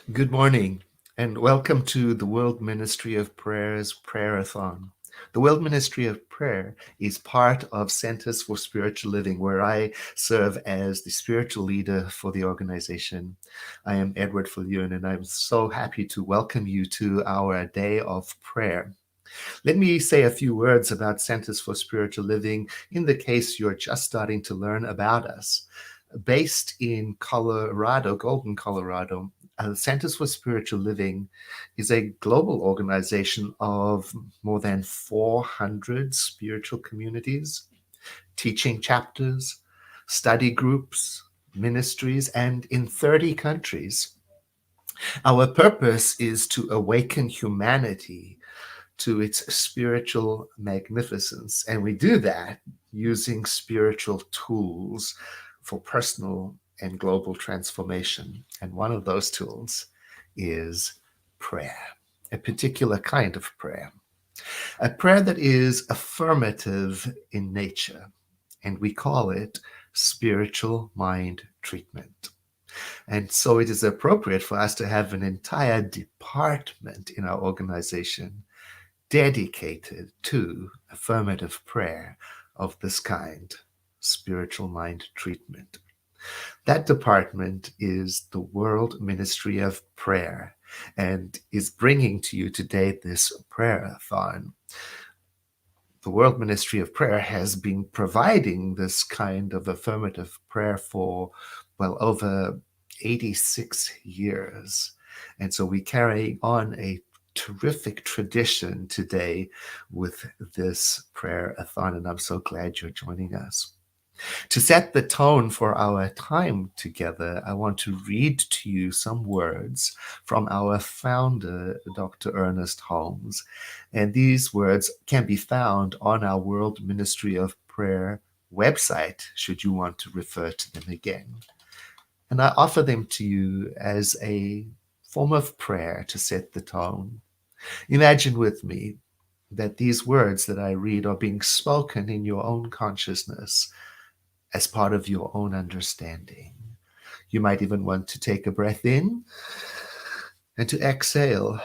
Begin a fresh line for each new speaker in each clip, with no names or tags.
Good morning, and welcome to the World Ministry of Prayer's Prayer-a-thon. The World Ministry of Prayer is part of Centers for Spiritual Living, where I serve as the spiritual leader for the organization. I am Edward Fillion, and I'm so happy to welcome you to our day of prayer. Let me say a few words about Centers for Spiritual Living in the case you're just starting to learn about us. Based in Colorado, Golden, Colorado, Centers for Spiritual Living is a global organization of more than 400 spiritual communities, teaching chapters, study groups, ministries, and in 30 countries. Our purpose is to awaken humanity to its spiritual magnificence. And we do that using spiritual tools for personal and global transformation. And one of those tools is prayer, a particular kind of prayer, a prayer that is affirmative in nature. And we call it spiritual mind treatment. And so it is appropriate for us to have an entire department in our organization dedicated to affirmative prayer of this kind, spiritual mind treatment. That department is the World Ministry of Prayer and is bringing to you today this prayer-a-thon. The World Ministry of Prayer has been providing this kind of affirmative prayer for, well, over 86 years. And so we carry on a terrific tradition today with this prayer-a-thon, and I'm so glad you're joining us. To set the tone for our time together, I want to read to you some words from our founder, Dr. Ernest Holmes. And these words can be found on our World Ministry of Prayer website, should you want to refer to them again. And I offer them to you as a form of prayer to set the tone. Imagine with me that these words that I read are being spoken in your own consciousness as part of your own understanding. You might even want to take a breath in and to exhale,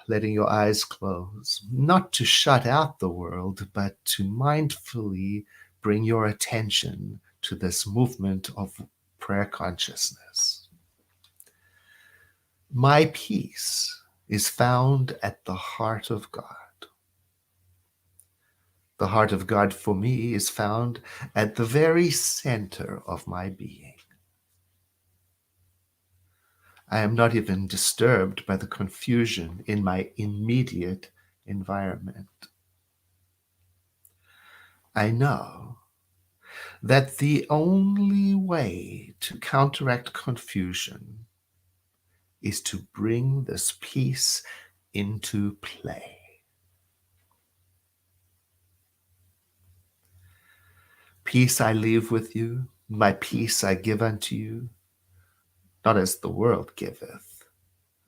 letting your eyes close, not to shut out the world, but to mindfully bring your attention to this movement of prayer consciousness. My peace is found at the heart of God. The heart of God for me is found at the very center of my being. I am not even disturbed by the confusion in my immediate environment. I know that the only way to counteract confusion is to bring this peace into play. Peace I leave with you, my peace I give unto you, not as the world giveth,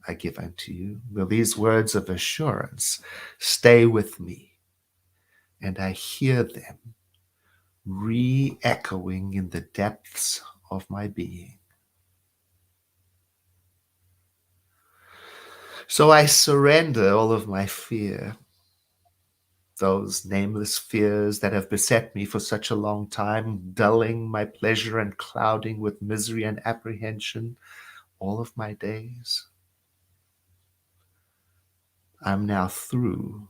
I give unto you. Will these words of assurance stay with me, and I hear them re-echoing in the depths of my being. So I surrender all of my fear, those nameless fears that have beset me for such a long time, dulling my pleasure and clouding with misery and apprehension all of my days. I'm now through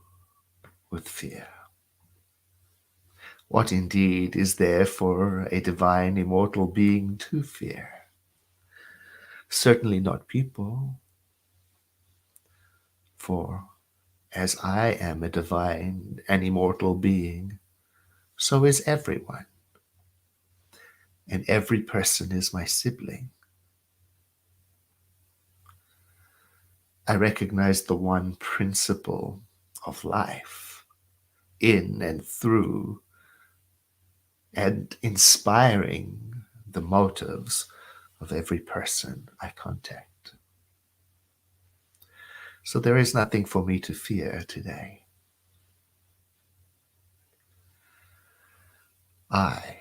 with fear. What indeed is there for a divine, immortal being to fear? Certainly not people, for as I am a divine and immortal being, so is everyone. And every person is my sibling. I recognize the one principle of life in and through and inspiring the motives of every person I contact. So there is nothing for me to fear today. I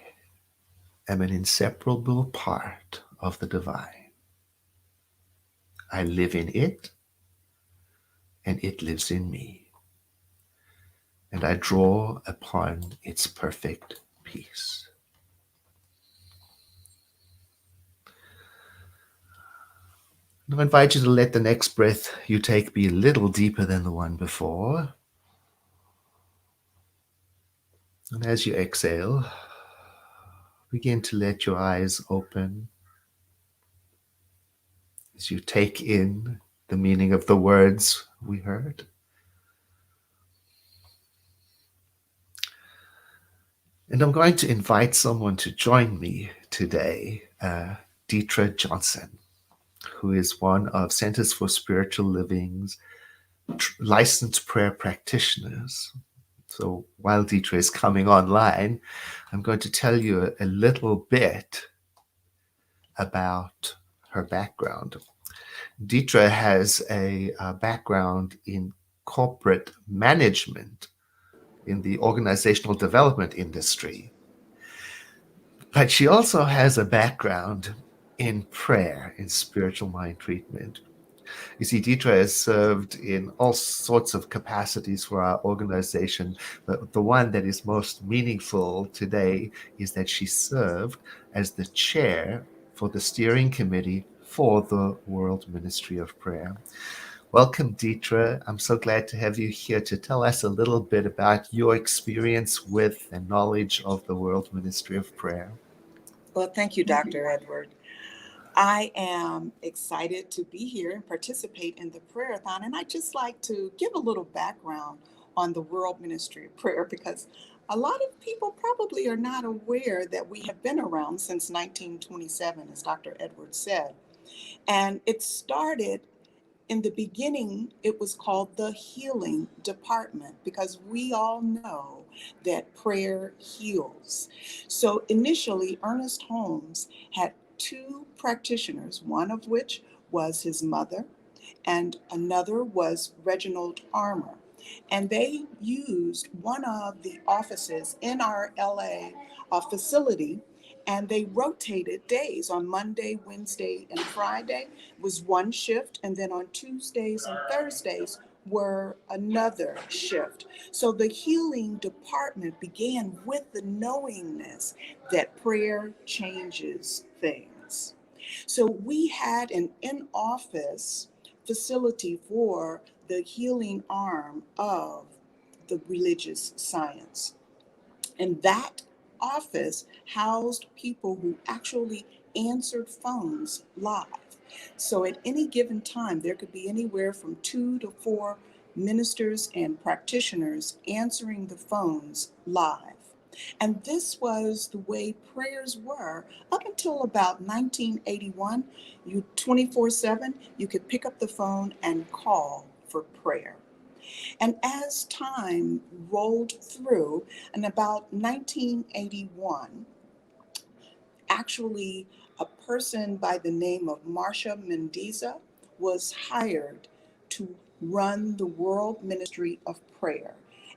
am an inseparable part of the divine. I live in it, and it lives in me. And I draw upon its perfect peace. And I invite you to let the next breath you take be a little deeper than the one before. And as you exhale, begin to let your eyes open as you take in the meaning of the words we heard. And I'm going to invite someone to join me today, Deetra Johnson, who is one of Centers for Spiritual Living's licensed prayer practitioners. So while Deetra is coming online, I'm going to tell you a little bit about her background. Deetra has a background in corporate management in the organizational development industry, but she also has a background in prayer, in spiritual mind treatment. You see, Deetra has served in all sorts of capacities for our organization, but the one that is most meaningful today is that she served as the chair for the steering committee for the World Ministry of Prayer. Welcome, Deetra. I'm so glad to have you here to tell us a little bit about your experience with and knowledge of the World Ministry of Prayer.
Well, thank you, Dr. Edward. I am excited to be here and participate in the Prayer-a-thon. And I'd just like to give a little background on the World Ministry of Prayer because a lot of people probably are not aware that we have been around since 1927, as Dr. Edward said. And it started in the beginning, it was called the healing department because we all know that prayer heals. So initially, Ernest Holmes had two practitioners, one of which was his mother, and another was Reginald Armour. And they used one of the offices in our LA facility, and they rotated days. On Monday, Wednesday, and Friday was one shift, and then on Tuesdays and Thursdays were another shift. So the healing department began with the knowingness that prayer changes things. So we had an in-office facility for the healing arm of the religious science. And that office housed people who actually answered phones live. So at any given time, there could be anywhere from 2 to 4 ministers and practitioners answering the phones live. And this was the way prayers were up until about 1981. You 24/7, you could pick up the phone and call for prayer. And as time rolled through, in about 1981, actually a person by the name of Marcia Mendiza was hired to run the World Ministry of Prayer.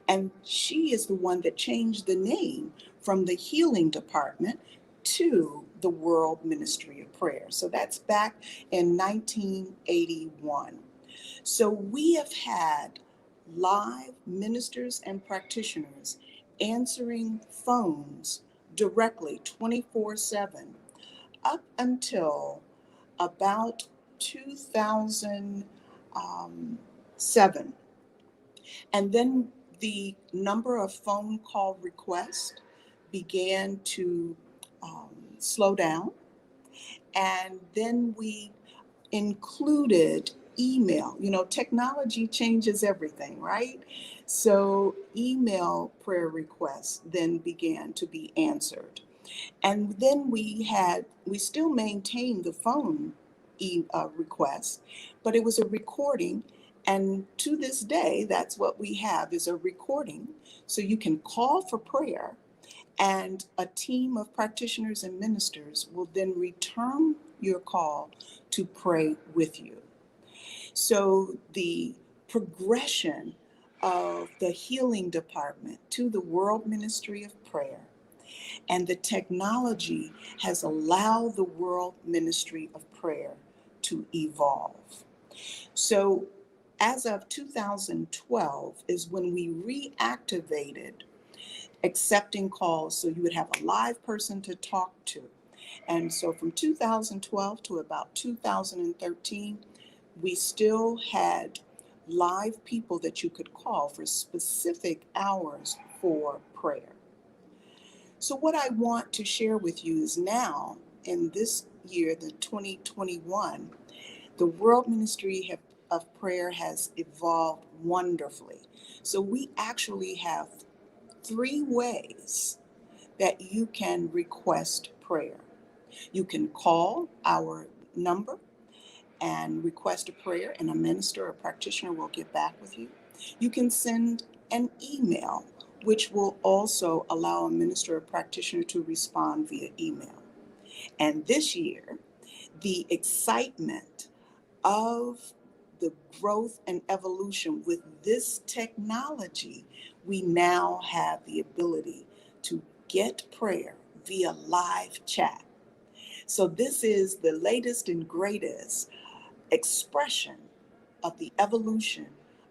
And she is the one that changed the name from the Healing Department to the World Ministry of Prayer. So that's back in 1981. So we have had live ministers and practitioners answering phones directly 24/7 up until about 2007. And then the number of phone call requests began to slow down. And then we included email. You know, technology changes everything, right? So email prayer requests then began to be answered. And then we still maintained the phone requests, but it was a recording. And to this day, that's what we have is a recording. So you can call for prayer, and a team of practitioners and ministers will then return your call to pray with you. So the progression of the healing department to the World Ministry of Prayer and the technology has allowed the World Ministry of Prayer to evolve. So, as of 2012 is when we reactivated accepting calls so you would have a live person to talk to. And so from 2012 to about 2013, we still had live people that you could call for specific hours for prayer. So, what I want to share with you is now, in this year, the 2021, the World Ministry of Prayer has evolved wonderfully. So, we actually have three ways that you can request prayer. You can call our number and request a prayer, and a minister or practitioner will get back with you. You can send an email, which will also allow a minister or practitioner to respond via email. And this year, the excitement of the growth and evolution with this technology, we now have the ability to get prayer via live chat. So, this is the latest and greatest expression of the evolution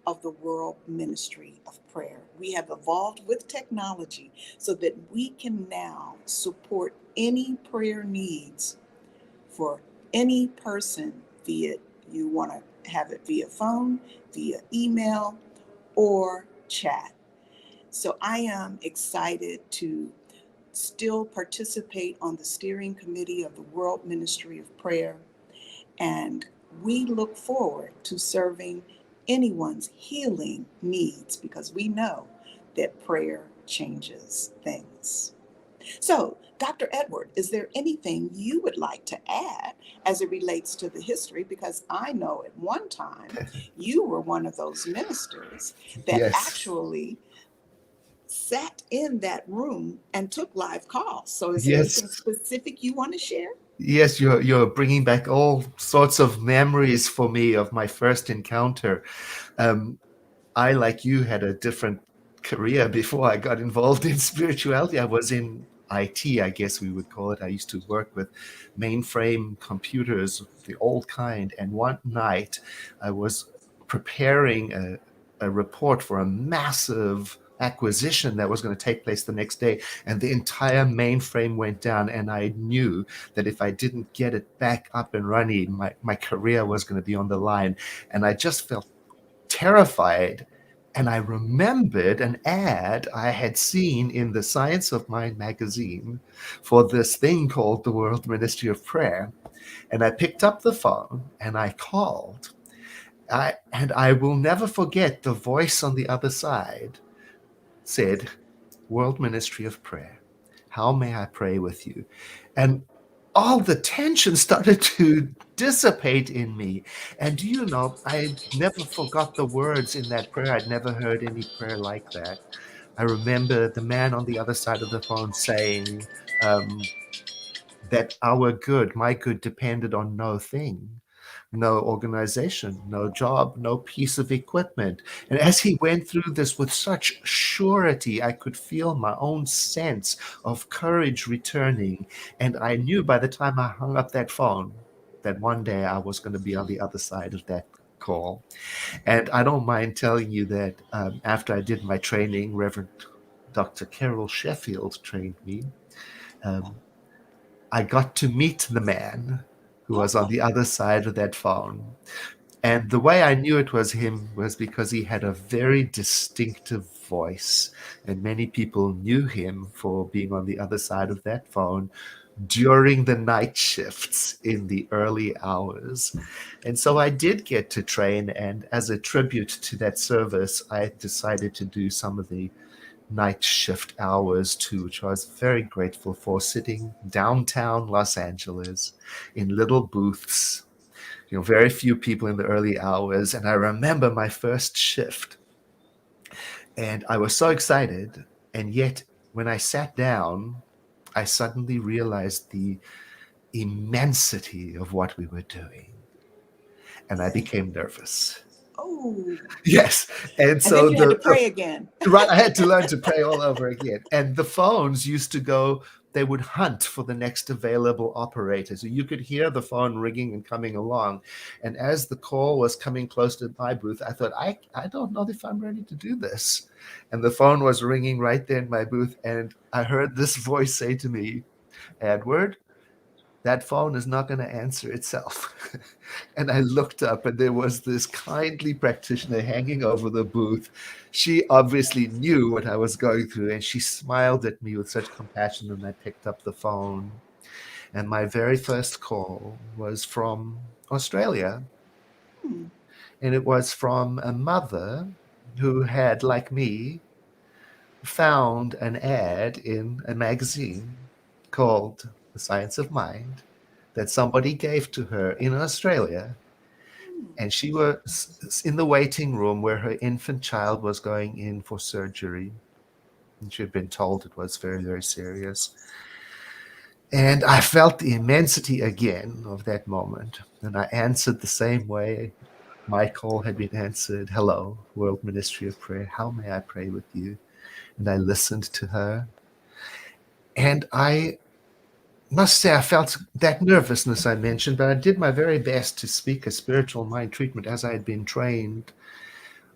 of the world ministry of prayer. We have evolved with technology so that we can now support any prayer needs for any person, via you want to have it via phone, via email, or chat. So I am excited to still participate on the steering committee of the World Ministry of Prayer, and we look forward to serving anyone's healing needs because we know that prayer changes things. So, Dr. Edward, is there anything you would like to add as it relates to the history? Because I know at one time you were one of those ministers that
Yes.
actually sat in that room and took live calls. So, is there
Yes.
anything specific you want to share?
Yes, you're bringing back all sorts of memories for me of my first encounter. Um, I, like you, had a different career before I got involved in spirituality. I was in IT, I guess we would call it. I used to work with mainframe computers, the old kind. And one night I was preparing a report for a massive acquisition that was going to take place the next day. And the entire mainframe went down. And I knew that if I didn't get it back up and running, my career was going to be on the line. And I just felt terrified. And I remembered an ad I had seen in the Science of Mind magazine for this thing called the World Ministry of Prayer. And I picked up the phone and I called. And I will never forget the voice on the other side said, World Ministry of Prayer, how may I pray with you? And all the tension started to dissipate in me. And do you know, I never forgot the words in that prayer. I'd never heard any prayer like that. I remember the man on the other side of the phone saying um, that our good, my good, depended on no thing, no organization, no job, no piece of equipment. And as he went through this with such surety, I could feel my own sense of courage returning. And I knew by the time I hung up that phone that one day I was going to be on the other side of that call. And I don't mind telling you that after I did my training, Reverend Dr. Carol Sheffield trained me. Um, I got to meet the man who was on
Oh,
the other side of that phone. And the way I knew it was him was because he had a very distinctive voice. And many people knew him for being on the other side of that phone during the night shifts in the early hours. And so I did get to train. And as a tribute to that service, I decided to do some of the night shift hours too, which I was very grateful for, sitting downtown Los Angeles in little booths, very few people in the early hours. And I remember my first shift and I was so excited. And yet, when I sat down, I suddenly realized the immensity of what we were doing. And I became nervous.
oh.
Yes. And
And then
so
you had to
the
pray again.
right, I had to learn to pray all over again. And the phones used to go they would hunt for the next available operator. So you could hear the phone ringing and coming along. And as the call was coming close to my booth, I thought, I don't know if I'm ready to do this. And the phone was ringing right there in my booth. And I heard this voice say to me, Edward, that phone is not going to answer itself. And I looked up, and there was this kindly practitioner hanging over the booth. She obviously knew what I was going through, and she smiled at me with such compassion. And I picked up the phone. And my very first call was from Australia.
Hmm.
And it was from a mother who had, like me, found an ad in a magazine called The Science of Mind that somebody gave to her in Australia. And she was in the waiting room where her infant child was going in for surgery. And she had been told it was very, very serious. And I felt the immensity again of that moment. And I answered the same way my call had been answered. Hello, World Ministry of Prayer. How may I pray with you? And I listened to her. And I must say, I felt that nervousness I mentioned, but I did my very best to speak a spiritual mind treatment as I had been trained,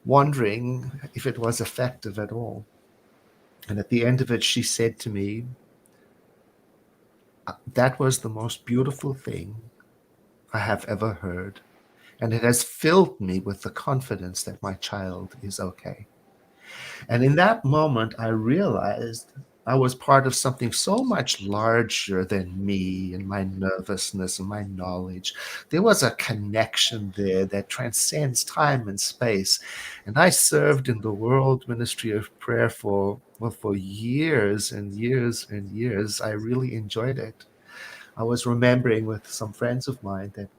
wondering if it was effective at all. And at the end of it, she said to me, that was the most beautiful thing I have ever heard. And it has filled me with the confidence that my child is okay. And in that moment, I realized I was part of something so much larger than me and my nervousness and my knowledge. There was a connection there that transcends time and space. And I served in the World Ministry of Prayer for, well, for years and years and years. I really enjoyed it. I was remembering with some friends of mine that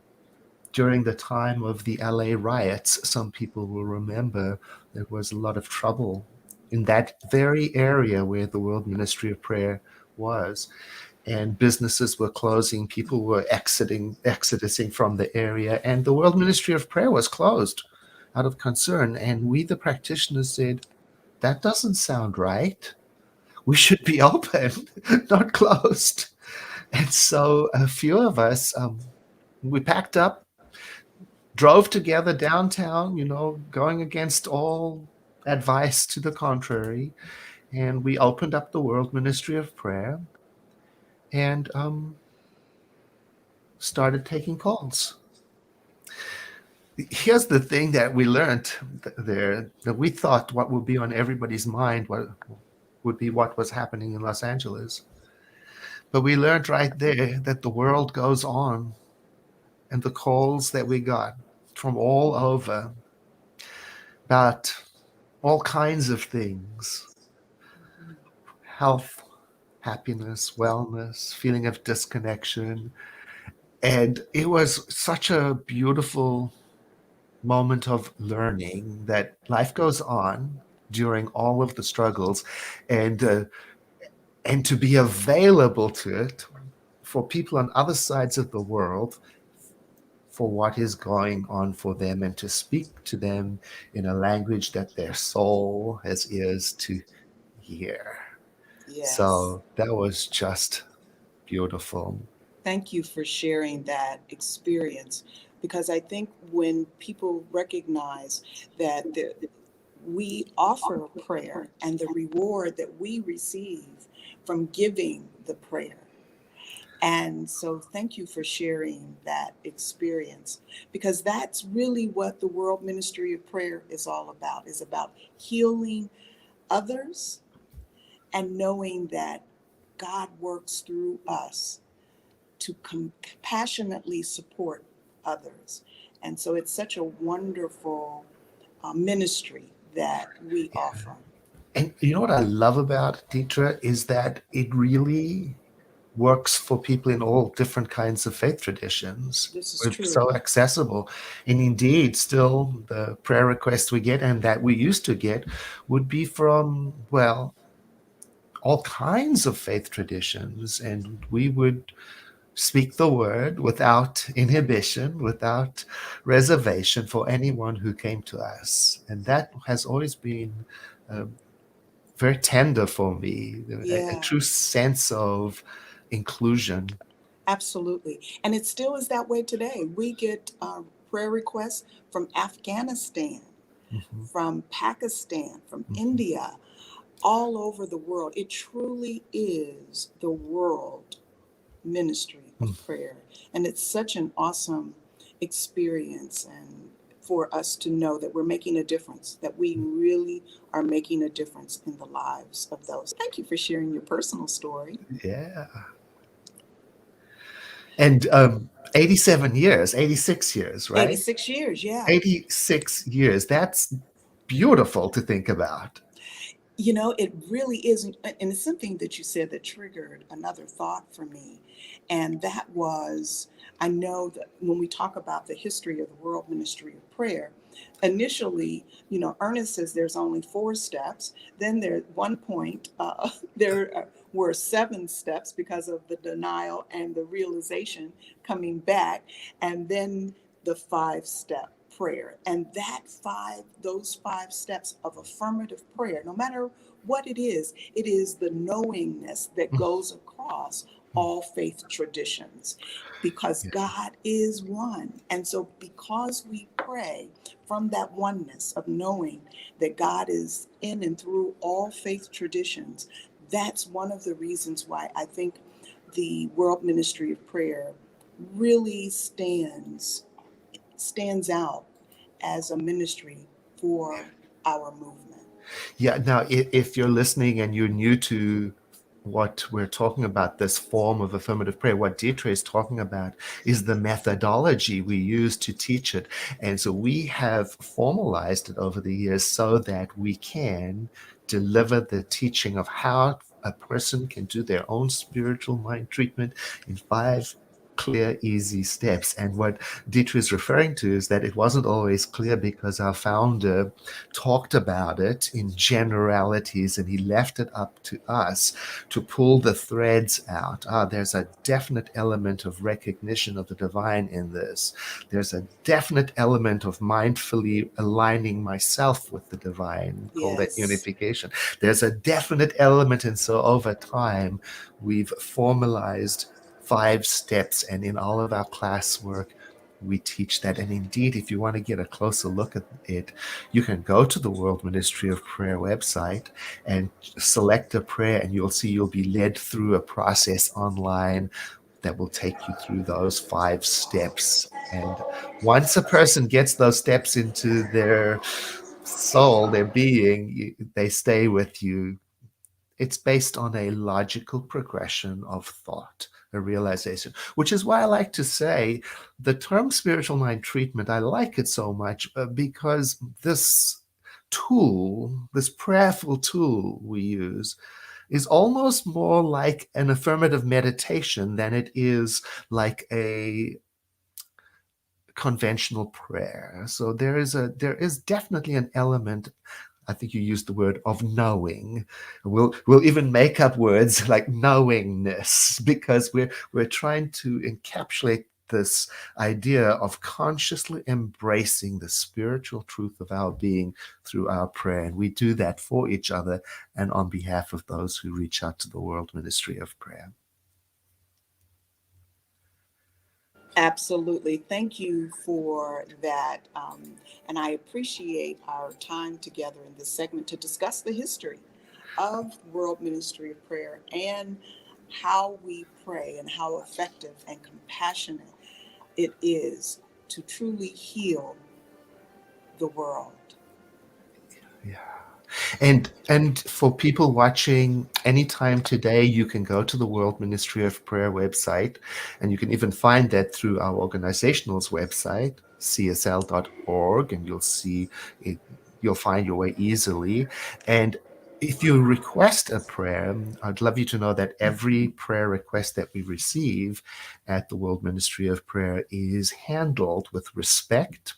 during the time of the LA riots, some people will remember there was a lot of trouble in that very area where the World Ministry of Prayer was. And businesses were closing, people were exodusing from the area, and the World Ministry of Prayer was closed out of concern. And we, the practitioners, said, that doesn't sound right. We should be open, not closed. And so a few of us, we packed up, drove together downtown, going against all advice to the contrary. And we opened up the World Ministry of Prayer and started taking calls. Here's the thing that we learned there, that we thought what would be on everybody's mind would be what was happening in Los Angeles. But we learned right there that the world goes on, and the calls that we got from all over about all kinds of things: health, happiness, wellness, feeling of disconnection. And it was such a beautiful moment of learning that life goes on during all of the struggles, and and to be available to it for people on other sides of the world for what is going on for them, and to speak to them in a language that their soul has ears to hear.
Yes.
So that was just beautiful.
Thank you for sharing that experience, because I think when people recognize that we offer prayer and the reward that we receive from giving the prayer. And so thank you for sharing that experience, because that's really what the World Ministry of Prayer is all about, is about healing others and knowing that God works through us to compassionately support others. And so it's such a wonderful ministry that we offer.
And you know what I love about it, Deetra, is that it really works for people in all different kinds of faith traditions.
This is
It's
true.
so accessible. And indeed, still, the prayer requests we get and that we used to get would be from, well, all kinds of faith traditions. And we would speak the word without inhibition, without reservation for anyone who came to us. And that has always been uh, very tender for me, a
Yeah,
true sense of inclusion.
absolutely. And it still is that way today. We get prayer requests from Afghanistan,
Mhm,
from Pakistan, from
mhm,
India, all over the world. It truly is the world ministry of
mhm.
prayer. And it's such an awesome experience, and for us to know that we're making a difference, that we really are making a difference in the lives of those. Thank you for sharing your personal story.
Yeah. And 87 years, 86 years, right?
86 years, yeah.
86 years. That's beautiful to think about.
You know, it really is. And it's something that you said that triggered another thought for me. And that was, I know that when we talk about the history of the World Ministry of Prayer, initially, Ernest says there's only 4 steps. Then there, at one point, there were 7 steps because of the denial and the realization coming back. And then the 5 step prayer. And those 5 steps of affirmative prayer, no matter what it is the knowingness that goes across all faith traditions, because
Yeah.
God is one. And so because we pray from that oneness of knowing that God is in and through all faith traditions, that's one of the reasons why I think the World Ministry of Prayer really stands out as a ministry for our movement.
Yeah. Now, if you're listening and you're new to what we're talking about, this form of affirmative prayer, what Deirdre is talking about is the methodology we use to teach it. And so we have formalized it over the years so that we can deliver the teaching of how a person can do their own spiritual mind treatment in 5 clear, easy steps. And what Dietrich is referring to is that it wasn't always clear because our founder talked about it in generalities and he left it up to us to pull the threads out. There's a definite element of recognition of the divine in this. There's a definite element of mindfully aligning myself with the divine, call that
Yes.
unification. There's a definite element, and so over time, we've formalized 5 steps, and in all of our classwork, we teach that. And indeed, if you want to get a closer look at it, you can go to the World Ministry of Prayer website and select a prayer, and you'll see you'll be led through a process online that will take you through those 5 steps. And once a person gets those steps into their soul, their being, they stay with you. It's based on a logical progression of thought, a realization, which is why I like to say the term spiritual mind treatment, I like it so much because this tool, this prayerful tool we use, is almost more like an affirmative meditation than it is like a conventional prayer. So there is definitely an element, I think you used the word, of knowing. We'll even make up words like knowingness because we're trying to encapsulate this idea of consciously embracing the spiritual truth of our being through our prayer. And we do that for each other and on behalf of those who reach out to the World Ministry of Prayer.
Absolutely. Thank you for that. And I appreciate our time together in this segment to discuss the history of World Ministry of Prayer and how we pray and how effective and compassionate it is to truly heal the world.
Yeah. And for people watching anytime today, you can go to the World Ministry of Prayer website, and you can even find that through our organizational's website, csl.org, and you'll see it, you'll find your way easily. And if you request a prayer, I'd love you to know that every prayer request that we receive at the World Ministry of Prayer is handled with respect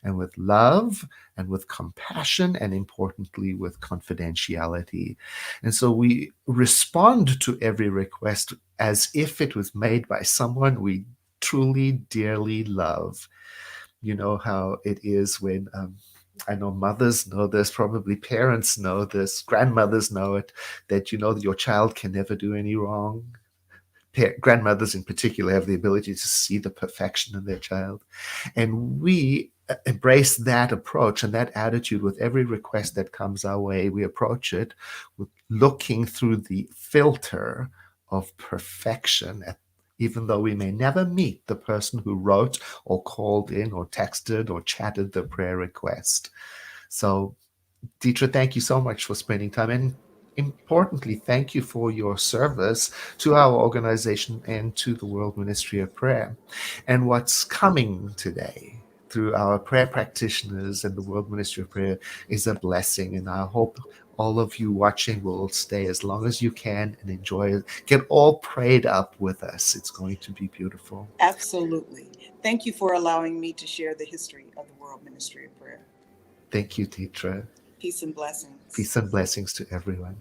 and with love and with compassion, and importantly, with confidentiality. And so we respond to every request as if it was made by someone we truly, dearly love. You know how it is when I know mothers know this, probably parents know this, grandmothers know it, that you know that your child can never do any wrong. Grandmothers in particular have the ability to see the perfection in their child. And we embrace that approach and that attitude with every request that comes our way. We approach it with looking through the filter of perfection, even though we may never meet the person who wrote or called in or texted or chatted the prayer request. So, Dietra, thank you so much for spending time. And importantly, thank you for your service to our organization and to the World Ministry of Prayer. And what's coming today through our prayer practitioners and the World Ministry of Prayer is a blessing. And I hope all of you watching will stay as long as you can and enjoy it. Get all prayed up with us. It's going to be beautiful.
Absolutely. Thank you for allowing me to share the history of the World Ministry of Prayer.
Thank you, Dietra.
Peace and blessings.
Peace and blessings to everyone.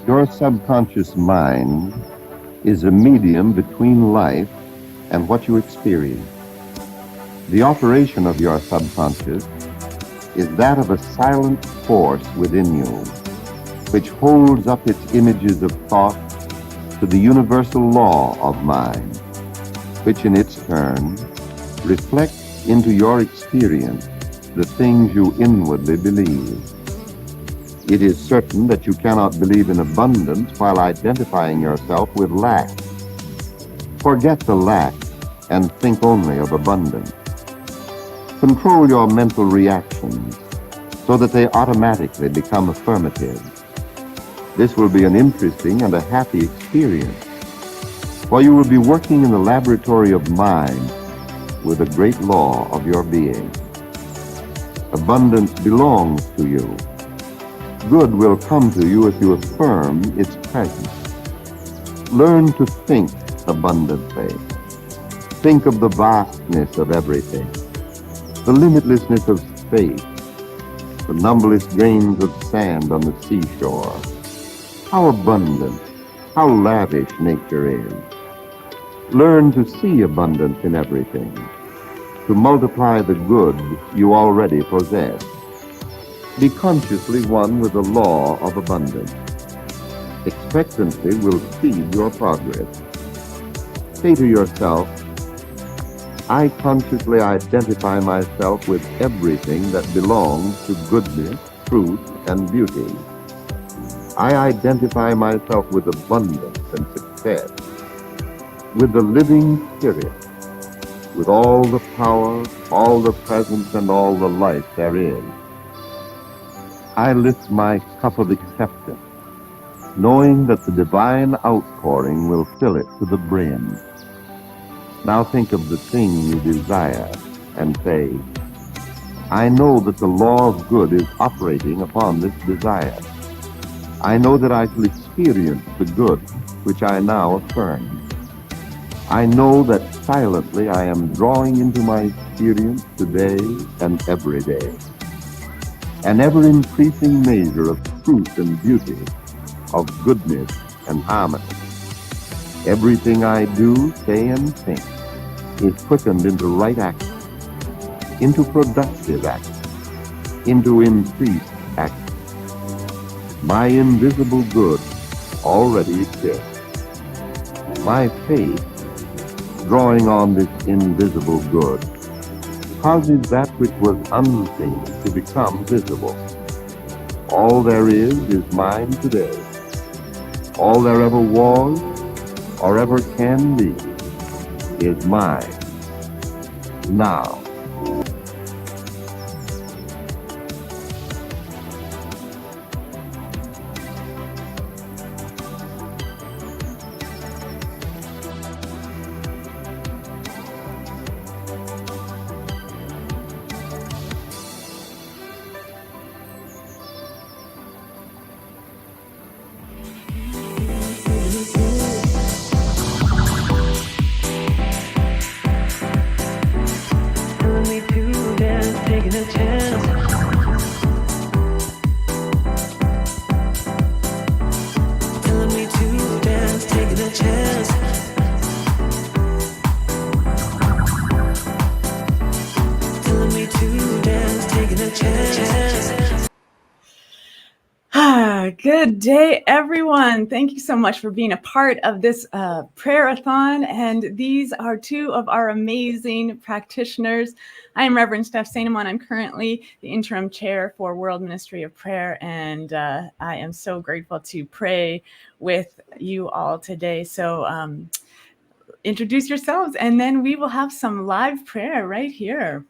Your subconscious mind is a medium between life and what you experience. The operation of your subconscious is that of a silent force within you, which holds up its images of thought to the universal law of mind, which in its turn reflects into your experience the things you inwardly believe. It is certain that you cannot believe in abundance while identifying yourself with lack. Forget the lack and think only of abundance. Control your mental reactions so that they automatically become affirmative. This will be an interesting and a happy experience, for you will be working in the laboratory of mind with the great law of your being. Abundance belongs to you. Good will come to you if you affirm its presence. Learn to think abundantly. Think of the vastness of everything, the limitlessness of space, the numberless grains of sand on the seashore. How abundant, how lavish nature is. Learn to see abundance in everything, to multiply the good you already possess. Be consciously one with the law of abundance. Expectancy will speed your progress. Say to yourself, I consciously identify myself with everything that belongs to goodness, truth, and beauty. I identify myself with abundance and success, with the living spirit, with all the power, all the presence, and all the life there is. I lift my cup of acceptance, knowing that the divine outpouring will fill it to the brim. Now think of the thing you desire and say, I know that the law of good is operating upon this desire. I know that I shall experience the good which I now affirm. I know that silently I am drawing into my experience today and every day an ever-increasing measure of truth and beauty, of goodness and harmony. Everything I do, say, and think is quickened into right action, into productive action, into increased action. My invisible good already exists. My faith, drawing on this invisible good, causes that which was unseen to become visible. All there is mine today. All there ever was or ever can be is mine now.
Good day, everyone. Thank you so much for being a part of this prayer-a-thon. And these are two of our amazing practitioners. I am Reverend Steph Sainamon. I'm currently the interim chair for World Ministry of Prayer. And I am so grateful to pray with you all today. So introduce yourselves, and then we will have some live prayer right here.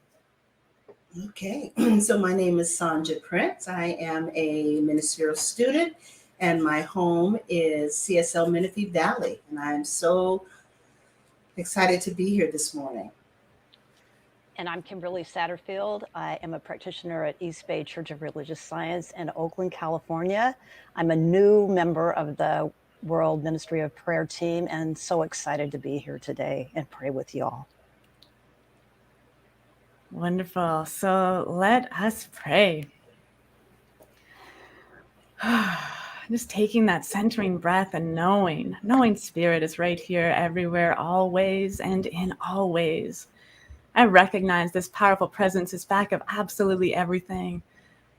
Okay, so my name is Sanja Prince. I am a ministerial student, and my home is CSL Menifee Valley, and I'm so excited to be here this morning.
And I'm Kimberly Satterfield. I am a practitioner at East Bay Church of Religious Science in Oakland, California. I'm a new member of the World Ministry of Prayer team, and so excited to be here today and pray with you all.
Wonderful. So let us pray. Just taking that centering breath and knowing Spirit is right here, everywhere, always, and in all ways. I recognize this powerful presence is back of absolutely everything.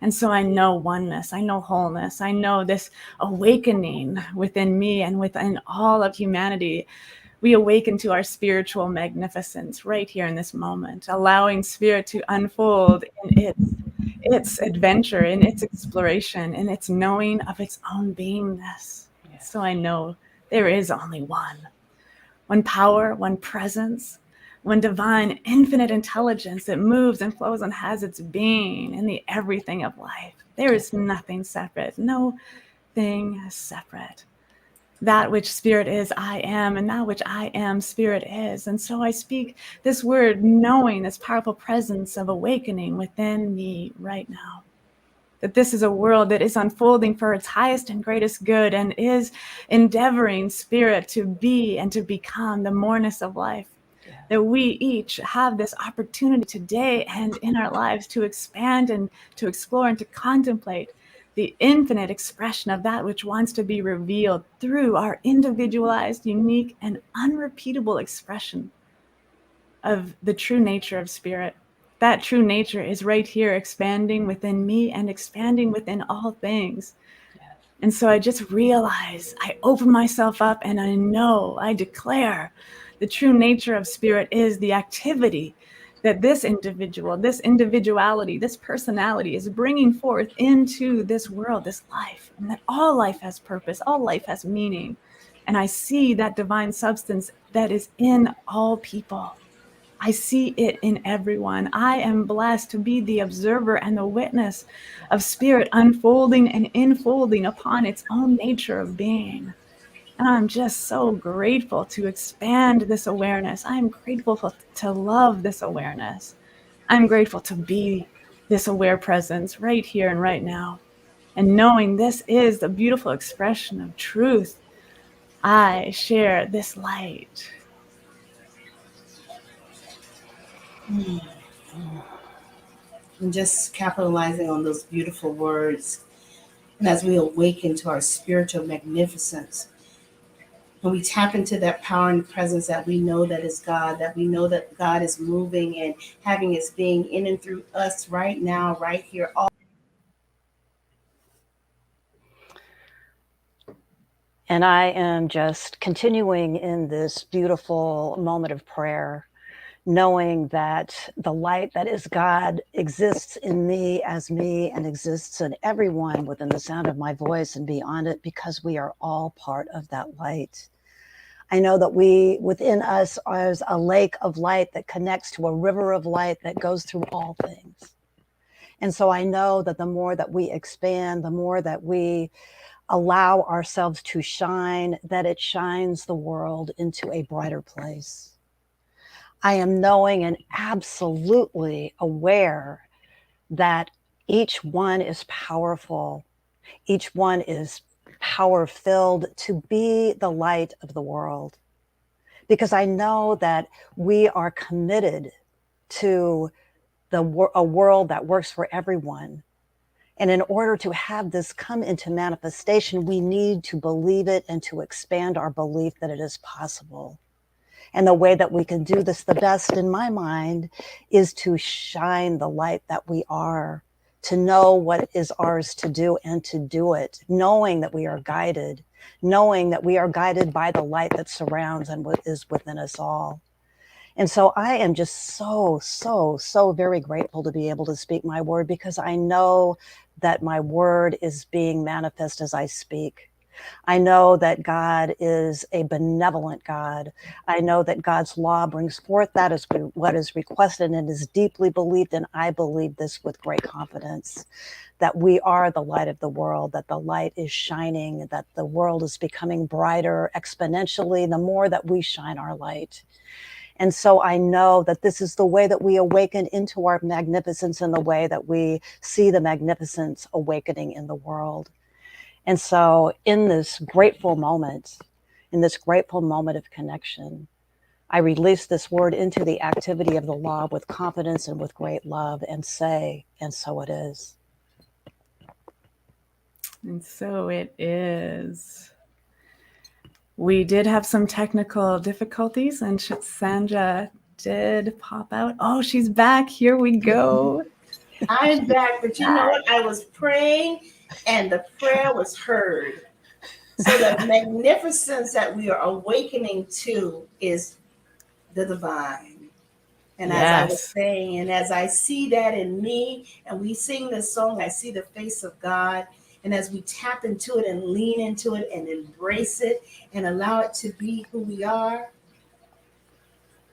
And so I know oneness, I know wholeness, I know this awakening within me and within all of humanity. We awaken to our spiritual magnificence right here in this moment, allowing Spirit to unfold in its adventure, in its exploration, in its knowing of its own beingness. Yes. So I know there is only one power, one presence, one divine, infinite intelligence that moves and flows and has its being in the everything of life. There is nothing separate, no thing separate. That which Spirit is, I am, and that which I am, Spirit is. And so I speak this word, knowing this powerful presence of awakening within me right now. That this is a world that is unfolding for its highest and greatest good and is endeavoring, Spirit, to be and to become the moreness of life. Yeah. That we each have this opportunity today and in our lives to expand and to explore and to contemplate the infinite expression of that which wants to be revealed through our individualized, unique, and unrepeatable expression of the true nature of Spirit. That true nature is right here, expanding within me and expanding within all things. Yes. And so I just realize, I open myself up and I know, I declare the true nature of Spirit is the activity that this individual, this individuality, this personality is bringing forth into this world, this life, and that all life has purpose, all life has meaning. And I see that divine substance that is in all people. I see it in everyone. I am blessed to be the observer and the witness of Spirit unfolding and enfolding upon its own nature of being. And I'm just so grateful to expand this awareness. I'm grateful to love this awareness. I'm grateful to be this aware presence right here and right now. And knowing this is the beautiful expression of truth, I share this light.
And just capitalizing on those beautiful words. And as we awaken to our spiritual magnificence, when we tap into that power and presence that we know that is God, that we know that God is moving and having His being in and through us right now, right here.
And I am just continuing in this beautiful moment of prayer, knowing that the light that is God exists in me and exists in everyone within the sound of my voice and beyond it, because we are all part of that light. I know that we, within us, is a lake of light that connects to a river of light that goes through all things. And so I know that the more that we expand, the more that we allow ourselves to shine, that it shines the world into a brighter place. I am knowing and absolutely aware that each one is powerful. Each one is power-filled to be the light of the world. Because I know that we are committed to a world that works for everyone. And in order to have this come into manifestation, we need to believe it and to expand our belief that it is possible. And the way that we can do this the best, in my mind, is to shine the light that we are, to know what is ours to do and to do it, knowing that we are guided, knowing that we are guided by the light that surrounds and what is within us all. And so I am just so very grateful to be able to speak my word, because I know that my word is being manifest as I speak. I know that God is a benevolent God. I know that God's law brings forth that is what is requested and is deeply believed, and I believe this with great confidence, that we are the light of the world, that the light is shining, that the world is becoming brighter exponentially the more that we shine our light. And so I know that this is the way that we awaken into our magnificence, and the way that we see the magnificence awakening in the world. And so in this grateful moment of connection, I release this word into the activity of the law with confidence and with great love, and say, and so it is.
And so it is. We did have some technical difficulties, and Sandra did pop out. Oh, she's back. Here we go.
I'm back, but you know what? I was praying and the prayer was heard. So the magnificence that we are awakening to is the divine. And as I was saying, and as I see that in me, and we sing this song, I see the face of God. And as we tap into it and lean into it and embrace it and allow it to be who we are,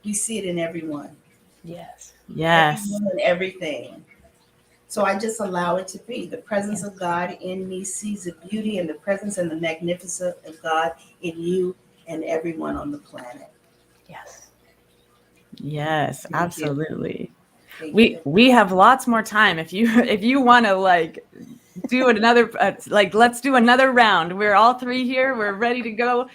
we see it in everyone.
Yes.
Everyone and everything. So I just allow it to be. The presence of God in me sees the beauty and the presence and the magnificence of God in you and everyone on the planet.
Yes.
Yes,
Thank
absolutely.
you.
We have lots more time if you want to like do another let's do another round. We're all three here. We're ready to go.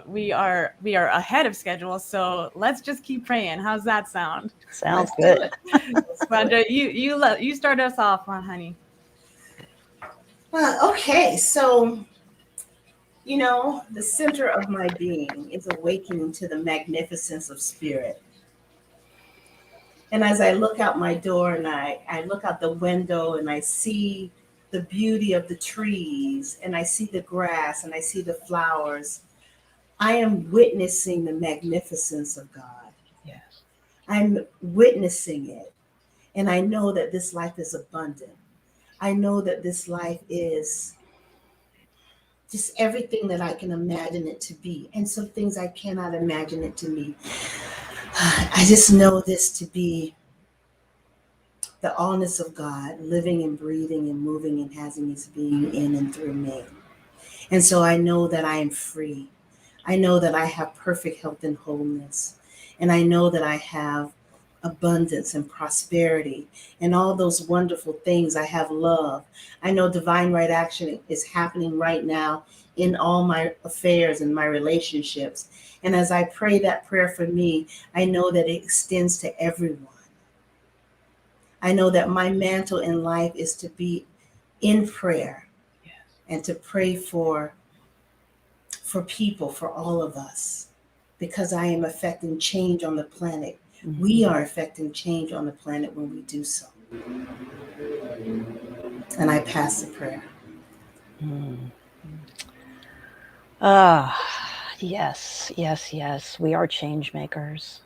We are ahead of schedule, so let's just keep praying. How's that sound?
Sounds good.
Sandra, you start us off, honey.
Okay, so the center of my being is awakening to the magnificence of spirit. And as I look out my door and I look out the window and I see the beauty of the trees and I see the grass and I see the flowers, I am witnessing the magnificence of God.
Yes.
I'm witnessing it. And I know that this life is abundant. I know that this life is just everything that I can imagine it to be. And some things I cannot imagine it to be. I just know this to be the allness of God, living and breathing and moving and having his being in and through me. And so I know that I am free. I know that I have perfect health and wholeness. And I know that I have abundance and prosperity and all those wonderful things. I have love. I know divine right action is happening right now in all my affairs and my relationships. And as I pray that prayer for me, I know that it extends to everyone. I know that my mantle in life is to be in prayer and to pray for people, for all of us, because I am affecting change on the planet. Mm-hmm. We are affecting change on the planet when we do so. And I pass the prayer.
Yes. We are change makers.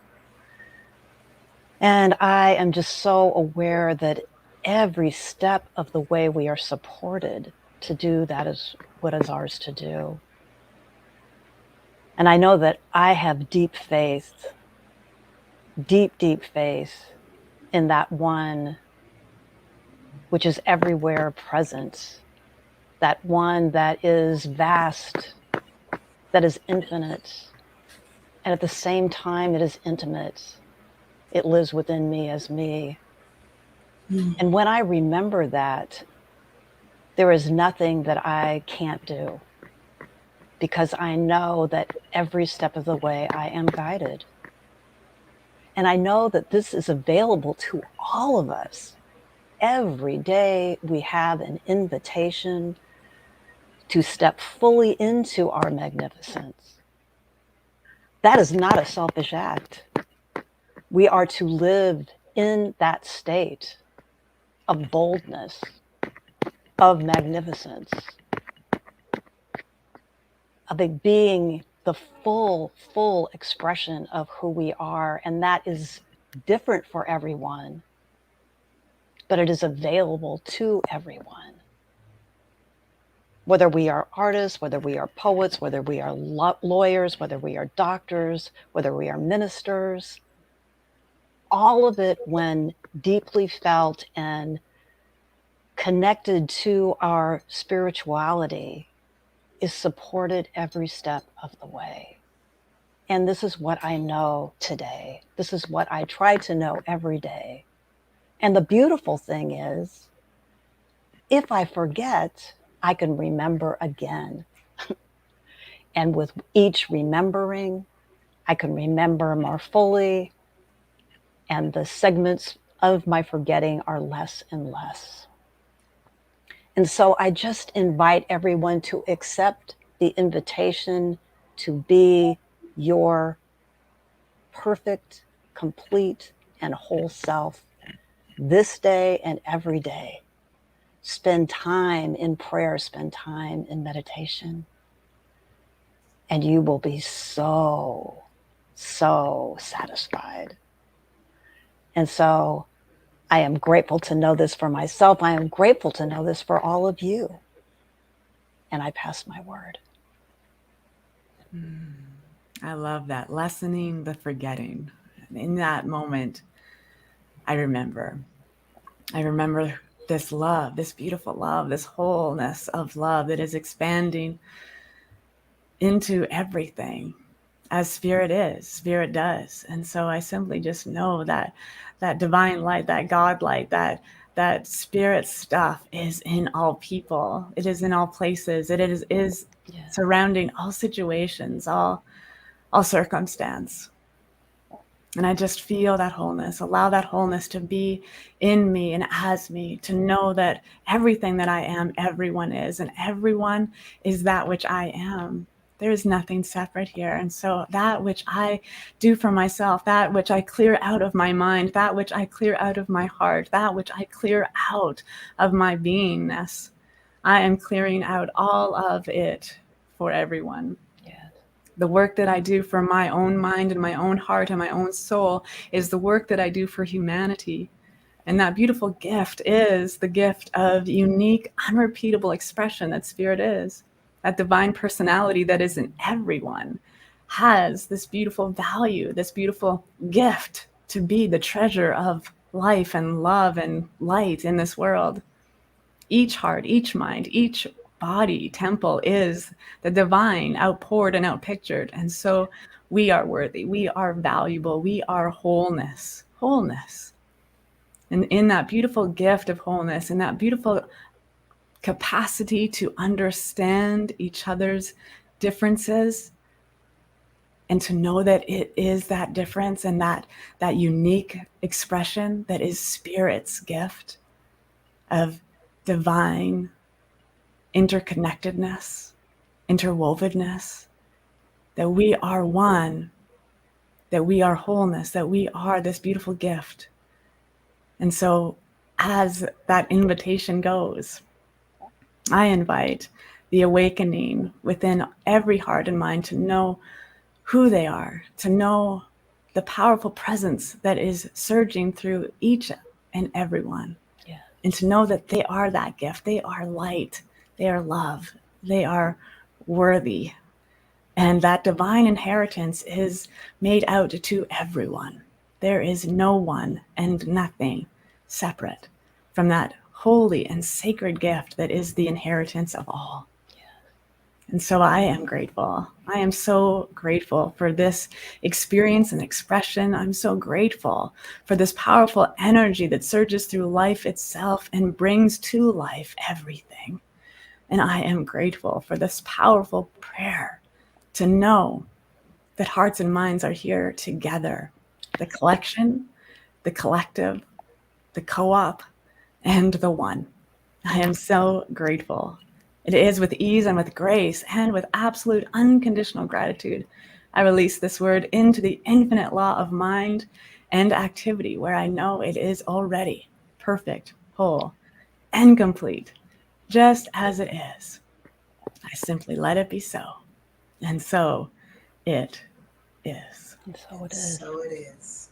And I am just so aware that every step of the way we are supported to do that is what is ours to do. And I know that I have deep faith in that one which is everywhere present, that one that is vast, that is infinite, and at the same time it is intimate. It lives within me as me. And when I remember that, there is nothing that I can't do, because I know that every step of the way I am guided. And I know that this is available to all of us. Every day we have an invitation to step fully into our magnificence. That is not a selfish act. We are to live in that state of boldness, of magnificence, of it being the full expression of who we are. And that is different for everyone, but it is available to everyone. Whether we are artists, whether we are poets, whether we are lawyers, whether we are doctors, whether we are ministers, all of it, when deeply felt and connected to our spirituality, is supported every step of the way. And this is what I know today. This is what I try to know every day. And the beautiful thing is, if I forget, I can remember again. And with each remembering, I can remember more fully, and the segments of my forgetting are less and less. And so I just invite everyone to accept the invitation to be your perfect, complete, and whole self this day and every day. Spend time in prayer, spend time in meditation, and you will be so satisfied. And so I am grateful to know this for myself. I am grateful to know this for all of you. And I pass my word.
I love that. Lessening the forgetting. In that moment, I remember this love, this beautiful love, this wholeness of love that is expanding into everything as spirit does. And so I simply just know that that divine light, that God light, that spirit stuff is in all people. It is in all places. It is surrounding all situations, all circumstance. And I just feel that wholeness, allow that wholeness to be in me and as me, to know that everything that I am, everyone is, and everyone is that which I am. There is nothing separate here. And so that which I do for myself, that which I clear out of my mind, that which I clear out of my heart, that which I clear out of my beingness, I am clearing out all of it for everyone. The work that I do for my own mind and my own heart and my own soul is the work that I do for humanity. And that beautiful gift is the gift of unique, unrepeatable expression that spirit is. That divine personality that is in everyone has this beautiful value, this beautiful gift to be the treasure of life and love and light in this world. Each heart, each mind, each body, temple is the divine outpoured and outpictured. And so we are worthy, we are valuable, we are wholeness. And in that beautiful gift of wholeness, in that beautiful capacity to understand each other's differences, and to know that it is that difference and that unique expression that is spirit's gift of divine interconnectedness, interwoveness, that we are one, that we are wholeness, that we are this beautiful gift. And so as that invitation goes, I invite the awakening within every heart and mind to know who they are, to know the powerful presence that is surging through each and every one, and to know that they are that gift, they are light, they are love, they are worthy. And that divine inheritance is made out to everyone. There is no one and nothing separate from that holy and sacred gift that is the inheritance of all. And so I am grateful. I am so grateful for this experience and expression. I'm so grateful for this powerful energy that surges through life itself and brings to life everything. And I am grateful for this powerful prayer to know that hearts and minds are here together. The collection, the collective, the co-op, and the one. I am so grateful. It is with ease and with grace and with absolute unconditional gratitude I release this word into the infinite law of mind and activity, where I know it is already perfect, whole, and complete, just as it is. I simply let it be so. And so it is.
And so it is.
So it is.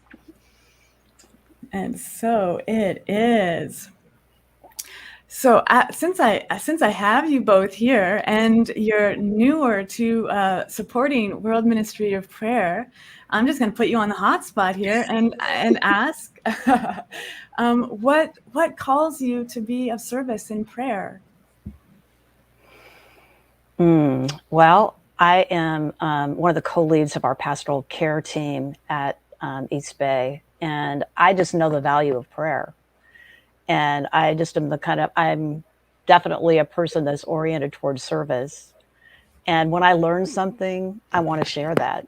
And so it is. So since I have you both here, and you're newer to supporting World Ministry of Prayer, I'm just going to put you on the hot spot here and ask, what calls you to be of service in prayer?
Well, I am one of the co-leads of our pastoral care team at East Bay, and I just know the value of prayer. And I just am I'm definitely a person that's oriented towards service. And when I learn something, I want to share that.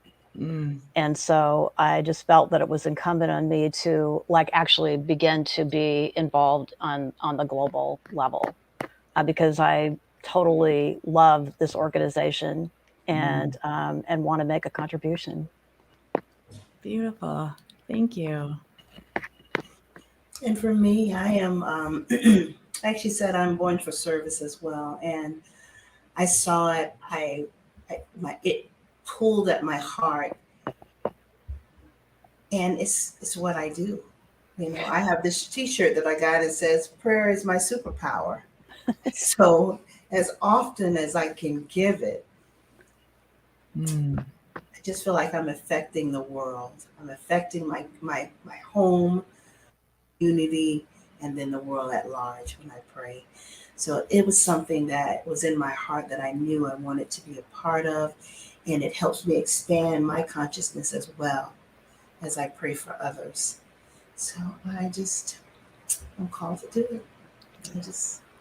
And so I just felt that it was incumbent on me to actually begin to be involved on the global level, because I totally love this organization and want to make a contribution.
Beautiful. Thank you.
And for me, I am, I actually said I'm born for service as well. And I saw it, it pulled at my heart. And it's what I do. You know, I have this t-shirt that I got that says, prayer is my superpower. So as often as I can give it, I just feel like I'm affecting the world. I'm affecting my home, community, and then the world at large when I pray. So it was something that was in my heart that I knew I wanted to be a part of, and it helps me expand my consciousness as well as I pray for others. So I'm called to do it.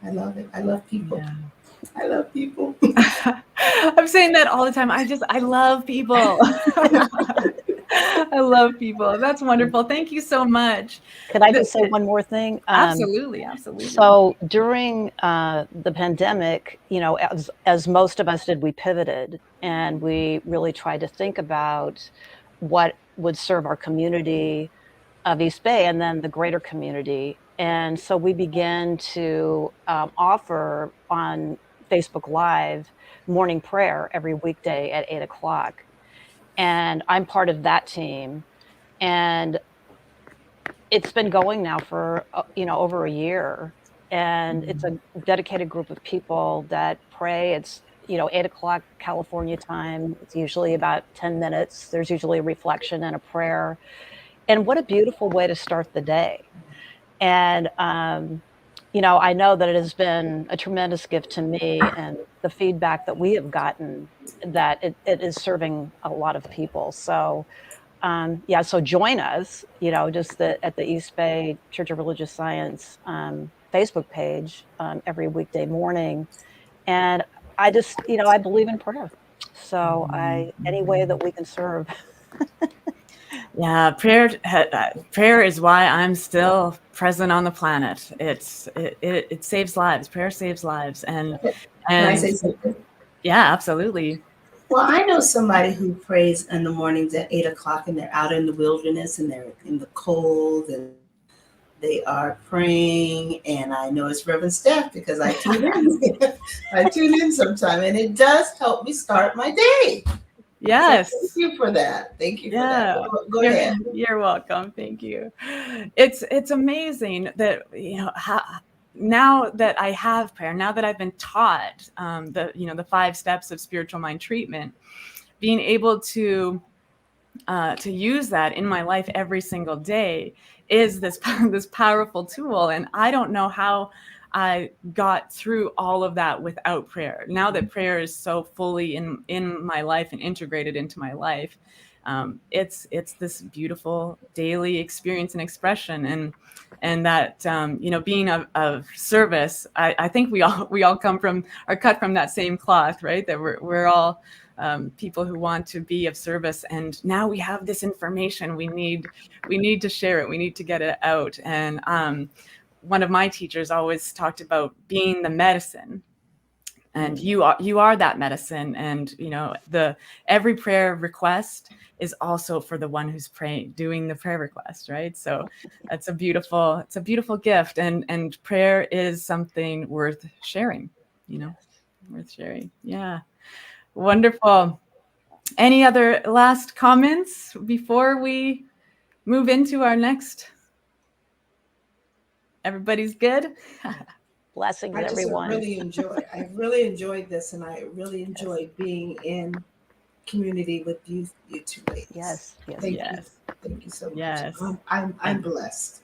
I love it. I love people.
Yeah.
I love people.
I'm saying that all the time. I love people. I love people. That's wonderful. Thank you so much.
Could I just say one more thing?
Absolutely. Absolutely.
So during the pandemic, as most of us did, we pivoted and we really tried to think about what would serve our community of East Bay and then the greater community. And so we began to offer on Facebook Live morning prayer every weekday at 8:00. And I'm part of that team. And it's been going now for, over a year. And it's a dedicated group of people that pray. It's, 8:00 California time. It's usually about 10 minutes. There's usually a reflection and a prayer. And what a beautiful way to start the day. And, I know that it has been a tremendous gift to me and the feedback that we have gotten that it is serving a lot of people. So, so join us, at the East Bay Church of Religious Science Facebook page every weekday morning. And I just, I believe in prayer. So any way that we can serve.
Yeah, prayer is why I'm still present on the planet. It saves lives. Prayer saves lives. And
Can I say something?
Yeah, absolutely.
Well, I know somebody who prays in the mornings at 8:00 and they're out in the wilderness and they're in the cold and they are praying. And I know it's Reverend Steph because I tune in. I tune in sometime and it does help me start my day.
Yes.
So thank you for that. Thank you for that. Go ahead.
You're welcome. Thank you. It's amazing that, now that I have prayer, now that I've been taught the 5 steps of spiritual mind treatment, being able to use that in my life every single day is this powerful tool. And I don't know how I got through all of that without prayer. Now that prayer is so fully in my life and integrated into my life, it's this beautiful daily experience and expression. And that being of service, I think we all are cut from that same cloth, right? That we're all people who want to be of service. And now we have this information. We need to share it. We need to get it out. And one of my teachers always talked about being the medicine. And you are that medicine. And every prayer request is also for the one who's praying, doing the prayer request, right? So it's a beautiful gift, and prayer is something worth sharing, worth sharing. Yeah. Wonderful. Any other last comments before we move into our next? Everybody's good?
Blessings,
I just
everyone.
I really enjoyed this, and I really enjoyed being in community with you two ladies.
Yes.
Thank you so much.
Yes.
I'm blessed.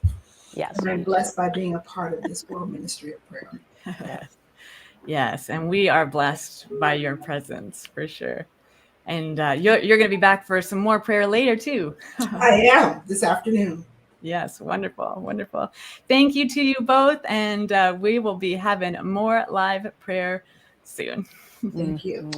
Yes.
And I'm blessed by being a part of this World Ministry of Prayer.
Yes.
Yes, and we are blessed by your presence for sure. And you're going to be back for some more prayer later too.
I am this afternoon.
Yes, wonderful, wonderful. Thank you to you both, and we will be having more live prayer soon.
Thank you.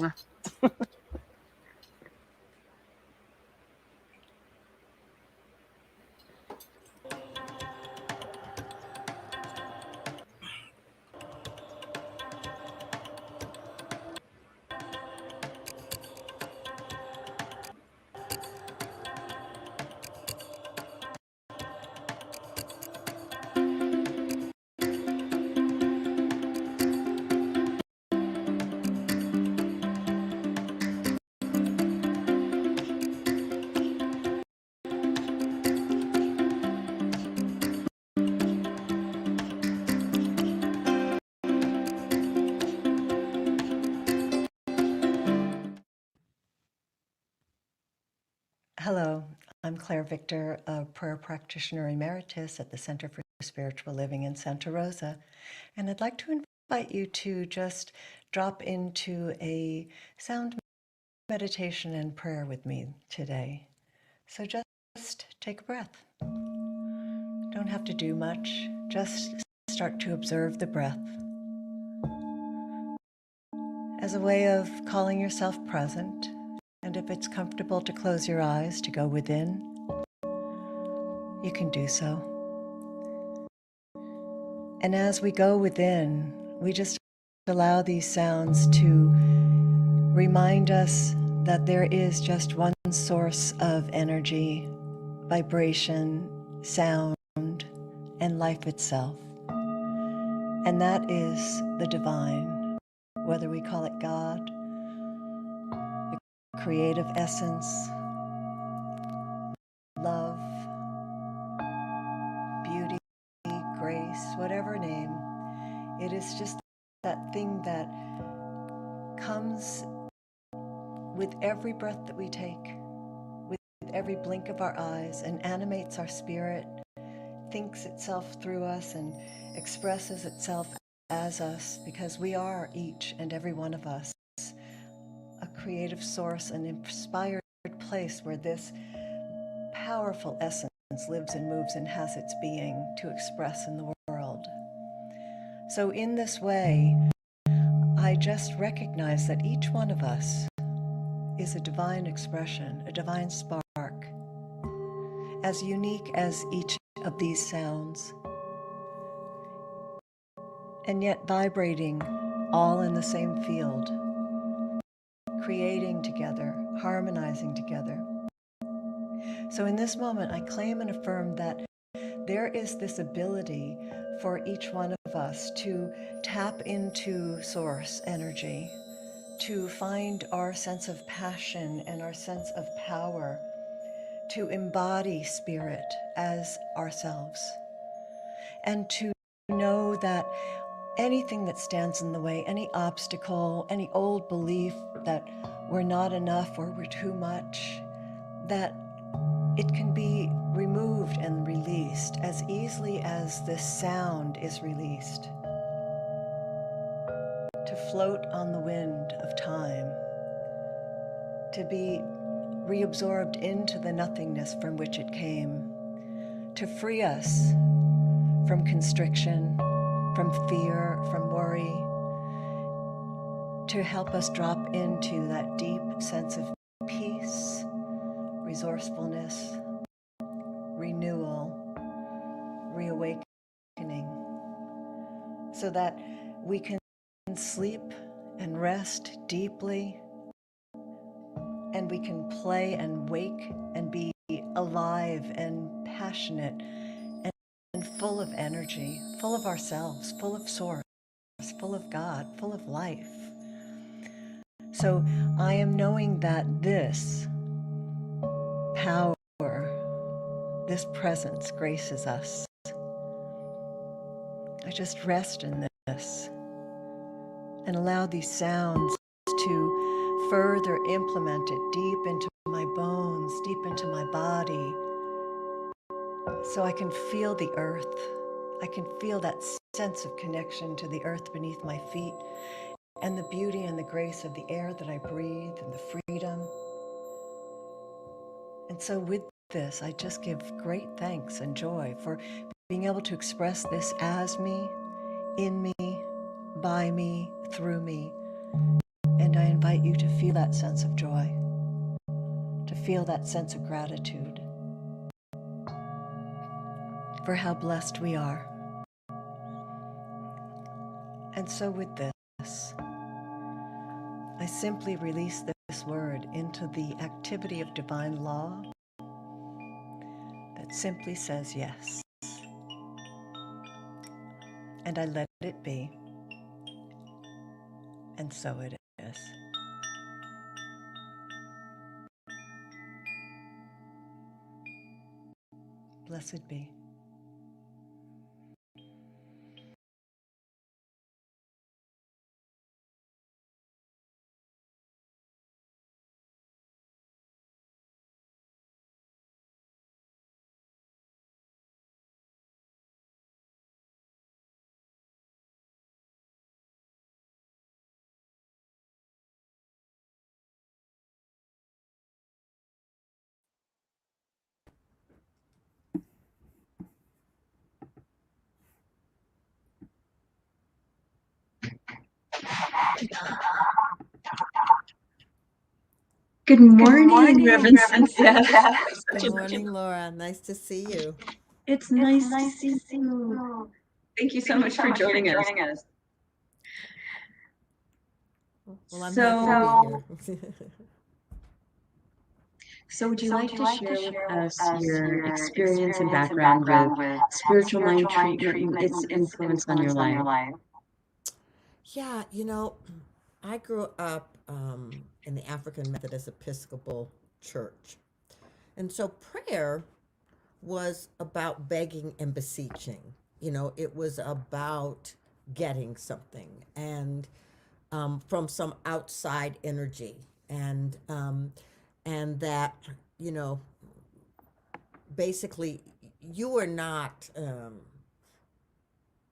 Hello, I'm Claire Victor, a prayer practitioner emeritus at the Center for Spiritual Living in Santa Rosa, and I'd like to invite you to just drop into a sound meditation and prayer with me today. So just take a breath. Don't have to do much, just start to observe the breath as a way of calling yourself present. And if it's comfortable to close your eyes to go within, you can do so. And as we go within, we just allow these sounds to remind us that there is just one source of energy, vibration, sound, and life itself. And that is the divine, whether we call it God, the creative essence, love, beauty, grace, whatever name. It is just that thing that comes with every breath that we take, with every blink of our eyes, and animates our spirit, thinks itself through us, and expresses itself as us, because we are, each and every one of us, a creative source, an inspired place where this powerful essence lives and moves and has its being to express in the world. So in this way, I just recognize that each one of us is a divine expression, a divine spark, as unique as each of these sounds, and yet vibrating all in the same field, creating together, harmonizing together. So in this moment, I claim and affirm that there is this ability for each one of us to tap into source energy, to find our sense of passion and our sense of power, to embody spirit as ourselves, and to know that anything that stands in the way, any obstacle, any old belief that we're not enough or we're too much, that it can be removed and released as easily as this sound is released, to float on the wind of time, to be reabsorbed into the nothingness from which it came, to free us from constriction, from fear, from worry, to help us drop into that deep sense of peace, resourcefulness, renewal, reawakening, so that we can sleep and rest deeply, and we can play and wake and be alive and passionate and full of energy, full of ourselves, full of Source, full of God, full of life. So I am knowing that this power, this presence graces us. I just rest in this and allow these sounds to further implement it deep into my bones, deep into my body, so I can feel the earth. I can feel that sense of connection to the earth beneath my feet and the beauty and the grace of the air that I breathe and the freedom. And so with this, I just give great thanks and joy for being able to express this as me, in me, by me, through me. And I invite you to feel that sense of joy, to feel that sense of gratitude for how blessed we are. And so with this, I simply release this word into the activity of divine law that simply says yes. And I let it be. And so it is. Blessed be.
Good morning, Reverend Cynthia.
Good morning, Laura. Nice to see you.
It's nice to see you. Thank you so much for joining us.
Well, I'm happy to be here.
So would you like to share with us your experience and background with spiritual mind treatment and its influence on your life?
Yeah, I grew up in the African Methodist Episcopal Church. And so prayer was about begging and beseeching. It was about getting something and from some outside energy. And that, basically you were not,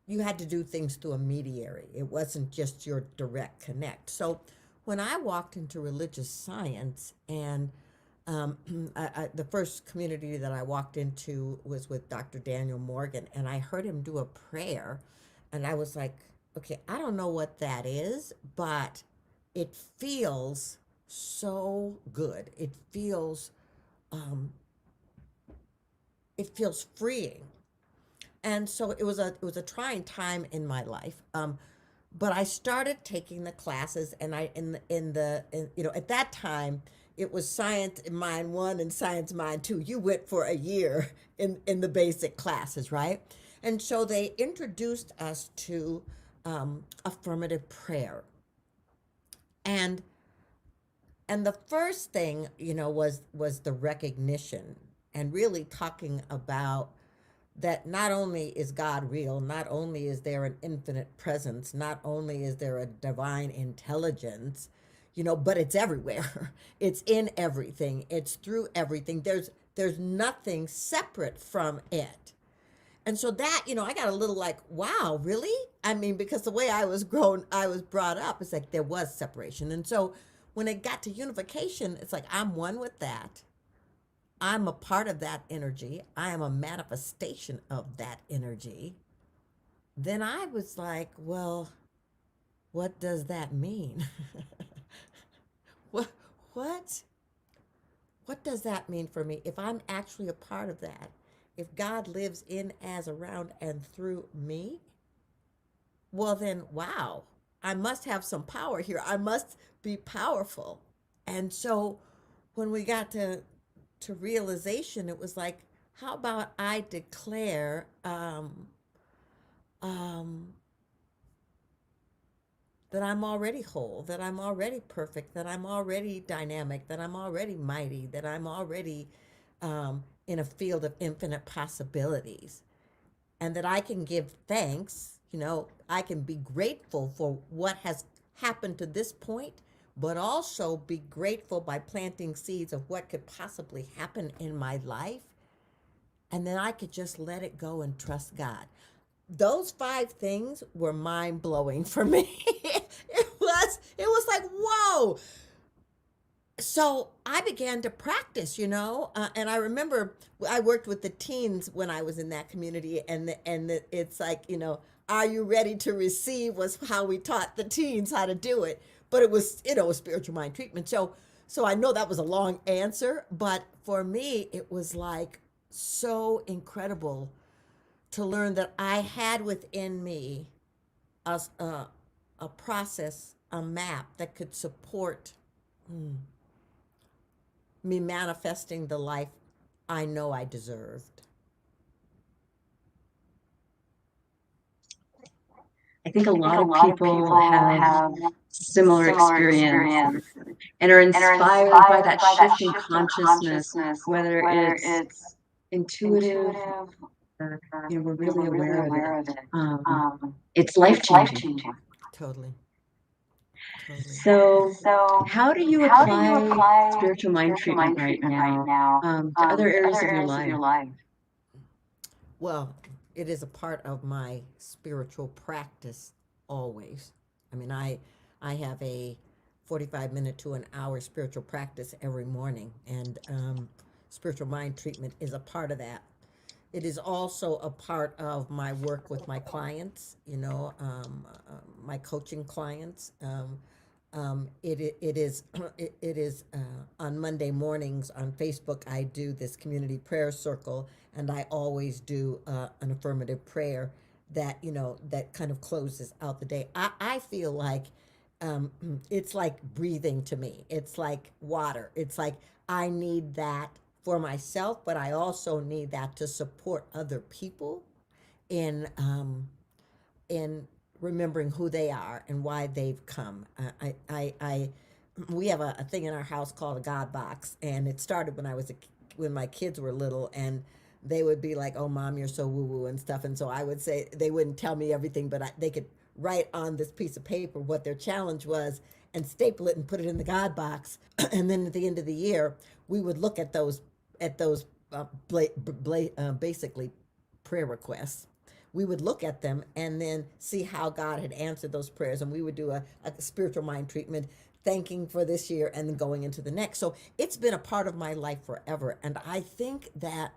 you had to do things through a mediary. It wasn't just your direct connect. So when I walked into religious science and the first community that I walked into was with Dr. Daniel Morgan, and I heard him do a prayer, and I was like, okay, I don't know what that is, but it feels so good. It feels freeing. And so it was a trying time in my life. But I started taking the classes, and at that time it was Science Mind 1 and Science Mind 2. You went for a year in the basic classes, right? And so they introduced us to affirmative prayer. And the first thing, was the recognition and really talking about that not only is God real, not only is there an infinite presence, not only is there a divine intelligence, but it's everywhere. It's in everything. It's through everything. There's nothing separate from it. And so that, I got a little like, wow, really? I mean, because the way I was brought up, it's like there was separation. And so when it got to unification, it's like, I'm one with that. I'm a part of that energy. I am a manifestation of that energy. Then I was like, well, what does that mean? What does that mean for me? If I'm actually a part of that, if God lives in, as, around, and through me, well then, wow. I must have some power here. I must be powerful. And so when we got to realization, it was like, how about I declare um, that I'm already whole, that I'm already perfect, that I'm already dynamic, that I'm already mighty, that I'm already in a field of infinite possibilities, and that I can give thanks. I can be grateful for what has happened to this point, but also be grateful by planting seeds of what could possibly happen in my life. And then I could just let it go and trust God. Those 5 things were mind blowing for me. it was like, whoa. So I began to practice, and I remember I worked with the teens when I was in that community, and it's like, are you ready to receive was how we taught the teens how to do it. But it was, a spiritual mind treatment. So I know that was a long answer, but for me, it was like so incredible to learn that I had within me a process, a map that could support me manifesting the life I know I deserved.
I think a lot of people have similar experience and are inspired by that shift in consciousness, whether it's intuitive or we're really aware of it. It's life changing.
Totally.
So, how do you apply spiritual mind treatment right now to other areas of your life?
Well, it is a part of my spiritual practice always. I mean, I have a 45-minute to an hour spiritual practice every morning, and spiritual mind treatment is a part of that. It is also a part of my work with my clients, my coaching clients. It is on Monday mornings on Facebook. I do this community prayer circle, and I always do an affirmative prayer that that kind of closes out the day. I feel like it's like breathing to me. It's like water. It's like I need that for myself, but I also need that to support other people in remembering who they are and why they've come. We have a thing in our house called a God box, and it started when my kids were little, and they would be like, "Oh, Mom, you're so woo woo" and stuff. And so I would say they wouldn't tell me everything, but they could write on this piece of paper what their challenge was and staple it and put it in the God box. And then at the end of the year, we would look at those basically prayer requests. We would look at them and then see how God had answered those prayers. And we would do a spiritual mind treatment, thanking for this year and then going into the next. So it's been a part of my life forever. And I think that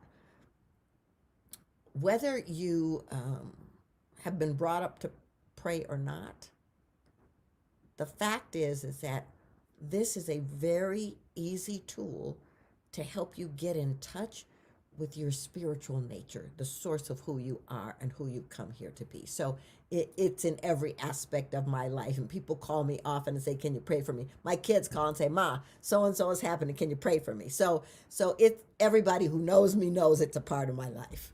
whether you have been brought up to pray or not, the fact is that this is a very easy tool to help you get in touch with your spiritual nature, the source of who you are and who you come here to be. So it's in every aspect of my life. And people call me often and say, "Can you pray for me?" My kids call and say, "Ma, so-and-so is happening. Can you pray for me?" So it's everybody who knows me knows it's a part of my life.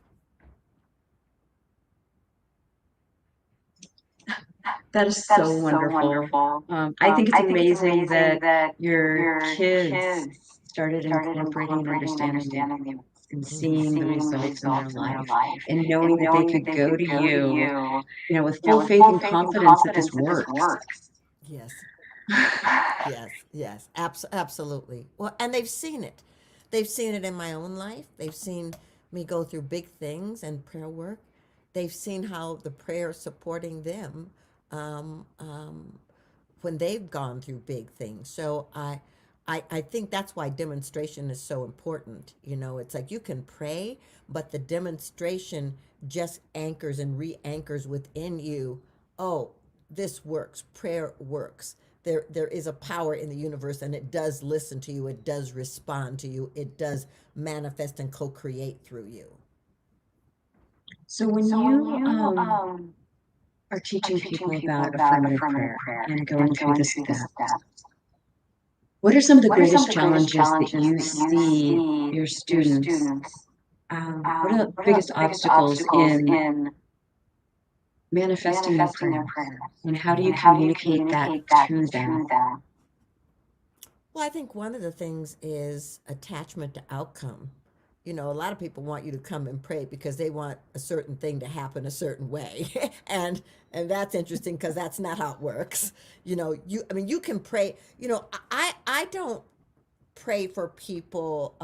That is so wonderful. I think it's amazing that your kids started incorporating and understanding it and seeing the results in their life and knowing that they could go to you, with full faith and confidence that this works.
Yes. Yes, absolutely. Well, and they've seen it. They've seen it in my own life. They've seen me go through big things and prayer work. They've seen how the prayer is supporting them um, um, when they've gone through big things. So I think that's why demonstration is so important. It's like you can pray, but the demonstration just anchors and re-anchors within you. Oh, this works. Prayer works. There is a power in the universe, and it does listen to you. It does respond to you. It does manifest and co-create through you.
So when you are teaching people about affirmative prayer and going through the steps. What are some of the greatest challenges that you see your students? What are the biggest obstacles in manifesting their prayer? And how do you communicate that to them?
Well, I think one of the things is attachment to outcome. You know, a lot of people want you to come and pray because they want a certain thing to happen a certain way. And that's interesting because that's not how it works. You know, you can pray, I don't pray for people,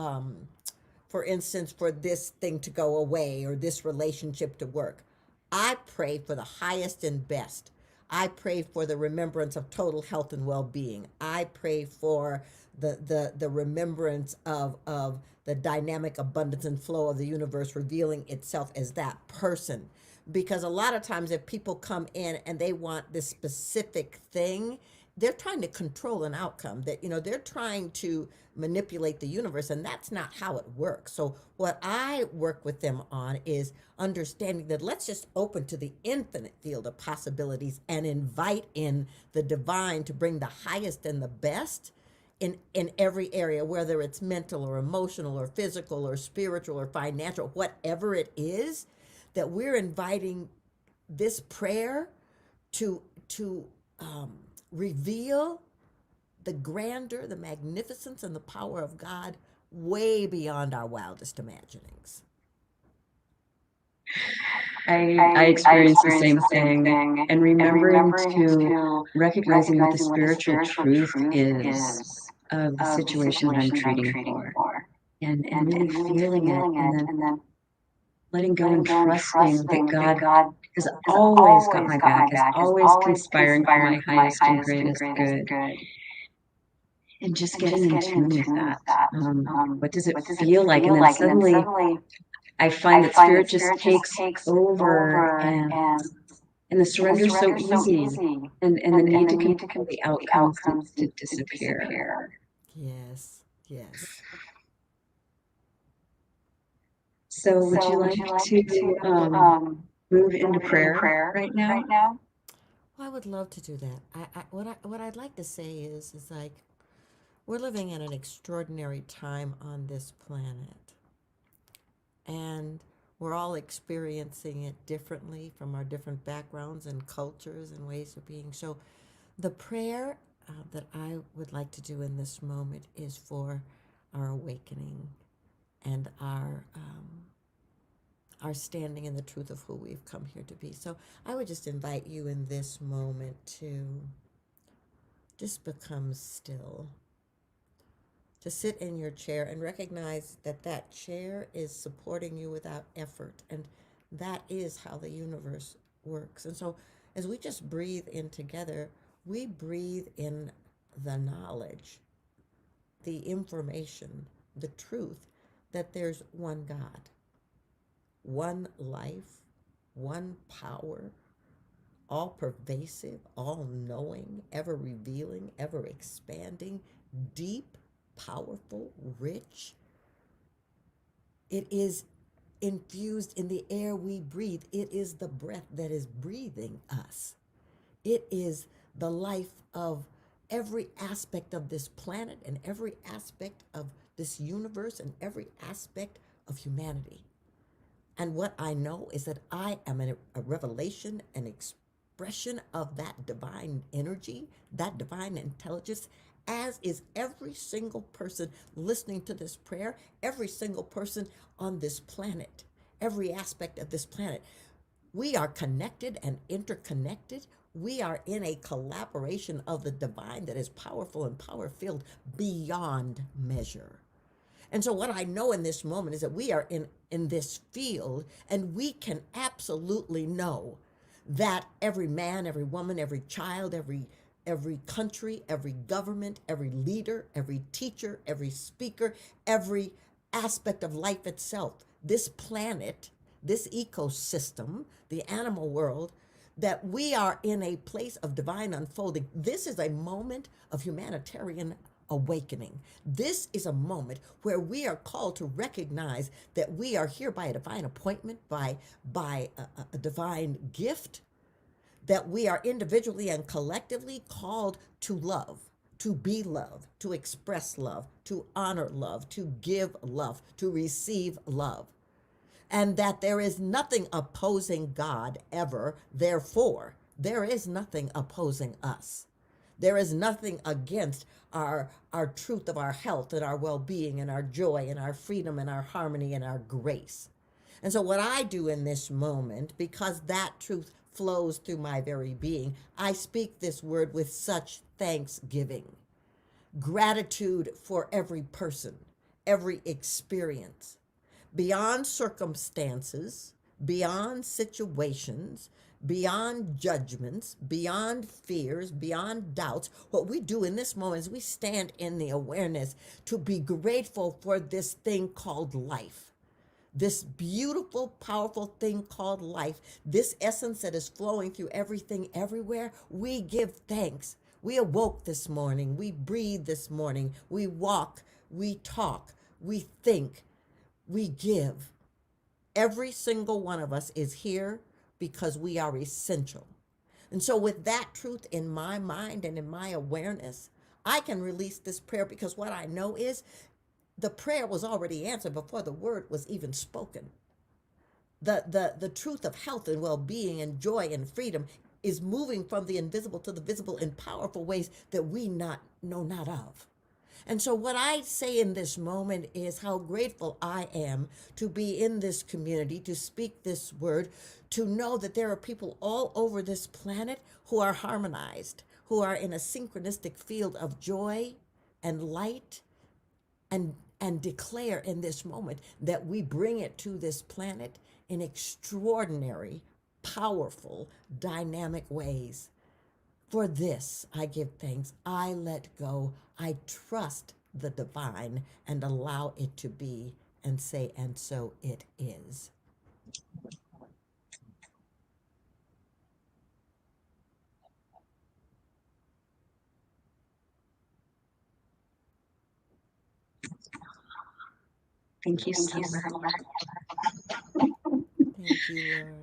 for instance, for this thing to go away or this relationship to work. I pray for the highest and best. I pray for the remembrance of total health and well-being. I pray for the remembrance of the dynamic abundance and flow of the universe revealing itself as that person. Because a lot of times if people come in and they want this specific thing, they're trying to control an outcome, that they're trying to manipulate the universe, and that's not how it works. So what I work with them on is understanding that let's just open to the infinite field of possibilities and invite in the divine to bring the highest and the best in every area, whether it's mental or emotional or physical or spiritual or financial, whatever it is, that we're inviting this prayer to reveal the grandeur, the magnificence, and the power of God way beyond our wildest imaginings.
I experienced the same thing, and remembering to recognizing what the spiritual truth is of the situation that I'm treating for, and really feeling it, and then letting go and trusting that God has always got my back, is always conspiring for my highest and greatest good. And just getting in tune with that. What does it feel like? And then suddenly I find that spirit just takes over, and the surrender is so easy, and the need to control the outcomes to disappear.
Yes, yes.
So would you like to move into prayer right now?
Well, I would love to do that. What I'd like to say is like we're living in an extraordinary time on this planet, and we're all experiencing it differently from our different backgrounds and cultures and ways of being. So the prayer that I would like to do in this moment is for our awakening and our standing in the truth of who we've come here to be. So I would just invite you in this moment to just become still, to sit in your chair and recognize that that chair is supporting you without effort, and that is how the universe works. And so as we just breathe in together, we breathe in the knowledge, the information, the truth that there's one God, one life, one power, all pervasive, all knowing, ever revealing, ever expanding, deep, powerful, rich. It is infused in the air we breathe. It is the breath that is breathing us. It is the life of every aspect of this planet and every aspect of this universe and every aspect of humanity. And what I know is that I am a revelation, an expression of that divine energy, that divine intelligence, as is every single person listening to this prayer, every single person on this planet, every aspect of this planet. We are connected and interconnected. We are in a collaboration of the divine that is powerful and power-filled beyond measure. And so what I know in this moment is that we are in this field, and we can absolutely know that every man, every woman, every child, every country, every government, every leader, every teacher, every speaker, every aspect of life itself, this planet, this ecosystem, the animal world, that we are in a place of divine unfolding. This is a moment of humanitarian awakening. This is a moment where we are called to recognize that we are here by a divine appointment, by a divine gift, that we are individually and collectively called to love, to be love, to express love, to honor love, to give love, to receive love, and that there is nothing opposing God ever. Therefore, there is nothing opposing us. There is nothing against our truth of our health and our well-being and our joy and our freedom and our harmony and our grace. And so what I do in this moment, because that truth flows through my very being, I speak this word with such thanksgiving, gratitude for every person, every experience, beyond circumstances, beyond situations, beyond judgments, beyond fears, beyond doubts. What we do in this moment is we stand in the awareness to be grateful for this thing called life, this beautiful, powerful thing called life, this essence that is flowing through everything, everywhere. We give thanks. We awoke this morning. We breathe this morning. We walk. We talk. We think. We give. Every single one of us is here because we are essential. And so, with that truth in my mind and in my awareness, I can release this prayer, because what I know is the prayer was already answered before the word was even spoken. The truth of health and well-being and joy and freedom is moving from the invisible to the visible in powerful ways that we know not of. And so what I say in this moment is how grateful I am to be in this community, to speak this word, to know that there are people all over this planet who are harmonized, who are in a synchronistic field of joy and light, and declare in this moment that we bring it to this planet in extraordinary, powerful, dynamic ways. For this, I give thanks. I let go. I trust the divine and allow it to be, and say, and so it is.
Thank you so much.
Thank you, Laura.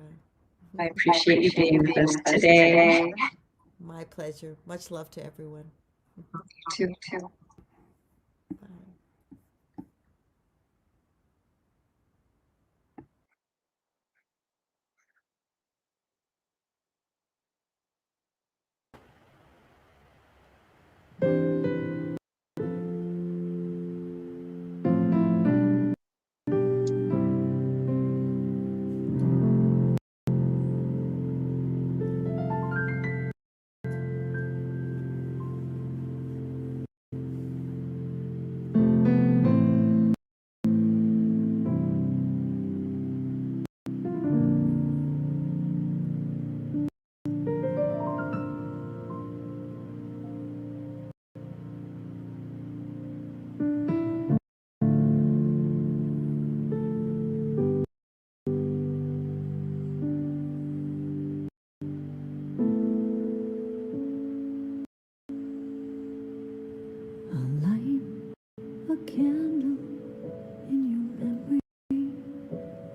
I appreciate you being with us today.
My pleasure. Much love to everyone.
You too.
Bye.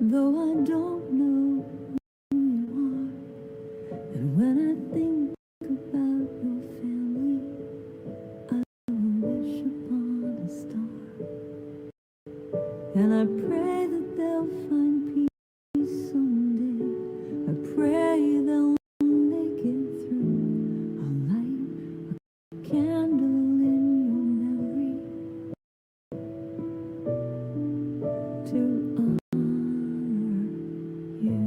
Though I don't know who you are, and when I think about your family, I will wish upon a star, and I pray that they'll find peace someday. I pray they'll make it through. I'll light a candle in your memory to honor you.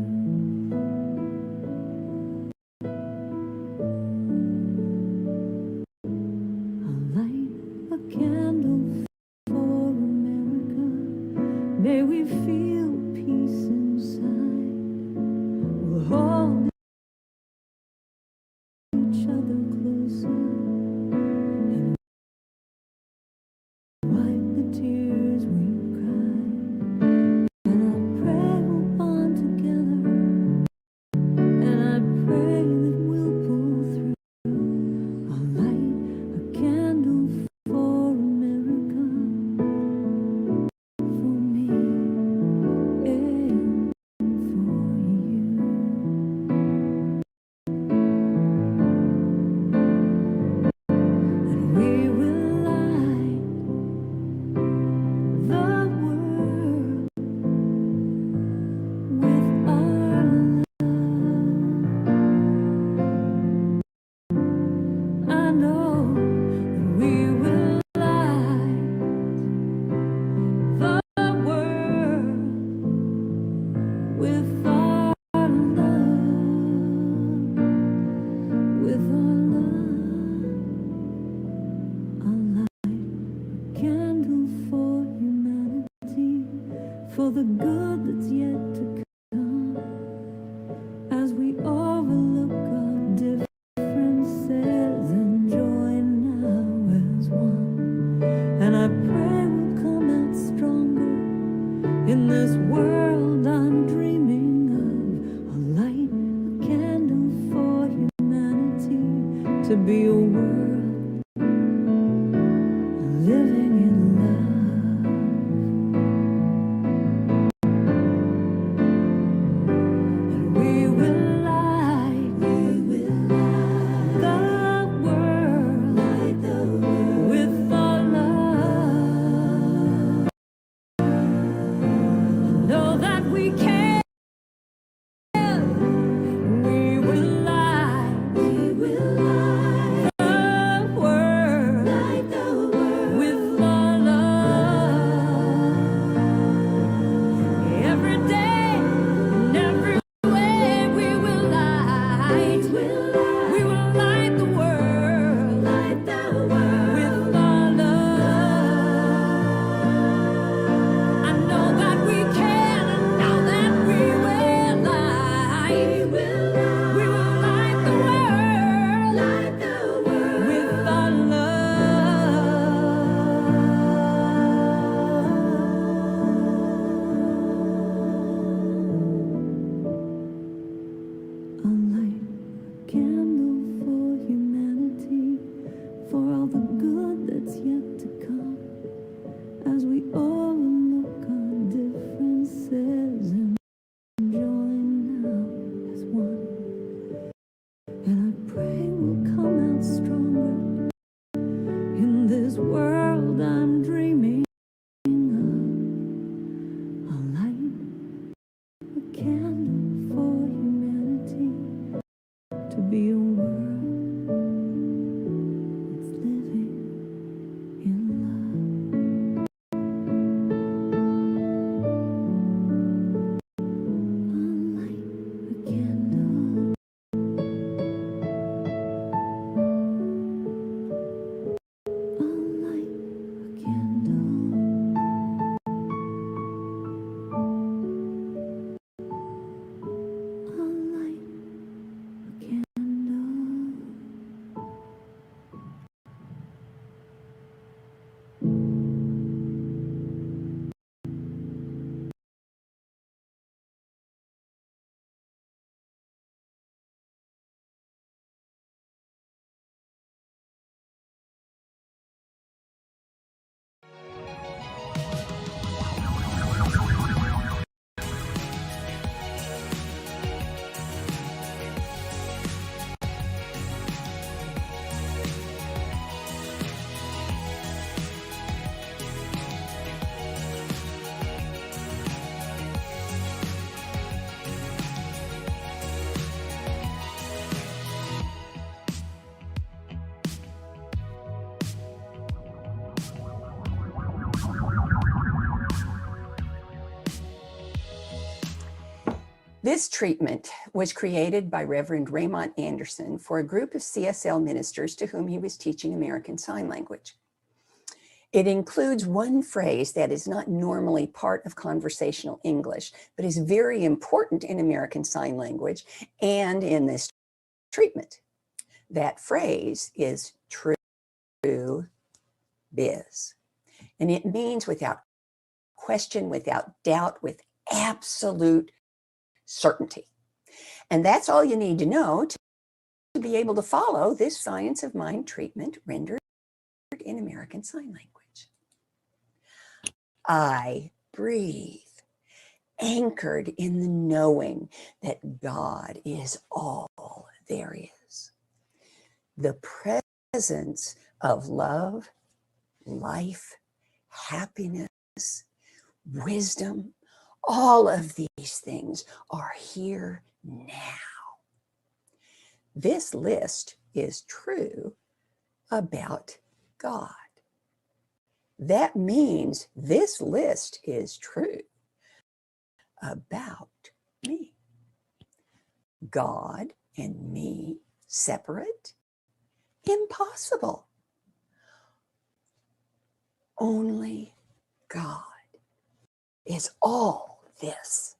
I'll light a candle for America. May we feel peace. for the good that's yet to come, as we overlook our differences and join now as one. And I pray we'll come out stronger in this world I'm dreaming of, a light, a candle for humanity, to be a world living in love. And we will light the world with our love. Know that we can. We will light the world with our love. Every day and every way we will light. We will light the world with our love. I know that we can, and now that we will light. We will light the world with our love. A light, a candle for humanity, for all the good that's yet to come, as we overlook our differences and join now as one. And I pray we'll come out stronger in this world I'm dreaming of, a light, a candle for humanity, to be a world that's living in love. A light, a candle. A light, a candle. A light, a candle.
This treatment was created by Reverend Raymond Anderson for a group of CSL ministers to whom he was teaching American Sign Language. It includes one phrase that is not normally part of conversational English, but is very important in American Sign Language and in this treatment. That phrase is true biz. And it means without question, without doubt, with absolute certainty. And that's all you need to know to be able to follow this science of mind treatment rendered in American Sign Language. I breathe, anchored in the knowing that God is all there is. The presence of love, life, happiness, wisdom, all of these things are here now. This list is true about God. That means this list is true about me. God and me separate? Impossible. Only God is all this.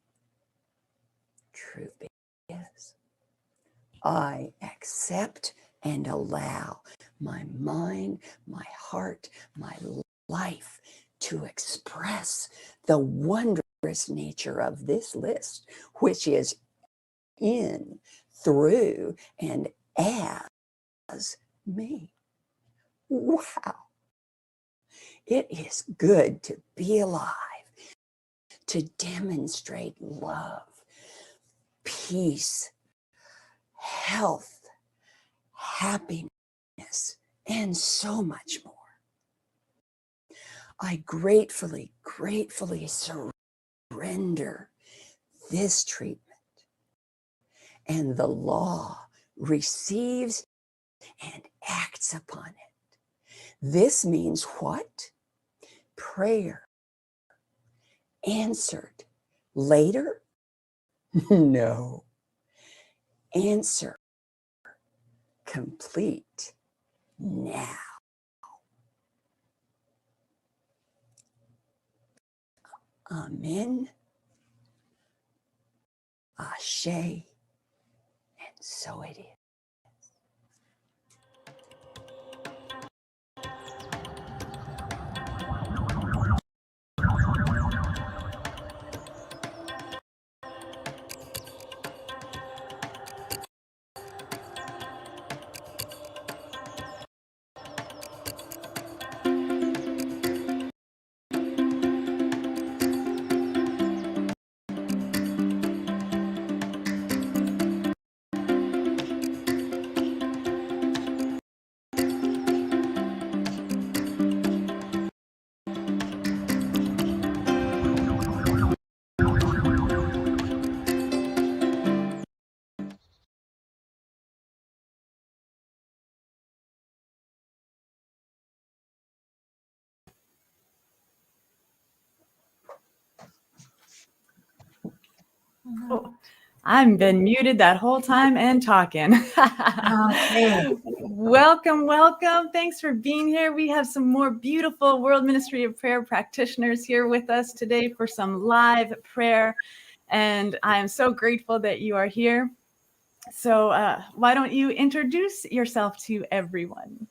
Truth is, I accept and allow my mind, my heart, my life to express the wondrous nature of this list, which is in, through, and as me. Wow. It is good to be alive, to demonstrate love, peace, health, happiness, and so much more. I gratefully surrender this treatment, and the law receives and acts upon it. This means what? Prayer answered later? No. Answer complete now. Amen. Ashe. And so it is.
Oh, I've been muted that whole time and talking.
Okay.
Welcome. Thanks for being here. We have some more beautiful World Ministry of Prayer practitioners here with us today for some live prayer. And I am so grateful that you are here. So why don't you introduce yourself to everyone?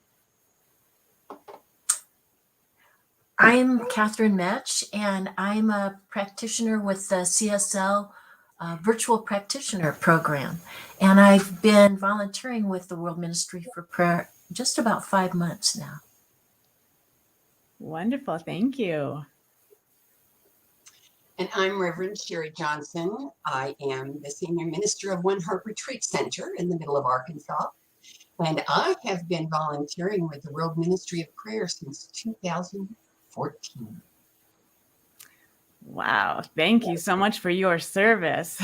I'm Catherine Metch, and I'm a practitioner with the CSL Virtual Practitioner Program. And I've been volunteering with the World Ministry for Prayer just about 5 months now.
Wonderful. Thank you.
And I'm Reverend Sherry Johnson. I am the Senior Minister of One Heart Retreat Center in the middle of Arkansas. And I have been volunteering with the World Ministry of Prayer since 2014.
Wow. Thank you so much for your service.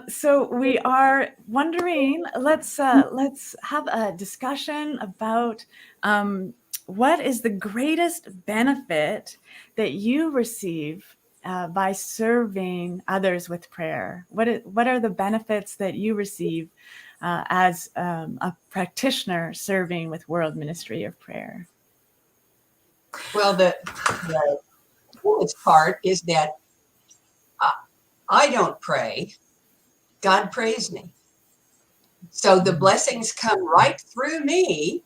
So we are wondering, let's have a discussion about what is the greatest benefit that you receive by serving others with prayer? What are the benefits that you receive as a practitioner serving with World Ministry of Prayer?
Well, the coolest part is that I don't pray. God prays me. So the blessings come right through me.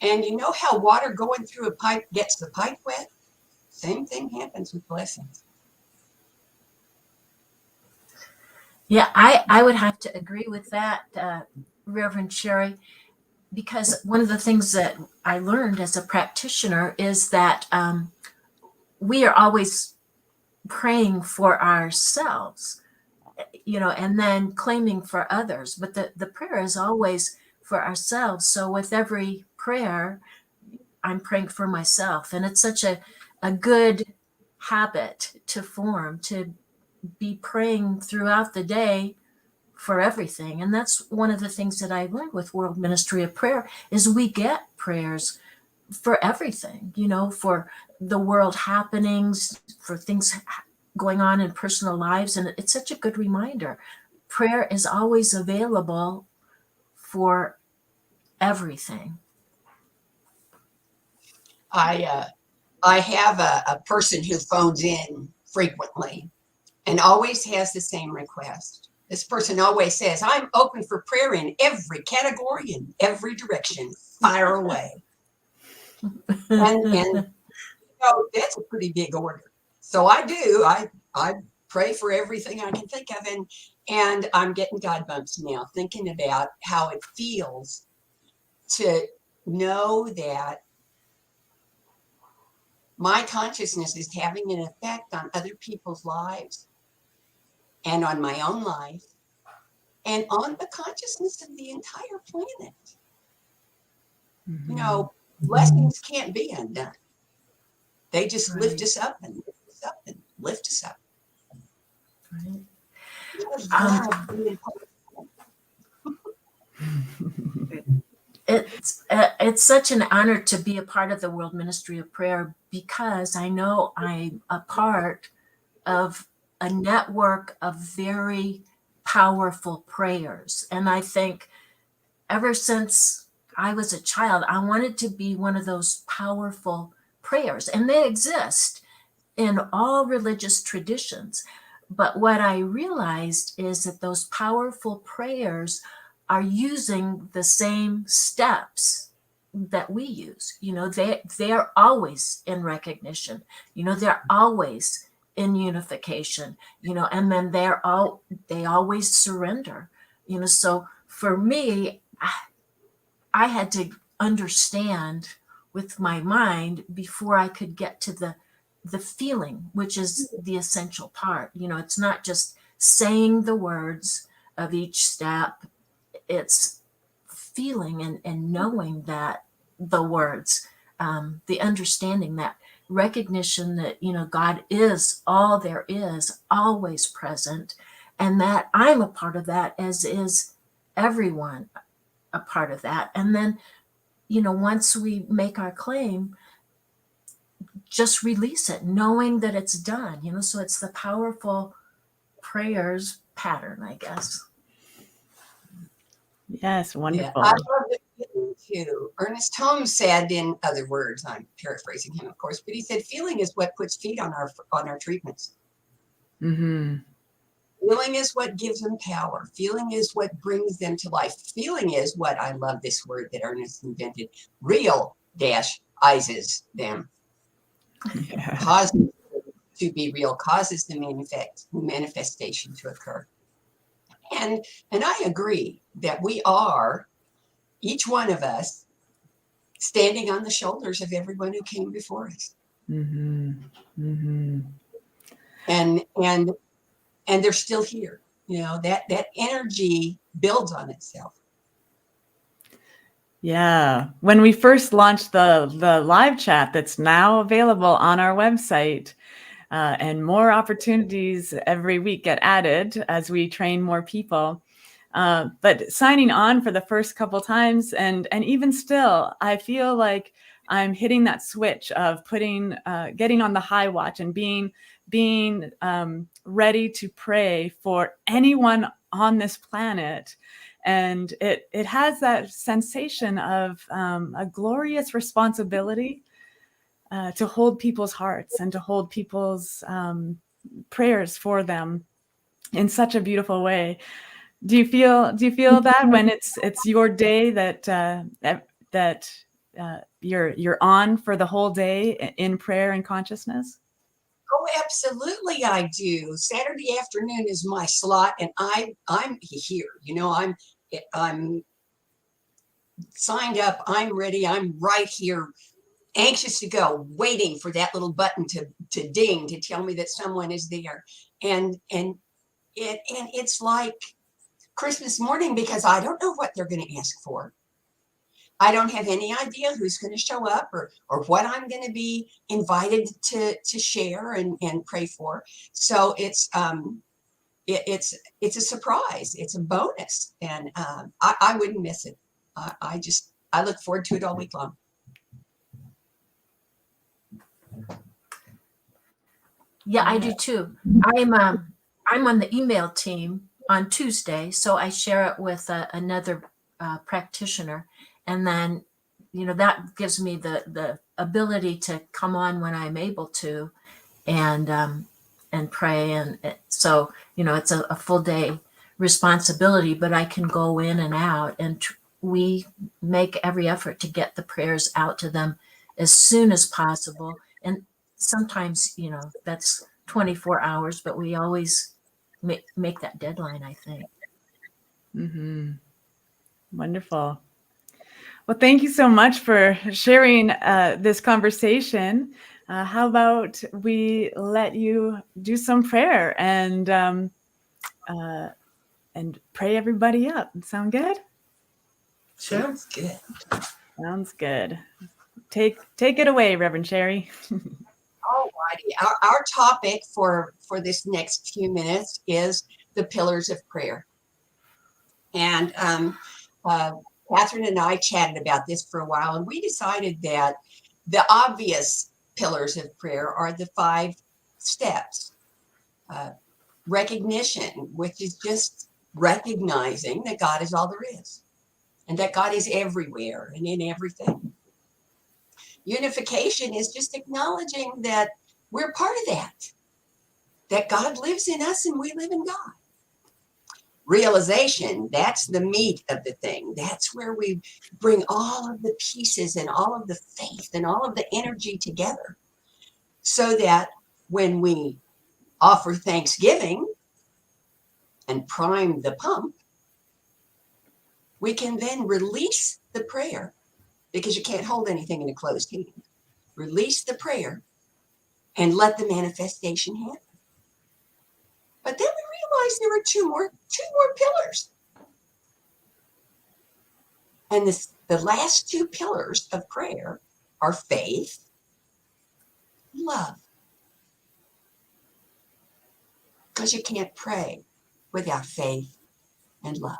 And you know how water going through a pipe gets the pipe wet? Same thing happens with blessings.
Yeah, I would have to agree with that, Reverend Sherry, because one of the things that I learned as a practitioner is that we are always praying for ourselves, and then claiming for others. But the prayer is always for ourselves. So with every prayer, I'm praying for myself. And it's such a good habit to form, to be praying throughout the day for everything. And that's one of the things that I learned with World Ministry of Prayer is we get prayers for everything, for the world happenings, for things going on in personal lives. And it's such a good reminder. Prayer is always available for everything.
I I have a person who phones in frequently and always has the same request. This person always says, I'm open for prayer in every category, in every direction. Fire away. And that's a pretty big order. So I do. I pray for everything I can think of, and I'm getting God bumps now, thinking about how it feels to know that my consciousness is having an effect on other people's lives and on my own life and on the consciousness of the entire planet.
Mm-hmm.
Blessings can't be undone. They just
Right.
lift us up and lift us up and lift us up.
Right. It's such an honor to be a part of the World Ministry of Prayer, because I know I'm a part of a network of very powerful prayers. And I think ever since I was a child, I wanted to be one of those powerful prayers. And they exist in all religious traditions. But what I realized is that those powerful prayers are using the same steps that we use. They're always in recognition. They're always in unification. And then they always surrender. So for me, I had to understand with my mind before I could get to the feeling, which is the essential part. It's not just saying the words of each step, it's feeling and knowing that the words, the understanding, that recognition that, God is all there is, always present, and that I'm a part of that, as is everyone a part of that. And then, once we make our claim, just release it, knowing that it's done. So it's the powerful prayers pattern, I guess.
Yes, wonderful.
Yeah, I love the feeling too. Ernest Holmes said, in other words, I'm paraphrasing him, of course, but he said, feeling is what puts feet on our treatments.
Mm-hmm.
Feeling is what gives them power. Feeling is what brings them to life. Feeling is what, I love this word that Ernest invented, real-izes them.
Yeah.
Causes to be real, causes the manifestation to occur. And I agree that we are, each one of us, standing on the shoulders of everyone who came before us.
Mm-hmm. Mm-hmm.
And they're still here. That energy builds on itself.
Yeah. When we first launched the live chat that's now available on our website, and more opportunities every week get added as we train more people. But signing on for the first couple times, and even still, I feel like I'm hitting that switch of getting on the high watch and being ready to pray for anyone on this planet. And it has that sensation of a glorious responsibility to hold people's hearts and to hold people's prayers for them in such a beautiful way. Do you feel that when it's your day that you're on for the whole day in prayer and consciousness?
Oh, absolutely, I do. Saturday afternoon is my slot, and I'm here. I'm signed up. I'm ready. I'm right here, anxious to go, waiting for that little button to ding to tell me that someone is there. And it's like Christmas morning, because I don't know what they're going to ask for. I don't have any idea who's going to show up or what I'm going to be invited to share and pray for. So it's a surprise. It's a bonus, and I wouldn't miss it. I look forward to it all week long.
Yeah, I do too. I'm on the email team on Tuesday, so I share it with another practitioner, and then that gives me the ability to come on when I'm able to and pray. And so, it's a full day responsibility, but I can go in and out, and we make every effort to get the prayers out to them as soon as possible. And sometimes, that's 24 hours, but we always make that deadline, I think.
Mm-hmm. Wonderful. Well, thank you so much for sharing this conversation. How about we let you do some prayer and pray everybody up? Sound good?
Sounds good.
Sounds good. Take it away, Reverend Sherry.
Alrighty. Our topic for this next few minutes is the pillars of prayer. And Catherine and I chatted about this for a while, and we decided that the obvious pillars of prayer are the 5 steps. Recognition, which is just recognizing that God is all there is, and that God is everywhere and in everything. Unification is just acknowledging that we're part of that God lives in us and we live in God. Realization, that's the meat of the thing. That's where we bring all of the pieces and all of the faith and all of the energy together, so that when we offer thanksgiving and prime the pump, we can then release the prayer, because you can't hold anything in a closed hand. Release the prayer and let the manifestation happen. But then we realized there were two more pillars. And the last 2 pillars of prayer are faith, love. Because you can't pray without faith and love.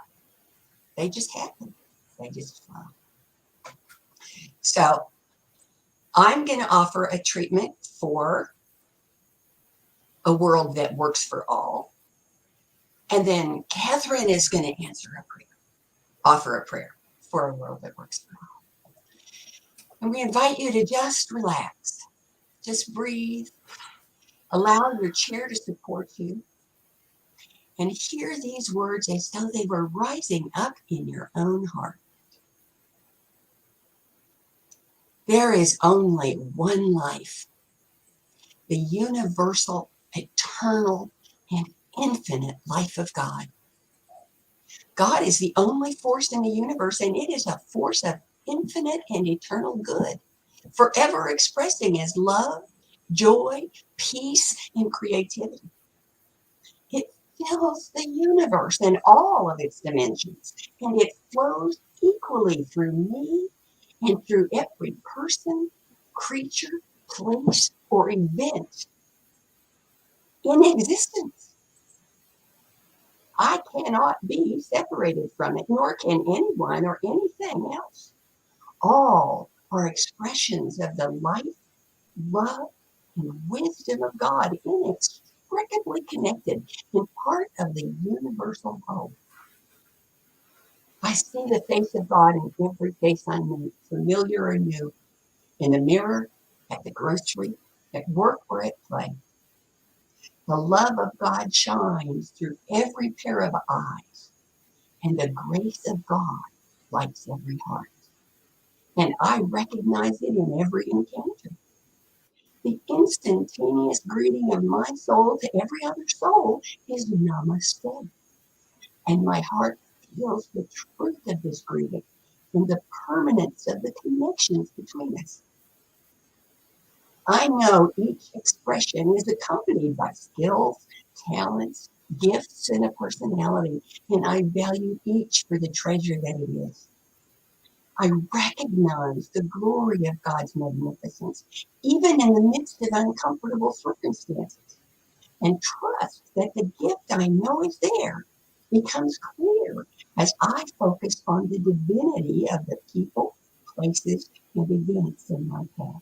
They just happen. They just flow. So I'm going to offer a treatment for a world that works for all. And then Catherine is going to offer a prayer for a world that works for all. And we invite you to just relax, just breathe, allow your chair to support you, and hear these words as though they were rising up in your own heart. There is only one life, the universal, eternal, and infinite life of God. God is the only force in the universe, and it is a force of infinite and eternal good, forever expressing as love, joy, peace, and creativity. It fills the universe and all of its dimensions, and it flows equally through me and through every person, creature, place, or event in existence. I cannot be separated from it, nor can anyone or anything else. All are expressions of the life, love, and wisdom of God, inextricably connected and part of the universal whole. I see the face of God in every face I meet, familiar or new, in the mirror, at the grocery, at work, or at play. The love of God shines through every pair of eyes, and the grace of God lights every heart. And I recognize it in every encounter. The instantaneous greeting of my soul to every other soul is namaste. And my heart feels the truth of this greeting and the permanence of the connections between us. I know each expression is accompanied by skills, talents, gifts, and a personality, and I value each for the treasure that it is. I recognize the glory of God's magnificence, even in the midst of uncomfortable circumstances, and trust that the gift I know is there becomes clear as I focus on the divinity of the people, places, and events in my path.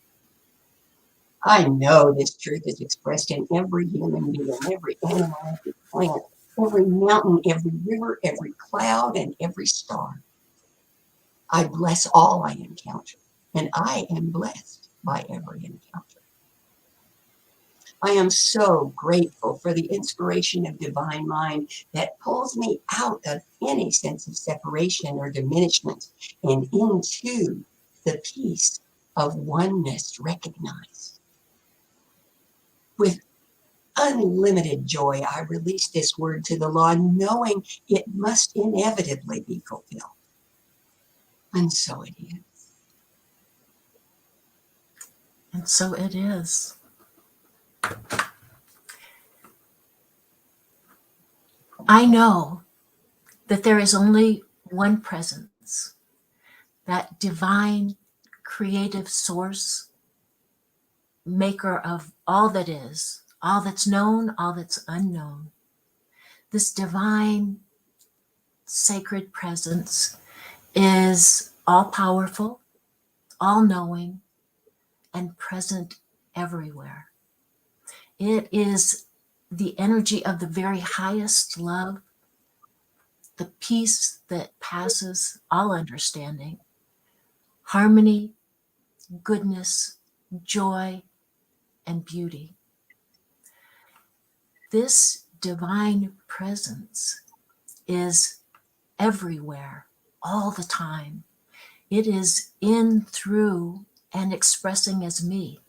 I know this truth is expressed in every human being, every animal, every plant, every mountain, every river, every cloud, and every star. I bless all I encounter, and I am blessed. by every encounter. I am so grateful for the inspiration of divine mind that pulls me out of any sense of separation or diminishment and into the peace of oneness recognized. With unlimited joy, I release this word to the law, knowing it must inevitably be fulfilled. And so it is.
And so it is. I know that there is only one presence, that divine creative source, maker of all that is, all that's known, all that's unknown. This divine sacred presence is all powerful, all knowing, and present everywhere. It is the energy of the very highest love, the peace that passes all understanding, harmony, goodness, joy, and beauty. This divine presence is everywhere, all the time. It is in, through, and expressing as me.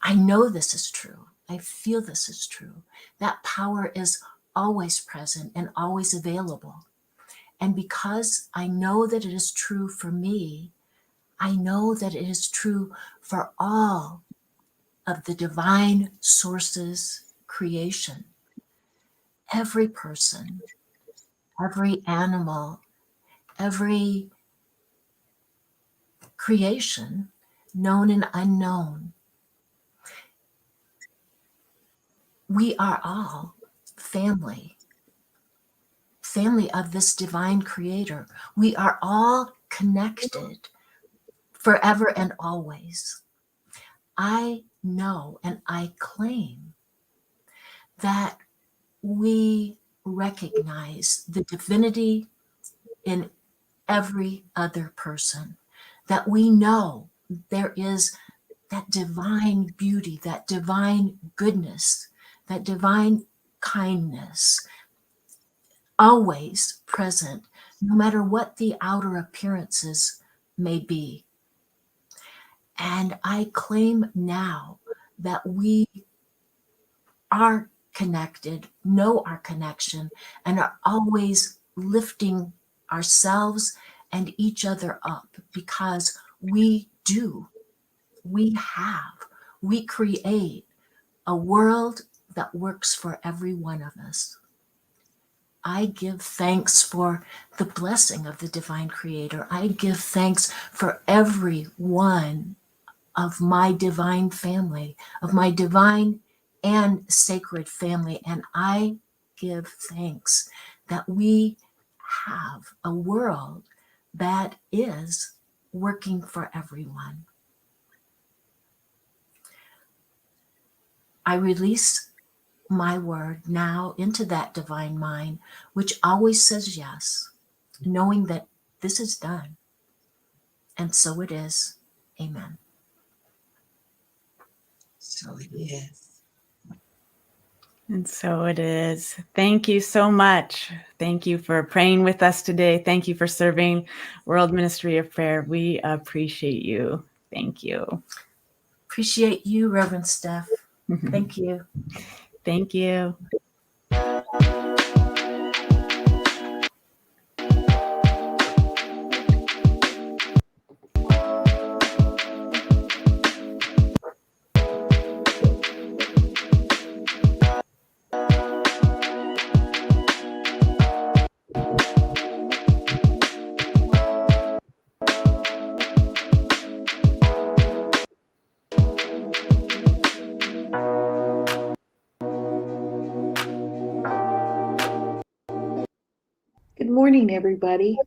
I know this is true. I feel this is true. That power is always present and always available. And because I know that it is true for me, I know that it is true for all of the divine sources creation. Every person, every animal, every creation, known and unknown. We are all family of this divine creator. We are all connected forever and always. I know and I claim that we recognize the divinity in every other person, that we know there is that divine beauty, that divine goodness, that divine kindness, always present, no matter what the outer appearances may be. And I claim now that we are connected, know our connection, and are always lifting ourselves and each other up, because we do, we create a world that works for every one of us. I give thanks for the blessing of the divine creator. I give thanks for every one of my divine family, of my divine and sacred family. And I give thanks that we have a world that is working for everyone. I release my word now into that divine mind, which always says yes, knowing that this is done. And so it is. Amen.
So it is.
And so it is. Thank you so much. Thank you for praying with us today. Thank you for serving World Ministry of Prayer. We appreciate you. Thank you.
Appreciate you, Reverend Steph. Thank you.
Thank you.
Good morning, everybody,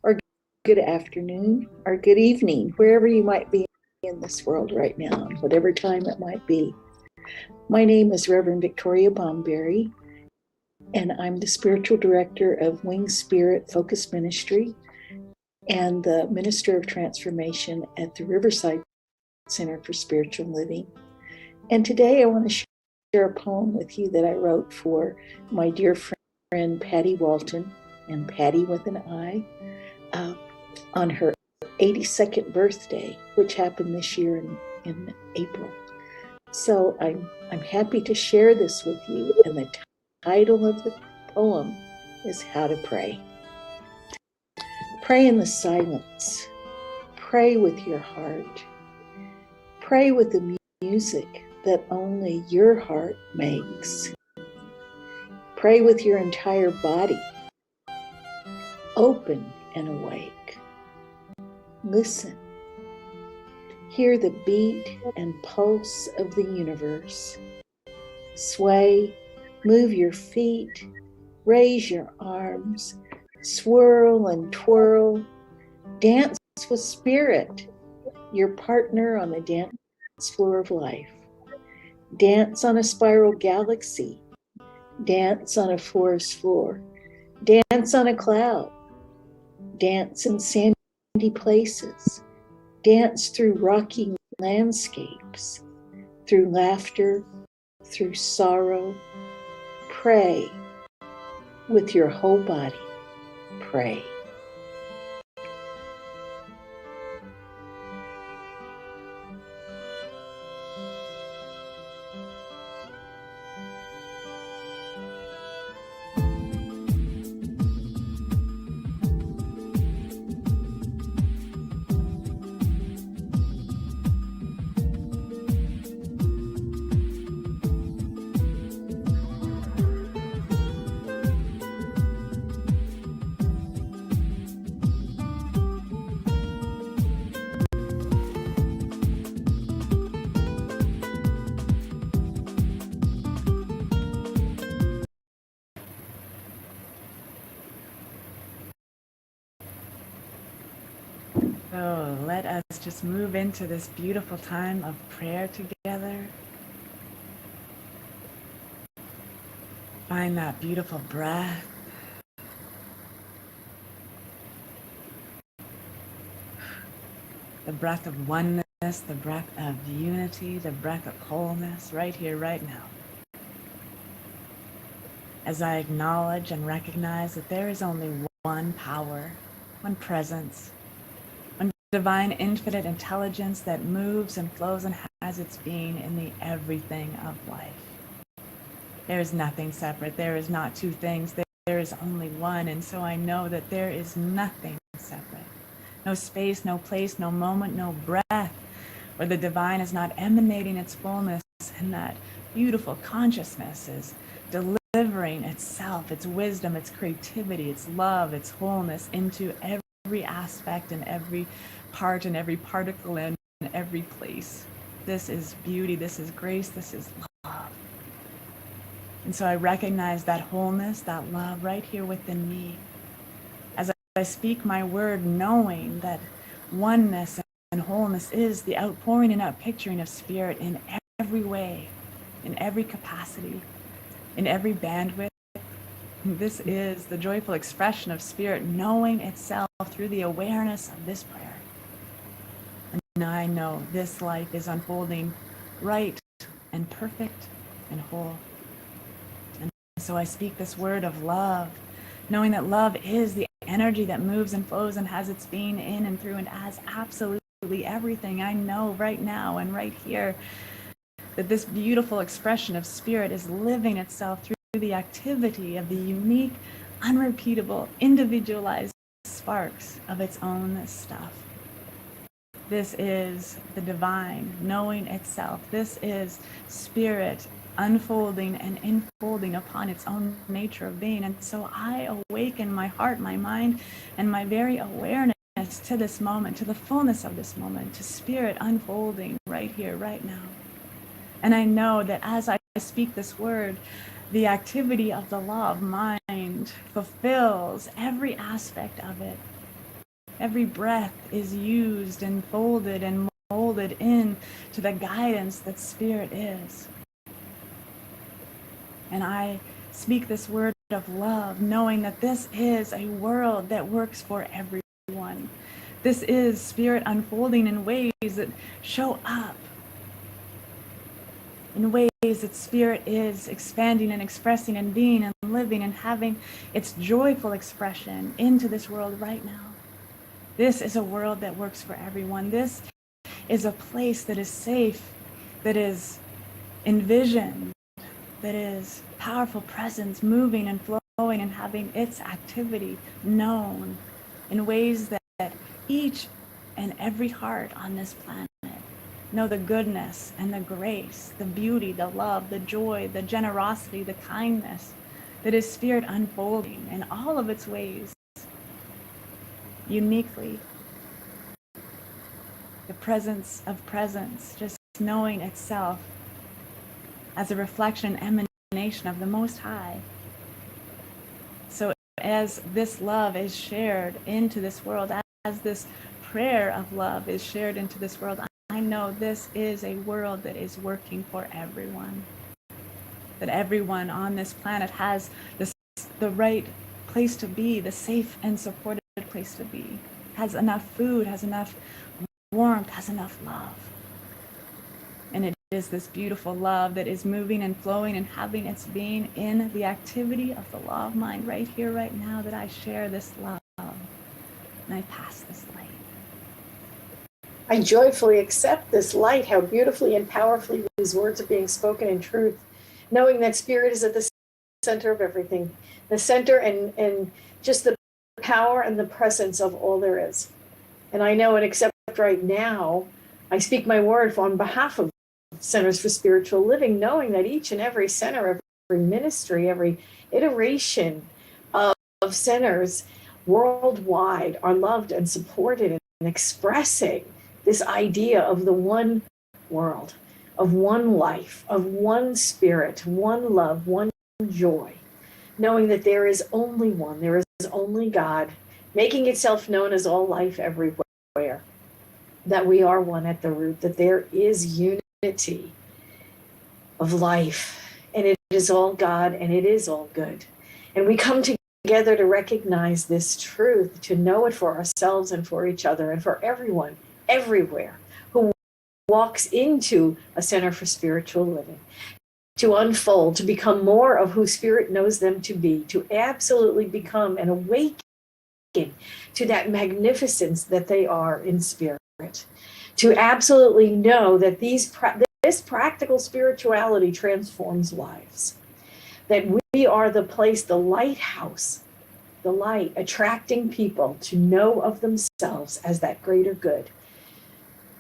or good afternoon, or good evening, wherever you might be in this world right now, whatever time it might be. My name is Reverend Victoria Bomberry, and I'm the spiritual director of Winged Spirit Focus Ministry and the Minister of Transformation at the Riverside Center for Spiritual Living. And today I want to share a poem with you that I wrote for my dear friend Patty Walton, and Patty with an I, on her 82nd birthday, which happened this year in April. So I'm happy to share this with you, and the title of the poem is How to Pray. Pray in the silence. Pray with your heart. Pray with the music that only your heart makes. Pray with your entire body, open and awake. Listen. Hear the beat and pulse of the universe. Sway, move your feet, raise your arms, swirl and twirl. Dance with spirit, your partner on the dance floor of life. Dance on a spiral galaxy. Dance on a forest floor. Dance on a cloud. Dance in sandy places. Dance through rocky landscapes, through laughter, through sorrow. Pray with your whole body. Pray.
So let us just move into this beautiful time of prayer together. Find that beautiful breath. The breath of oneness, the breath of unity, the breath of wholeness, right here, right now. As I acknowledge and recognize that there is only one power, one presence, one divine infinite intelligence that moves and flows and has its being in the everything of life. There is nothing separate. There is not two things. There is only one. And so I know that there is nothing separate. No space, no place, no moment, no breath where the divine is not emanating its fullness, and that beautiful consciousness is delivering itself, its wisdom, its creativity, its love, its wholeness into every aspect and every part and every particle and every place. This is beauty, this is grace, this is love. And so I recognize that wholeness, that love right here within me. As I speak my word, knowing that oneness and wholeness is the outpouring and outpicturing of spirit in every way, in every capacity, in every bandwidth. This is the joyful expression of spirit knowing itself through the awareness of this prayer. And I know this life is unfolding right and perfect and whole. And so I speak this word of love, knowing that love is the energy that moves and flows and has its being in and through and as absolutely everything. I know right now and right here that this beautiful expression of spirit is living itself through the activity of the unique, unrepeatable, individualized sparks of its own stuff. This is the divine knowing itself. This is spirit unfolding and enfolding upon its own nature of being. And so I awaken my heart, my mind, and my very awareness to this moment, to the fullness of this moment, to spirit unfolding right here, right now. And I know that as I speak this word, the activity of the law of mind fulfills every aspect of it. Every breath is used and folded and molded in to the guidance that spirit is. And I speak this word of love, knowing that this is a world that works for everyone. This is spirit unfolding in ways that show up, in ways that spirit is expanding and expressing and being and living and having its joyful expression into this world right now. This is a world that works for everyone. This is a place that is safe, that is envisioned, that is powerful presence moving and flowing and having its activity known in ways that each and every heart on this planet know the goodness and the grace, the beauty, the love, the joy, the generosity, the kindness that is spirit unfolding in all of its ways, uniquely. The presence of presence, just knowing itself as a reflection, emanation of the Most High. So as this love is shared into this world, as this prayer of love is shared into this world, I know this is a world that is working for everyone. That everyone on this planet has the right place to be, the safe and supported place to be, has enough food, has enough warmth, has enough love. And it is this beautiful love that is moving and flowing and having its being in the activity of the law of mind right here, right now, that I share this love and I pass this light.
I joyfully accept this light, how beautifully and powerfully these words are being spoken in truth, knowing that spirit is at the center of everything, the center and just the power and the presence of all there is. And I know and accept right now, I speak my word on behalf of Centers for Spiritual Living, knowing that each and every center, every ministry, every iteration of centers worldwide are loved and supported and expressing this idea of the one world, of one life, of one spirit, one love, one joy, knowing that there is only one, there is only God, making itself known as all life everywhere, that we are one at the root, that there is unity of life, and it is all God, and it is all good. And we come together to recognize this truth, to know it for ourselves and for each other and for everyone, everywhere, who walks into a Center for Spiritual Living, to unfold, to become more of who Spirit knows them to be, to absolutely become and awaken to that magnificence that they are in spirit, to absolutely know that this practical spirituality transforms lives, that we are the place, the lighthouse, the light, attracting people to know of themselves as that greater good.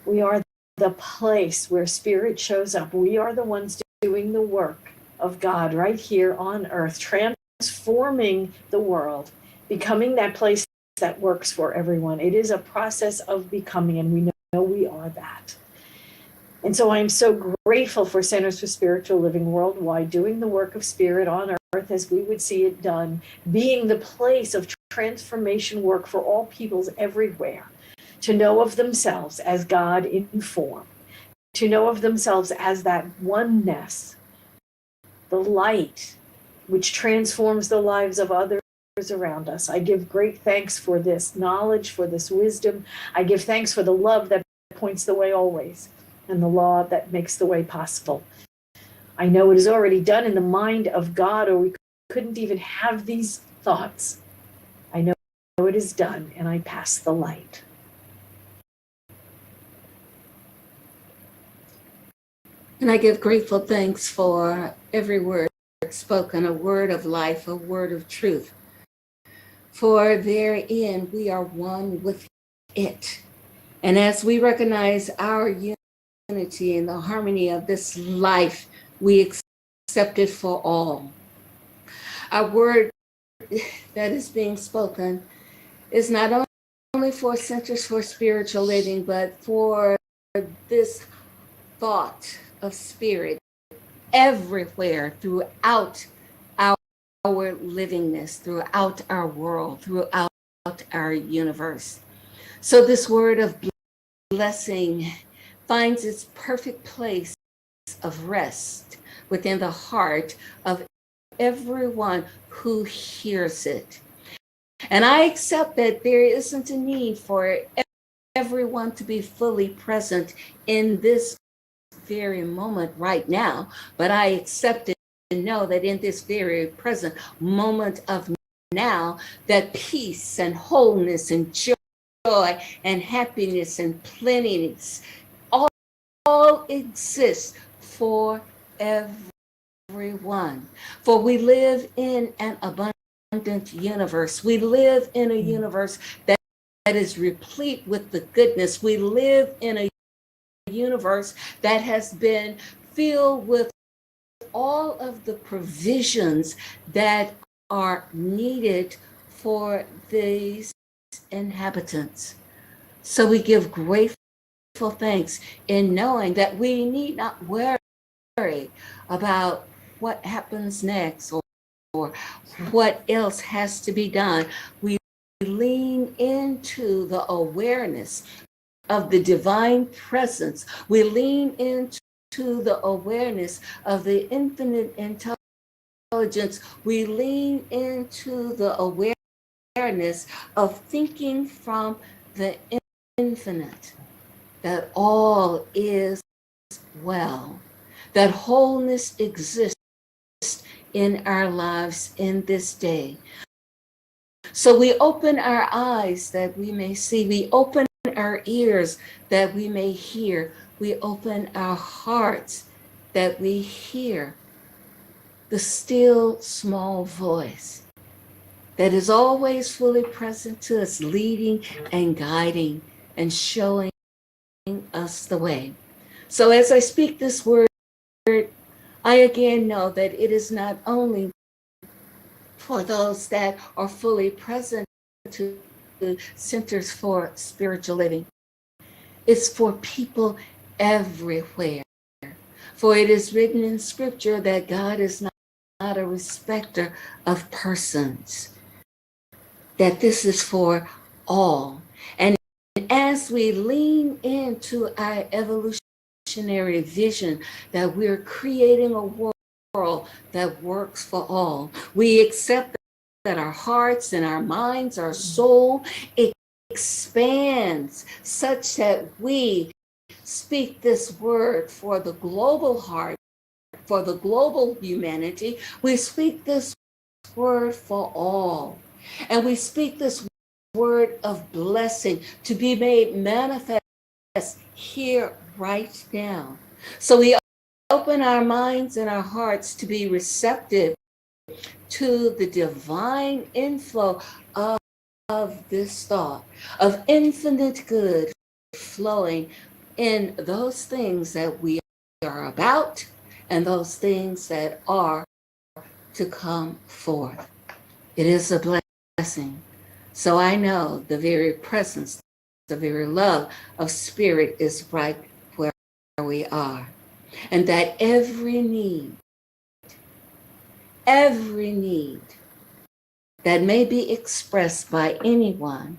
We are the place where spirit shows up. We are the ones doing the work of God right here on earth, transforming the world, becoming that place that works for everyone. It is a process of becoming, and we know we are that. And so I'm so grateful for Centers for Spiritual Living worldwide, doing the work of spirit on earth as we would see it done, being the place of transformation work for all peoples everywhere, to know of themselves as God in form, to know of themselves as that oneness, the light, which transforms the lives of others around us. I give great thanks for this knowledge, for this wisdom. I give thanks for the love that points the way always, and the law that makes the way possible. I know it is already done in the mind of God, or we couldn't even have these thoughts. I know it is done, and I pass the light.
And I give grateful thanks for every word spoken, a word of life, a word of truth. For therein we are one with it. And as we recognize our unity and the harmony of this life, we accept it for all. Our word that is being spoken is not only for Centers for Spiritual Living, but for this thought of spirit everywhere throughout our livingness, throughout our world, throughout our universe. So this word of blessing finds its perfect place of rest within the heart of everyone who hears it. And I accept that there isn't a need for everyone to be fully present in this very moment right now, but I accept it and know that in this very present moment of now, that peace and wholeness and joy and happiness and plentiness all exist for everyone. For we live in an abundant universe. We live in a universe that is replete with the goodness. We live in a universe that has been filled with all of the provisions that are needed for these inhabitants. So we give grateful thanks in knowing that we need not worry about what happens next or what else has to be done. We lean into the awareness of the divine presence. We lean into the awareness of the infinite intelligence. We lean into the awareness of thinking from the infinite, that all is well, that wholeness exists in our lives in this day. So we open our eyes that we may see. We open our ears that we may hear. We open our hearts that we hear the still small voice that is always fully present to us, leading and guiding and showing us the way. So as I speak this word, I again know that it is not only for those that are fully present to Centers for Spiritual Living. It's for people everywhere. For it is written in Scripture that God is not a respecter of persons, that this is for all. And as we lean into our evolutionary vision that we're creating a world that works for all, we accept that our hearts and our minds, our soul, it expands such that we speak this word for the global heart, for the global humanity. We speak this word for all. And we speak this word of blessing to be made manifest here right now. So we open our minds and our hearts to be receptive to the divine inflow of this thought, of infinite good flowing in those things that we are about and those things that are to come forth. It is a blessing. So I know the very presence, the very love of Spirit is right where we are. And that every need that may be expressed by anyone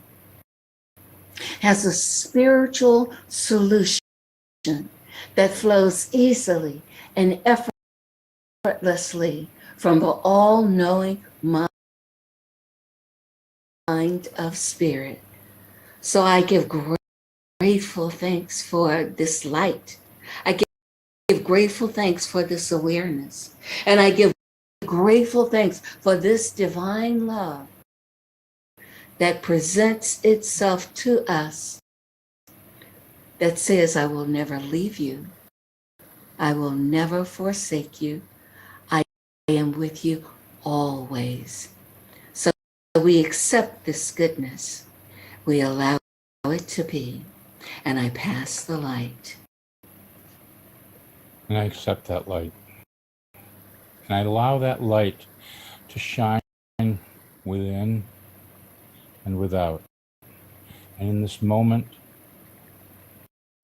has a spiritual solution that flows easily and effortlessly from the all-knowing mind of Spirit. So I give grateful thanks for this light. I give grateful thanks for this awareness. And I give grateful thanks for this divine love that presents itself to us, that says, I will never leave you. I will never forsake you. I am with you always. So we accept this goodness. We allow it to be. And I pass the light.
And I accept that light. And I allow that light to shine within and without. And in this moment,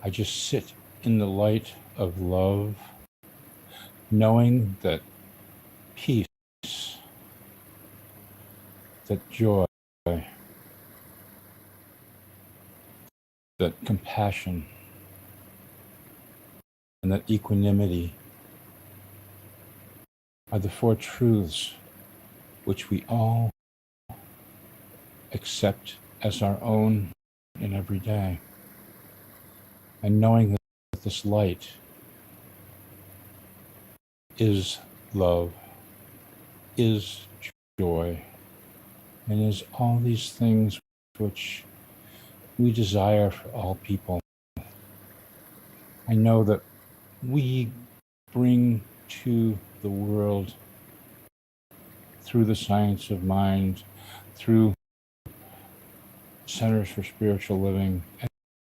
I just sit in the light of love, knowing that peace, that joy, that compassion, and that equanimity are the four truths which we all accept as our own in every day. and knowing that this light is love, is joy, and is all these things which we desire for all people. I know that we bring to the world through the science of mind, through Centers for Spiritual Living,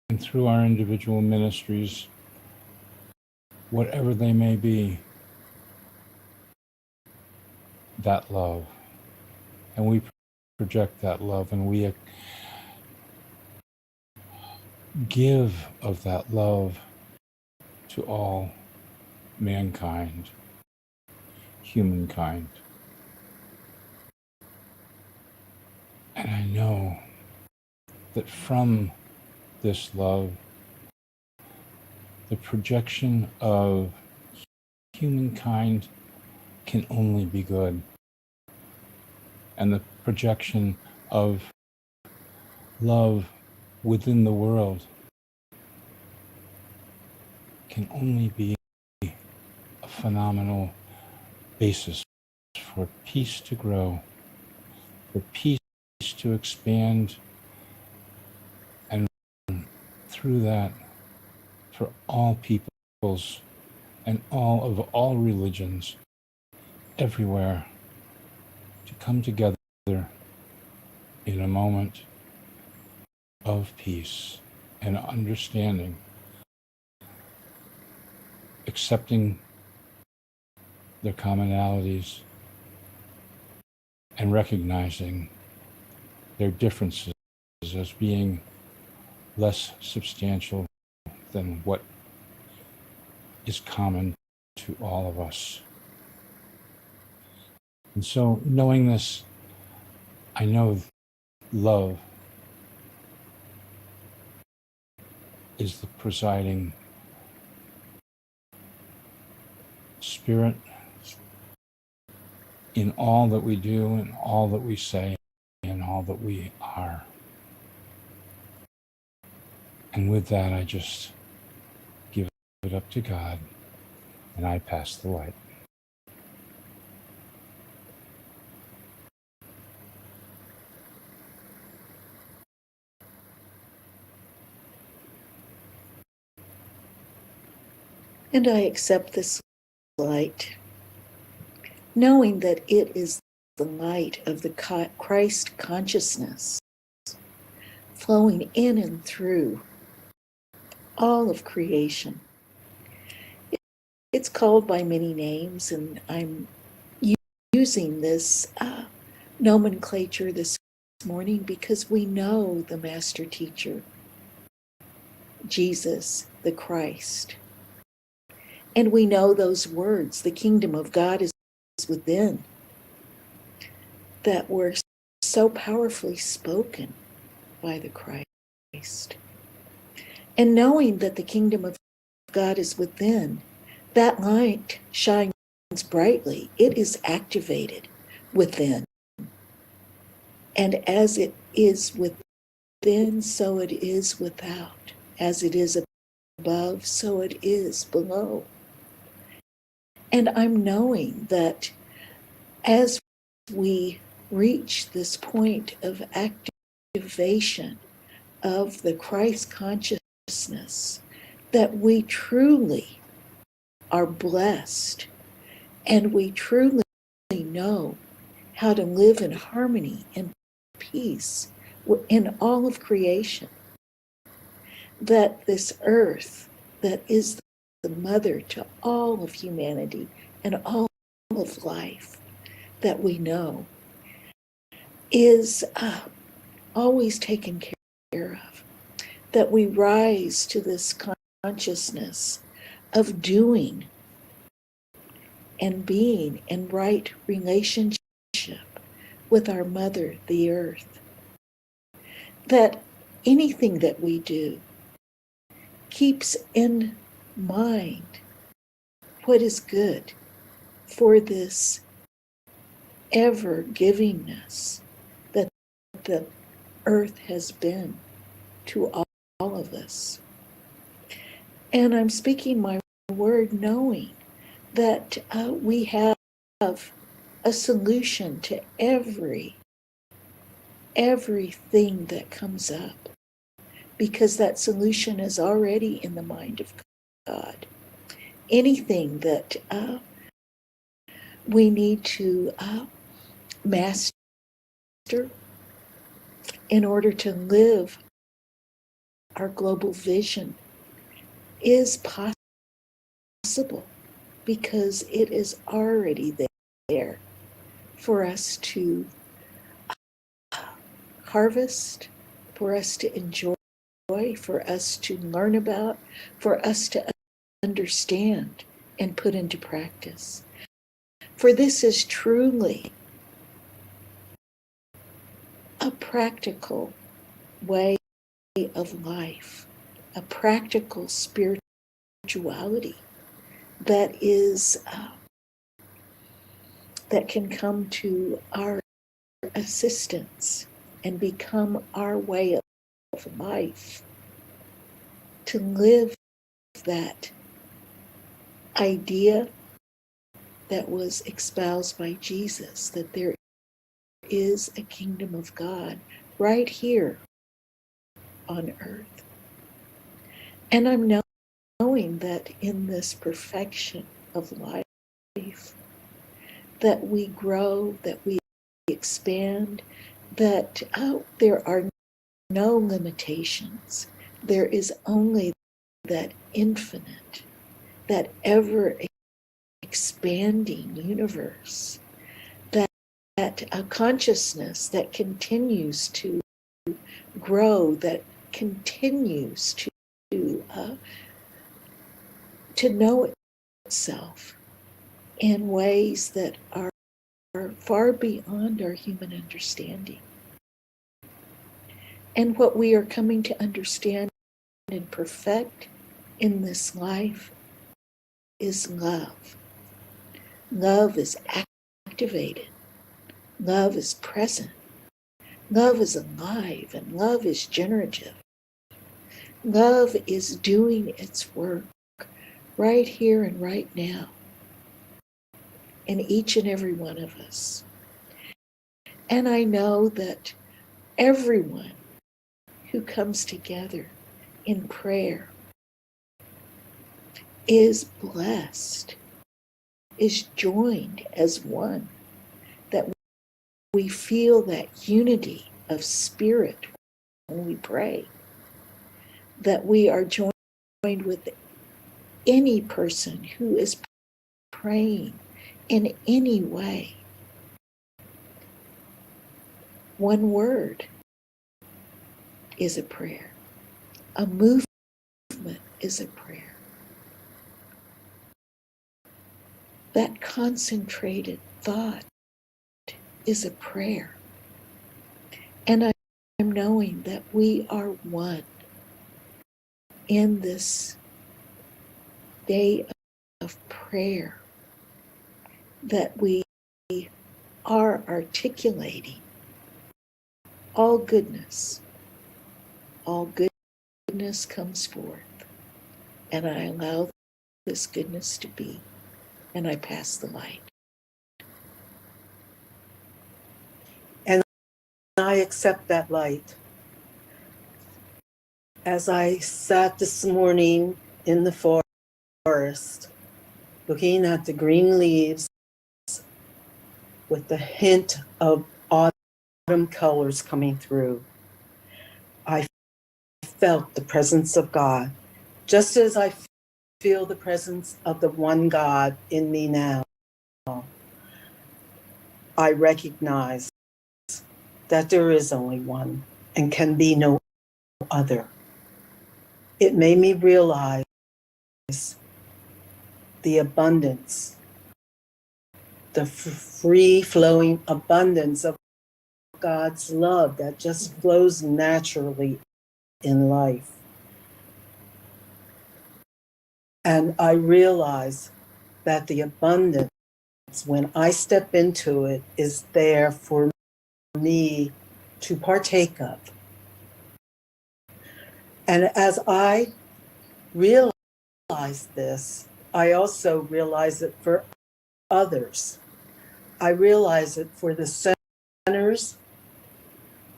and through our individual ministries, whatever they may be, that love. And we project that love, and we give of that love to all mankind, humankind. And I know that from this love, the projection of humankind can only be good. And the projection of love within the world can only be a phenomenal basis for peace to grow, for peace to expand, and through that, for all peoples and all religions everywhere to come together in a moment of peace and understanding, accepting their commonalities and recognizing their differences as being less substantial than what is common to all of us. And so, knowing this, I know love is the presiding spirit in all that we do, in all that we say, in all that we are. And with that, I just give it up to God, and I pass the light.
And I accept this light, knowing that it is the light of the Christ consciousness flowing in and through all of creation. It's called by many names, and I'm using this nomenclature this morning because we know the master teacher, Jesus, the Christ. And we know those words, the kingdom of God is within, that were so powerfully spoken by the Christ. And knowing that the kingdom of God is within, that light shines brightly. It is activated within. And as it is within, so it is without. As it is above, so it is below. And I'm knowing that as we reach this point of activation of the Christ consciousness, that we truly are blessed and we truly know how to live in harmony and peace in all of creation. That this earth that is the mother to all of humanity and all of life that we know is always taken care of. That we rise to this consciousness of doing and being in right relationship with our mother, the earth. That anything that we do keeps in mind what is good for this ever givingness that the earth has been to all of us. And I'm speaking my word knowing that we have a solution to everything that comes up, because that solution is already in the mind of God. Anything that we need to master in order to live our global vision is possible, because it is already there for us to harvest, for us to enjoy, for us to learn about, for us to understand and put into practice. For this is truly a practical way of life, a practical spirituality that is that can come to our assistance and become our way of life, to live that idea that was espoused by Jesus, that there is a kingdom of God right here on earth. And I'm knowing that in this perfection of life, that we grow, that we expand, that there are no limitations. There is only that infinite, that ever expanding universe, that a consciousness that continues to grow, that continues to know itself in ways that are far beyond our human understanding. And what we are coming to understand and perfect in this life is love. Love is activated. Love is present. Love is alive, and love is generative. Love is doing its work right here and right now in each and every one of us. And I know that everyone who comes together in prayer is blessed, is joined as one, that we feel that unity of spirit when we pray, that we are joined with any person who is praying in any way. One word is a prayer. A movement is a prayer. That concentrated thought is a prayer. And I'm knowing that we are one in this day of prayer, that we are articulating all goodness. All goodness comes forth, and I allow this goodness to be, and I pass the light.
And I accept that light. As I sat this morning in the forest, looking at the green leaves with the hint of autumn colors coming through, I felt the presence of God, just as I feel the presence of the one God in me now. I recognize that there is only one and can be no other. It made me realize the abundance, the free-flowing abundance of God's love that just flows naturally in life. And I realize that the abundance, when I step into it, is there for me to partake of. And as I realize realize this, I also realize it for others. I realize it for the centers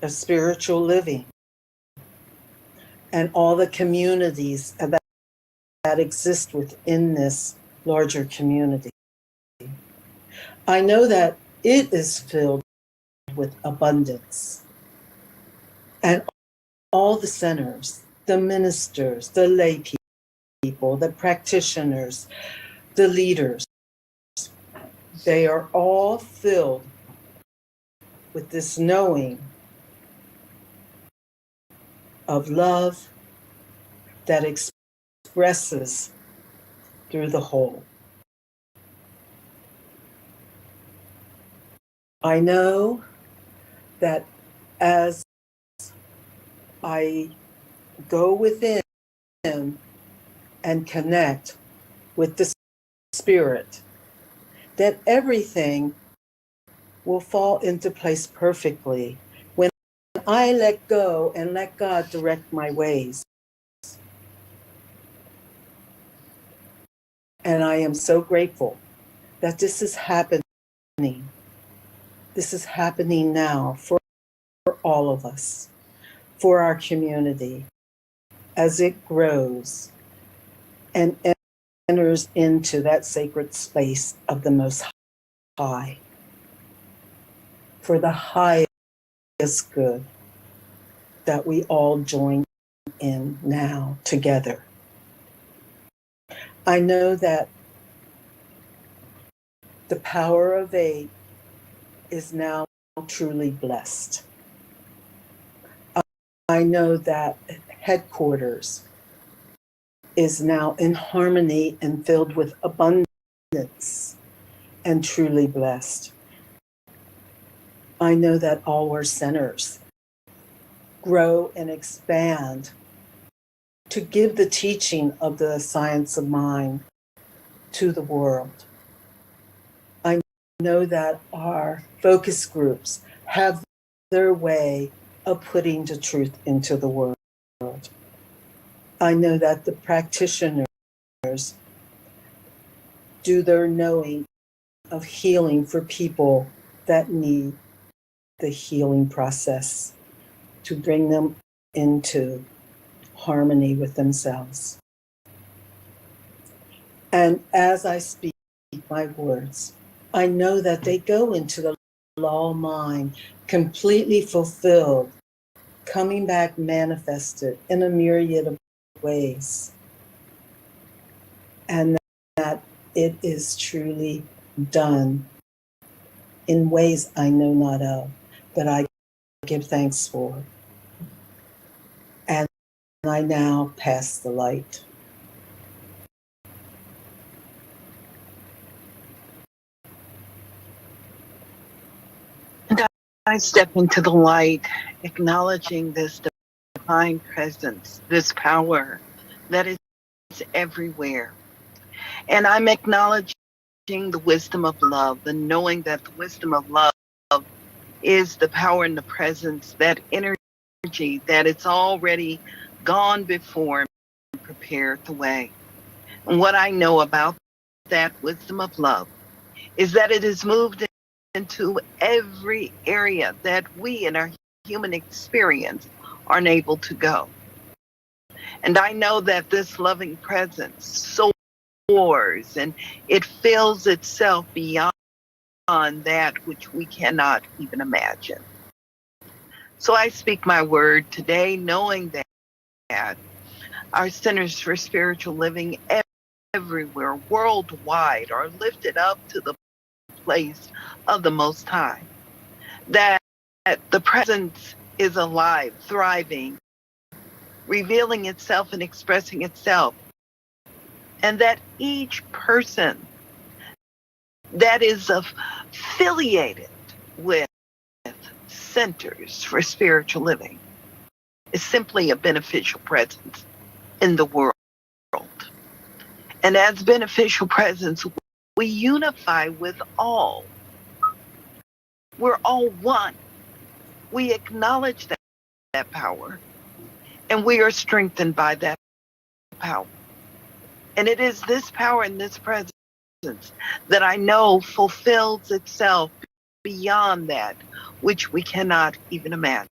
of spiritual living and all the communities that exist within this larger community. I know that it is filled with abundance. And all the centers, the ministers, the lay people, the practitioners, the leaders, they are all filled with this knowing of love that expresses through the whole. I know that as I go within and connect with the Spirit, that everything will fall into place perfectly when I let go and let God direct my ways. And I am so grateful that this is happening. This is happening now for all of us, for our community, as it grows and enters into that sacred space of the Most High, for the highest good that we all join in now together. I know that the power of 8 is now truly blessed. I know that headquarters is now in harmony and filled with abundance and truly blessed. I know that all our centers grow and expand to give the teaching of the science of mind to the world. I know that our focus groups have their way of putting the truth into the world. I know that the practitioners do their knowing of healing for people that need the healing process to bring them into harmony with themselves. And as I speak my words, I know that they go into the law mind completely fulfilled, coming back manifested in a myriad of ways. And that it is truly done in ways I know not of, but I give thanks for. And I now pass the light.
And I step into the light, acknowledging this divine presence, this power that is everywhere. And I'm acknowledging the wisdom of love, and knowing that the wisdom of love is the power and the presence, that energy that it's already gone before and prepared the way. And what I know about that wisdom of love is that it is moved into every area that we in our human experience are unable to go. And I know that this loving presence soars and it fills itself beyond that which we cannot even imagine. So I speak my word today, knowing that our centers for spiritual living everywhere, worldwide, are lifted up to the place of the Most High. That the presence is alive, thriving, revealing itself and expressing itself. And that each person that is affiliated with centers for spiritual living is simply a beneficial presence in the world. And as beneficial presence, we unify with all. We're all one. We acknowledge that power, and we are strengthened by that power. And it is this power and this presence that I know fulfills itself beyond that which we cannot even imagine.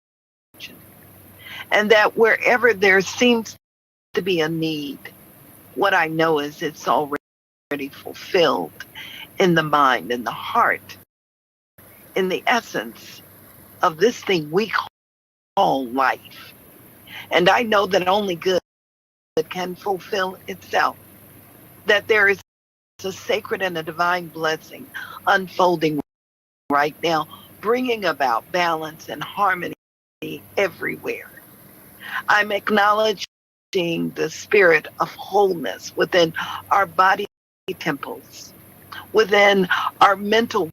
And that wherever there seems to be a need, what I know is it's already fulfilled in the mind, in the heart, in the essence of this thing we call life. And I know that only good can fulfill itself, that there is a sacred and a divine blessing unfolding right now, bringing about balance and harmony everywhere. I'm acknowledging the spirit of wholeness within our body temples, within our mental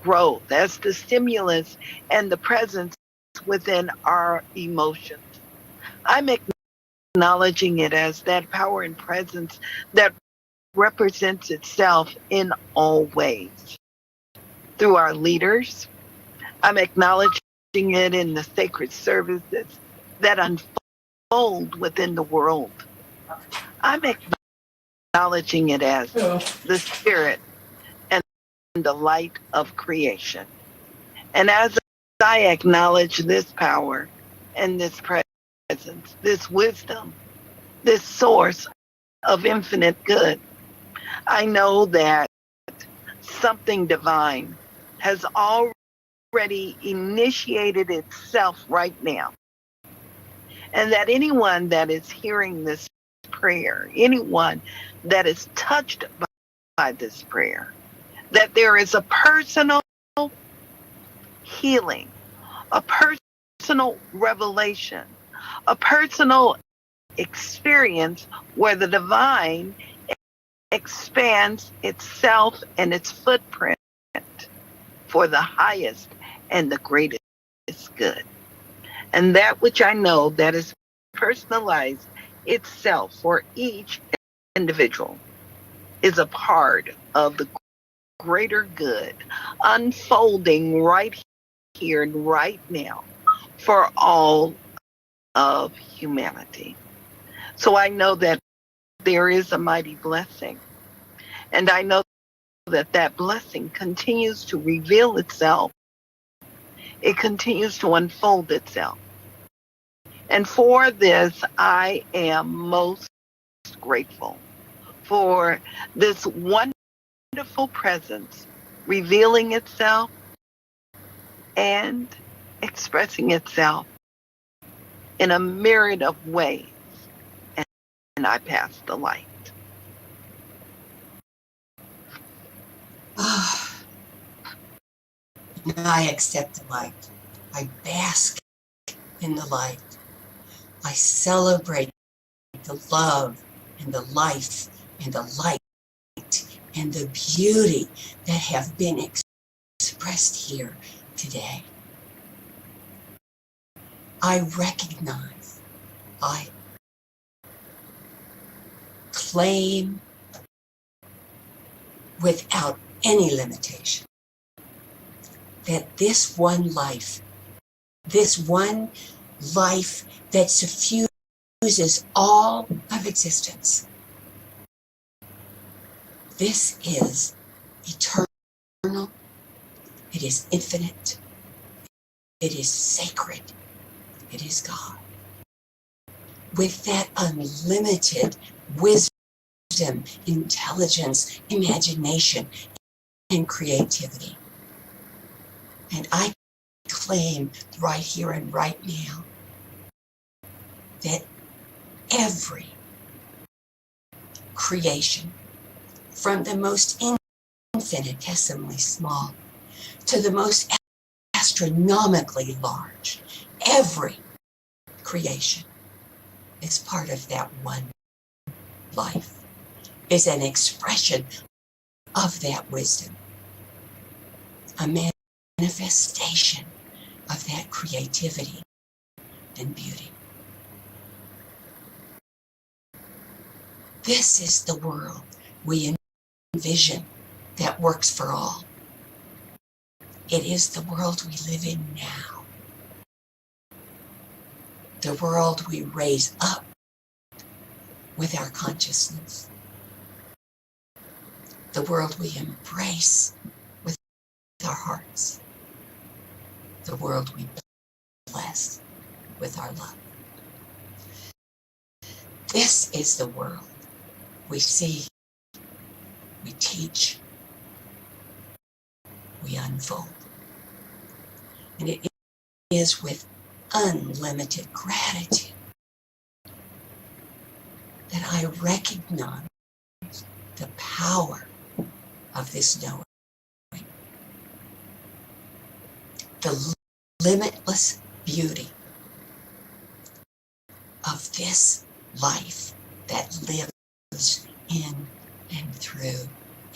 growth as the stimulus and the presence within our emotions. I'm acknowledging it as that power and presence that represents itself in all ways. Through our leaders, I'm acknowledging it in the sacred services that unfold within the world. I'm acknowledging it as the spirit and the light of creation. And as I acknowledge this power and this presence, this wisdom, this source of infinite good, I know that something divine has already initiated itself right now. And that anyone that is hearing this prayer, anyone that is touched by this prayer, that there is a personal healing, a personal revelation, a personal experience where the divine expands itself and its footprint for the highest and the greatest good. And that which I know that is personalized itself for each individual is a part of the greater good unfolding right here and right now for all of humanity. So I know that there is a mighty blessing, and I know that that blessing continues to reveal itself. It continues to unfold itself. And for this, I am most grateful for this wonderful presence revealing itself and expressing itself in a myriad of ways. And I pass the light.
I accept the light. I bask in the light. I celebrate the love and the life and the light and the beauty that have been expressed here today. I recognize, I claim without any limitation that this one life that suffuses all of existence, this is eternal, it is infinite, it is sacred, it is God. With that unlimited wisdom, intelligence, imagination, and creativity. And I claim right here and right now that every creation, from the most infinitesimally small to the most astronomically large, every creation is part of that one life, is an expression of that wisdom, a manifestation of that creativity and beauty. This is the world we envision that works for all. It is the world we live in now. The world we raise up with our consciousness.
the world we embrace with our hearts, the world we bless with our love. This is the world we see, we teach, we unfold. And it is with unlimited gratitude that I recognize the power of this knowing, the limitless beauty of this life that lives in and through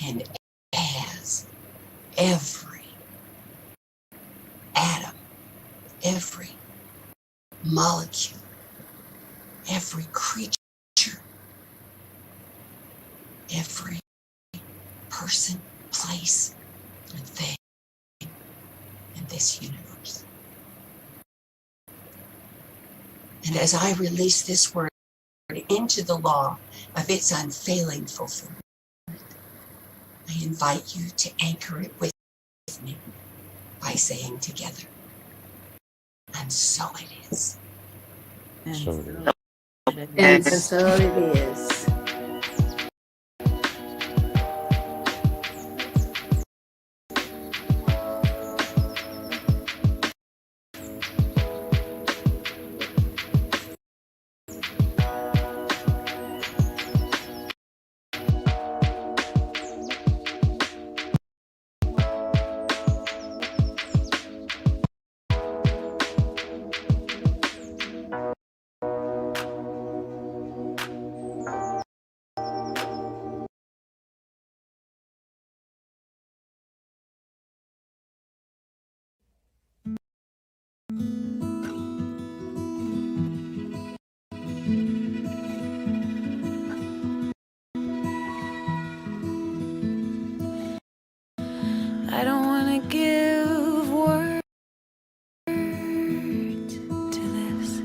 and as every atom, every molecule, every creature, every person, place, and thing in this universe. And as I release this word into the law of its unfailing fulfillment, I invite you to anchor it with me by saying together, and so it is.
And so it is.
And so it is.
I don't want to give words to this.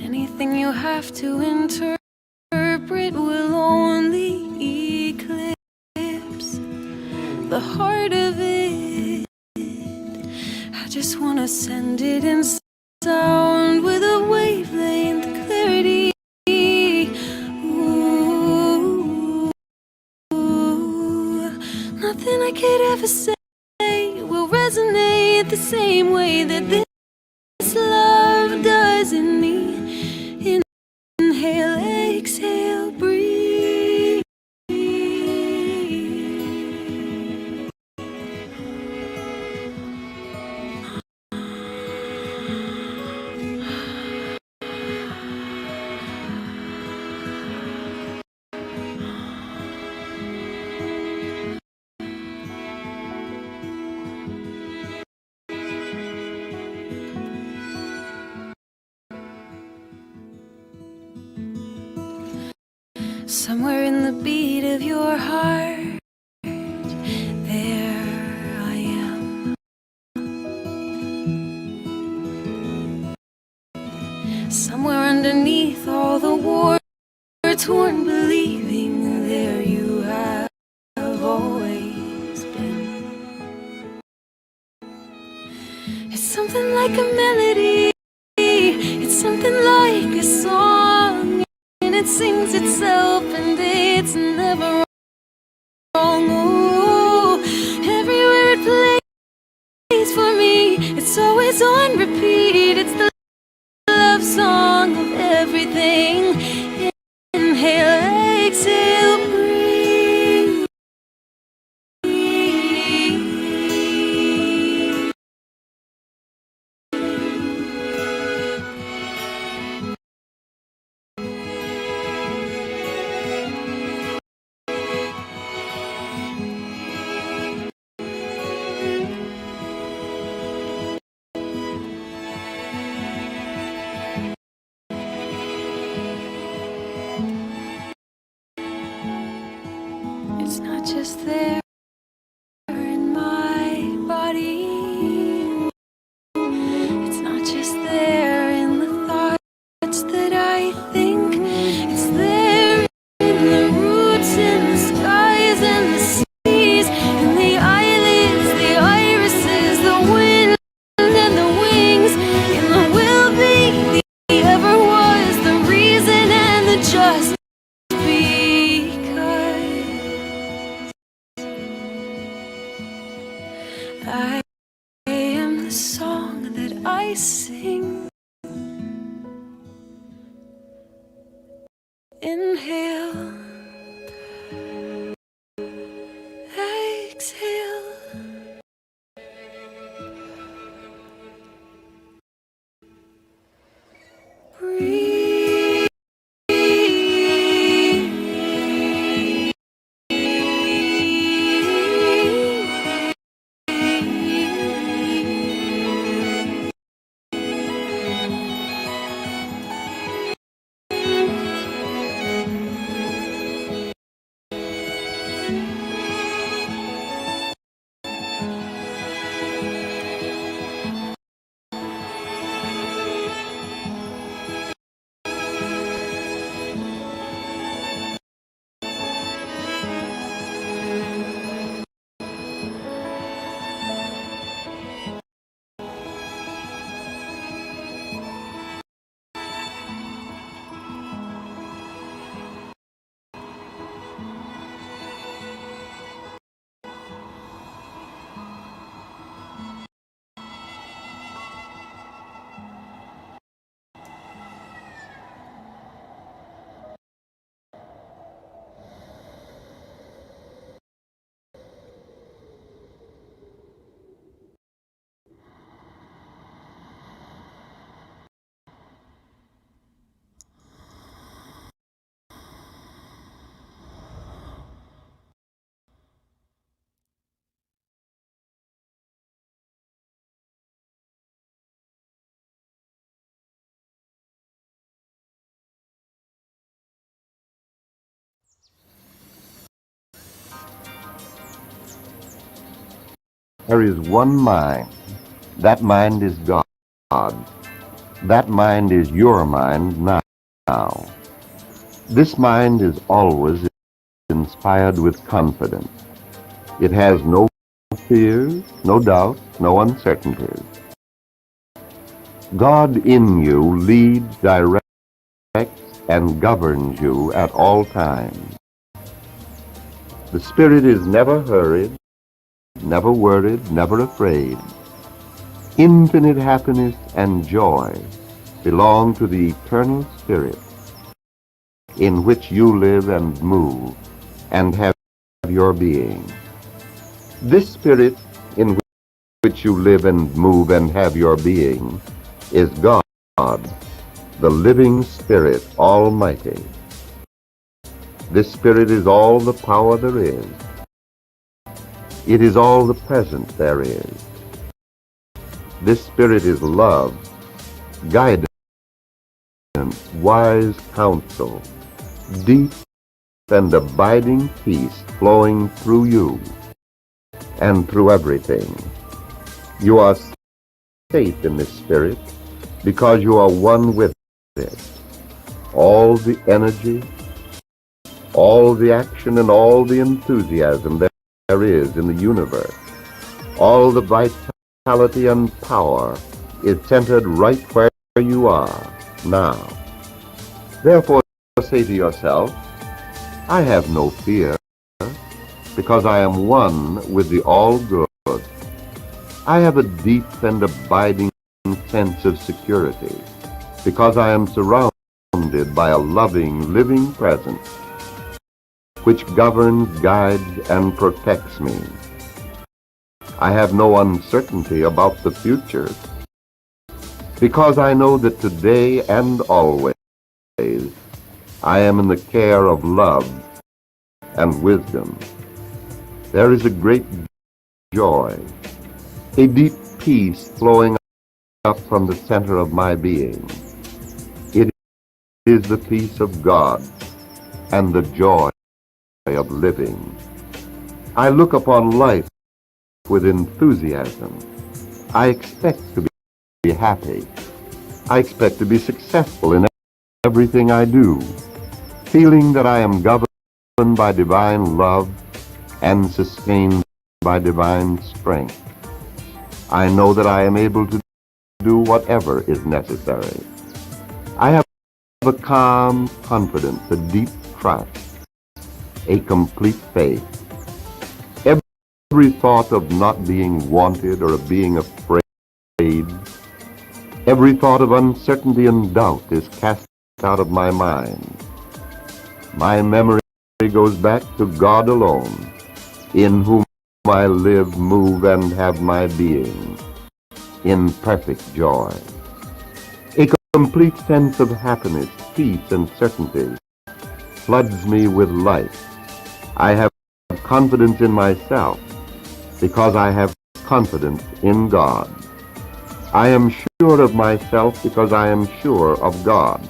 Anything you have to interpret will only eclipse the heart of it. I just want to send it in sound with a wavelength clarity. Nothing I could ever say will resonate the same way that this love does in me. Inhale, exhale, breathe. Somewhere in the beat of your heart, there I am. Somewhere underneath all the war-torn believing, there you have always been. It's something like a melody, it's something like a song, and it sings itself and it's never wrong. Ooh, everywhere it plays for me, it's always on repeat. It's the love song of everything. Inhale, exhale, breathe. It's not just there in my body. It's not just there in the thoughts that I think. Inhale, exhale. Breathe.
There is one mind. That mind is God. That mind is your mind now. This mind is always inspired with confidence. It has no fears, no doubts, no uncertainties. God in you leads, directs, and governs you at all times. The Spirit is never hurried, never worried, never afraid. Infinite happiness and joy belong to the eternal Spirit in which you live and move and have your being. This Spirit in which you live and move and have your being is God, the living Spirit Almighty. This Spirit is all the power there is. It is all the presence there is. This Spirit is love, guidance, wise counsel, deep and abiding peace flowing through you and through everything. You are safe in this Spirit because you are one with it. All the energy, all the action, and all the enthusiasm there is in the universe, all the vitality and power is centered right where you are now. Therefore, say to yourself, I have no fear because I am one with the all-good. I have a deep and abiding sense of security because I am surrounded by a loving, living presence which governs, guides, and protects me. I have no uncertainty about the future because I know that today and always I am in the care of love and wisdom. There is a great joy, a deep peace flowing up from the center of my being. It is the peace of God and the joy of living. I look upon life with enthusiasm. I expect to be happy. I expect to be successful in everything I do, feeling that I am governed by divine love and sustained by divine strength. I know that I am able to do whatever is necessary. I have a calm confidence, a deep trust, a complete faith. Every thought of not being wanted or of being afraid, every thought of uncertainty and doubt is cast out of my mind. My memory goes back to God alone, in whom I live, move, and have my being, in perfect joy. A complete sense of happiness, peace, and certainty floods me with life. I have confidence in myself because I have confidence in God. I am sure of myself because I am sure of God.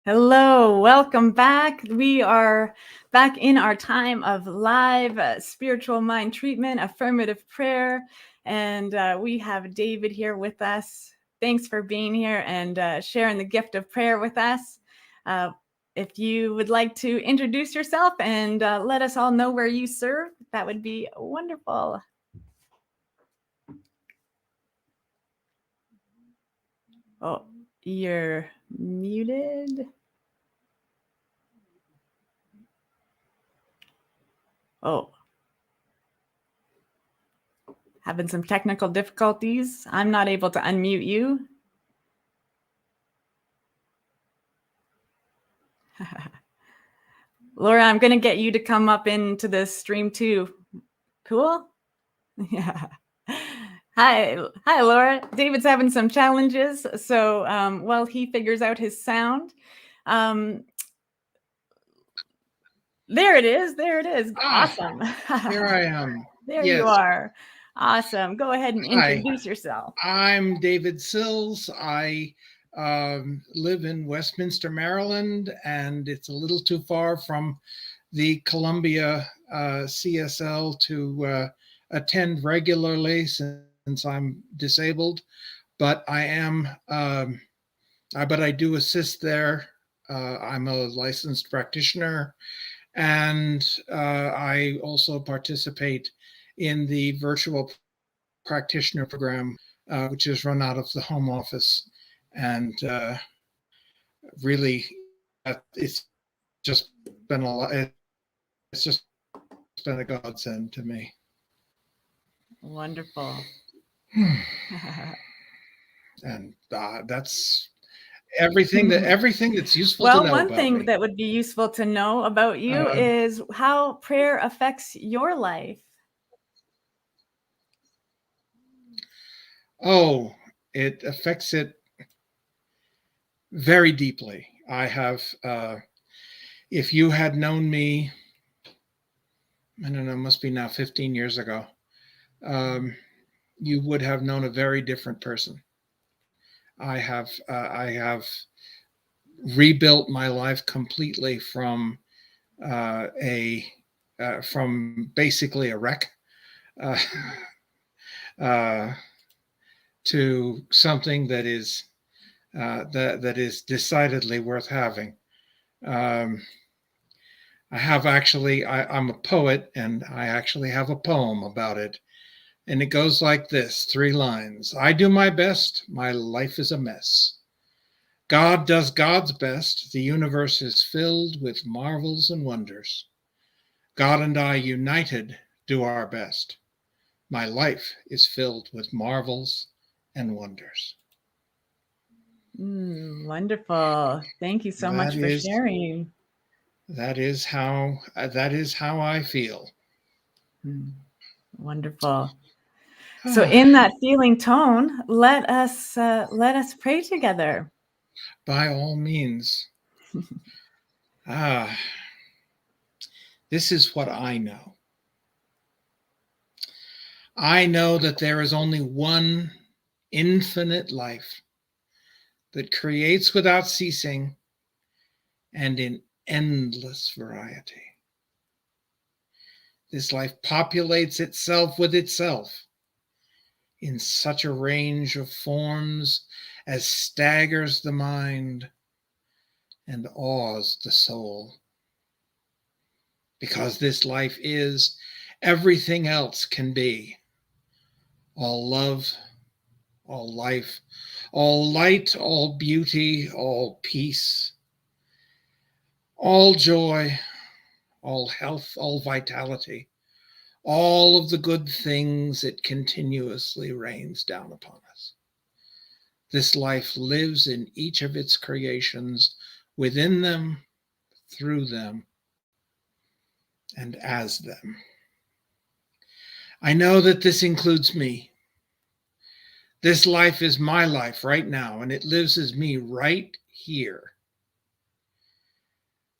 Hello, welcome back. We are back in our time of live spiritual mind treatment, affirmative prayer, and we have David here with us. Thanks for being here and sharing the gift of prayer with us. If you would like to introduce yourself and let us all know where you serve, that would be wonderful. Oh, you're muted. Oh, having some technical difficulties. I'm not able to unmute you. Laura, I'm going to get you to come up into this stream too. Cool? Yeah. Hi, Laura. David's having some challenges. So while he figures out his sound, there it is. There it is. Awesome.
Here I am.
There
Yes.
you are. Awesome. Go ahead and introduce
Hi.
yourself.
I'm David Sills. I live in Westminster, Maryland, and it's a little too far from the Columbia CSL to attend regularly since I'm disabled. But I am, but I do assist there. I'm a licensed practitioner, and I also participate in the virtual practitioner program, which is run out of the home office. And really, it's just been a lot. It's just been a godsend to me.
Wonderful.
And that's everything that's useful to know about
one thing
me.
that would be useful to know about you is how prayer affects your life.
Oh, it affects it very deeply. I have, if you had known me, I don't know, must be now 15 years ago, you would have known a very different person. I have rebuilt my life completely from from basically a wreck to something that is that is decidedly worth having. I'm a poet, and I actually have a poem about it. And it goes like this, 3 lines. I do my best, my life is a mess. God does God's best, the universe is filled with marvels and wonders. God and I united do our best. My life is filled with marvels and wonders.
Wonderful. Thank you so much for sharing.
That is how I feel.
Wonderful. So in that feeling tone, let us pray together.
By all means. This is what I know. I know that there is only one infinite life that creates without ceasing and in endless variety. This life populates itself with itself in such a range of forms as staggers the mind and awes the soul. Because this life is, everything else can be. All love, all life, all light, all beauty, all peace, all joy, all health, all vitality, all of the good things it continuously rains down upon us. This life lives in each of its creations, within them, through them, and as them. I know that this includes me. This life is my life right now, and it lives as me right here.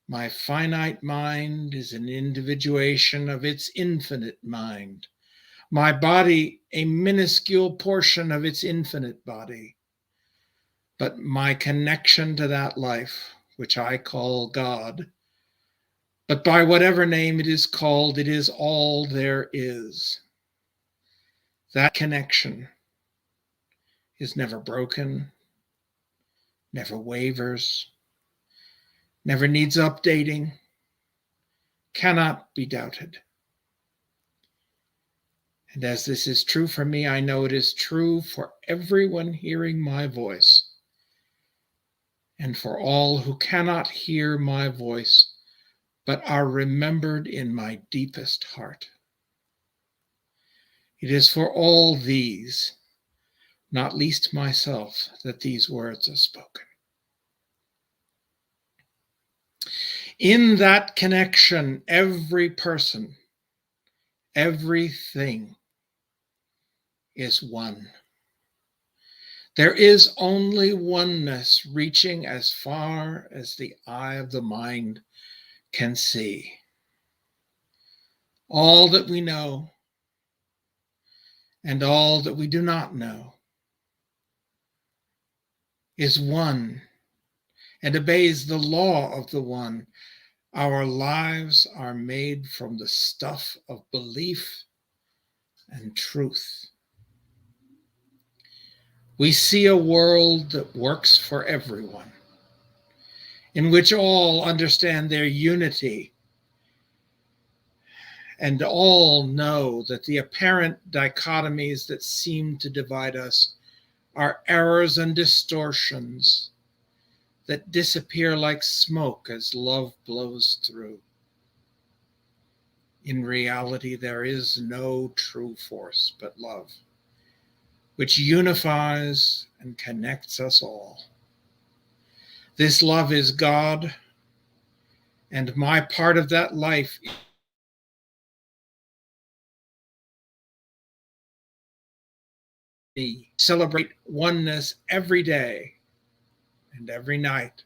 My finite mind is an individuation of its infinite mind. My body, a minuscule portion of its infinite body. But my connection to that life, which I call God, but by whatever name it is called, it is all there is. That connection is never broken, never wavers, never needs updating, cannot be doubted. And as this is true for me, I know it is true for everyone hearing my voice, and for all who cannot hear my voice, but are remembered in my deepest heart. It is for all these, not least myself, that these words are spoken. In that connection, every person, everything is one. There is only oneness reaching as far as the eye of the mind can see. All that we know and all that we do not know is one and obeys the law of the one. Our lives are made from the stuff of belief and truth. We see a world that works for everyone, in which all understand their unity and all know that the apparent dichotomies that seem to divide us are errors and distortions that disappear like smoke as love blows through. In reality, there is no true force but love, which unifies and connects us all. This love is God, and my part of that life is to celebrate oneness every day and every night,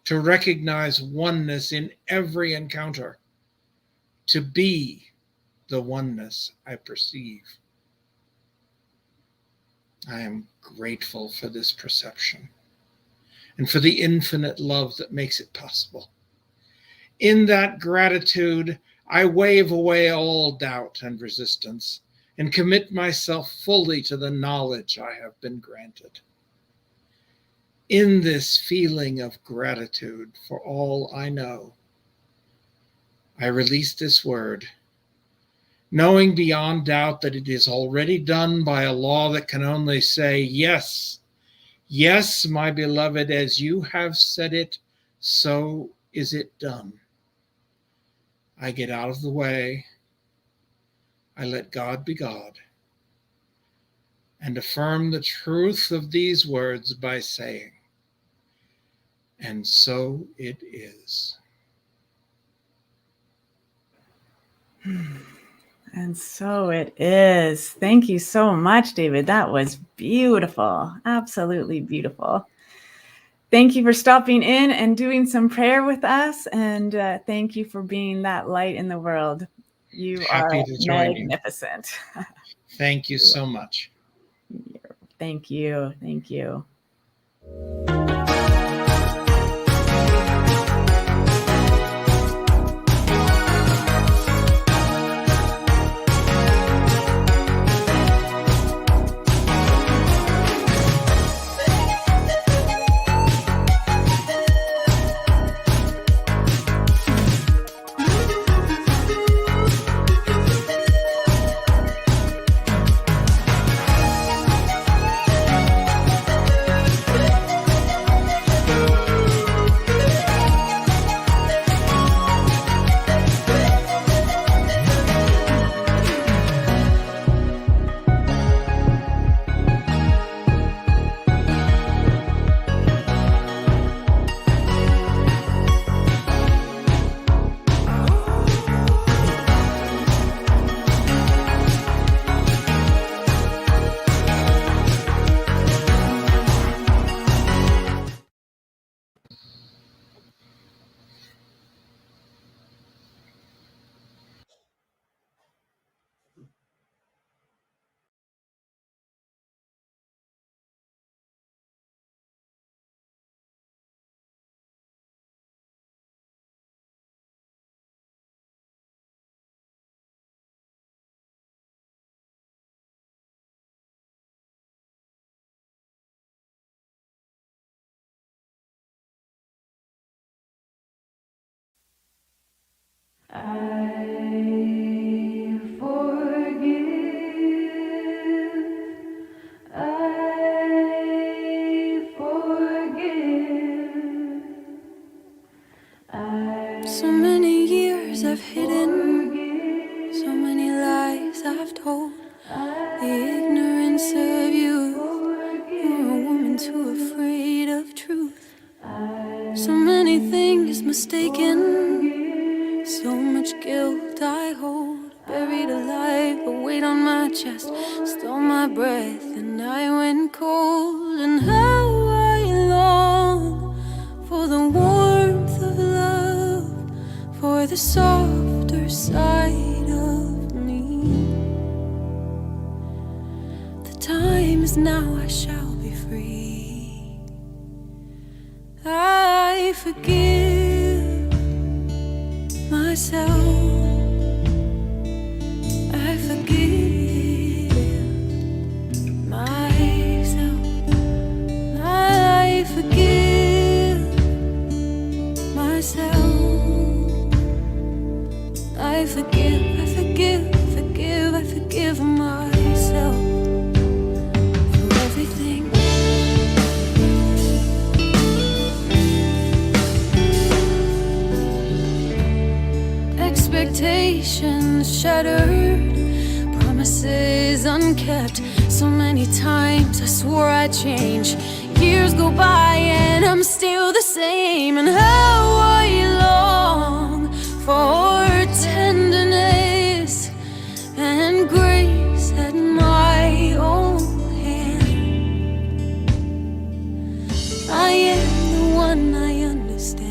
to recognize oneness in every encounter, to be the oneness I perceive. I am grateful for this perception and for the infinite love that makes it possible. In that gratitude, I wave away all doubt and resistance and commit myself fully to the knowledge I have been granted. In this feeling of gratitude for all I know, I release this word, knowing beyond doubt that it is already done by a law that can only say, yes, yes, my beloved, as you have said it, so is it done. I get out of the way, I let God be God, and affirm the truth of these words by saying, and so it is.
And so it is. Thank you so much, David. That was beautiful. Absolutely beautiful. Thank you for stopping in and doing some prayer with us. And thank you for being that light in the world. You
Happy
are
to join
magnificent.
You. Thank you so much.
Thank you. Thank you.
I forgive. I forgive. So many years I've hidden, so many lies I've told. The ignorance of you, you're a woman too afraid of truth. So many things mistaken, so much guilt I hold, buried alive, a weight on my chest, stole my breath and I went cold. And how I long for the warmth of love, for the softer side of me. The time is now, I shall be free. I forgive myself. I forgive myself. I forgive myself. I forgive, I forgive, forgive, I forgive myself for everything. Expectations shattered, promises unkept. So many times I swore I'd change. Years go by and I'm still the same. And how I long for tenderness and grace at my own hand. I am the one, I understand.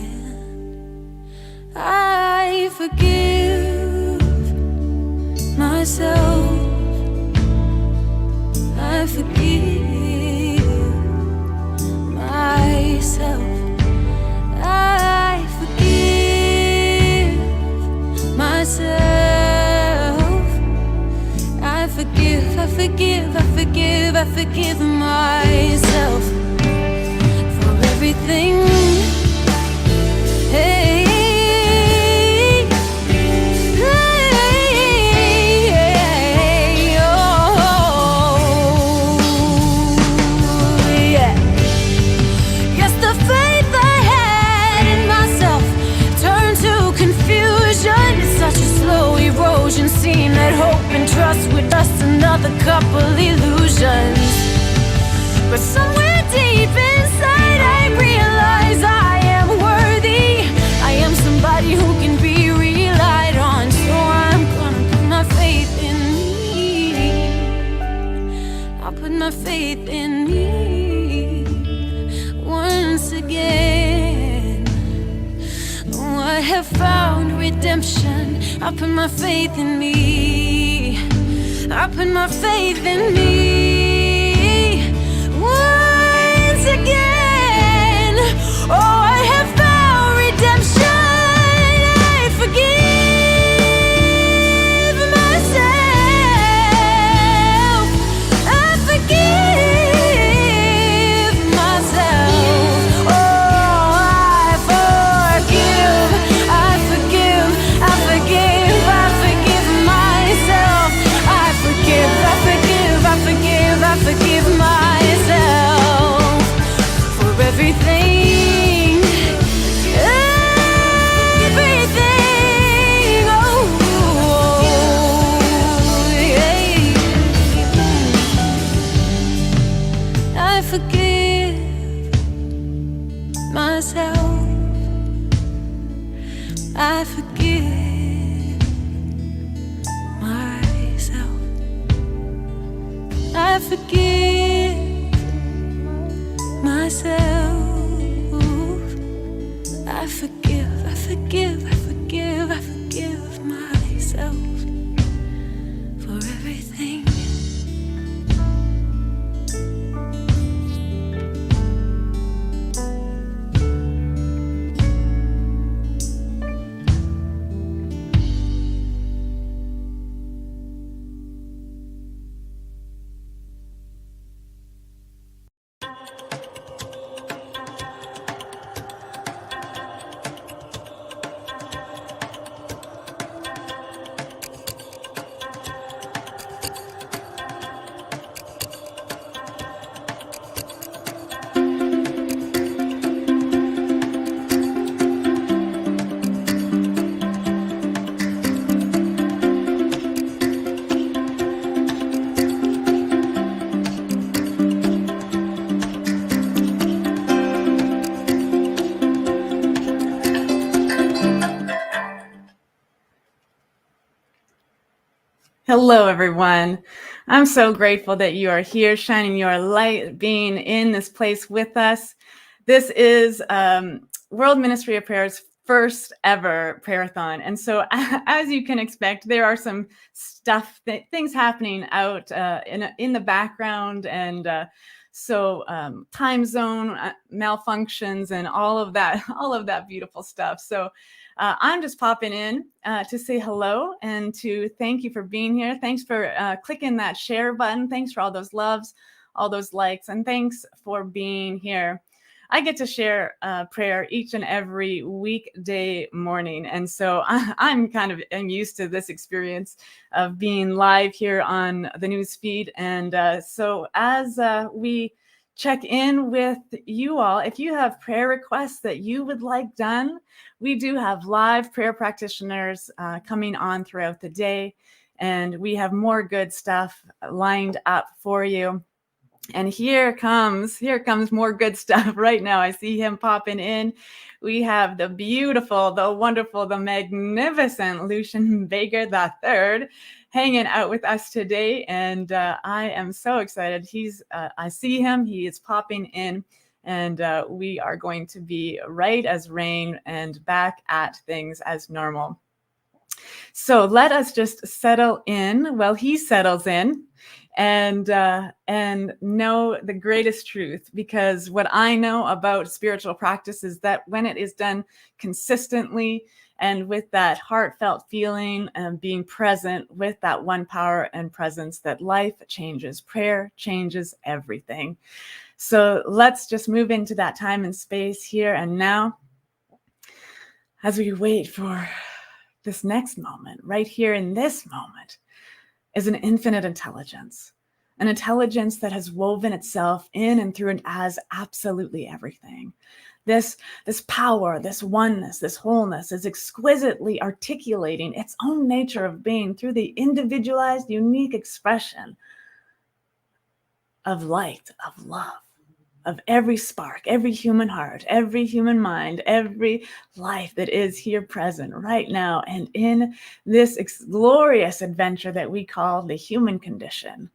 I forgive myself. I forgive myself. I forgive forgive myself for everything. Hey, hey, oh, yeah. Yes, the faith I had in myself turned to confusion. It's such a slow erosion, seeing that hope and trust were just another couple illusions. But somewhere deep inside I realize I am worthy. I am somebody who can be relied on. So I'm gonna put my faith in me. I'll put my faith in me once again. Oh, I have found redemption. I put my faith in me. I put my faith in me once again. Oh, I have found redemption. I forgive myself. I forgive myself. Oh, I forgive. I forgive. I forgive. I forgive myself. I forgive. I forgive. I forgive. I forgive myself for everything. Everything. Oh, yeah. I forgive myself. I forgive myself. I forgive myself. I forgive, I forgive, I forgive, I forgive myself for everything.
Hello, everyone. I'm so grateful that you are here, shining your light, being in this place with us. This is World Ministry of Prayer's first ever prayer-a-thon. And so as you can expect, there are some things happening out in the background, and so time zone malfunctions and all of that beautiful stuff. So I'm just popping in to say hello and to thank you for being here. Thanks for clicking that share button. Thanks for all those loves, all those likes, and thanks for being here. I get to share prayer each and every weekday morning. And so I'm used to this experience of being live here on the news feed. And so as we check in with you all, if you have prayer requests that you would like done, we do have live prayer practitioners coming on throughout the day. And we have more good stuff lined up for you. And here comes more good stuff right now. I see him popping in. We have the beautiful, the wonderful, the magnificent Lucian Baker III hanging out with us today. And I am so excited. I see him, he is popping in, and we are going to be right as rain and back at things as normal. So let us just settle in while he settles in. and know the greatest truth, because what I know about spiritual practice is that when it is done consistently and with that heartfelt feeling and being present with that one power and presence, that life changes. Prayer changes everything. So let's just move into that time and space here and now as we wait for this next moment. Right here in this moment is an infinite intelligence, an intelligence that has woven itself in and through and as absolutely everything. This power, this oneness, this wholeness is exquisitely articulating its own nature of being through the individualized, unique expression of light, of love, of every spark, every human heart, every human mind, every life that is here present right now, and in this glorious adventure that we call the human condition.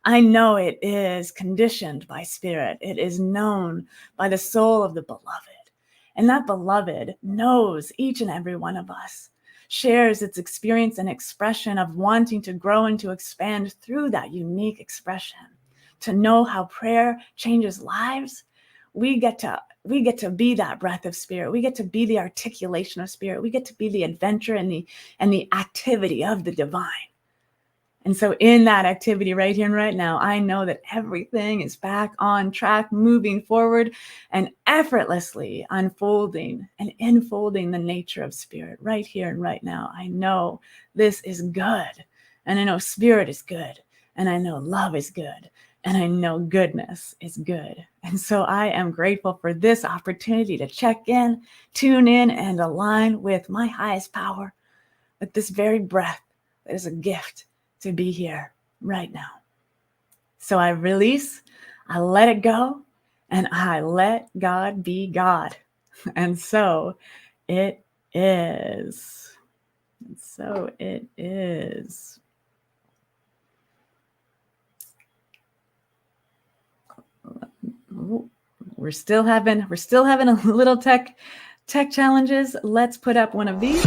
I know it is conditioned by spirit. It is known by the soul of the beloved. And that beloved knows each and every one of us, shares its experience and expression of wanting to grow and to expand through that unique expression. To know how prayer changes lives, we get to be that breath of spirit. We get to be the articulation of spirit. We get to be the adventure and the activity of the divine. And so in that activity right here and right now, I know that everything is back on track, moving forward and effortlessly unfolding and enfolding the nature of spirit right here and right now. I know this is good, and I know spirit is good, and I know love is good, and I know goodness is good. And so I am grateful for this opportunity to check in, tune in, and align with my highest power, with this very breath that is a gift to be here right now. So I release, I let it go, and I let God be God. And so it is. And so it is. We're still having a little tech challenges. Let's put up one of these.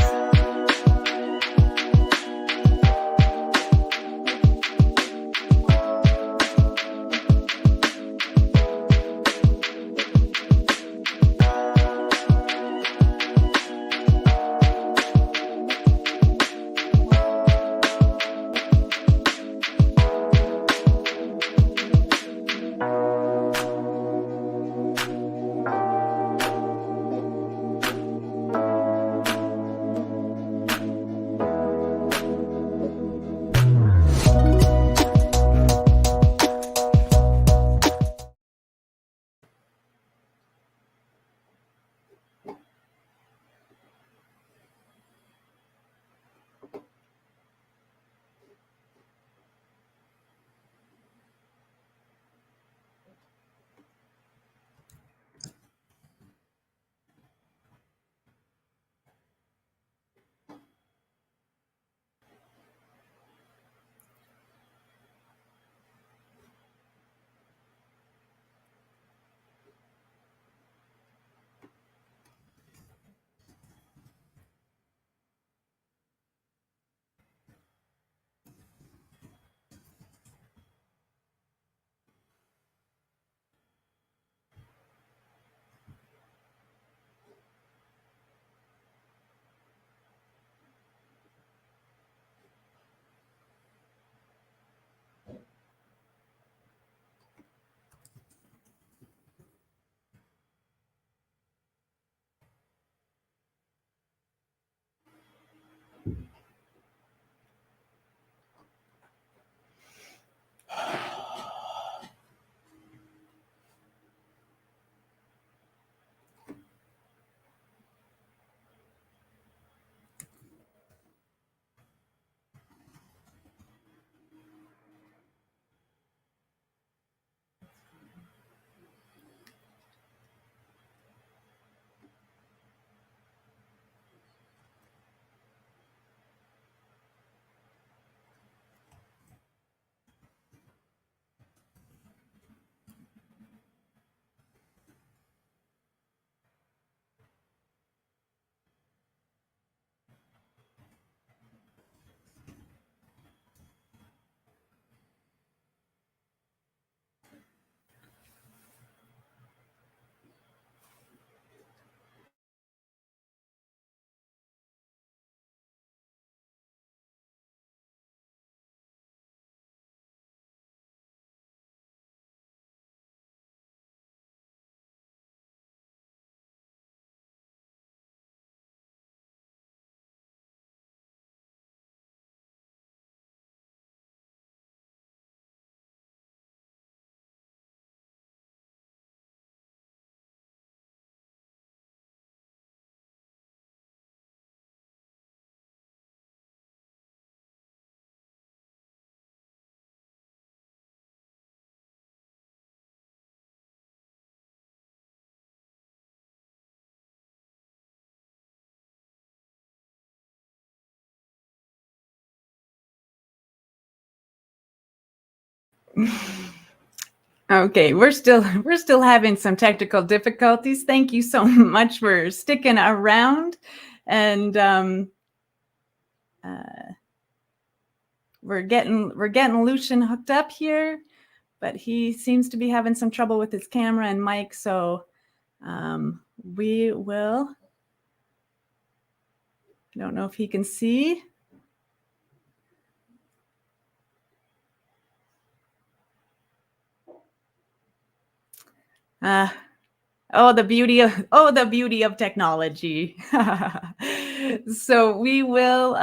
Okay, we're still having some technical difficulties. Thank you so much for sticking around, and we're getting Lucian hooked up here, but he seems to be having some trouble with his camera and mic. So we will. I don't know if he can see. The beauty of technology. So we will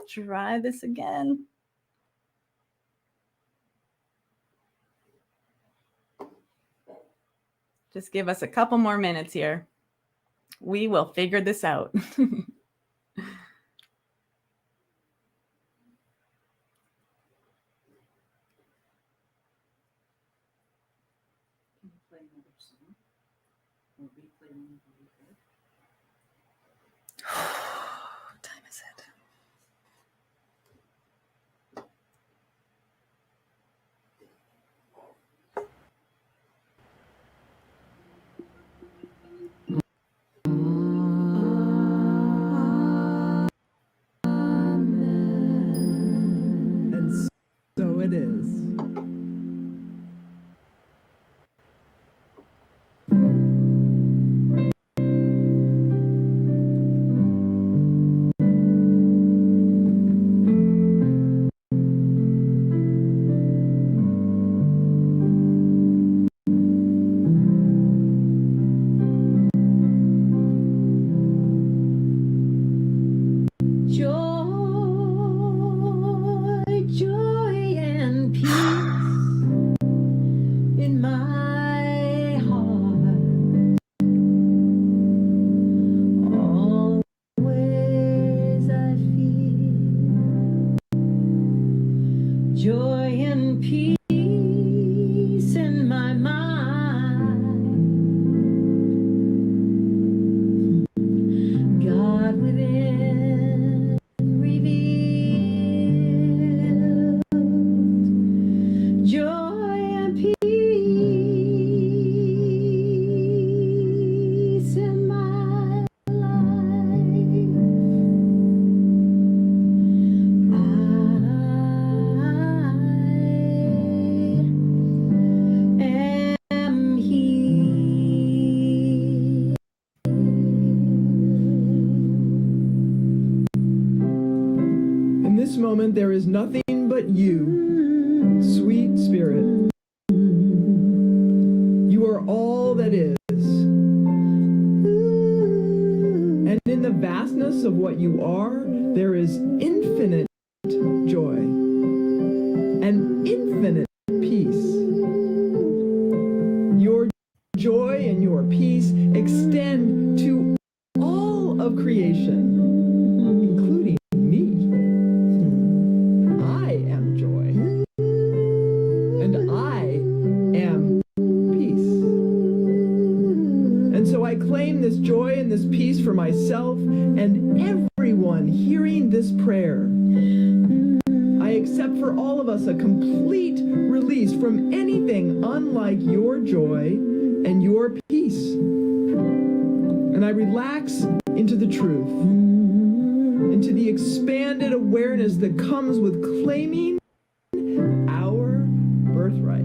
try this again. Just give us a couple more minutes here. We will figure this out. What time is it?
And so it is.
Joy and peace in my heart. Always I feel joy and peace in my mind. God within revealed joy and peace in my life. I am healed.
In this moment, there is nothing but you, sweet spirit. You are all that is. And in the vastness of what you are, there is infinite joy and infinite peace. Your joy and your peace extend to all of creation, including me. I am joy, and I am peace. And so I claim this joy and this peace for myself and everyone hearing this prayer. I accept for all of us a complete release from anything unlike your joy and your peace. And I relax into the truth, into the expanded awareness that comes with claiming our birthright.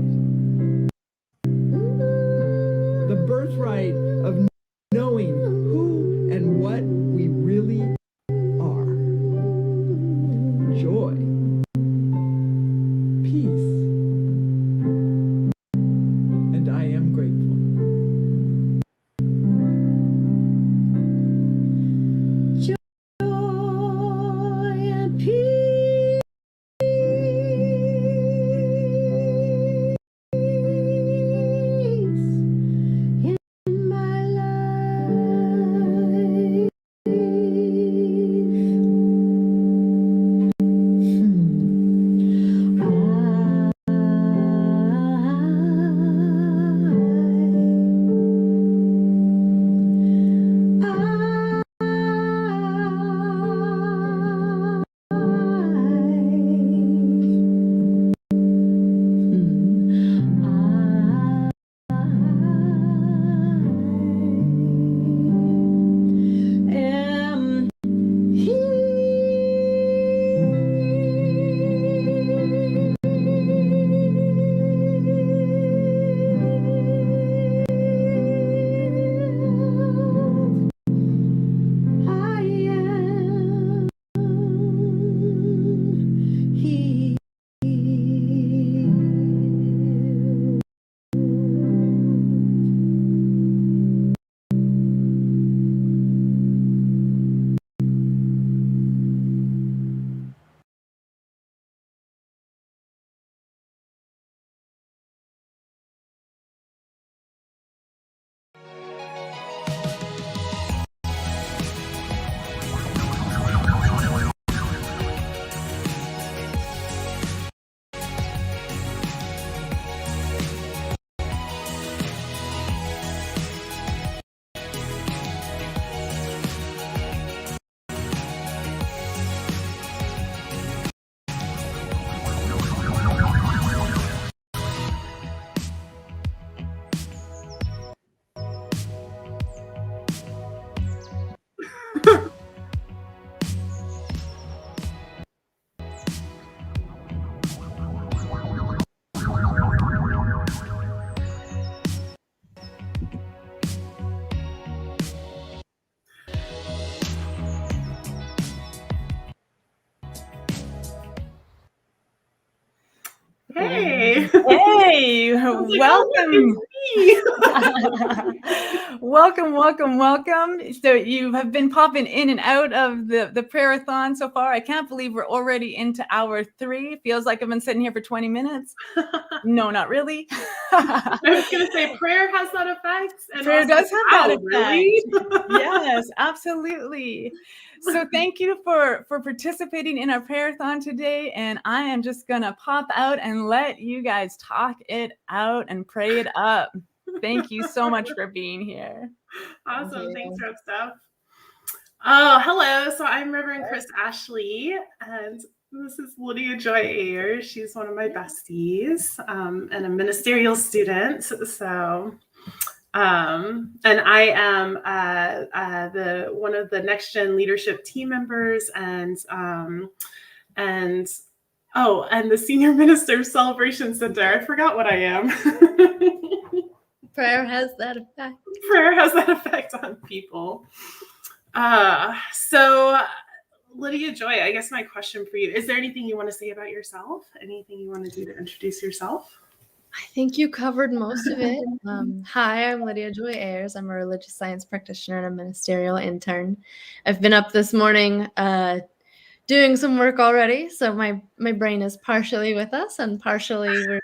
The birthright of knowing who and what we really are. Joy. Peace. And I am grateful.
Joy and peace
Welcome. Welcome. So you have been popping in and out of the prayer-a-thon so far. I can't believe we're already into hour 3. Feels like I've been sitting here for 20 minutes. No, not really.
I was going to say prayer has that effect. And
Prayer
also,
does have that effect.
Really?
Yes, absolutely. So thank you for participating in our prayer-a-thon today. And I am just going to pop out and let you guys talk it out and pray it up. Thank you so much for being here.
Awesome. Thanks, Rev Steph. Oh, hello. So I'm Reverend Chris Ashley, and this is Lydia Joy Ayers. She's one of my besties and a ministerial student. So, and I am one of the Next Gen leadership team members, and the senior minister of Celebration Center. I forgot what I am.
Prayer has that effect.
Prayer has that effect on people. So Lydia Joy, I guess my question for you, is there anything you want to say about yourself? Anything you want to do to introduce yourself?
I think you covered most of it. Hi, I'm Lydia Joy Ayers. I'm a religious science practitioner and a ministerial intern. I've been up this morning doing some work already, so my brain is partially with us and partially we're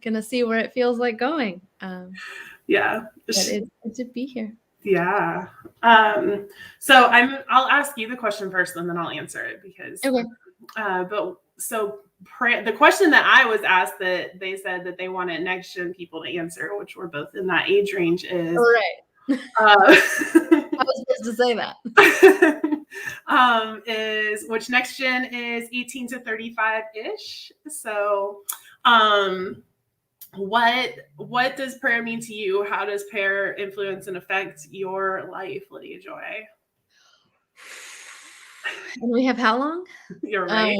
gonna see where it feels like going.
Yeah,
but it's good to be here.
Yeah. So I'll ask you the question first, and then I'll answer it because.
Okay.
The question that I was asked that they said that they wanted Next Gen people to answer, which we're both in that age range, is
right. I was supposed to say that.
Is which Next Gen is 18 to 35-ish. So what does prayer mean to you? How does prayer influence and affect your life, Lydia Joy?
And we have how long?
You're right.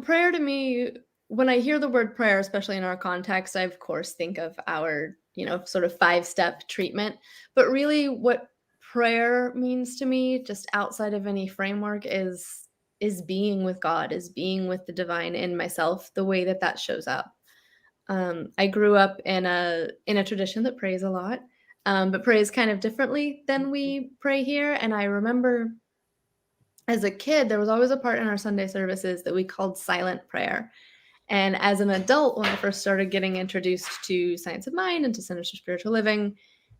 Prayer to me, when I hear the word prayer, especially in our context, I of course think of our, sort of 5-step treatment. But really what prayer means to me, just outside of any framework, is being with God, is being with the divine in myself, the way that shows up. I grew up in a tradition that prays a lot, but prays kind of differently than we pray here. And I remember as a kid, there was always a part in our Sunday services that we called silent prayer. And as an adult, when I first started getting introduced to Science of Mind and to Centers for Spiritual Living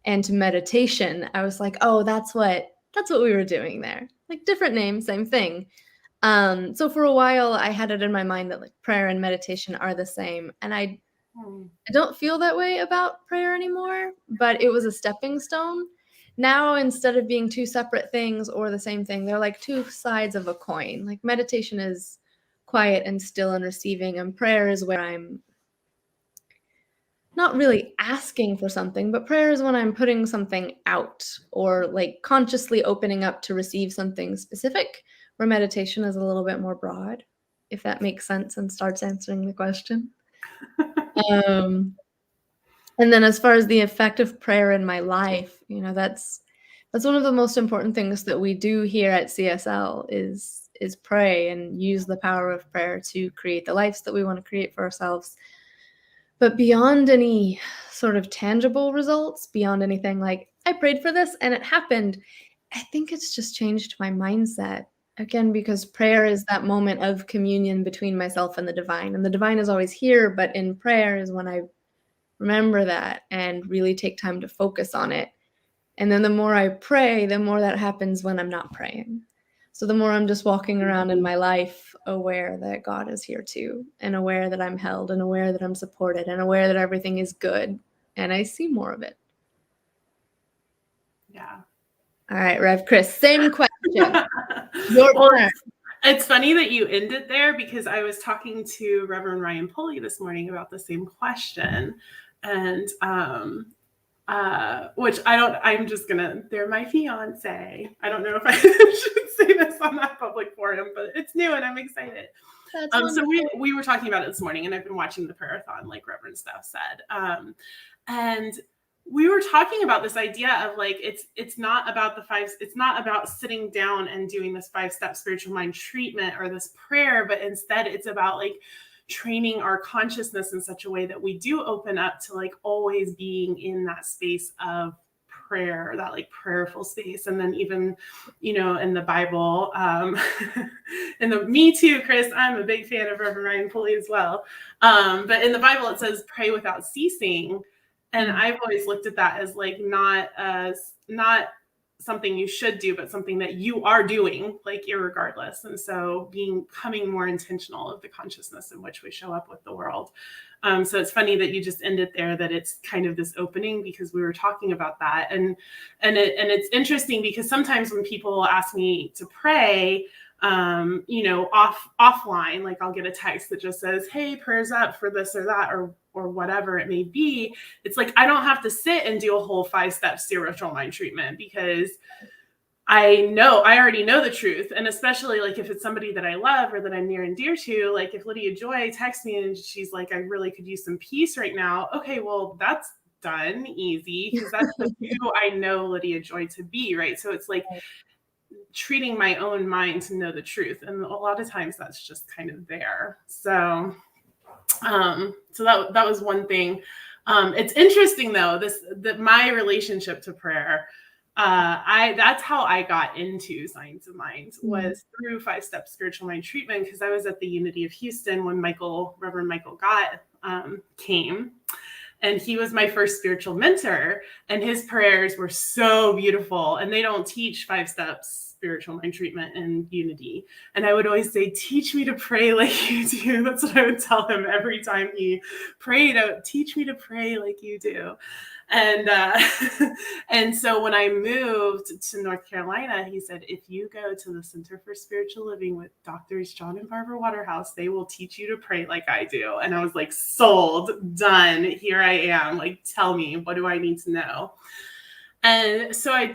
and to meditation, I was like, oh, that's what we were doing there. Like different name, same thing. So for a while, I had it in my mind that like prayer and meditation are the same. And I don't feel that way about prayer anymore, but it was a stepping stone. Now, instead of being 2 separate things or the same thing, they're like 2 sides of a coin. Like meditation is quiet and still and receiving, and prayer is where I'm not really asking for something, but prayer is when I'm putting something out or like consciously opening up to receive something specific, where meditation is a little bit more broad, if that makes sense and starts answering the question. And then as far as the effect of prayer in my life, that's one of the most important things that we do here at CSL is pray and use the power of prayer to create the lives that we want to create for ourselves. But beyond any sort of tangible results, beyond anything like I prayed for this and it happened, I think it's just changed my mindset. Again, because prayer is that moment of communion between myself and the divine. And the divine is always here, but in prayer is when I remember that and really take time to focus on it. And then the more I pray, the more that happens when I'm not praying. So the more I'm just walking around in my life aware that God is here too, and aware that I'm held, and aware that I'm supported, and aware that everything is good. And I see more of it.
Yeah.
All right, Rev Chris, same question. Your turn.
It's funny that you ended there because I was talking to Reverend Ryan Pulley this morning about the same question. And which I'm just gonna, they're my fiance. I don't know if I should say this on that public forum, but it's new and I'm excited. So we were talking about it this morning, and I've been watching the Prayer-a-thon, like Reverend Steph said. And we were talking about this idea of like, it's not about sitting down and doing this 5-step spiritual mind treatment or this prayer, but instead it's about like training our consciousness in such a way that we do open up to like always being in that space of prayer, that like prayerful space. And then even, you know, in the Bible, me too, Chris, I'm a big fan of Reverend Ryan Pulley as well. But in the Bible, it says pray without ceasing. And I've always looked at that as like not something you should do, but something that you are doing, like irregardless. And so becoming more intentional of the consciousness in which we show up with the world. So it's funny that you just ended there, that it's kind of this opening, because we were talking about that. And it's interesting because sometimes when people ask me to pray, you know, offline, like I'll get a text that just says, hey, prayers up for this or that, or whatever it may be. It's like, I don't have to sit and do a whole 5-step spiritual mind treatment, because I already know the truth. And especially like if it's somebody that I love or that I'm near and dear to, like if Lydia Joy texts me and she's like, I really could use some peace right now. Okay, well, that's done easy, because that's who I know Lydia Joy to be, right? So it's like treating my own mind to know the truth. And a lot of times that's just kind of there. So that was one thing. It's interesting though, that my relationship to prayer, that's how I got into Science of Mind, was through 5-step spiritual mind treatment, because I was at the Unity of Houston when Reverend Michael Gott came. And he was my first spiritual mentor, and his prayers were so beautiful. And they don't teach 5 steps spiritual mind treatment in Unity. And I would always say, teach me to pray like you do. That's what I would tell him every time he prayed. Teach me to pray like you do. And and so when I moved to North Carolina, he said, if you go to the Center for Spiritual Living with Doctors John and Barbara Waterhouse, they will teach you to pray like I do. And I was like, sold, done. Here I am. Like, tell me, what do I need to know? And so I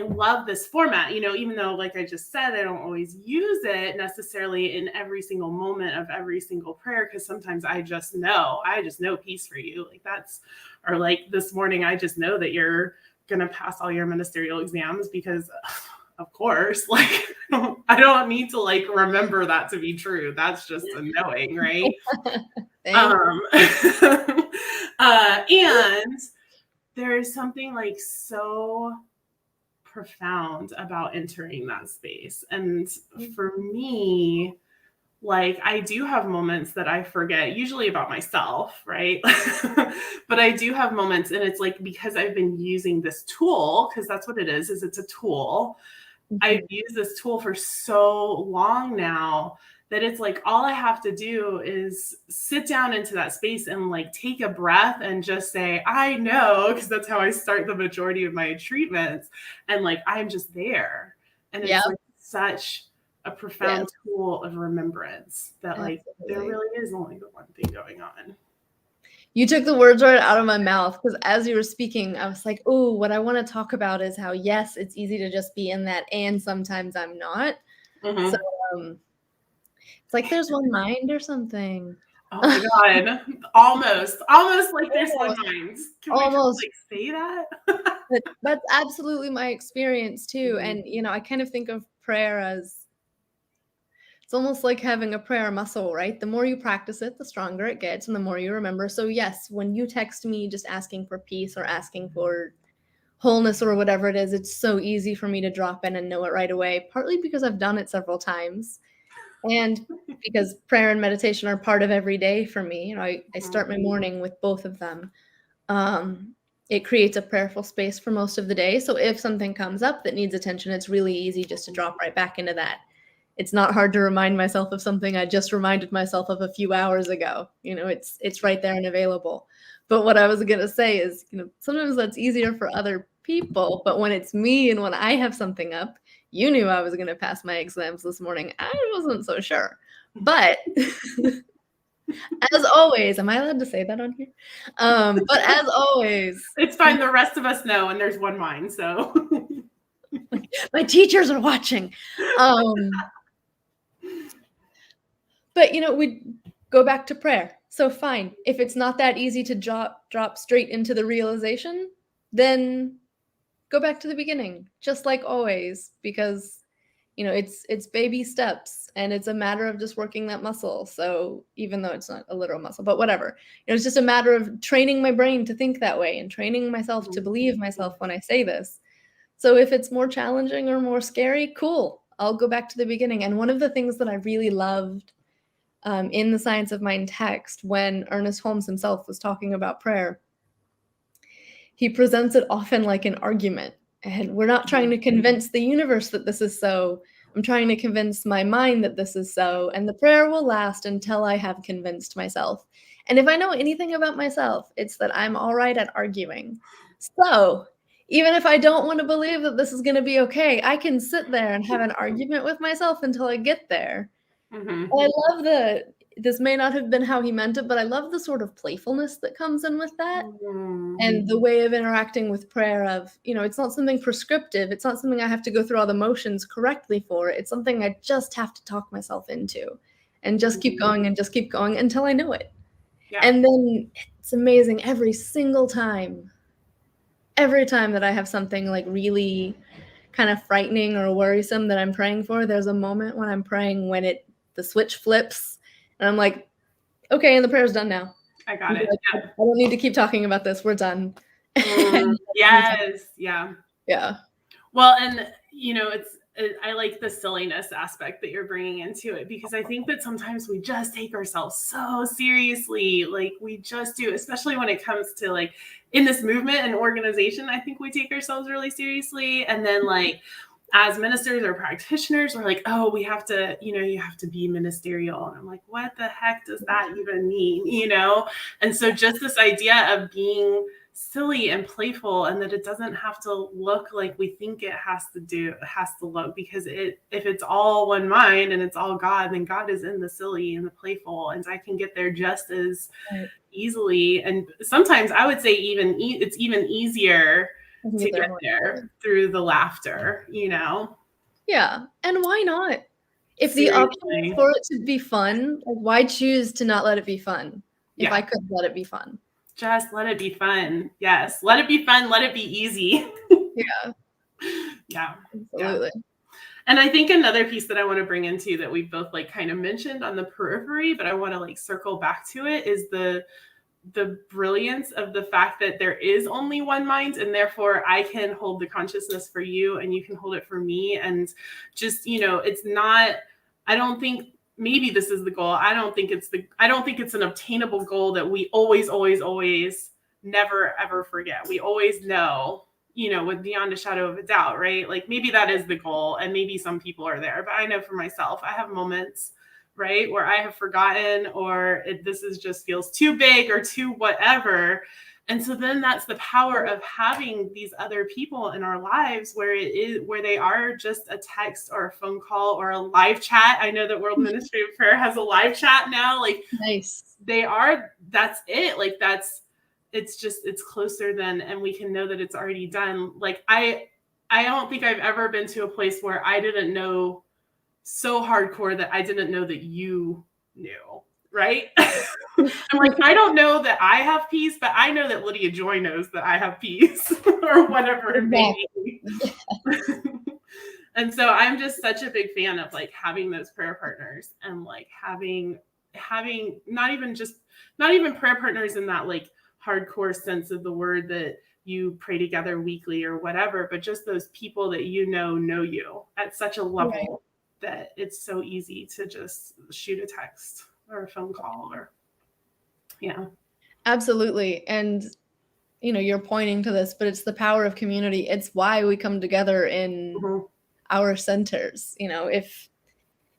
love this format, you know, even though, like I just said, I don't always use it necessarily in every single moment of every single prayer, because sometimes I just know peace for you. Like or like this morning, I just know that you're going to pass all your ministerial exams, because of course, like I don't need to like remember that to be true. That's just a knowing, right? And there is something like so profound about entering that space. And for me, like I do have moments that I forget, usually about myself, right? But I do have moments, and it's like, because I've been using this tool, because that's what it is it's a tool. I've used this tool for so long now that it's like, all I have to do is sit down into that space and like take a breath and just say, I know, because that's how I start the majority of my treatments. And like, I'm just there. And it's like such a profound tool of remembrance that like, there really is only the one thing going on.
You took the words right out of my mouth, because as you were speaking, I was like, oh, what I want to talk about is how, yes, it's easy to just be in that, and sometimes I'm not. So it's like there's one mind or something.
Oh my God. Almost like there's one mind. Can we just like say that?
That's absolutely my experience too. And, you know, I kind of think of prayer as, it's almost like having a prayer muscle, right? The more you practice it, the stronger it gets, and the more you remember. So yes, when you text me just asking for peace or asking for wholeness or whatever it is, it's so easy for me to drop in and know it right away, partly because I've done it several times, and because prayer and meditation are part of every day for me. You know, I start my morning with both of them. It creates a prayerful space for most of the day. So if something comes up that needs attention, it's really easy just to drop right back into that. It's not hard to remind myself of something I just reminded myself of a few hours ago. You know, it's right there and available. But what I was going to say is, you know, sometimes that's easier for other people, but when it's me and when I have something up, you knew I was going to pass my exams this morning. I wasn't so sure. But as always, am I allowed to say that on here? But as always,
it's fine. The rest of us know, and there's one mind. So
my teachers are watching. But, you know, we go back to prayer. So fine. If it's not that easy to drop straight into the realization, then go back to the beginning, just like always, because, You know, it's baby steps, and it's a matter of just working that muscle. So even though it's not a literal muscle, but whatever, you know, it's just a matter of training my brain to think that way and training myself to believe myself when I say this. So if it's more challenging or more scary, cool, I'll go back to the beginning. And one of the things that I really loved in the Science of Mind text, when Ernest Holmes himself was talking about prayer, he presents it often like an argument. And we're not trying to convince the universe that this is so. I'm trying to convince my mind that this is so. And the prayer will last until I have convinced myself. And if I know anything about myself, it's that I'm all right at arguing. So even if I don't want to believe that this is going to be okay, I can sit there and have an argument with myself until I get there. And I love this may not have been how he meant it, but I love the sort of playfulness that comes in with that. And the way of interacting with prayer of, you know, it's not something prescriptive. It's not something I have to go through all the motions correctly for. It's something I just have to talk myself into and just keep going and just keep going until I know it.
Yeah.
And then it's amazing every single time. Every time that I have something like really kind of frightening or worrisome that I'm praying for, there's a moment when I'm praying when the switch flips and I'm like, okay, and the prayer's done now.
I got it.
Like,
Yeah.
I don't need to keep talking about this. We're done.
Yes. Yeah.
Yeah.
Well, and you know, I like the silliness aspect that you're bringing into it, because I think that sometimes we just take ourselves so seriously. Like we just do, especially when it comes to like in this movement and organization, I think we take ourselves really seriously. And then like as ministers or practitioners, we're like, oh, we have to, you know, you have to be ministerial. And I'm like, what the heck does that even mean? You know? And so just this idea of being silly and playful, and that it doesn't have to look like we think it has to look, because if it's all one mind and it's all God, then God is in the silly and the playful, and I can get there just as easily. And sometimes I would say it's even easier to get there through the laughter, you know?
Yeah. And why not? If the option is for it to be fun, like why choose to not let it be fun? If I could let it be fun.
Just let it be fun. Yes. Let it be fun. Let it be easy.
Yeah.
Yeah.
Absolutely.
Yeah. And I think another piece that I want to bring into that we both like kind of mentioned on the periphery, but I want to like circle back to it, is the brilliance of the fact that there is only one mind, and therefore I can hold the consciousness for you and you can hold it for me. And just, you know, it's not, I don't think maybe this is the goal. I don't think it's an obtainable goal that we always never ever forget. We always know, you know, with beyond a shadow of a doubt, right? Like maybe that is the goal, and maybe some people are there, but I know for myself, I have moments, right, where I have forgotten, or this is just feels too big or too whatever. And so then that's the power of having these other people in our lives where they are just a text or a phone call or a live chat. I know that World Ministry of Prayer has a live chat now. Like
nice.
That's it. Like it's closer than, and we can know that it's already done. Like I don't think I've ever been to a place where I didn't know so hardcore that I didn't know that you knew, right? I'm like, I don't know that I have peace, but I know that Lydia Joy knows that I have peace or whatever it may be. And so I'm just such a big fan of like having those prayer partners, and like having not even prayer partners in that like hardcore sense of the word that you pray together weekly or whatever, but just those people that you know you at such a level that it's so easy to just shoot a text or a phone call or
Absolutely. And you know, you're pointing to this, but it's the power of community. It's why we come together in our centers. You know, if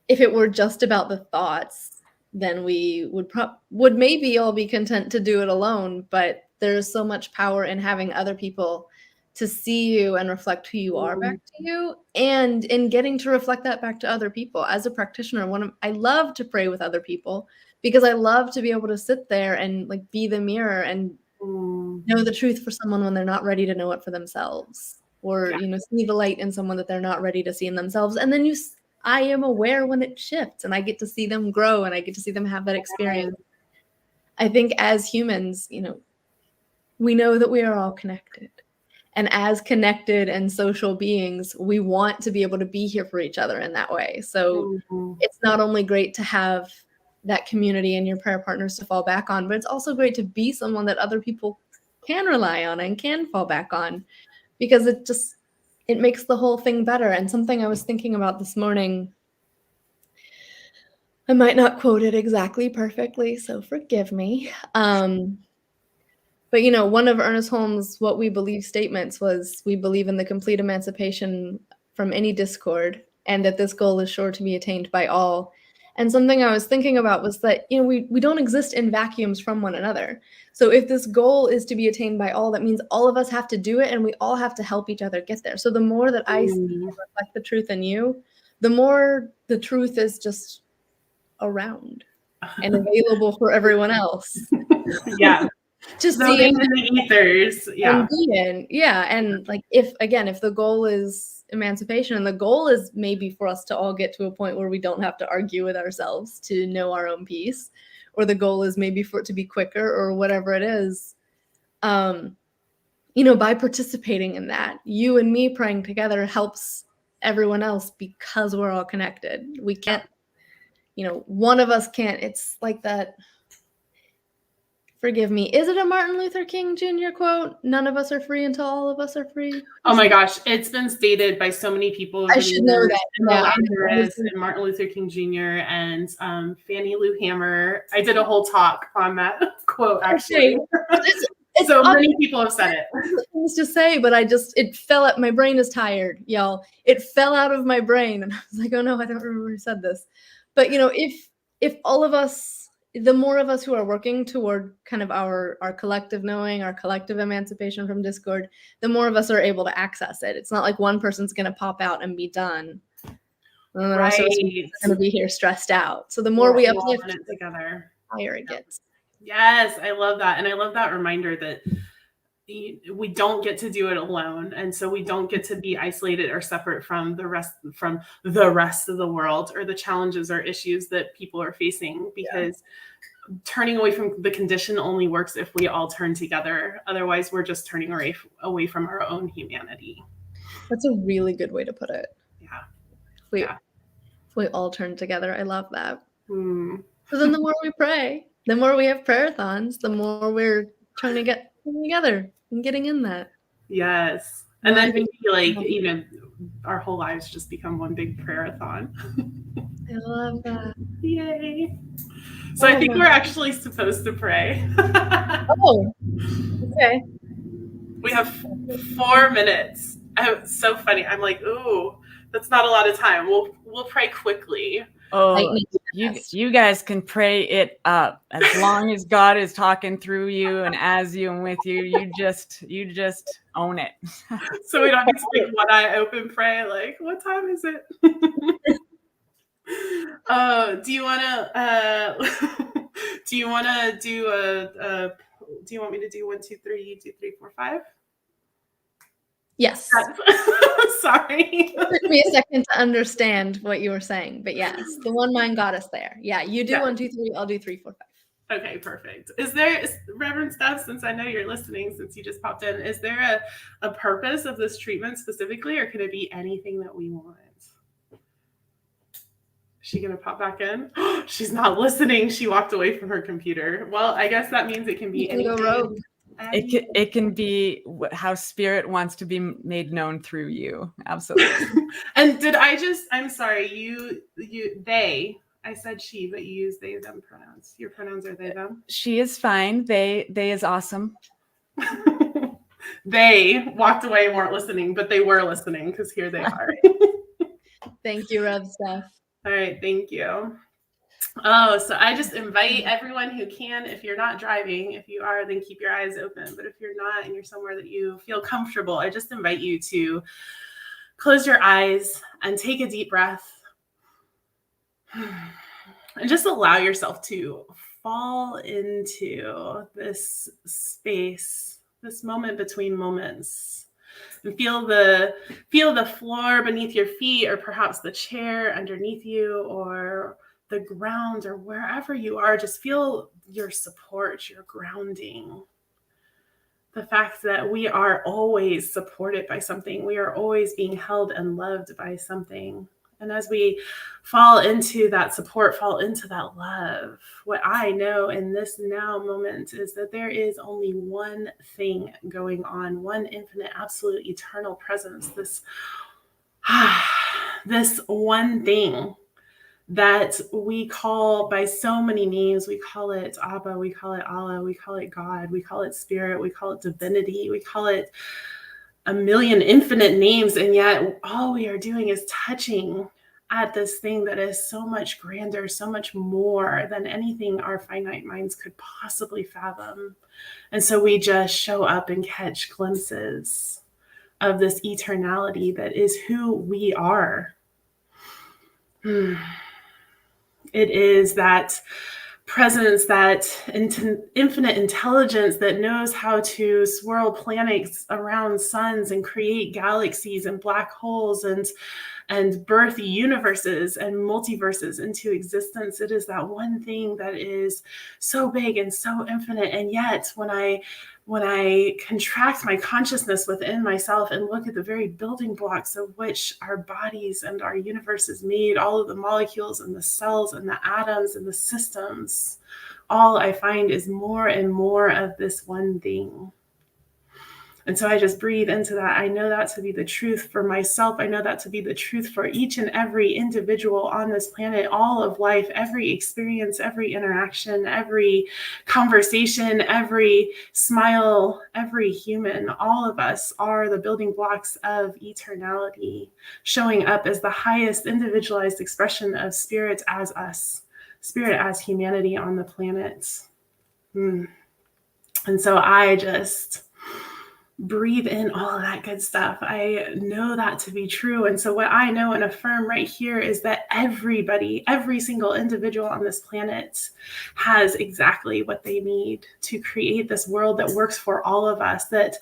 it were just about the thoughts, then we would maybe all be content to do it alone, but there's so much power in having other people to see you and reflect who you are back to you, and in getting to reflect that back to other people. As a practitioner, I love to pray with other people, because I love to be able to sit there and like be the mirror and know the truth for someone when they're not ready to know it for themselves, or you know, see the light in someone that they're not ready to see in themselves. And then I am aware when it shifts, and I get to see them grow, and I get to see them have that experience. I think as humans, you know, we know that we are all connected. And as connected and social beings, we want to be able to be here for each other in that way. So it's not only great to have that community and your prayer partners to fall back on, but it's also great to be someone that other people can rely on and can fall back on, because it makes the whole thing better. And something I was thinking about this morning, I might not quote it exactly perfectly, so forgive me. But, one of Ernest Holmes' What We Believe statements was, we believe in the complete emancipation from any discord, and that this goal is sure to be attained by all. And something I was thinking about was that, we don't exist in vacuums from one another. So if this goal is to be attained by all, that means all of us have to do it, and we all have to help each other get there. So the more that I see and reflect the truth in you, the more the truth is just around and available for everyone else.
Yeah.
Just
floating
seeing
in the ethers. Yeah.
and being. Yeah. And like, if the goal is emancipation, and the goal is maybe for us to all get to a point where we don't have to argue with ourselves to know our own peace, or the goal is maybe for it to be quicker, or whatever it is, by participating in that, you and me praying together helps everyone else, because we're all connected. We can't, one of us can't. It's like that. Forgive me. Is it a Martin Luther King Jr. quote? None of us are free until all of us are free.
Oh my gosh, it's been stated by so many people over
I
the
should know
years.
that.
Noel
Yeah.
Andres and Martin Luther King Jr. and Fannie Lou Hamer. I did a whole talk on that quote, actually.
It's
so many people have said it.
Things to say, but it fell out. My brain is tired, y'all. It fell out of my brain, and I was like, oh no, I don't remember who said this. But if all of us, the more of us who are working toward kind of our collective knowing, our collective emancipation from discord, the more of us are able to access it. It's not like one person's going to pop out and be done. And the rest of us are going to be here stressed out. So the more we uplift
it together,
the higher it gets.
Yes, I love that. And I love that reminder that we don't get to do it alone, and so we don't get to be isolated or separate from the rest of the world, or the challenges or issues that people are facing, because turning away from the condition only works if we all turn together. Otherwise, we're just turning away from our own humanity.
That's a really good way to put it.
Yeah.
If we all turn together. I love that.
So
then the more we pray, the more we have prayer-a-thons, the more we're trying to get together and getting in that.
Yes. And then maybe our whole lives just become one big prayer-a-thon.
I love that.
Yay. So I think we're actually supposed to pray.
Oh, okay.
We have 4 minutes. It's so funny. I'm like, ooh, that's not a lot of time. We'll pray quickly.
Oh, you guys can pray it up as long as God is talking through you and as you and with you. You just own it.
So we don't need to like one eye open pray. Like, what time is it? Do you want me to do 1, 2, 3? You do 3, 4, 5.
Yes.
Sorry.
It took me a second to understand what you were saying, but yes, the one mind got us there. Yeah, you do 1, 2, 3. I'll do 3, 4, 5.
Okay, perfect. Is Reverend Steph, since I know you're listening, since you just popped in, is there a purpose of this treatment specifically, or could it be anything that we want? Is she gonna pop back in? She's not listening. She walked away from her computer. Well, I guess that means it can be anything.
It can be how spirit wants to be made known through you. Absolutely.
And I'm sorry, they, I said she, but you use they, them pronouns. Your pronouns are they, them?
She is fine. They is awesome.
They walked away and weren't listening, but they were listening because here they are.
Thank you, Rev Steph.
All right, thank you. Oh, so I just invite everyone who can, if you're not driving, if you are, then keep your eyes open. But if you're not and you're somewhere that you feel comfortable, I just invite you to close your eyes and take a deep breath. And just allow yourself to fall into this space, this moment between moments. And feel the floor beneath your feet, or perhaps the chair underneath you, or the ground, or wherever you are. Just feel your support, your grounding. The fact that we are always supported by something, we are always being held and loved by something. And as we fall into that support, fall into that love, what I know in this now moment is that there is only one thing going on, one infinite, absolute, eternal presence, this one thing that we call by so many names. We call it Abba, we call it Allah, we call it God, we call it Spirit, we call it divinity, we call it a million infinite names. And yet all we are doing is touching at this thing that is so much grander, so much more than anything our finite minds could possibly fathom. And so we just show up and catch glimpses of this eternality that is who we are. It is that presence, that infinite intelligence that knows how to swirl planets around suns and create galaxies and black holes and birth universes and multiverses into existence. It is that one thing that is so big and so infinite. And yet when I contract my consciousness within myself and look at the very building blocks of which our bodies and our universe is made, all of the molecules and the cells and the atoms and the systems, all I find is more and more of this one thing. And so I just breathe into that. I know that to be the truth for myself. I know that to be the truth for each and every individual on this planet, all of life, every experience, every interaction, every conversation, every smile, every human. All of us are the building blocks of eternality, showing up as the highest individualized expression of spirit as us, spirit as humanity on the planet. And so I just breathe in all of that good stuff. I know that to be true. And so what I know and affirm right here is that everybody, every single individual on this planet has exactly what they need to create this world that works for all of us, that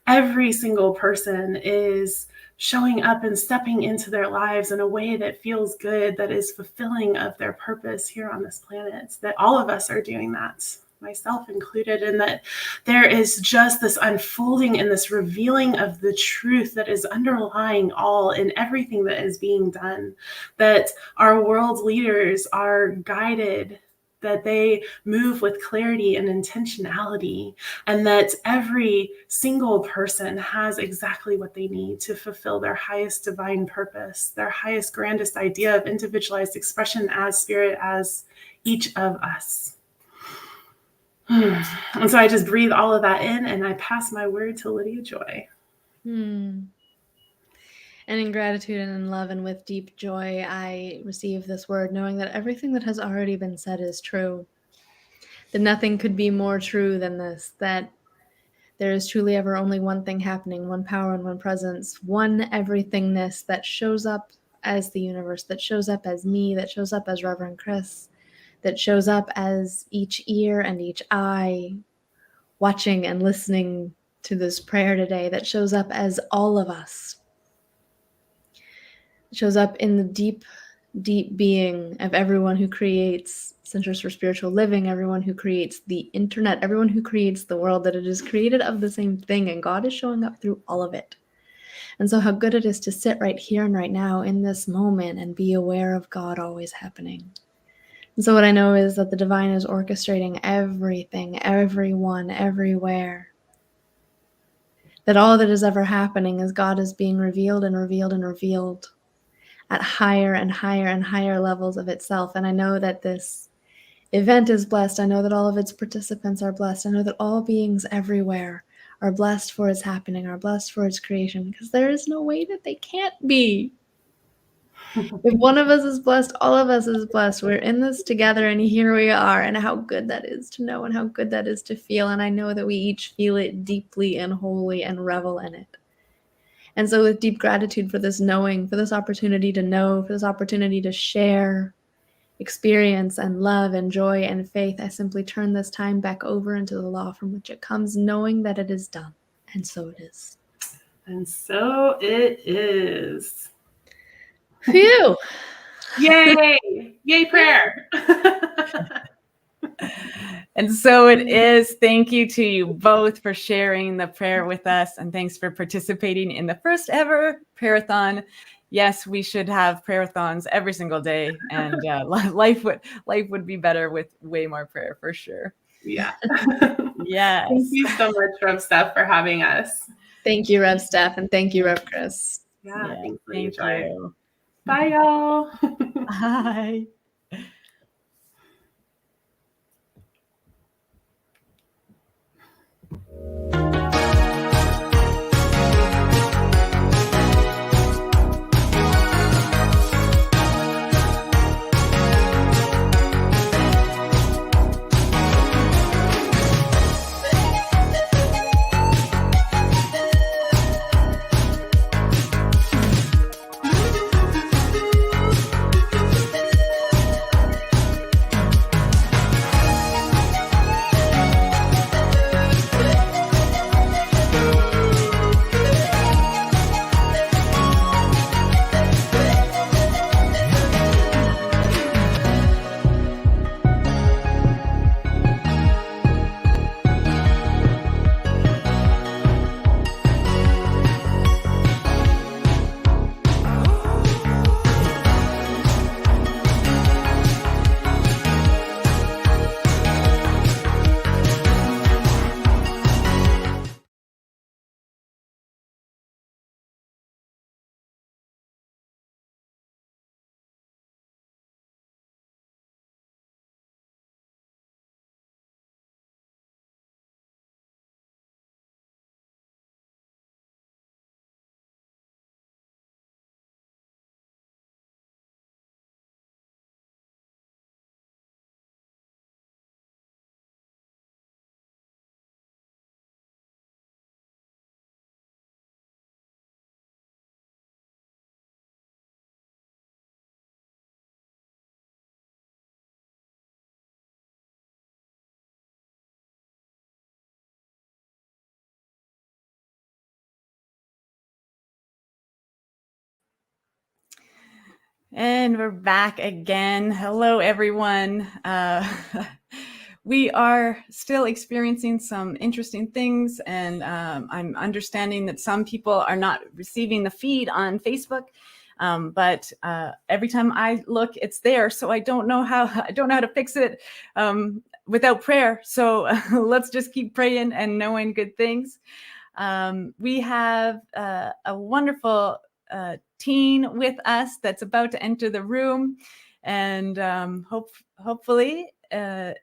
every single person is showing up and stepping into their lives in a way that feels good, that is fulfilling of their purpose here on this planet, that all of us are doing that, myself included, and that there is just this unfolding and this revealing of the truth that is underlying all in everything that is being done, that our world leaders are guided, that they move with clarity and intentionality, and that every single person has exactly what they need to fulfill their highest divine purpose, their highest, grandest idea of individualized expression as spirit, as each of us. And so I just breathe all of that in and I pass my word to Lydia Joy.
And in gratitude and in love and with deep joy, I receive this word, knowing that everything that has already been said is true. That nothing could be more true than this, that there is truly ever only one thing happening, one power and one presence, one everythingness that shows up as the universe, that shows up as me, that shows up as Reverend Chris, that shows up as each ear and each eye watching and listening to this prayer today, that shows up as all of us. It shows up in the deep, deep being of everyone who creates Centers for Spiritual Living, everyone who creates the internet, everyone who creates the world, that it is created of the same thing, and God is showing up through all of it. And so how good it is to sit right here and right now in this moment and be aware of God always happening. And so what I know is that the divine is orchestrating everything, everyone, everywhere. That all that is ever happening is God is being revealed and revealed and revealed at higher and higher and higher levels of itself. And I know that this event is blessed. I know that all of its participants are blessed. I know that all beings everywhere are blessed for its happening, are blessed for its creation, because there is no way that they can't be. If one of us is blessed, all of us is blessed. We're in this together, and here we are, and how good that is to know and how good that is to feel. And I know that we each feel it deeply and wholly and revel in it. And so with deep gratitude for this knowing, for this opportunity to know, for this opportunity to share experience and love and joy and faith, I simply turn this time back over into the law from which it comes, knowing that it is done. And so it is.
And so it is.
Phew.
Yay! Yay, prayer.
And so it is. Thank you to you both for sharing the prayer with us. And thanks for participating in the first ever Prayer-a-thon. Yes, we should have prayer-a-thons every single day. And life would be better with way more prayer, for sure.
Yeah.
Yes.
Thank you so much, Rev Steph, for having us.
Thank you, Rev Steph, and thank you, Rev Chris.
Yeah, thank
Thank you.
Bye, y'all.
Bye. And we're back again. Hello, everyone. We are still experiencing some interesting things, and I'm understanding that some people are not receiving the feed on Facebook. But every time I look, it's there. So I don't know how to fix it without prayer. So let's just keep praying and knowing good things. We have a wonderful teen with us that's about to enter the room, and hopefully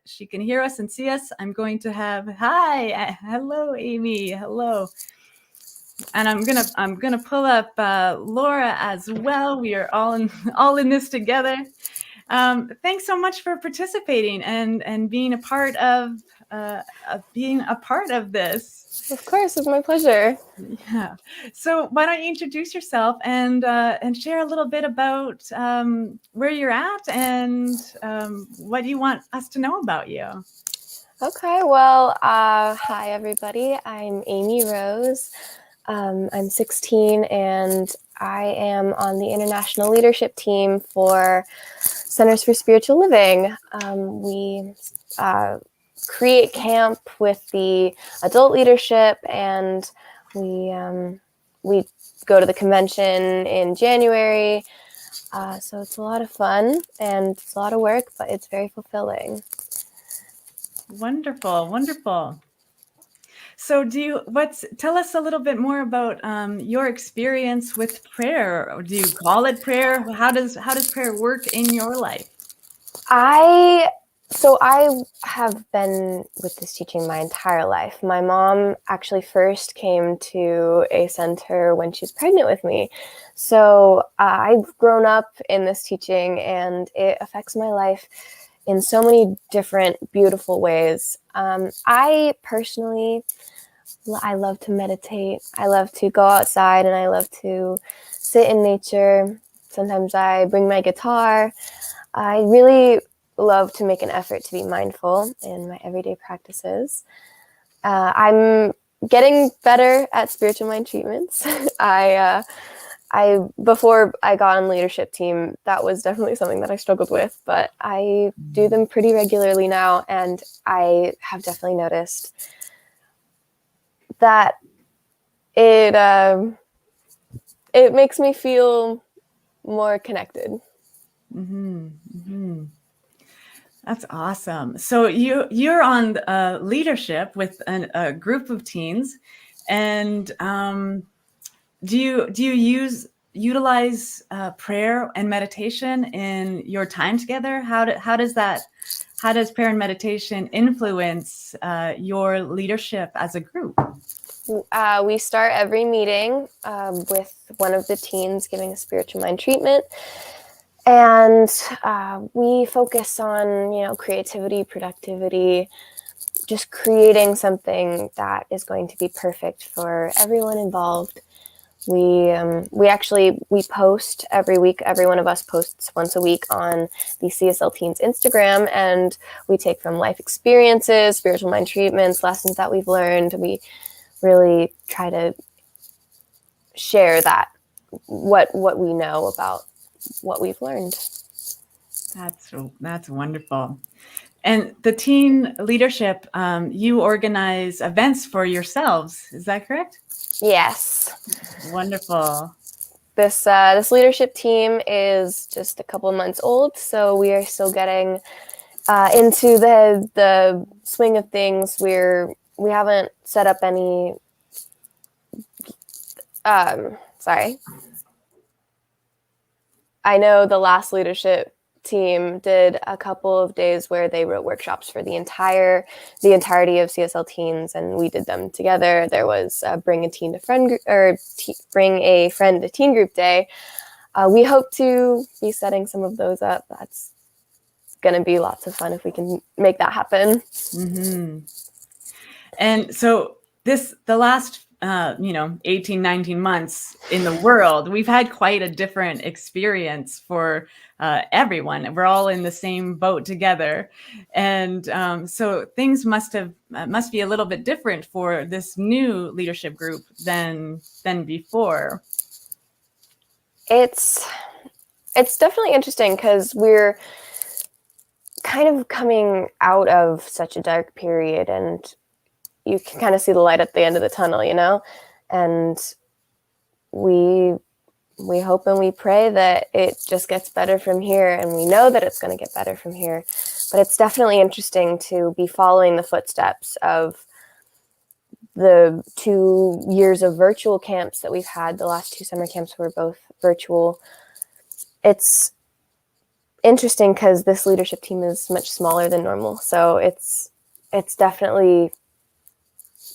she can hear us and see us. I'm going to have hello, Amy, hello. And I'm gonna pull up Laura as well. We are all in this together. Thanks so much for participating and being a part of this.
Of course, it's my pleasure.
Yeah. So why don't you introduce yourself and share a little bit about where you're at and what you want us to know about you.
Okay, well, hi everybody. I'm Amy Rose. I'm 16 and I am on the international leadership team for Centers for Spiritual Living. We create camp with the adult leadership, and we go to the convention in January. So it's a lot of fun and it's a lot of work, but it's very fulfilling.
Wonderful, wonderful. So tell us a little bit more about your experience with prayer. Do you call it prayer? How does prayer work in your life?
I have been with this teaching my entire life. My mom actually first came to a center when she was pregnant with me. So I've grown up in this teaching and it affects my life in so many different beautiful ways. I personally, I love to meditate. I love to go outside and I love to sit in nature. Sometimes I bring my guitar. I really love to make an effort to be mindful in my everyday practices. I'm getting better at spiritual mind treatments. before I got on leadership team, that was definitely something that I struggled with, but I do them pretty regularly now, and I have definitely noticed that it makes me feel more connected.
Mm-hmm. Mm-hmm. That's awesome. So you're on leadership with a group of teens, and do you utilize prayer and meditation in your time together? How does prayer and meditation influence your leadership as a group?
We start every meeting with one of the teens giving a spiritual mind treatment. And we focus on, creativity, productivity, just creating something that is going to be perfect for everyone involved. We post every week. Every one of us posts once a week on the CSL Teens Instagram, and we take from life experiences, spiritual mind treatments, lessons that we've learned. We really try to share that, what we know about what we've learned.
That's wonderful. And the teen leadership, you organize events for yourselves. Is that correct?
Yes.
Wonderful.
This leadership team is just a couple of months old, so we are still getting into the swing of things. We haven't set up any. I know the last leadership team did a couple of days where they wrote workshops for the entirety of CSL teens, and we did them together. There was bring a friend to teen group day. We hope to be setting some of those up. That's going to be lots of fun if we can make that happen.
Mm-hmm. And so the last 18, 19 months in the world, we've had quite a different experience for everyone. We're all in the same boat together. And so things must be a little bit different for this new leadership group than before.
It's definitely interesting because we're kind of coming out of such a dark period, and you can kind of see the light at the end of the tunnel, and we hope and we pray that it just gets better from here, and we know that it's going to get better from here. But it's definitely interesting to be following the footsteps of the 2 years of virtual camps that we've had. The last 2 summer camps were both virtual. It's interesting because this leadership team is much smaller than normal, so it's definitely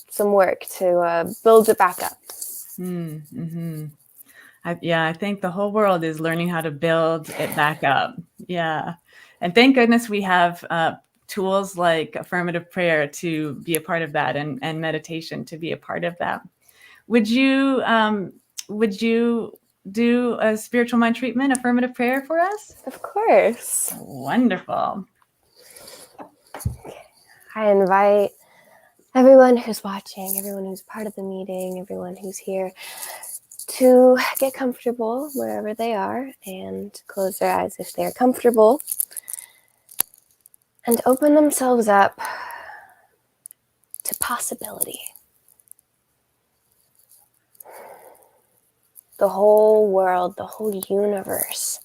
some work to build it back up.
Mm-hmm. I think the whole world is learning how to build it back up. Yeah. And thank goodness we have tools like affirmative prayer to be a part of that, and meditation to be a part of that. Would you do a spiritual mind treatment, affirmative prayer for us?
Of course.
Wonderful.
I invite everyone who's watching, everyone who's part of the meeting, everyone who's here to get comfortable wherever they are and close their eyes if they're comfortable, and open themselves up to possibility. The whole world, the whole universe,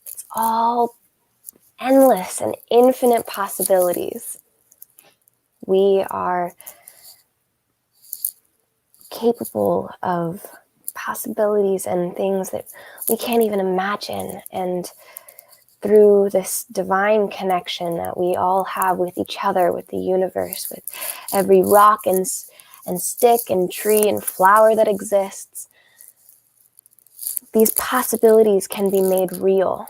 it's all endless and infinite possibilities. We are capable of possibilities and things that we can't even imagine. And through this divine connection that we all have with each other, with the universe, with every rock and stick and tree and flower that exists, these possibilities can be made real.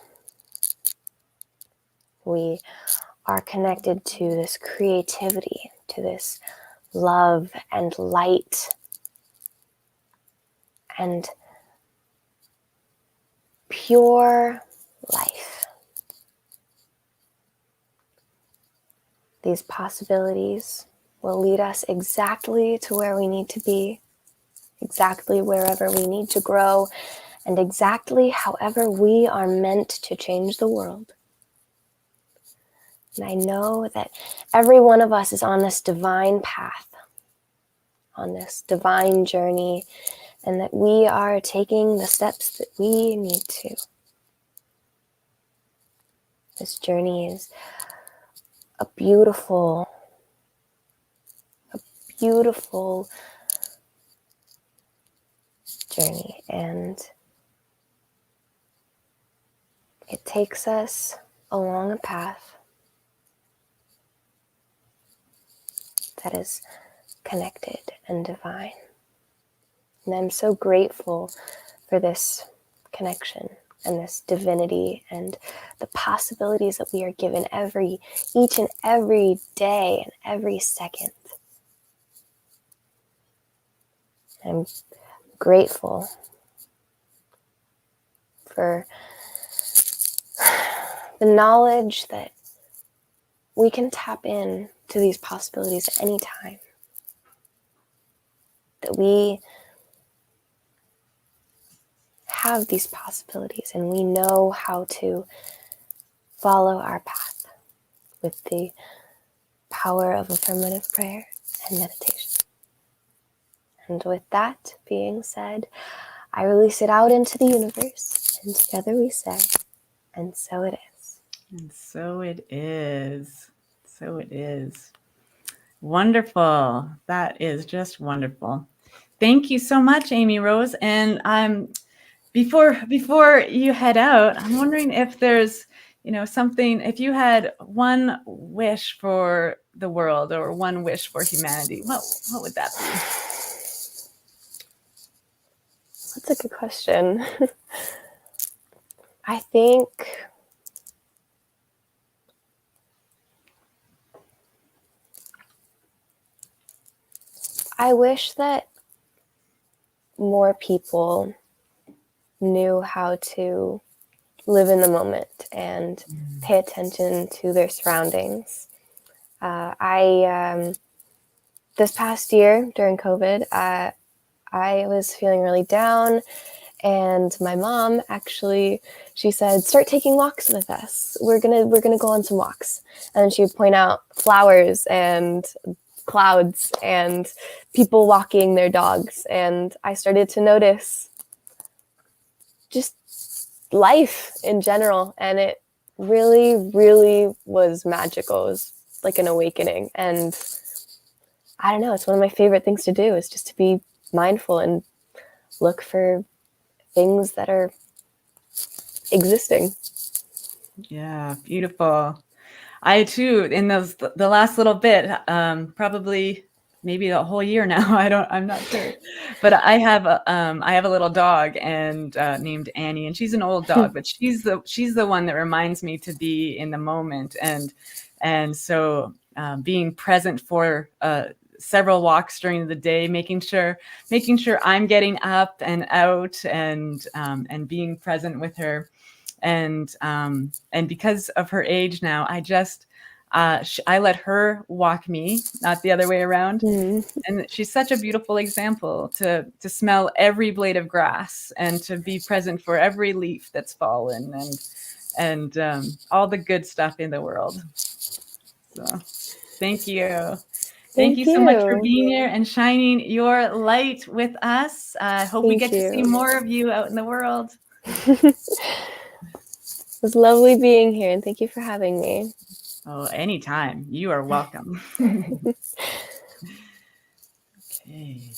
We are connected to this creativity, to this love and light and pure life. These possibilities will lead us exactly to where we need to be. exactly wherever we need to grow, and exactly however we are meant to change the world. And I know that every one of us is on this divine path, on this divine journey, and that we are taking the steps that we need to. This journey is a beautiful journey, and it takes us along a path that is connected and divine. And I'm so grateful for this connection and this divinity and the possibilities that we are given each and every day and every second. I'm grateful for the knowledge that we can tap in to these possibilities at any time. That we have these possibilities and we know how to follow our path with the power of affirmative prayer and meditation. And with that being said, I release it out into the universe, and together we say, and so it is.
And so it is. So it is. Wonderful. That is just wonderful. Thank you so much, Amy Rose. And before you head out, I'm wondering if there's, something, if you had one wish for the world or one wish for humanity, what would that be?
That's a good question. I think I wish that more people knew how to live in the moment and pay attention to their surroundings. This past year during COVID, I was feeling really down, and my mom actually, she said, start taking walks with us. We're gonna go on some walks. And she would point out flowers and clouds and people walking their dogs. And I started to notice just life in general. And it really, really was magical. It was like an awakening. And I don't know, it's one of my favorite things to do is just to be mindful and look for things that are existing.
Yeah, beautiful. I too, in the last little bit, probably maybe a whole year now. I'm not sure, but I have a little dog and named Annie, and she's an old dog, but she's the one that reminds me to be in the moment, and so being present for several walks during the day, making sure I'm getting up and out and being present with her. And because of her age now, I let her walk me, not the other way around.
Mm-hmm.
And she's such a beautiful example to smell every blade of grass and to be present for every leaf that's fallen and all the good stuff in the world. So thank you. Thank you so much for being here and shining your light with us. I hope we get to see more of you out in the world.
It was lovely being here, and thank you for having me.
Oh, anytime. You are welcome. Okay.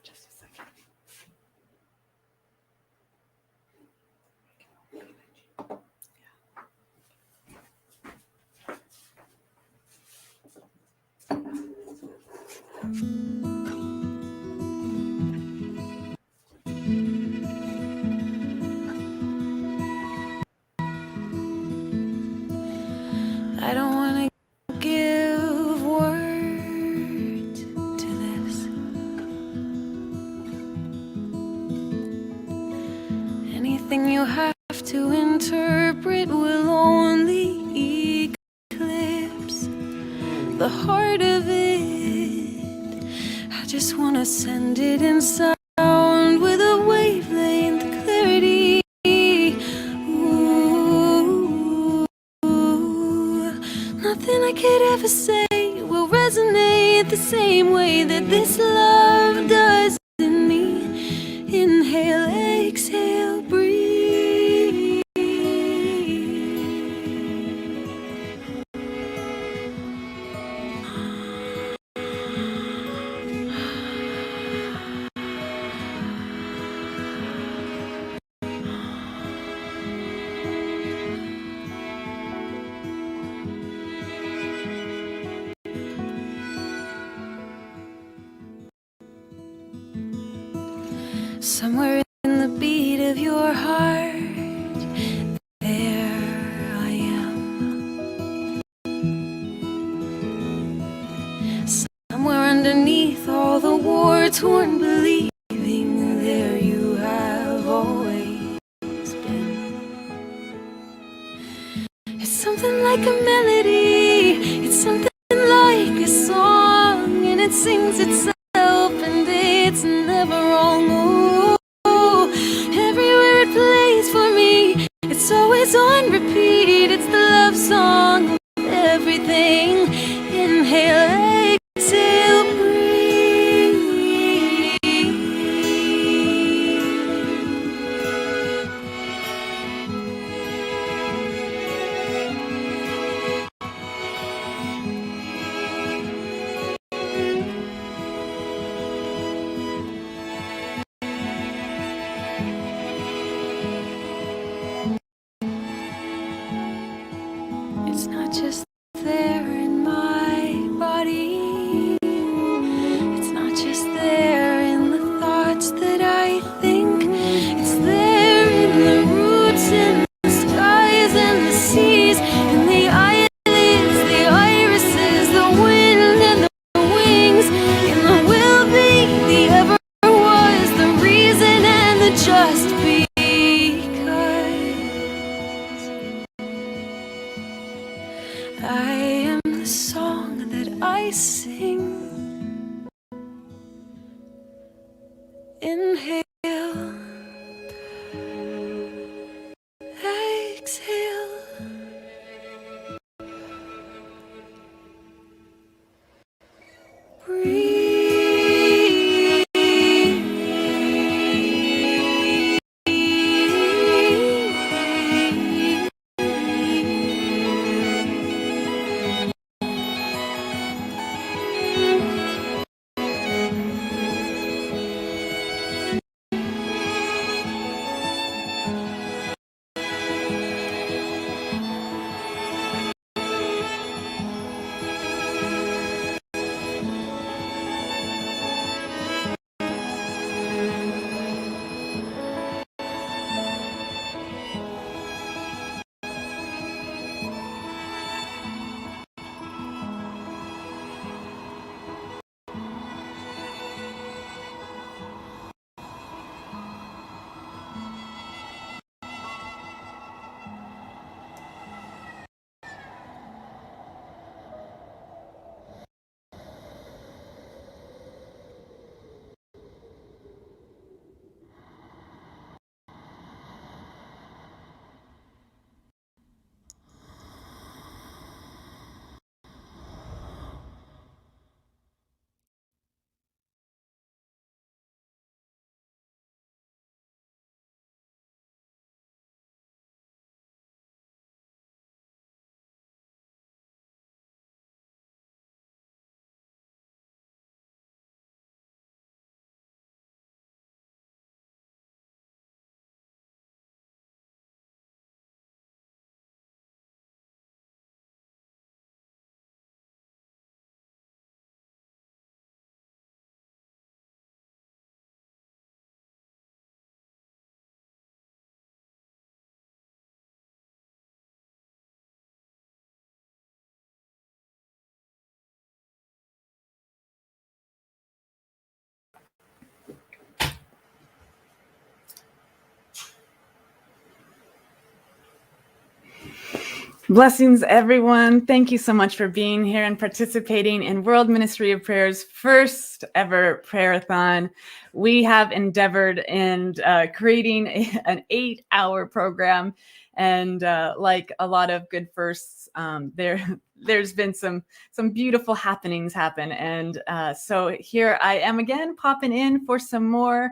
Just a second.
I don't want to give words to this. Anything you have to interpret will only eclipse the heart of it. I just want to send it in sound with a wavelength clarity. Nothing I could ever say will resonate the same way that this love does in me. Inhale, exhale, breathe. Somewhere in the beat of your heart, there I am. Somewhere underneath all the war-torn believing, there you have always been. It's something like a melody, it's something like a song, and it sings itself and it's never wrong. Oh, everywhere it plays for me, it's always on repeat. It's the love song of everything. Inhale, exhale, breathe. It's not just there in my body. It's not just there in the thoughts that I think. It's there in the roots, in the skies and the seas, in the eyelids, the irises, the wind and the wings, in the will be, the ever was, the reason and the just because. I am the song that I sing. Inhale, exhale, breathe.
Blessings, everyone. Thank you so much for being here and participating in World Ministry of Prayer's first ever Prayer-a-thon. We have endeavored in creating an 8-hour program. And like a lot of good firsts, there's been some beautiful happenings happen. And so here I am again, popping in for some more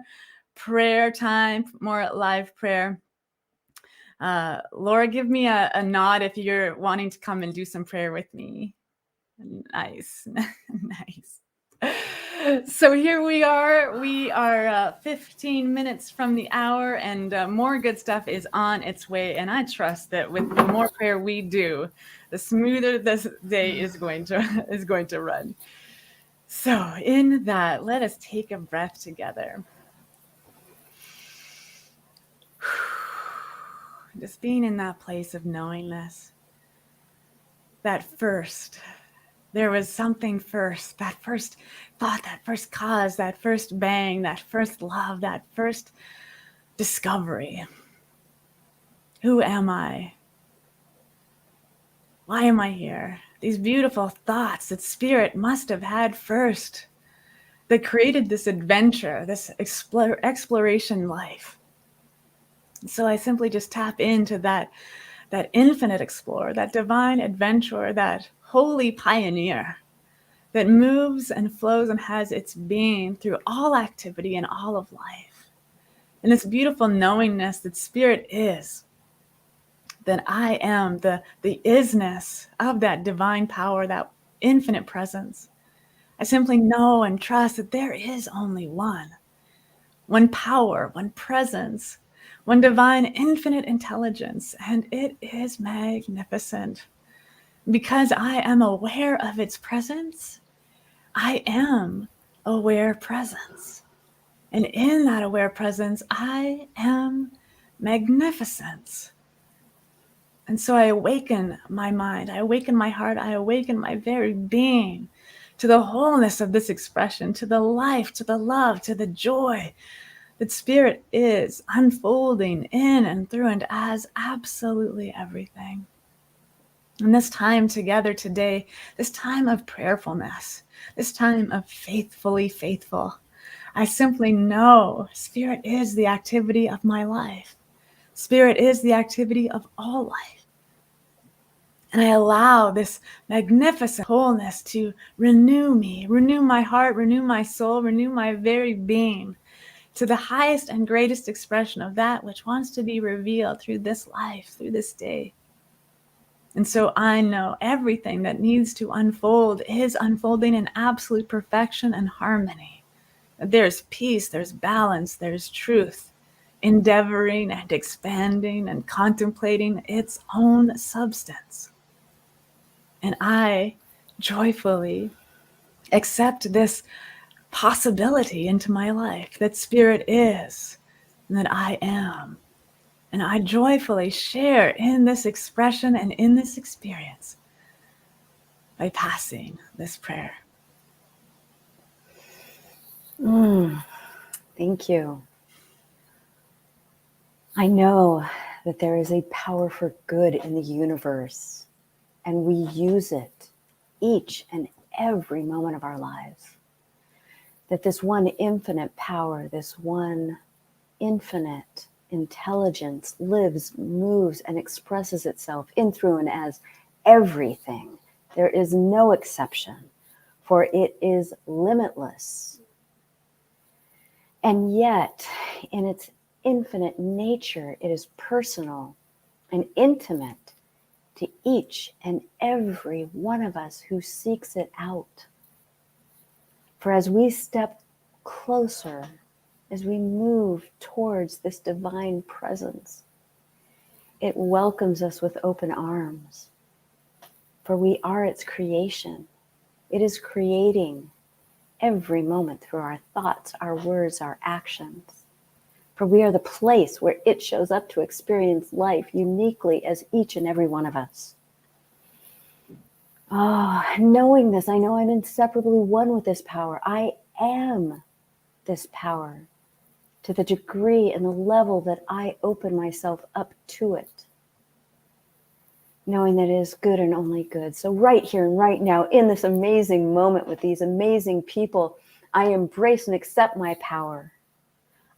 prayer time, more live prayer. Laura, give me a nod if you're wanting to come and do some prayer with me. Nice. Nice. So here we are. We are 15 minutes from the hour, and more good stuff is on its way. And I trust that with the more prayer we do, the smoother this day is going to run. So in that, let us take a breath together. Just being in that place of knowingness. That first, there was something first, that first thought, that first cause, that first bang, that first love, that first discovery. Who am I? Why am I here? These beautiful thoughts that Spirit must have had first that created this adventure, this exploration life. So I simply just tap into that infinite explorer, that divine adventurer, that holy pioneer that moves and flows and has its being through all activity and all of life. And this beautiful knowingness that Spirit is, that I am the isness of that divine power, that infinite presence. I simply know and trust that there is only one power, one presence, one divine infinite intelligence, and it is magnificent. Because I am aware of its presence, I am aware presence. And in that aware presence, I am magnificence. And so I awaken my mind, I awaken my heart, I awaken my very being to the wholeness of this expression, to the life, to the love, to the joy that Spirit is unfolding in and through and as absolutely everything. And this time together today, this time of prayerfulness, this time of faithfully faithful, I simply know Spirit is the activity of my life. Spirit is the activity of all life. And I allow this magnificent wholeness to renew me, renew my heart, renew my soul, renew my very being to the highest and greatest expression of that which wants to be revealed through this life, through this day. And so I know everything that needs to unfold is unfolding in absolute perfection and harmony. There's peace, there's balance, there's truth, endeavoring and expanding and contemplating its own substance. And I joyfully accept this possibility into my life that Spirit is and that I am. And I joyfully share in this expression and in this experience by passing this prayer.
Thank you. I know that there is a power for good in the universe, and we use it each and every moment of our lives. That this one infinite power, this one infinite intelligence lives, moves, and expresses itself in, through, and as everything. There is no exception, for it is limitless. And yet, in its infinite nature, it is personal and intimate to each and every one of us who seeks it out. For as we step closer, as we move towards this divine presence, it welcomes us with open arms. For we are its creation. It is creating every moment through our thoughts, our words, our actions. For we are the place where it shows up to experience life uniquely as each and every one of us. Knowing this, I know I'm inseparably one with this power. I am this power to the degree and the level that I open myself up to it. knowing that it is good and only good. So right here and right now, in this amazing moment with these amazing people, I embrace and accept my power.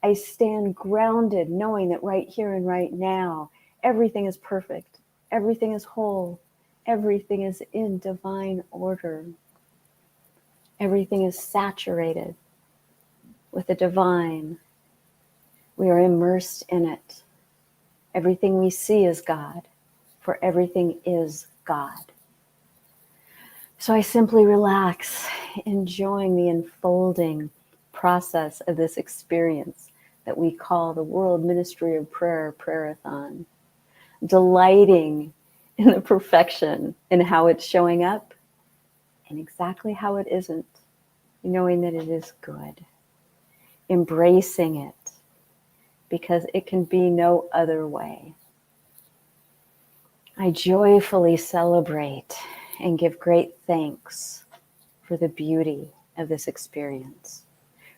I stand grounded, knowing that right here and right now, everything is perfect. Everything is whole. Everything is in divine order. Everything is saturated with the divine. We are immersed in it. Everything we see is God, for everything is God. So I simply relax, enjoying the unfolding process of this experience that we call the World Ministry of Prayer, Prayer-a-thon, delighting in the perfection and how it's showing up and exactly how it isn't, knowing that it is good, embracing it because it can be no other way. I joyfully celebrate and give great thanks for the beauty of this experience,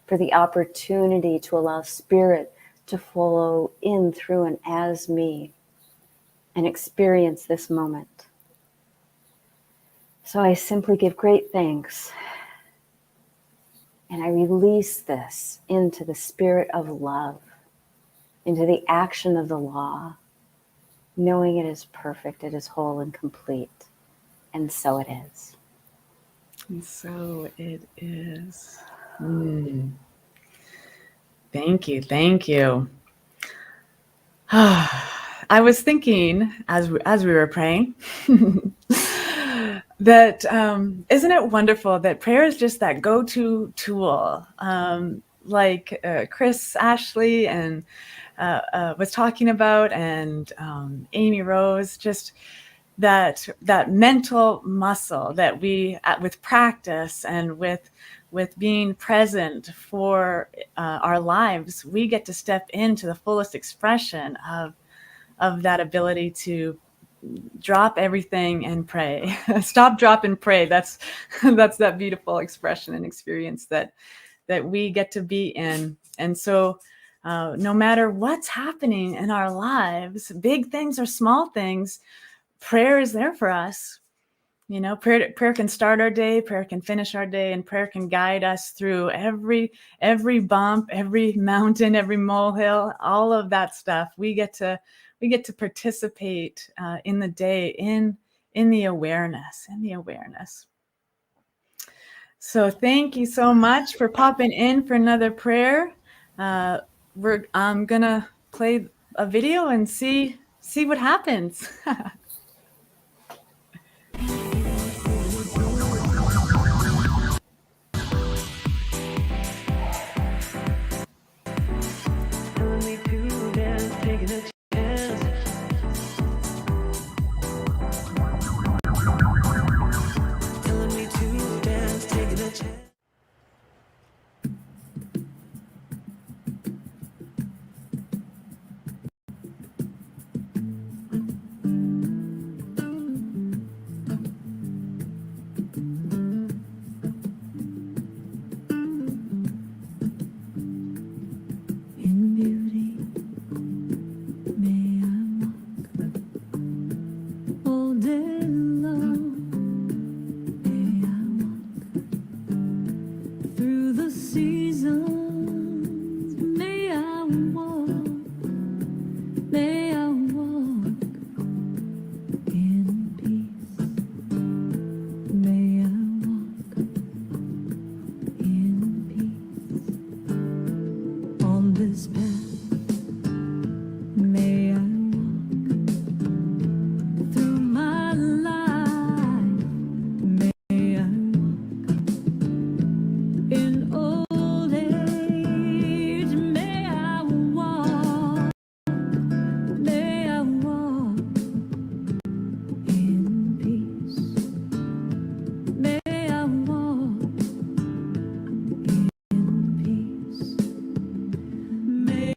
for the opportunity to allow Spirit to flow in, through, and as me and experience this moment. So I simply give great thanks and I release this into the spirit of love, into the action of the law, knowing it is perfect, it is whole and complete, and so it is.
And so it is. Thank you. Thank you. I was thinking as we were praying that isn't it wonderful that prayer is just that go-to tool, like Chris Ashley and was talking about, and Amy Rose, just that mental muscle that we, with practice and with being present for our lives, we get to step into the fullest expression of that ability to drop everything and pray. Stop, drop, and pray. That's that beautiful expression and experience that we get to be in. And so no matter what's happening in our lives, big things or small things, prayer is there for us. You know, prayer can start our day, prayer can finish our day, and prayer can guide us through every bump, every mountain, every molehill, all of that stuff. We get to participate in the day, in the awareness, So thank you so much for popping in for another prayer. I'm gonna play a video and see what happens.
May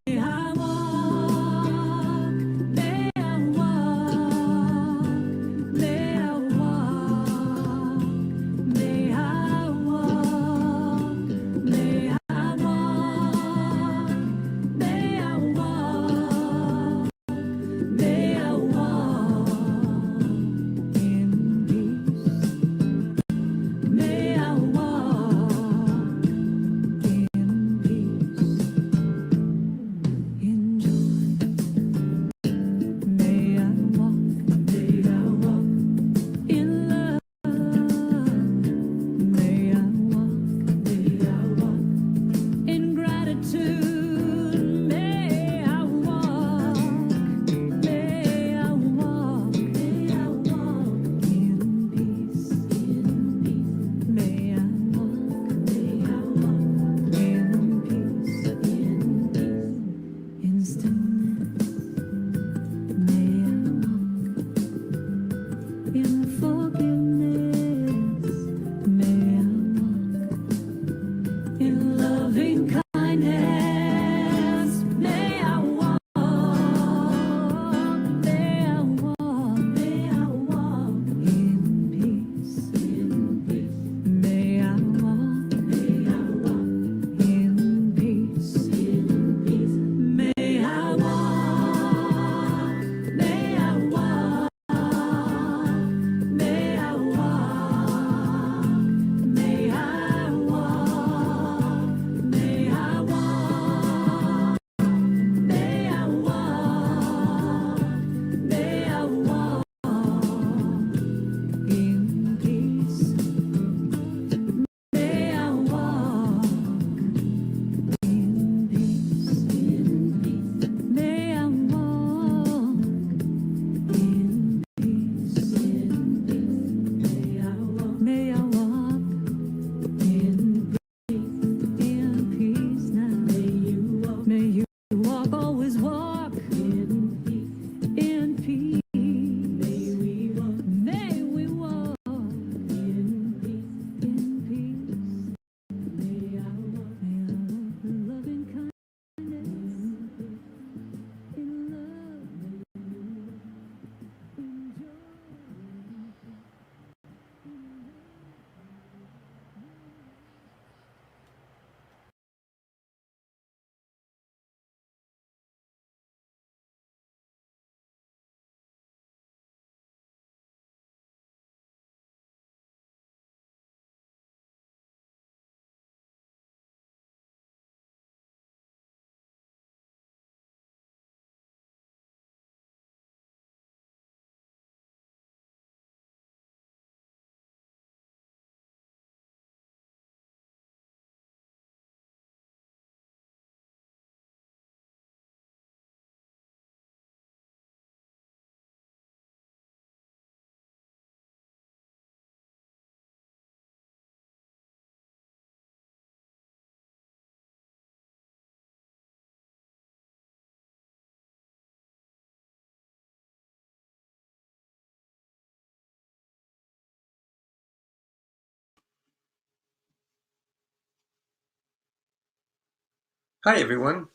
Hi, everyone.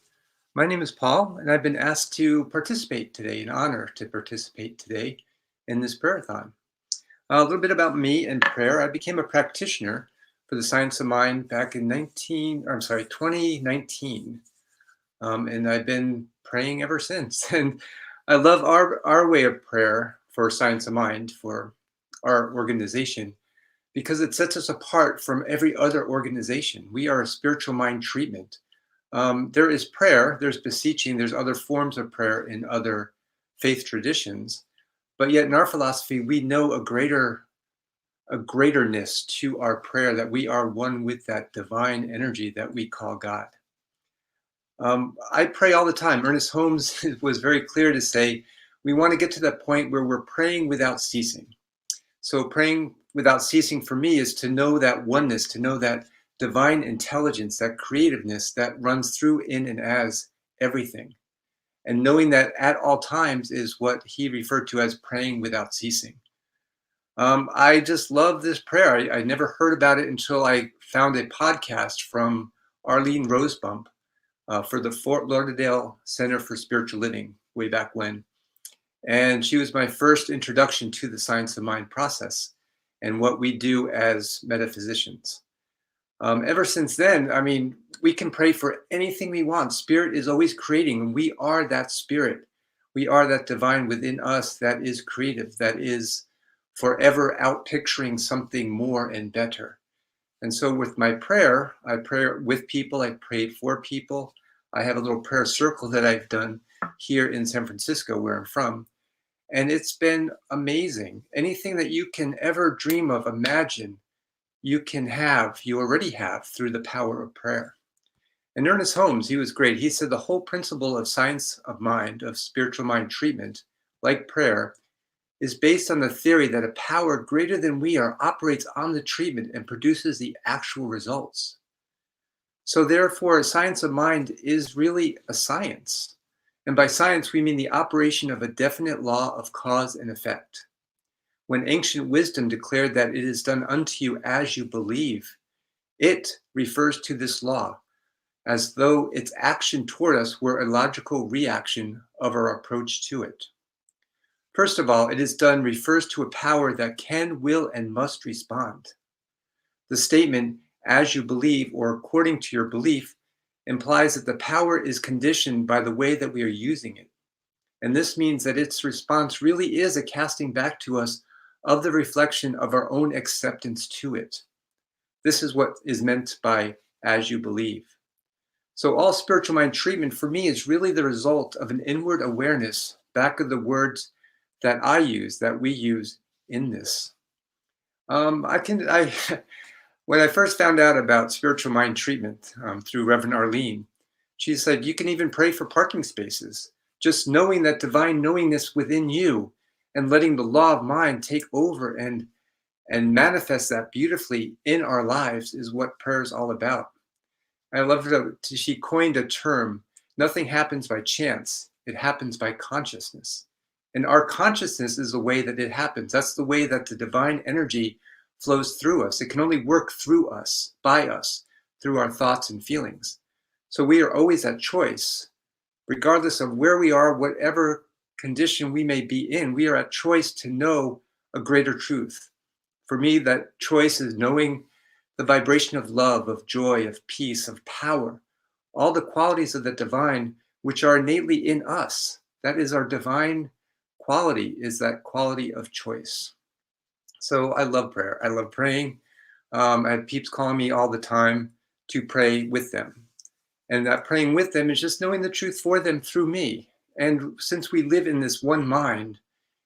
My name is Paul, and I've been asked to participate today, an honor to participate today in this prayer-a-thon. A little bit about me and prayer. I became a practitioner for the science of mind back in 2019. And I've been praying ever since. And I love our way of prayer for Science of Mind, for our organization, because it sets us apart from every other organization. We are a spiritual mind treatment. There is prayer, there's beseeching, there's other forms of prayer in other faith traditions. But yet in our philosophy, we know a greaterness to our prayer, that we are one with that divine energy that we call God. I pray all the time. Ernest Holmes was very clear to say, we want to get to that point where we're praying without ceasing. So praying without ceasing for me is to know that oneness, to know that divine intelligence, that creativeness that runs through, in, and as everything. And knowing that at all times is what he referred to as praying without ceasing. I just love this prayer. I never heard about it until I found a podcast from Arlene Rosebump for the Fort Lauderdale Center for Spiritual Living way back when. And she was my first introduction to the science of mind process and what we do as metaphysicians. Ever since then, I mean, we can pray for anything we want. Spirit is always creating, and we are that spirit. We are that divine within us that is creative, that is forever out picturing something more and better. And so with my prayer, I pray with people, I pray for people. I have a little prayer circle that I've done here in San Francisco, where I'm from. And it's been amazing. Anything that you can ever dream of, imagine, you already have through the power of prayer. And Ernest Holmes, he was great. He said the whole principle of science of mind, of spiritual mind treatment, like prayer, is based on the theory that a power greater than we are operates on the treatment and produces the actual results. So therefore, science of mind is really a science. And by science, we mean the operation of a definite law of cause and effect. When ancient wisdom declared that it is done unto you as you believe, it refers to this law, as though its action toward us were a logical reaction of our approach to it. First of all, it is done refers to a power that can, will, and must respond. The statement, as you believe, or according to your belief, implies that the power is conditioned by the way that we are using it. And this means that its response really is a casting back to us of the reflection of our own acceptance to it. This is what is meant by as you believe. So all spiritual mind treatment for me is really the result of an inward awareness back of the words that I use, that we use in this. When I first found out about spiritual mind treatment through Reverend Arlene, she said, you can even pray for parking spaces. Just knowing that divine knowingness within you and letting the law of mind take over and manifest that beautifully in our lives is what prayer is all about. I love that she coined a term, nothing happens by chance, it happens by consciousness. And our consciousness is the way that it happens. That's the way that the divine energy flows through us. It can only work through us, by us, through our thoughts and feelings. So we are always at choice, regardless of where we are, whatever condition we may be in, we are at choice to know a greater truth. For me, that choice is knowing the vibration of love, of joy, of peace, of power, all the qualities of the divine, which are innately in us. That is our divine quality, is that quality of choice. So I love prayer. I love praying. I have peeps calling me all the time to pray with them. And that praying with them is just knowing the truth for them through me. And since we live in this one mind,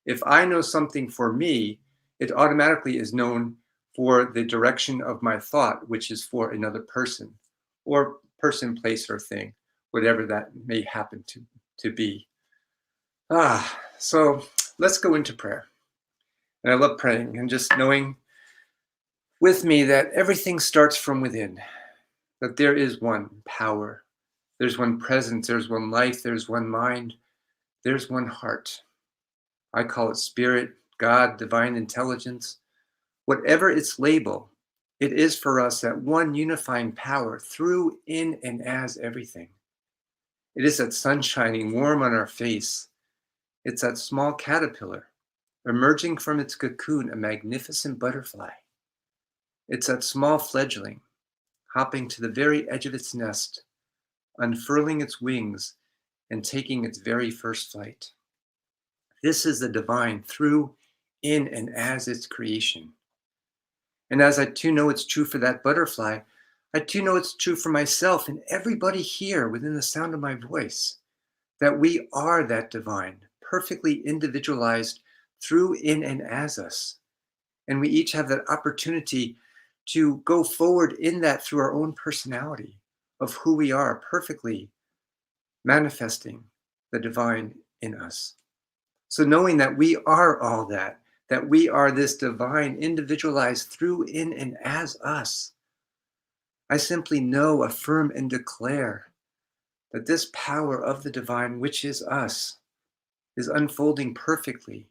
if I know something for me, it automatically is known for the direction of my thought, which is for another person, or person, place, or thing, whatever that may happen to be. So let's go into prayer. And I love praying and just knowing with me that everything starts from within, that there is one power, there's one presence, there's one life, there's one mind, there's one heart. I call it spirit, God, divine intelligence, whatever its label. It is for us that one unifying power through, in, and as everything. It is that sun shining warm on our face. It's that small caterpillar emerging from its cocoon, a magnificent butterfly. It's that small fledgling hopping to the very edge of its nest, unfurling its wings and taking its very first flight. This is the divine through, in, and as its creation. And as I too know it's true for that butterfly, I too know it's true for myself and everybody here within the sound of my voice, that we are that divine, perfectly individualized through, in, and as us. And we each have that opportunity to go forward in that through our own personality of who we are, perfectly manifesting the divine in us. So knowing that we are all that we are this divine individualized through, in, and as us, I simply know, affirm, and declare that this power of the divine, which is us, is unfolding perfectly,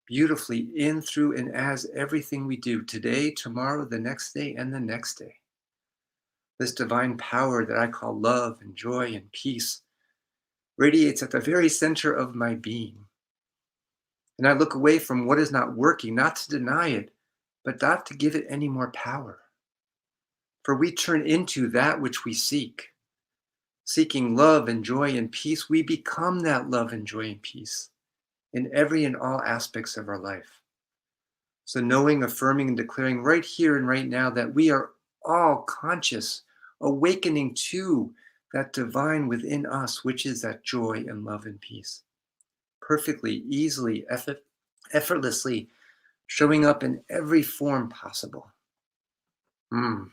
beautifully in, through, and as everything we do today, tomorrow, the next day, and the next day. This divine power that I call love and joy and peace radiates at the very center of my being. And I look away from what is not working, not to deny it, but not to give it any more power. For we turn into that which we seek. Seeking love and joy and peace, we become that love and joy and peace in every and all aspects of our life. So knowing, affirming, and declaring right here and right now that we are all conscious, awakening to that divine within us, which is that joy and love and peace. Perfectly, easily, effortlessly showing up in every form possible. And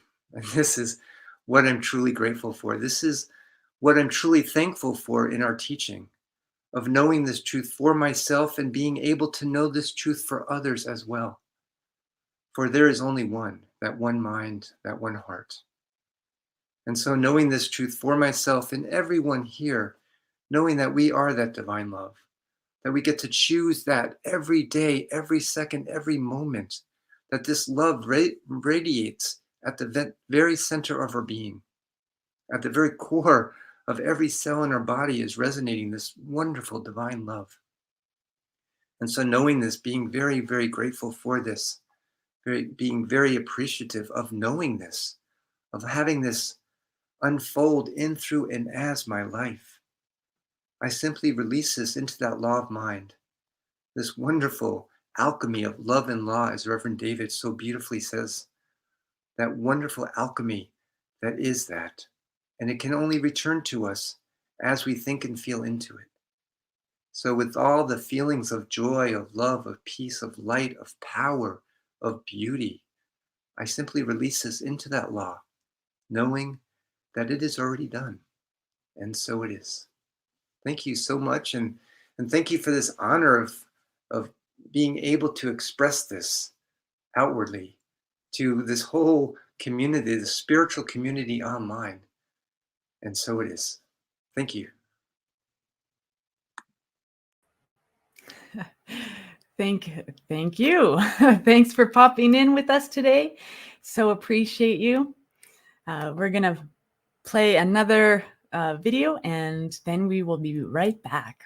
this is what I'm truly grateful for. This is what I'm truly thankful for in our teaching, of knowing this truth for myself and being able to know this truth for others as well. For there is only one, that one mind, that one heart. And so knowing this truth for myself and everyone here, knowing that we are that divine love, that we get to choose that every day, every second, every moment, that this love radiates at the very center of our being, at the very core of every cell in our body is resonating this wonderful divine love. And so knowing this, being very, very grateful for this, being very appreciative of knowing this, of having this unfold in, through, and as my life, I simply release this into that law of mind, this wonderful alchemy of love and law, as Reverend David so beautifully says, that wonderful alchemy that is that. And it can only return to us as we think and feel into it. So with all the feelings of joy, of love, of peace, of light, of power, of beauty, I simply release this into that law, knowing that it is already done. And so it is. Thank you so much. And thank you for this honor of being able to express this outwardly to this whole community, the spiritual community online. And so it is. Thank you.
Thank you. Thanks for popping in with us today. So appreciate you. We're going to play another video and then we will be right back.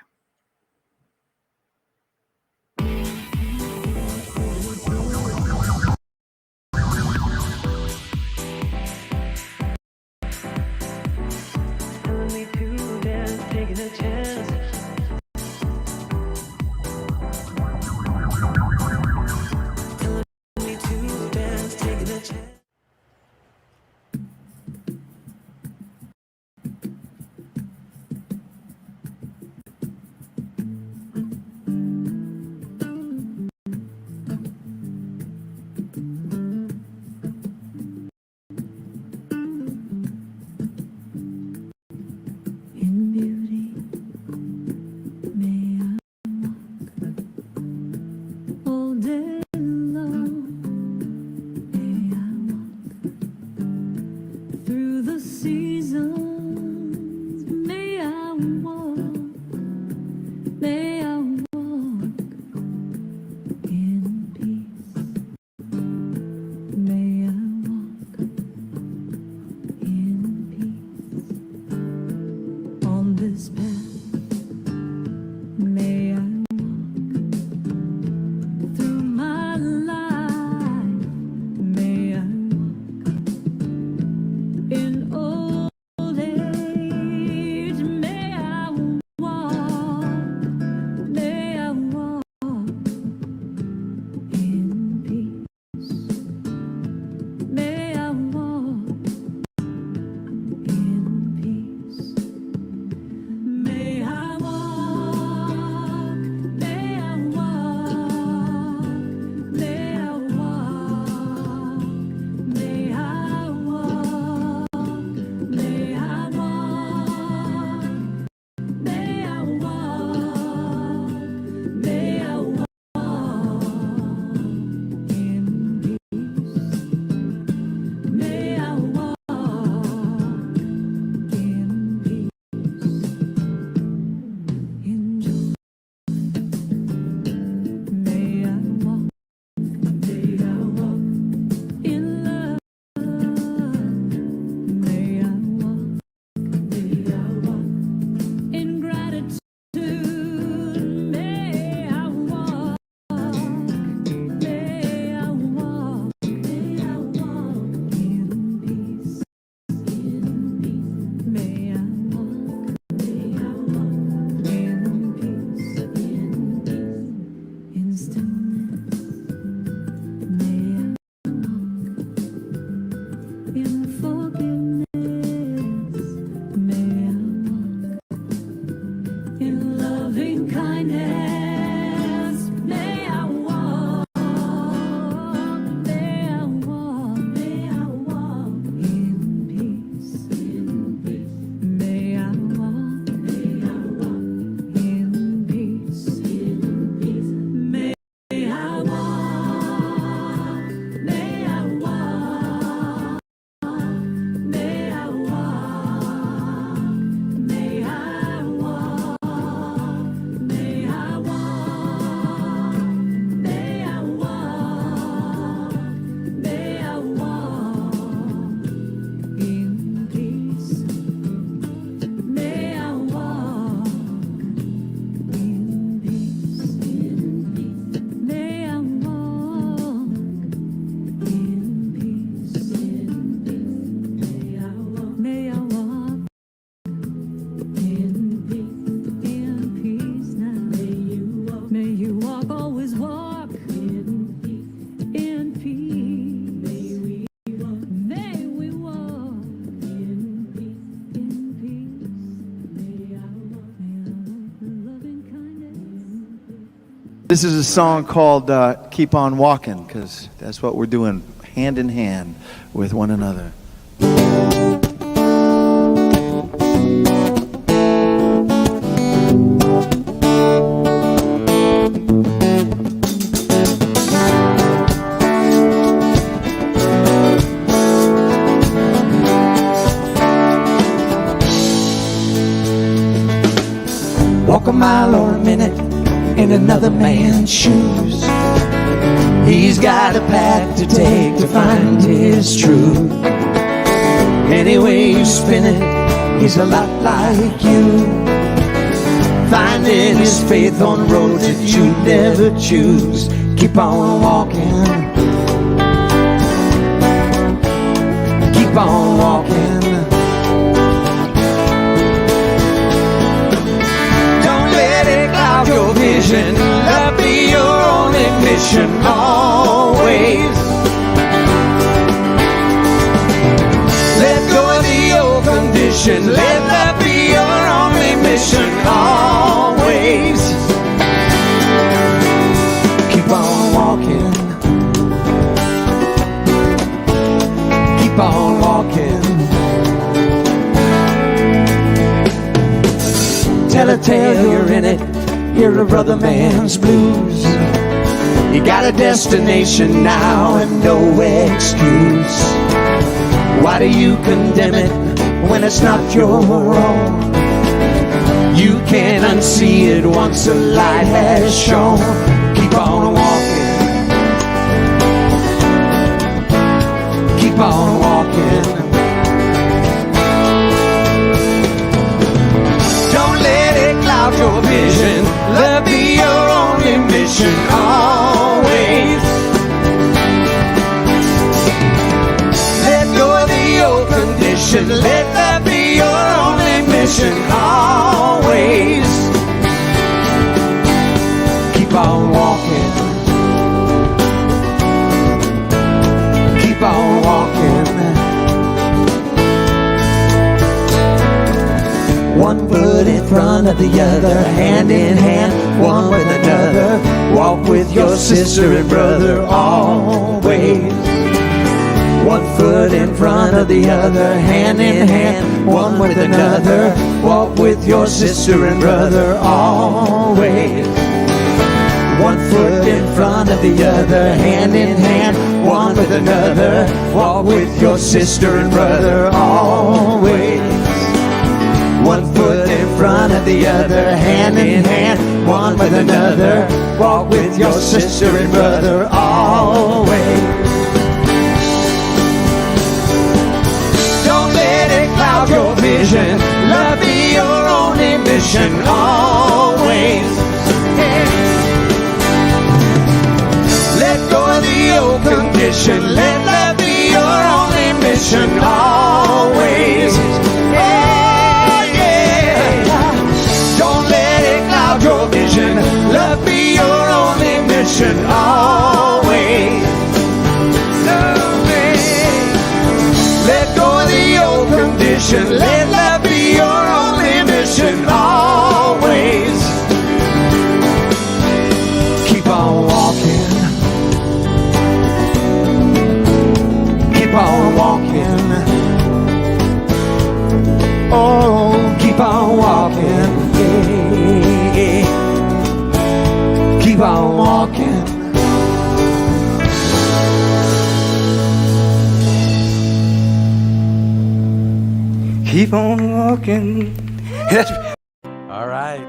In beauty, this path. May I walk through my life. May I walk in old age. May I walk. May I walk in peace. May I walk in peace. May I walk. May I walk. May I walk. May I walk. May I walk. May I walk. May I walk in peace. May I walk in peace, in joy. May I walk. May I walk in love. May I walk. May I walk in gratitude. May I walk. May I walk. May I walk in peace. In peace. May I walk. May I walk in peace. In peace. In stillness. May I walk in forgiveness. May I walk in loving kindness. May I walk. May I walk. May I walk in peace. In peace. May I walk. May I walk in peace. In peace. May I walk. May I walk. May I walk. May I walk. May I walk. May I walk. May I walk in peace. May I walk in peace. In peace. May I walk in peace. In peace. May I walk. May I walk in peace. In peace now. May you walk. May you walk. Always walk in peace. In peace. May we walk. May we walk in peace. In peace. May I walk. May I walk with loving kindness.
This is a song called Keep On Walking, because that's what we're doing hand in hand with one another.
Walk a mile or a minute in another man's shoes. He's got a path to take to find his truth. Any way you spin it, he's a lot like you, finding his faith on roads that you never choose. Keep on walking. Keep on walking. Don't let it cloud your vision. Love be your only mission always. Let go of the old condition. Let that be your only mission always. Keep on walking. Keep on walking. Tell a tale, you're in it. Hear a brother man's blues. You got a destination now and no excuse. Why do you condemn it when it's not your own? You can't unsee it once the light has shone. Keep on walking. Keep on walking. Don't cloud your vision. Love be your only mission always. Let go of the old condition. Let that be your only mission always. Keep on walking. Keep on walking. One foot in front of the other, hand in hand, one with another. Walk with your sister and brother always. One foot in front of the other, hand in hand, one with another. Walk with your sister and brother always. One foot in front of the other, hand in hand, one with another. Walk with your sister and brother always. One foot in front of the other, hand in hand, one with another. Walk with your sister and brother always. Don't let it cloud your vision. Love be your only mission always. Yeah. Let go of the old condition. Let love be your only mission always. Your vision, love be your only mission always. Let go of the old condition. Let love be your only mission always. Keep on walking. Keep on walking. Oh, keep on walking. Keep on walking. Keep on walking.
All right.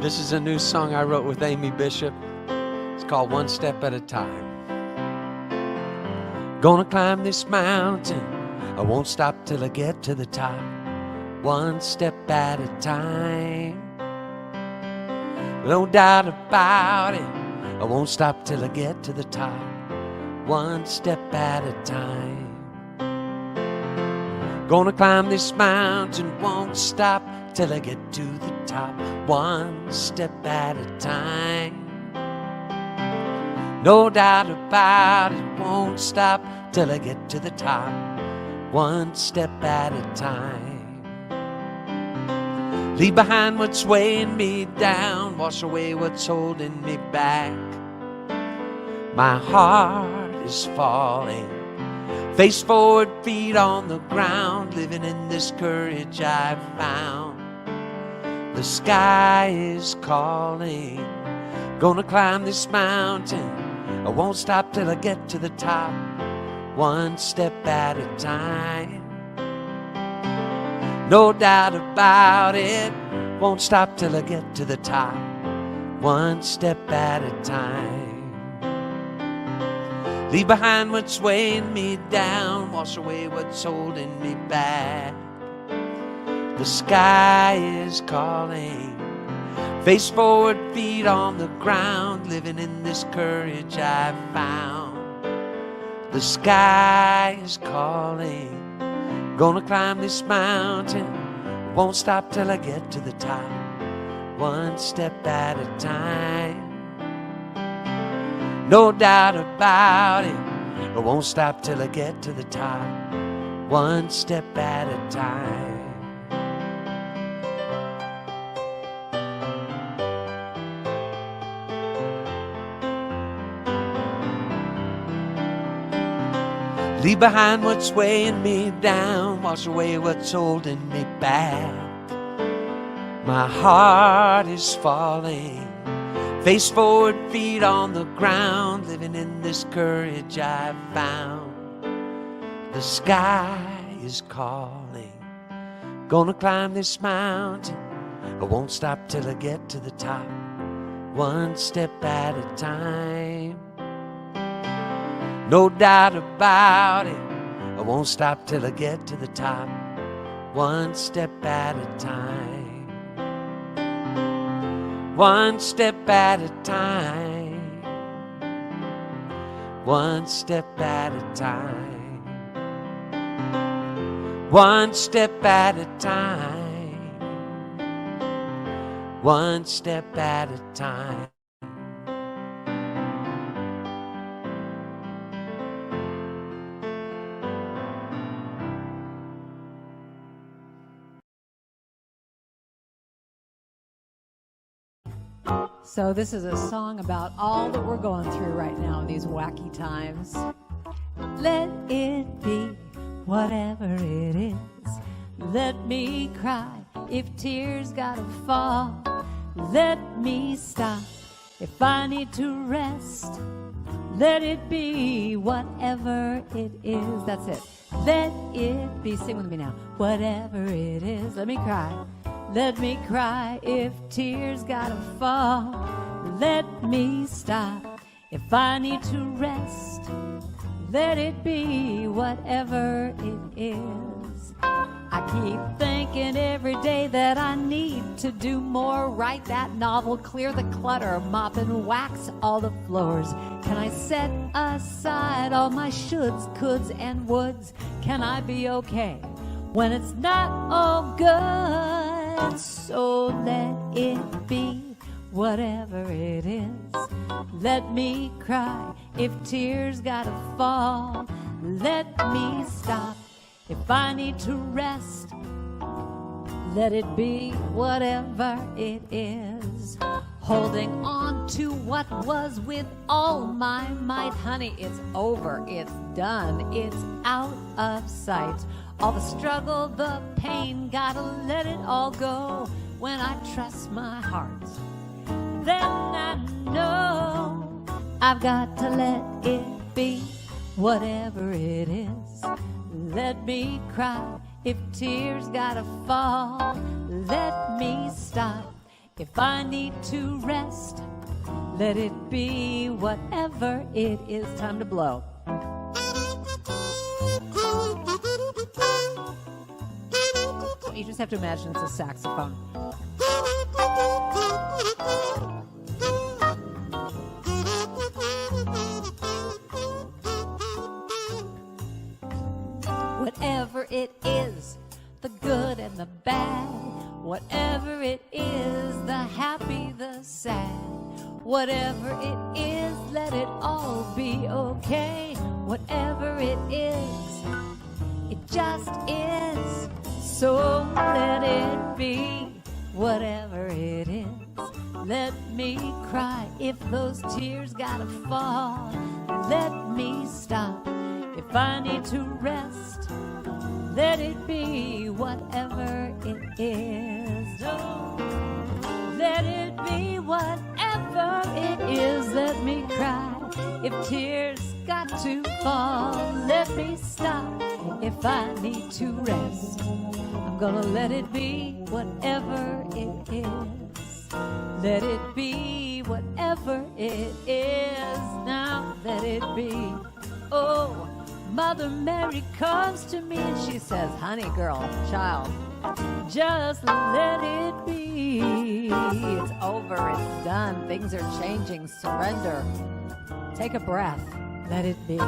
This is a new song I wrote with Amy Bishop. It's called One Step at a Time. Gonna climb this mountain. I won't stop till I get to the top. One step at a time. No doubt about it, I won't stop till I get to the top. One step at a time. Gonna climb this mountain, won't stop till I get to the top. One step at a time. No doubt about it, won't stop till I get to the top. One step at a time. Leave behind what's weighing me down, wash away what's holding me back. My heart is falling, face forward, feet on the ground, living in this courage I've found. The sky is calling, gonna climb this mountain. I won't stop till I get to the top. One step at a time. No doubt about it, won't stop till I get to the top. One step at a time. Leave behind what's weighing me down, wash away what's holding me back. The sky is calling, face forward, feet on the ground, living in this courage I've found. The sky is calling, gonna climb this mountain, won't stop till I get to the top. One step at a time. No doubt about it, I won't stop till I get to the top. One step at a time. Leave behind what's weighing me down, wash away what's holding me back. My heart is falling, face forward, feet on the ground, living in this courage I've found. The sky is calling, gonna climb this mountain. I won't stop till I get to the top. One step at a time. No doubt about it, I won't stop till I get to the top. One step at a time. one step at a time, one step at a time, one step at a time, one step at a time.
So this is a song about all that we're going through right now in these wacky times. Let it be whatever it is. Let me cry if tears gotta fall. Let me stop if I need to rest. Let it be whatever it is. That's it. Let it be. Sing with me now. Whatever it is. Let me cry. Let me cry if tears gotta fall. Let me stop if I need to rest. Let it be whatever it is. I keep thinking every day that I need to do more. Write that novel, clear the clutter, mop and wax all the floors. Can I set aside all my shoulds, coulds, and woulds? Can I be okay when it's not all good? So let it be whatever it is. Let me cry if tears gotta fall. Let me stop if I need to rest. Let it be whatever it is. Holding on to what was with all my might. Honey, it's over, it's done, it's out of sight. All the struggle, the pain, gotta let it all go. When I trust my heart, then I know I've got to let it be whatever it is. Let me cry if tears gotta fall. Let me stop if I need to rest. Let it be whatever it is. Time to blow. You just have to imagine it's a saxophone. Whatever it is, the good and the bad. Whatever it is, the happy, the sad. Whatever it is, let it all be okay. Whatever it is, it just is. So let it be whatever it is. Let me cry if those tears gotta fall. Let me stop if I need to rest. Let it be whatever it is. Oh, let it be whatever it is. Let me cry if tears got to fall. Let me stop if I need to rest. I'm gonna let it be whatever it is. Let it be whatever it is. Now let it be. Oh, Mother Mary comes to me and she says, honey, girl, child, just let it be. It's over, it's done, things are changing, surrender. Take a breath, let it be.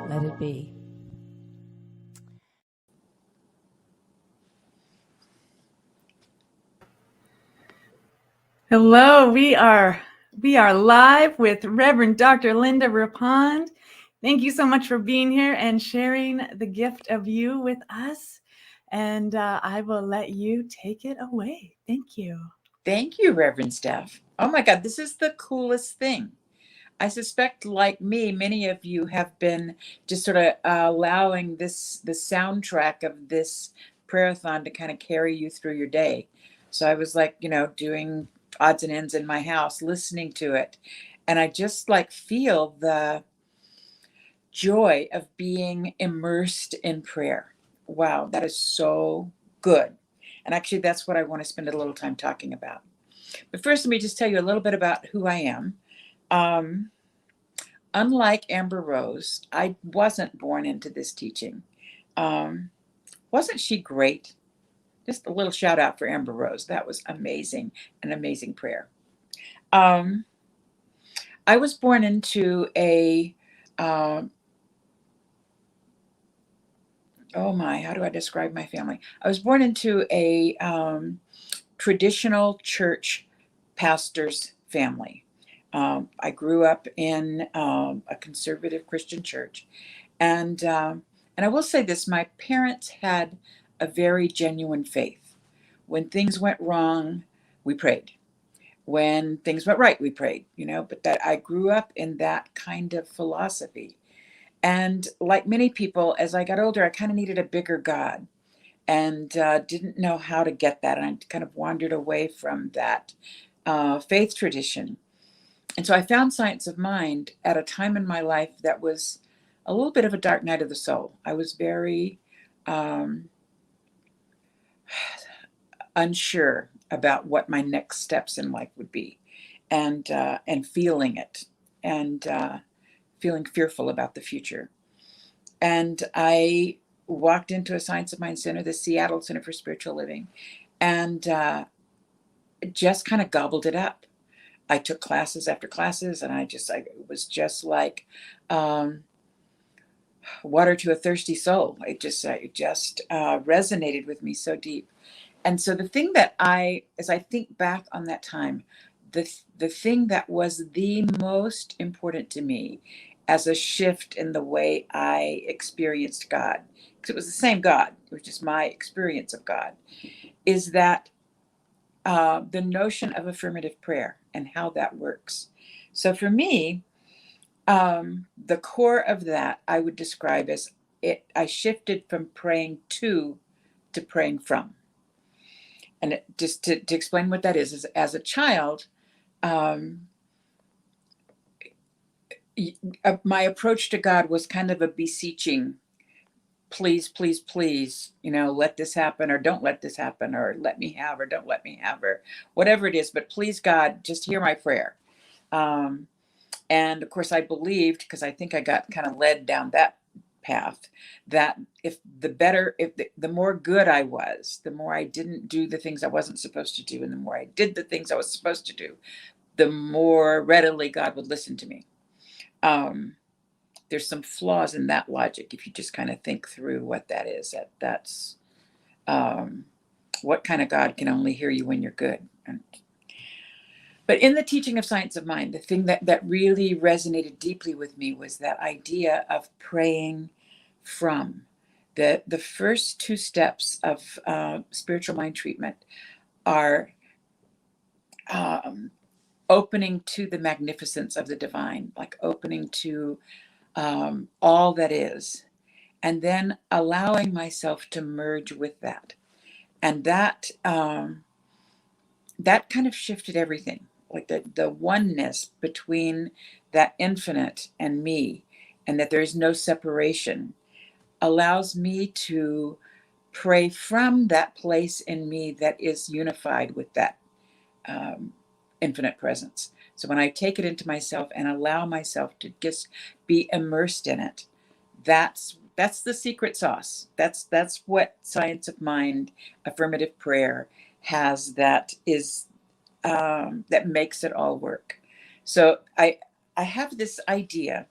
Let it be.
Hello, we are live with Reverend Dr. Linda Rapond. Thank you so much for being here and sharing the gift of you with us. And I will let you take it away. Thank you.
Thank you, Reverend Steph. Oh my God, this is the coolest thing. I suspect, like me, many of you have been just sort of allowing the soundtrack of this prayer-a-thon to kind of carry you through your day. So I was like, doing odds and ends in my house, listening to it. And I just like feel the joy of being immersed in prayer. Wow, that is so good. And actually, that's what I want to spend a little time talking about. But first, let me just tell you a little bit about who I am. Unlike Amber Rose, I wasn't born into this teaching. Wasn't she great? Just a little shout out for Amber Rose. That was amazing, an amazing prayer. I was born into a, oh my, how do I describe my family? I was born into a traditional church pastor's family. I grew up in a conservative Christian church. And I will say this, my parents had a very genuine faith. When things went wrong, we prayed. When things went right, we prayed, but that I grew up in that kind of philosophy. And like many people, as I got older, I kind of needed a bigger God and didn't know how to get that. And I kind of wandered away from that faith tradition. And so I found Science of Mind at a time in my life that was a little bit of a dark night of the soul. I was very unsure about what my next steps in life would be, and feeling it, and feeling fearful about the future. And I walked into a Science of Mind center, the Seattle Center for Spiritual Living, and just kind of gobbled it up. I took classes after classes, and it was just like water to a thirsty soul. It just resonated with me so deep. And so the thing that as I think back on that time, the thing that was the most important to me as a shift in the way I experienced God, because it was the same God, it was just my experience of God, is that the notion of affirmative prayer and how that works. So for me, the core of that I would describe as I shifted from praying to praying from. And just to explain what that is as a child, my approach to God was kind of a beseeching, please, please, please, let this happen, or don't let this happen, or let me have, or don't let me have, or whatever it is. But please, God, just hear my prayer. And of course, I believed, because I think I got kind of led down that path, that if the more good I was, the more I didn't do the things I wasn't supposed to do, and the more I did the things I was supposed to do, the more readily God would listen to me. There's some flaws in that logic if you just kind of think through what that is. That's what kind of God can only hear you when you're good. But in the teaching of Science of Mind, the thing that really resonated deeply with me was that idea of praying from. The first two steps of spiritual mind treatment are opening to the magnificence of the divine, like opening to all that is, and then allowing myself to merge with that. And that kind of shifted everything. Like the oneness between that infinite and me, and that there is no separation, allows me to pray from that place in me that is unified with that infinite presence. So when I take it into myself and allow myself to just be immersed in it, that's the secret sauce. That's what Science of Mind, affirmative prayer has, that is that makes it all work. So I have this idea.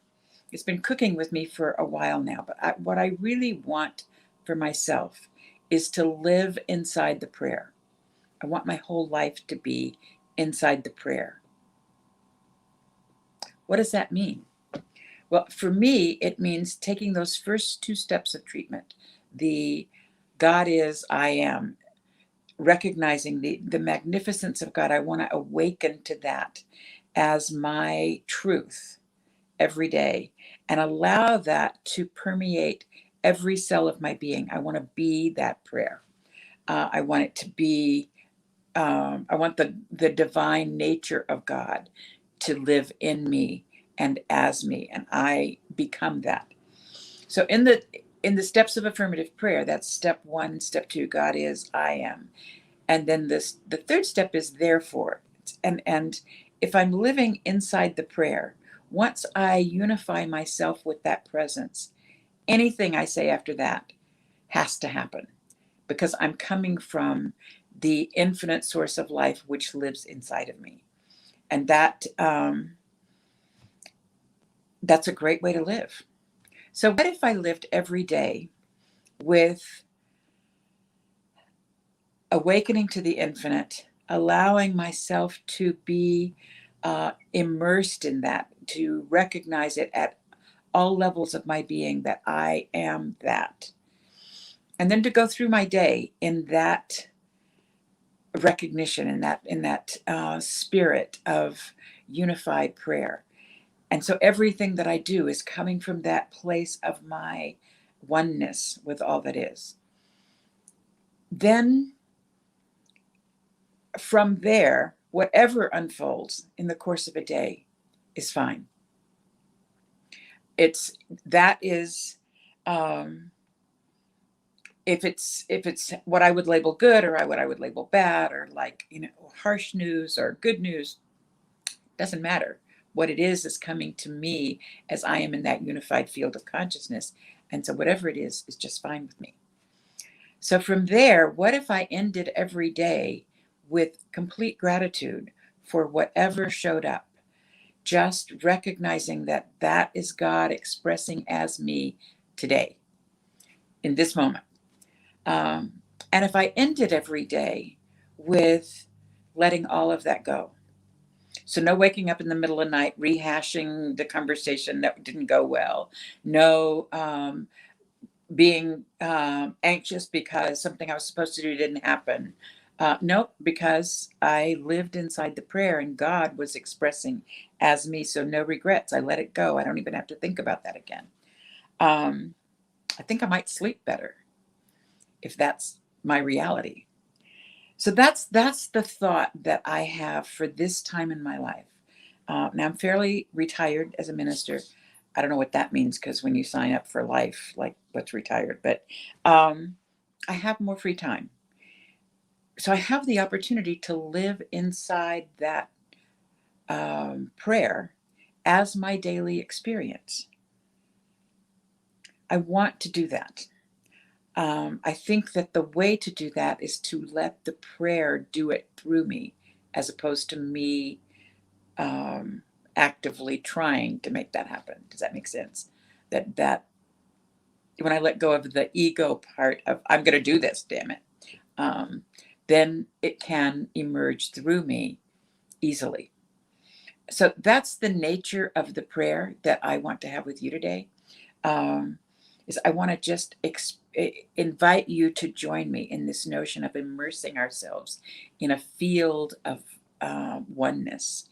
It's been cooking with me for a while now, but what I really want for myself is to live inside the prayer. I want my whole life to be inside the prayer. What does that mean? Well, for me, it means taking those first two steps of treatment. The God is, I am, recognizing the magnificence of God. I want to awaken to that as my truth every day and allow that to permeate every cell of my being. I want to be that prayer. I want it to be, I want the divine nature of God to live in me and as me, and I become that. So in the steps of affirmative prayer, that's step 1, step 2, God is, I am. And then the third step is therefore. And if I'm living inside the prayer, once I unify myself with that presence, anything I say after that has to happen because I'm coming from the infinite source of life which lives inside of me. And that's a great way to live. So what if I lived every day with awakening to the infinite, allowing myself to be immersed in that, to recognize it at all levels of my being that I am that. And then to go through my day in that recognition, in that spirit of unified prayer. And so everything that I do is coming from that place of my oneness with all that is. Then from there, whatever unfolds in the course of a day is fine. If it's what I would label good or what I would label bad or harsh news or good news, doesn't matter. What it is coming to me as I am in that unified field of consciousness. And so whatever it is just fine with me. So from there, what if I ended every day with complete gratitude for whatever showed up? Just recognizing that that is God expressing as me today, in this moment. And if I ended every day with letting all of that go. So no waking up in the middle of the night, rehashing the conversation that didn't go well. No being anxious because something I was supposed to do didn't happen. Nope, because I lived inside the prayer and God was expressing as me. So no regrets. I let it go. I don't even have to think about that again. I think I might sleep better if that's my reality. So that's the thought that I have for this time in my life. Now I'm fairly retired as a minister. I don't know what that means because when you sign up for life, like what's retired, but I have more free time. So I have the opportunity to live inside that prayer as my daily experience. I want to do that. I think that the way to do that is to let the prayer do it through me, as opposed to me actively trying to make that happen. Does that make sense? That when I let go of the ego part of I'm going to do this, damn it, then it can emerge through me easily. So that's the nature of the prayer that I want to have with you today. Is I want to just invite you to join me in this notion of immersing ourselves in a field of oneness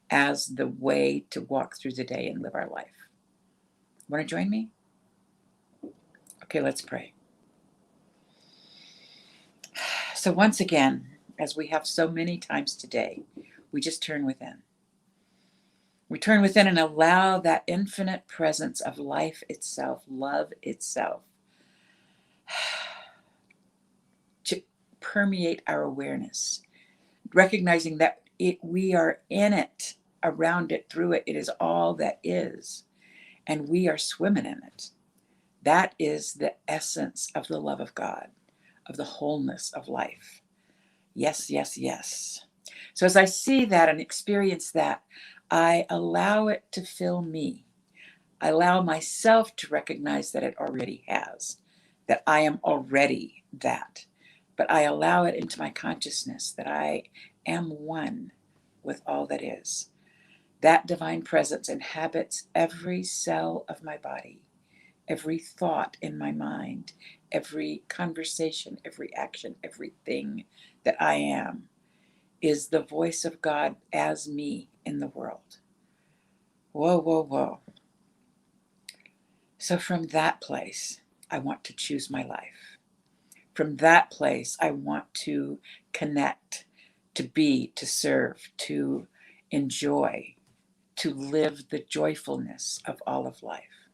as the way to walk through the day and live our life. Want to join me? Okay, let's pray. So once again, as we have so many times today, we just turn within. We turn within and allow that infinite presence of life itself, love itself, to permeate our awareness, recognizing that we are in it, around it, through it. It is all that is, and we are swimming in it. That is the essence of the love of God, of the wholeness of life. Yes, yes, yes. So as I see that and experience that, I allow it to fill me. I allow myself to recognize that it already has, that I am already that. But I allow it into my consciousness that I am one with all that is. That divine presence inhabits every cell of my body, every thought in my mind, every conversation, every action, everything that I am is the voice of God as me in the world. Whoa, whoa, whoa. So from that place, I want to choose my life. From that place, I want to connect, to be, to serve, to enjoy, to live the joyfulness of all of life.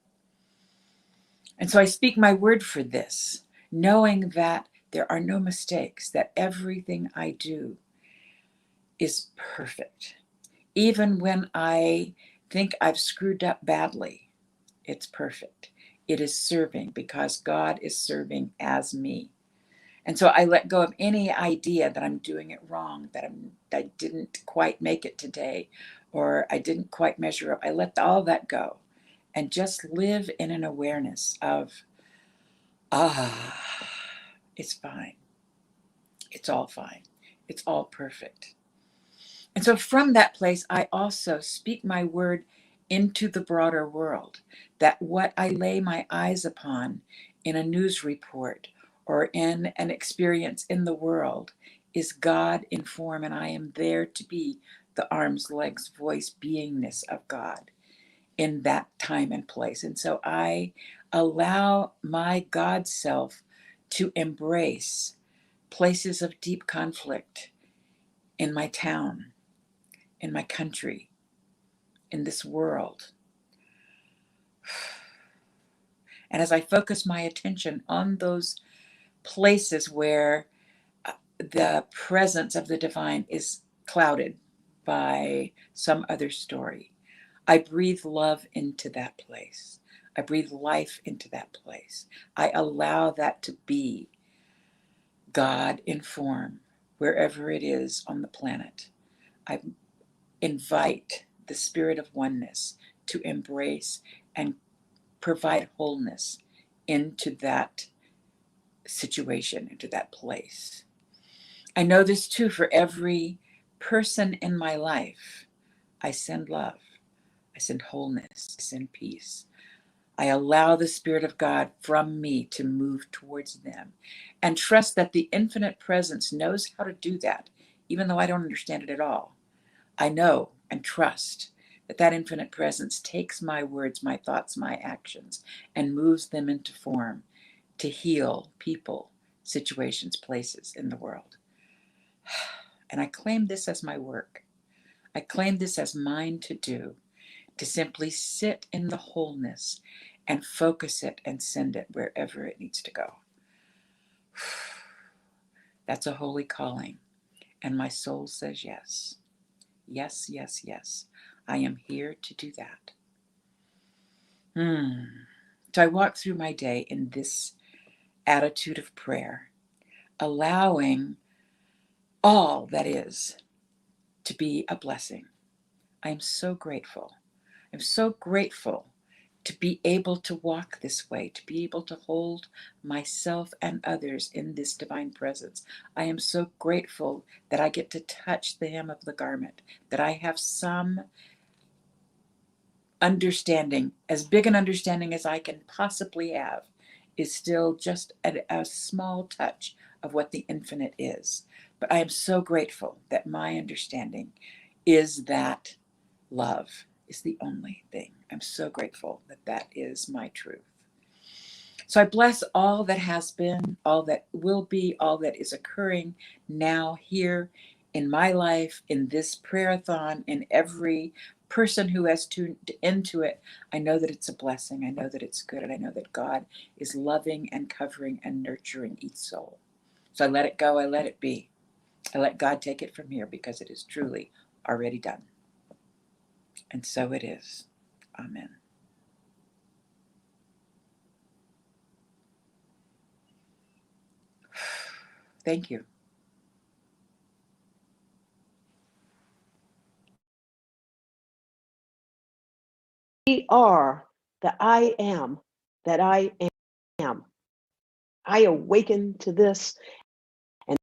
And so I speak my word for this, knowing that there are no mistakes, that everything I do is perfect. Even when I think I've screwed up badly, it's perfect. It is serving because God is serving as me. And so I let go of any idea that I'm doing it wrong, that I didn't quite make it today, or I didn't quite measure up. I let all that go and just live in an awareness of, it's fine. It's all fine. It's all perfect. And so from that place, I also speak my word into the broader world, that what I lay my eyes upon in a news report or in an experience in the world is God in form, and I am there to be the arms, legs, voice, beingness of God in that time and place. And so I allow my God self to embrace places of deep conflict in my town, in my country, in this world. And as I focus my attention on those places where the presence of the divine is clouded by some other story, I breathe love into that place. I breathe life into that place. I allow that to be God in form, wherever it is on the planet. I invite the spirit of oneness to embrace and provide wholeness into that situation, into that place. I know this too for every person in my life. I send love. I send wholeness. I send peace. I allow the Spirit of God from me to move towards them and trust that the infinite presence knows how to do that, even though I don't understand it at all. I know and trust that that infinite presence takes my words, my thoughts, my actions, and moves them into form to heal people, situations, places in the world. And I claim this as my work. I claim this as mine to do, to simply sit in the wholeness and focus it and send it wherever it needs to go. That's a holy calling, and my soul says yes. Yes, yes, yes. I am here to do that. So I walk through my day in this attitude of prayer, allowing all that is to be a blessing. I am so grateful. I'm so grateful to be able to walk this way, to be able to hold myself and others in this divine presence. I am so grateful that I get to touch the hem of the garment, that I have some understanding, as big an understanding as I can possibly have, is still just a small touch of what the infinite is. But I am so grateful that my understanding is that love is the only thing. I'm so grateful that that is my truth. So I bless all that has been, all that will be, all that is occurring now here in my life, in this prayer-a-thon, in every person who has tuned into it. I know that it's a blessing. I know that it's good. And I know that God is loving and covering and nurturing each soul. So I let it go. I let it be. I let God take it from here because it is truly already done. And so it is. Amen. Thank you.
We are the I am that I am. I awaken to this. And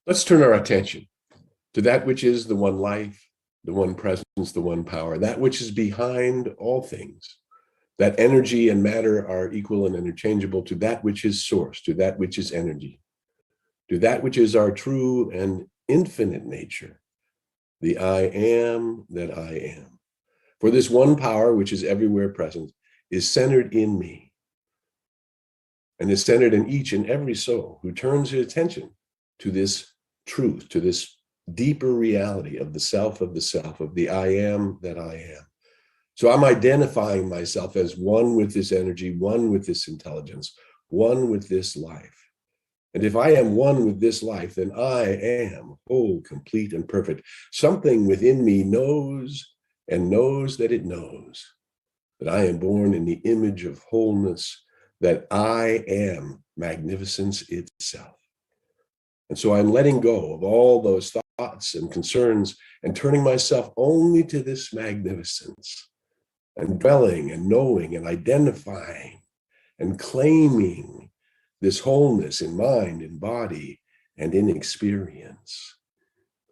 Let's turn our attention to that which is the one life, the one presence, the one power, that which is behind all things. That energy and matter are equal and interchangeable to that which is source, to that which is energy, to that which is our true and infinite nature, the I am that I am. For this one power, which is everywhere present, is centered in me and is centered in each and every soul who turns their attention to this truth, to this deeper reality of the self, of the I am that I am. So I'm identifying myself as one with this energy, one with this intelligence, one with this life. And if I am one with this life, then I am whole, complete, and perfect. Something within me knows and knows that it knows that I am born in the image of wholeness, that I am magnificence itself. And so I'm letting go of all those thoughts and concerns and turning myself only to this magnificence, and dwelling and knowing and identifying and claiming this wholeness in mind, in body, and in experience.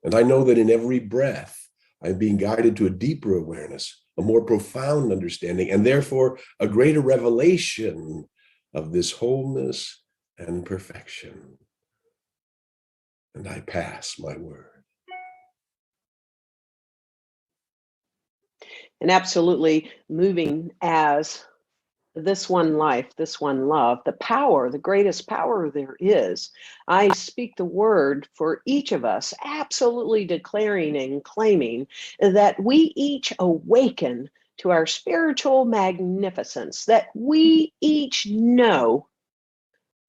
And I know that in every breath, I'm being guided to a deeper awareness, a more profound understanding, and therefore a greater revelation of this wholeness and perfection. And I pass my word.
And absolutely moving as this one life, this one love, the power, the greatest power there is. I speak the word for each of us, absolutely declaring and claiming that we each awaken to our spiritual magnificence, that we each know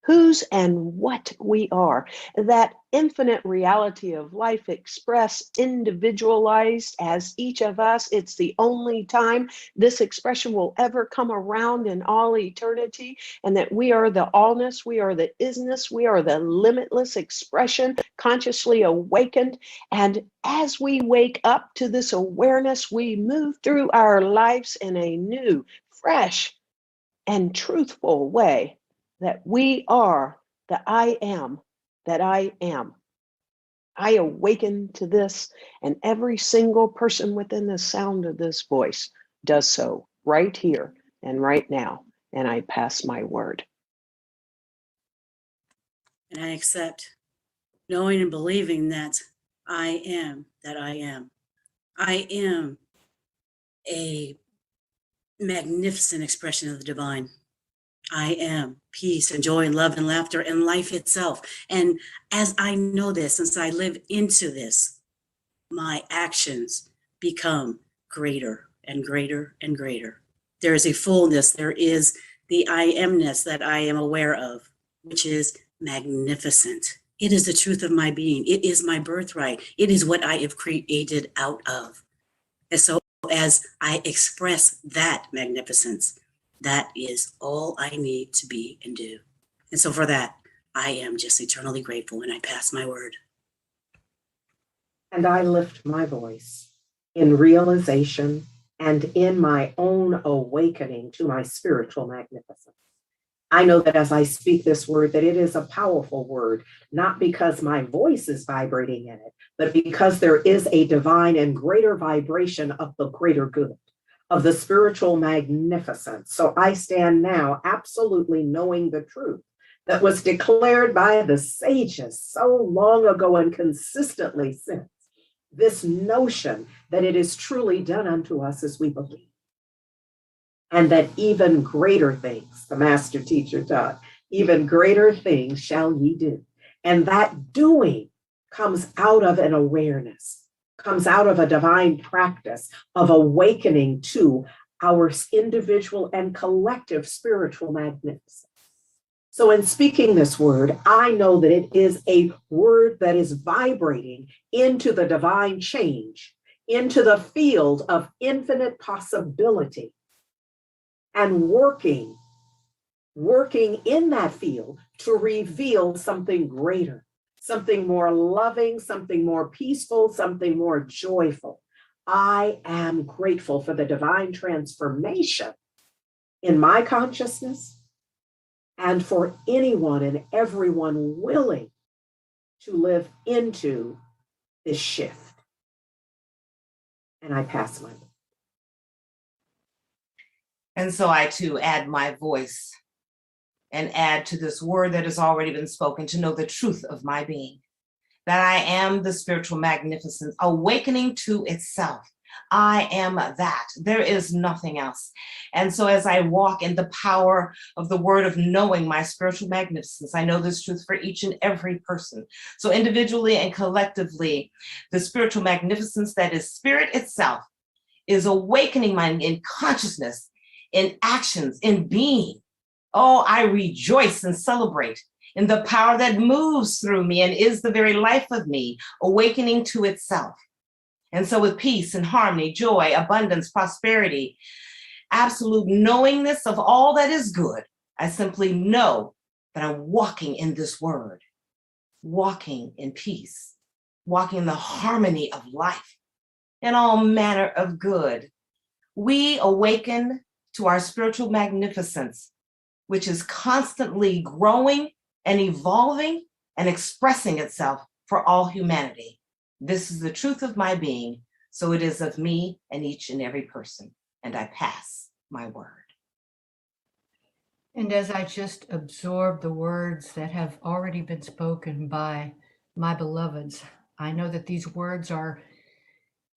whose and what we are, that infinite reality of life expressed, individualized as each of us. It's the only time this expression will ever come around in all eternity, and that we are the allness, we are the isness, we are the limitless expression, consciously awakened. And as we wake up to this awareness, we move through our lives in a new, fresh, and truthful way, that we are the I am that I am. I awaken to this, and every single person within the sound of this voice does so right here and right now. And I pass my word.
And I accept, knowing and believing that I am that I am. I am a magnificent expression of the divine. I am peace and joy and love and laughter and life itself. And as I know this, since I live into this, my actions become greater and greater and greater. There is a fullness. There is the I amness that I am aware of, which is magnificent. It is the truth of my being. It is my birthright. It is what I have created out of. And so as I express that magnificence, that is all I need to be and do. And so for that, I am just eternally grateful, and I pass my word.
And I lift my voice in realization and in my own awakening to my spiritual magnificence. I know that as I speak this word, that it is a powerful word, not because my voice is vibrating in it, but because there is a divine and greater vibration of the greater good, of the spiritual magnificence. So I stand now absolutely knowing the truth that was declared by the sages so long ago and consistently since. This notion that it is truly done unto us as we believe. And that even greater things, the master teacher taught, even greater things shall ye do. And that doing comes out of an awareness, comes out of a divine practice of awakening to our individual and collective spiritual magnificence. So in speaking this word, I know that it is a word that is vibrating into the divine change, into the field of infinite possibility, and working in that field to reveal something greater, something more loving, something more peaceful, something more joyful. I am grateful for the divine transformation in my consciousness, and for anyone and everyone willing to live into this shift. And I pass my book.
And so I too add my voice and add to this word that has already been spoken to know the truth of my being, that I am the spiritual magnificence awakening to itself. I am that. There is nothing else. And so as I walk in the power of the word of knowing my spiritual magnificence, I know this truth for each and every person. So individually and collectively, the spiritual magnificence that is spirit itself is awakening my in consciousness, in actions, in being. Oh, I rejoice and celebrate in the power that moves through me and is the very life of me, awakening to itself. And so with peace and harmony, joy, abundance, prosperity, absolute knowingness of all that is good, I simply know that I'm walking in this word, walking in peace, walking in the harmony of life, in all manner of good. We awaken to our spiritual magnificence, which is constantly growing and evolving and expressing itself for all humanity. This is the truth of my being, so it is of me and each and every person, and I pass my word.
And as I just absorb the words that have already been spoken by my beloveds, I know that these words are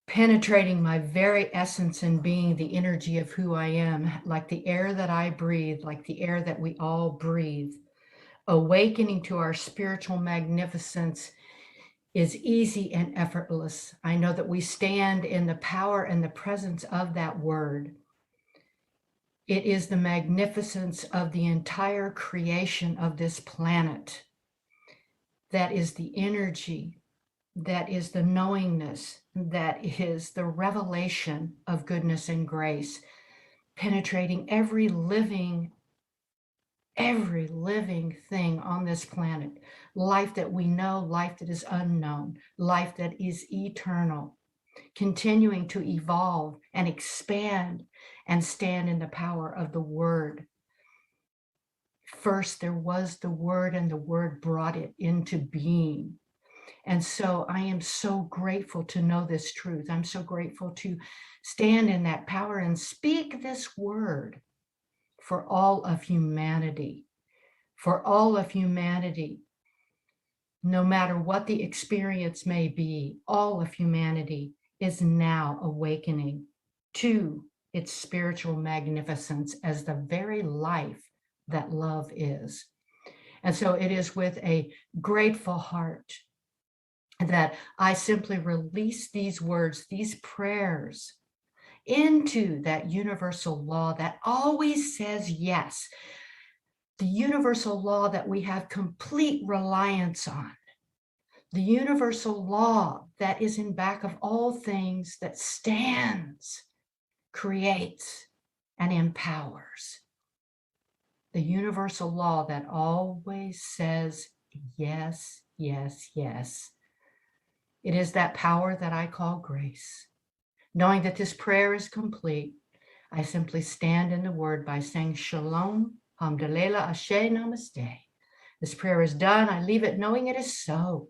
penetrating my very essence and being, the energy of who I am, like the air that I breathe, like the air that we all breathe. Awakening to our spiritual magnificence is easy and effortless. I know that we stand in the power and the presence of that word. It is the magnificence of the entire creation of this planet. That is the energy, that is the knowingness, that is the revelation of goodness and grace, penetrating every living thing on this planet, life that we know, life that is unknown, life that is eternal, continuing to evolve and expand and stand in the power of the word. First, there was the word, and the word brought it into being. And so I am so grateful to know this truth. I'm so grateful to stand in that power and speak this word for all of humanity. For all of humanity, no matter what the experience may be, all of humanity is now awakening to its spiritual magnificence as the very life that love is. And so it is with a grateful heart that I simply release these words, these prayers, into that universal law that always says yes. The universal law that we have complete reliance on. The universal law that is in back of all things, that stands, creates, and empowers. The universal law that always says yes, yes, yes. It is that power that I call grace. Knowing that this prayer is complete, I simply stand in the word by saying shalom, hamdalela, ashe, namaste. This prayer is done. I leave it knowing it is so,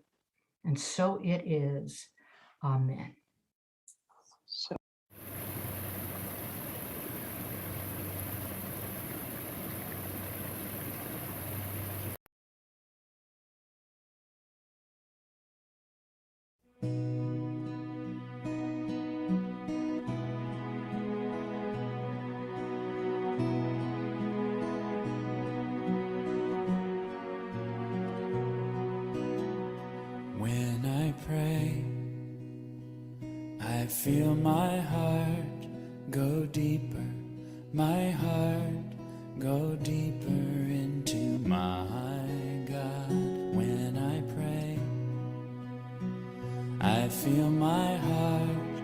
and so it is. Amen.
When I pray, I feel my heart go deeper, my heart go deeper into my God. When I pray, I feel my heart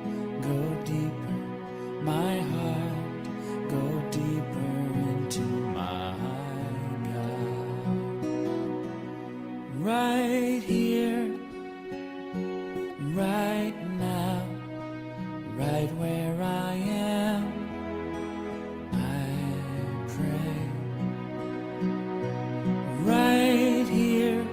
go deeper, my heart go deeper into my God. Right here, right now, right where I am, I pray. Right here,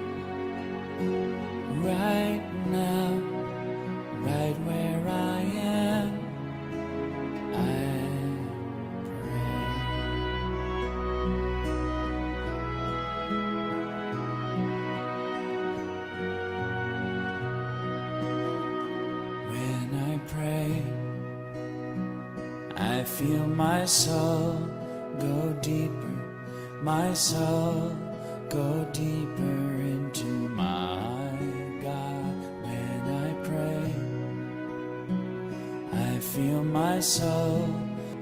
I feel my soul go deeper, my soul go deeper into my God. When I pray, I feel my soul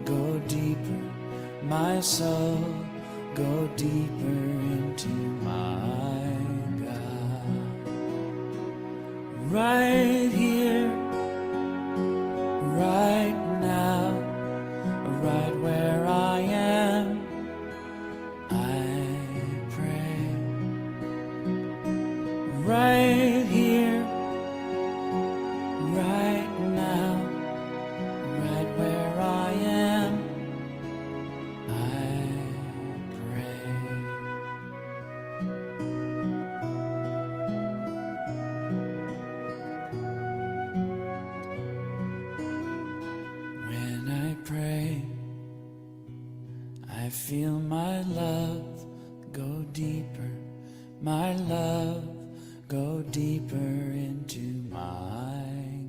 go deeper, my soul go deeper into my God. Right here, right now, right where I am, I pray. Right here, right now, right where I am, I pray. When I pray, I feel my love go deeper, my love go deeper into my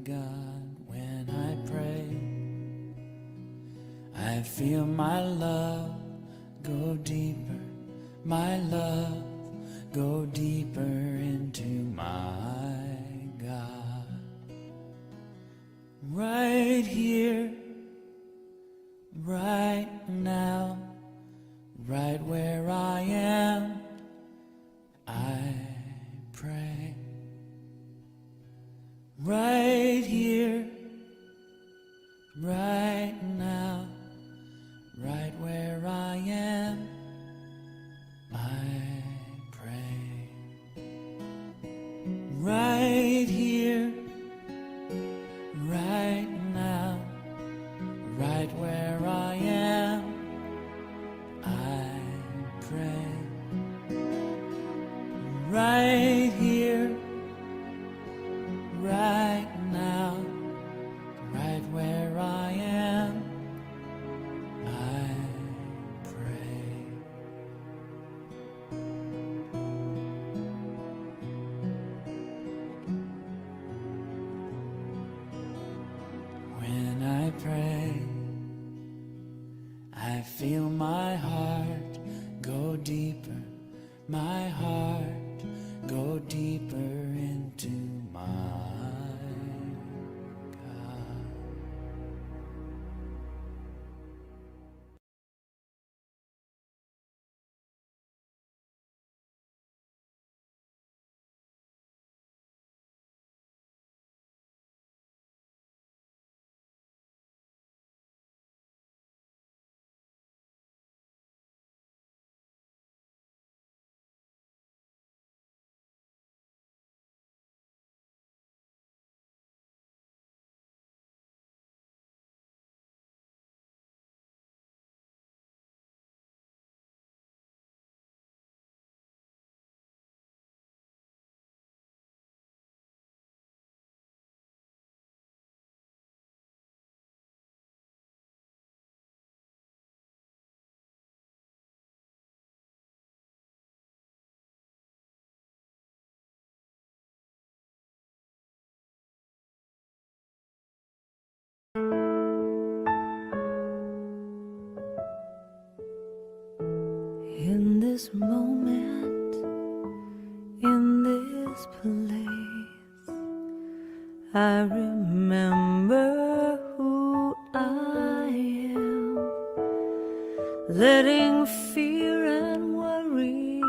God. When I pray, I feel my love go deeper, my love go deeper into my God. Right here, right now, right where I am, I pray. Right here, right now, right where I am, I pray. Right here, right now, right where I am, I pray. Right here, right now, right where I am, I pray. When I pray, I feel my heart go deeper, my heart go deeper into my God.
In this moment, in this place, I remember who I am, letting fear and worry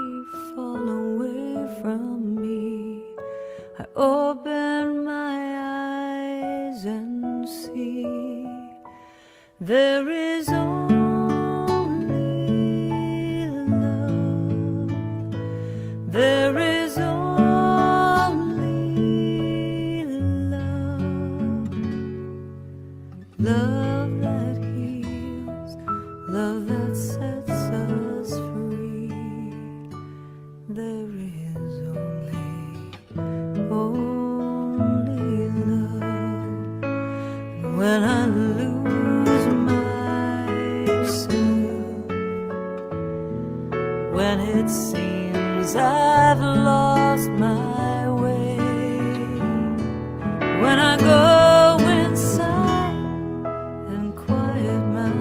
fall away from me. I open my eyes and see there is only love. There is only love. Love that heals, love that sets us free. There is only love. When I lose myself, when it seems I've lost my way, when I go inside and quiet my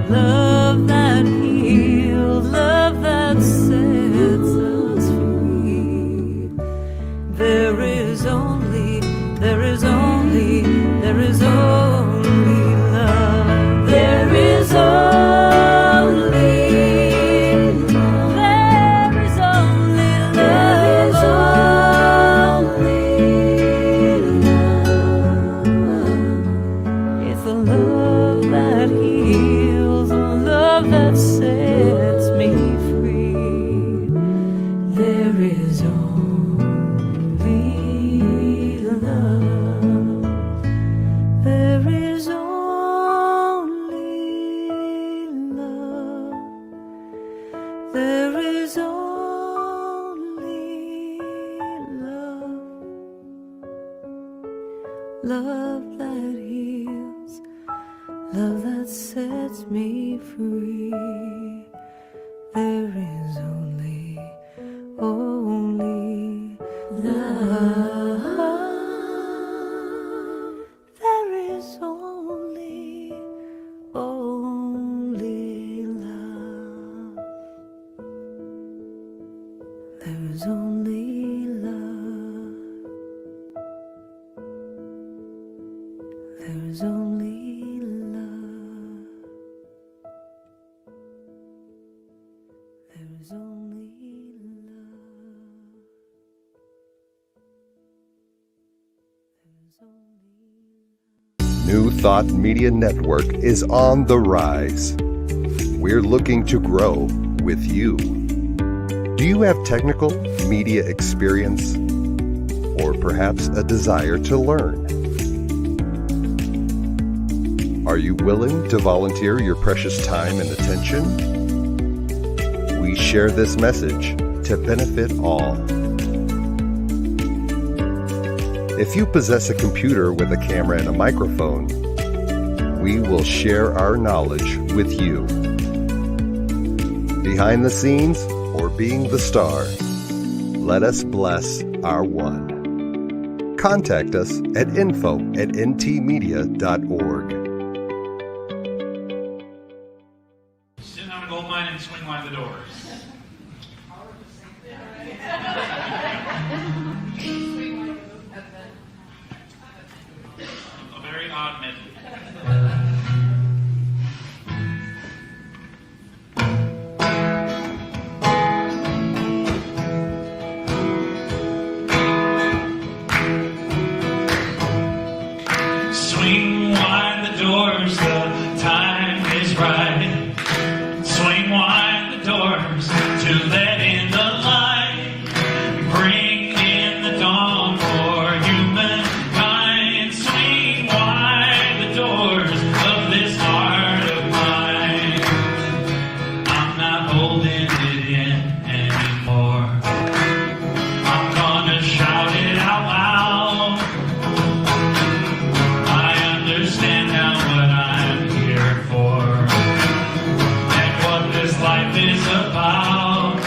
love that heals, love that sets us free. There is only love. There is only love. There is love that heals, love that sets me free. There is only love. There is only love. There is only love. There is only love. There is only love. There is only
New Thought Media Network is on the rise. We're looking to grow with you. Do you have technical media experience or perhaps a desire to learn? Are you willing to volunteer your precious time and attention? We share this message to benefit all. If you possess a computer with a camera and a microphone, we will share our knowledge with you. Behind the scenes or being the star, let us bless our one. Contact us at info@ntmedia.org.
Sitting on a gold mine and swing wide the doors. A very odd medley. Swing wide the doors, the time is right. Swing wide the doors to let in the light. Bring in the dawn for humankind. Swing wide the doors of this heart of mine. I'm not holding it in anymore. I'm gonna shout it out loud. I understand now what I'm here for, and what this life is about.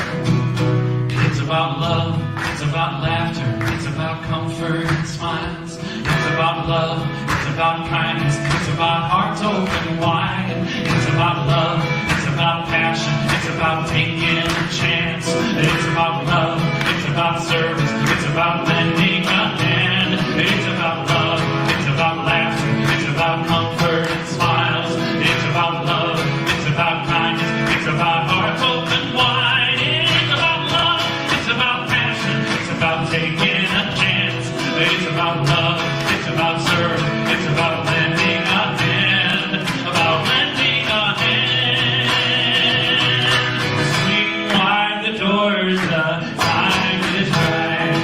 It's about love, it's about laughter, it's about comfort and smiles. It's about love, it's about kindness, it's about hearts open wide. It's about love, it's about passion, it's about taking a chance. It's about love, it's about service, it's about lending a hand. It's about love, it's about laughter, it's about comfort and smiles. It's about love, it's about kindness, it's about hearts open wide. It's about love, it's about passion, it's about taking a chance. It's about love, it's about service, it's about lending a hand. About lending a hand. Swing wide the doors, the time is right.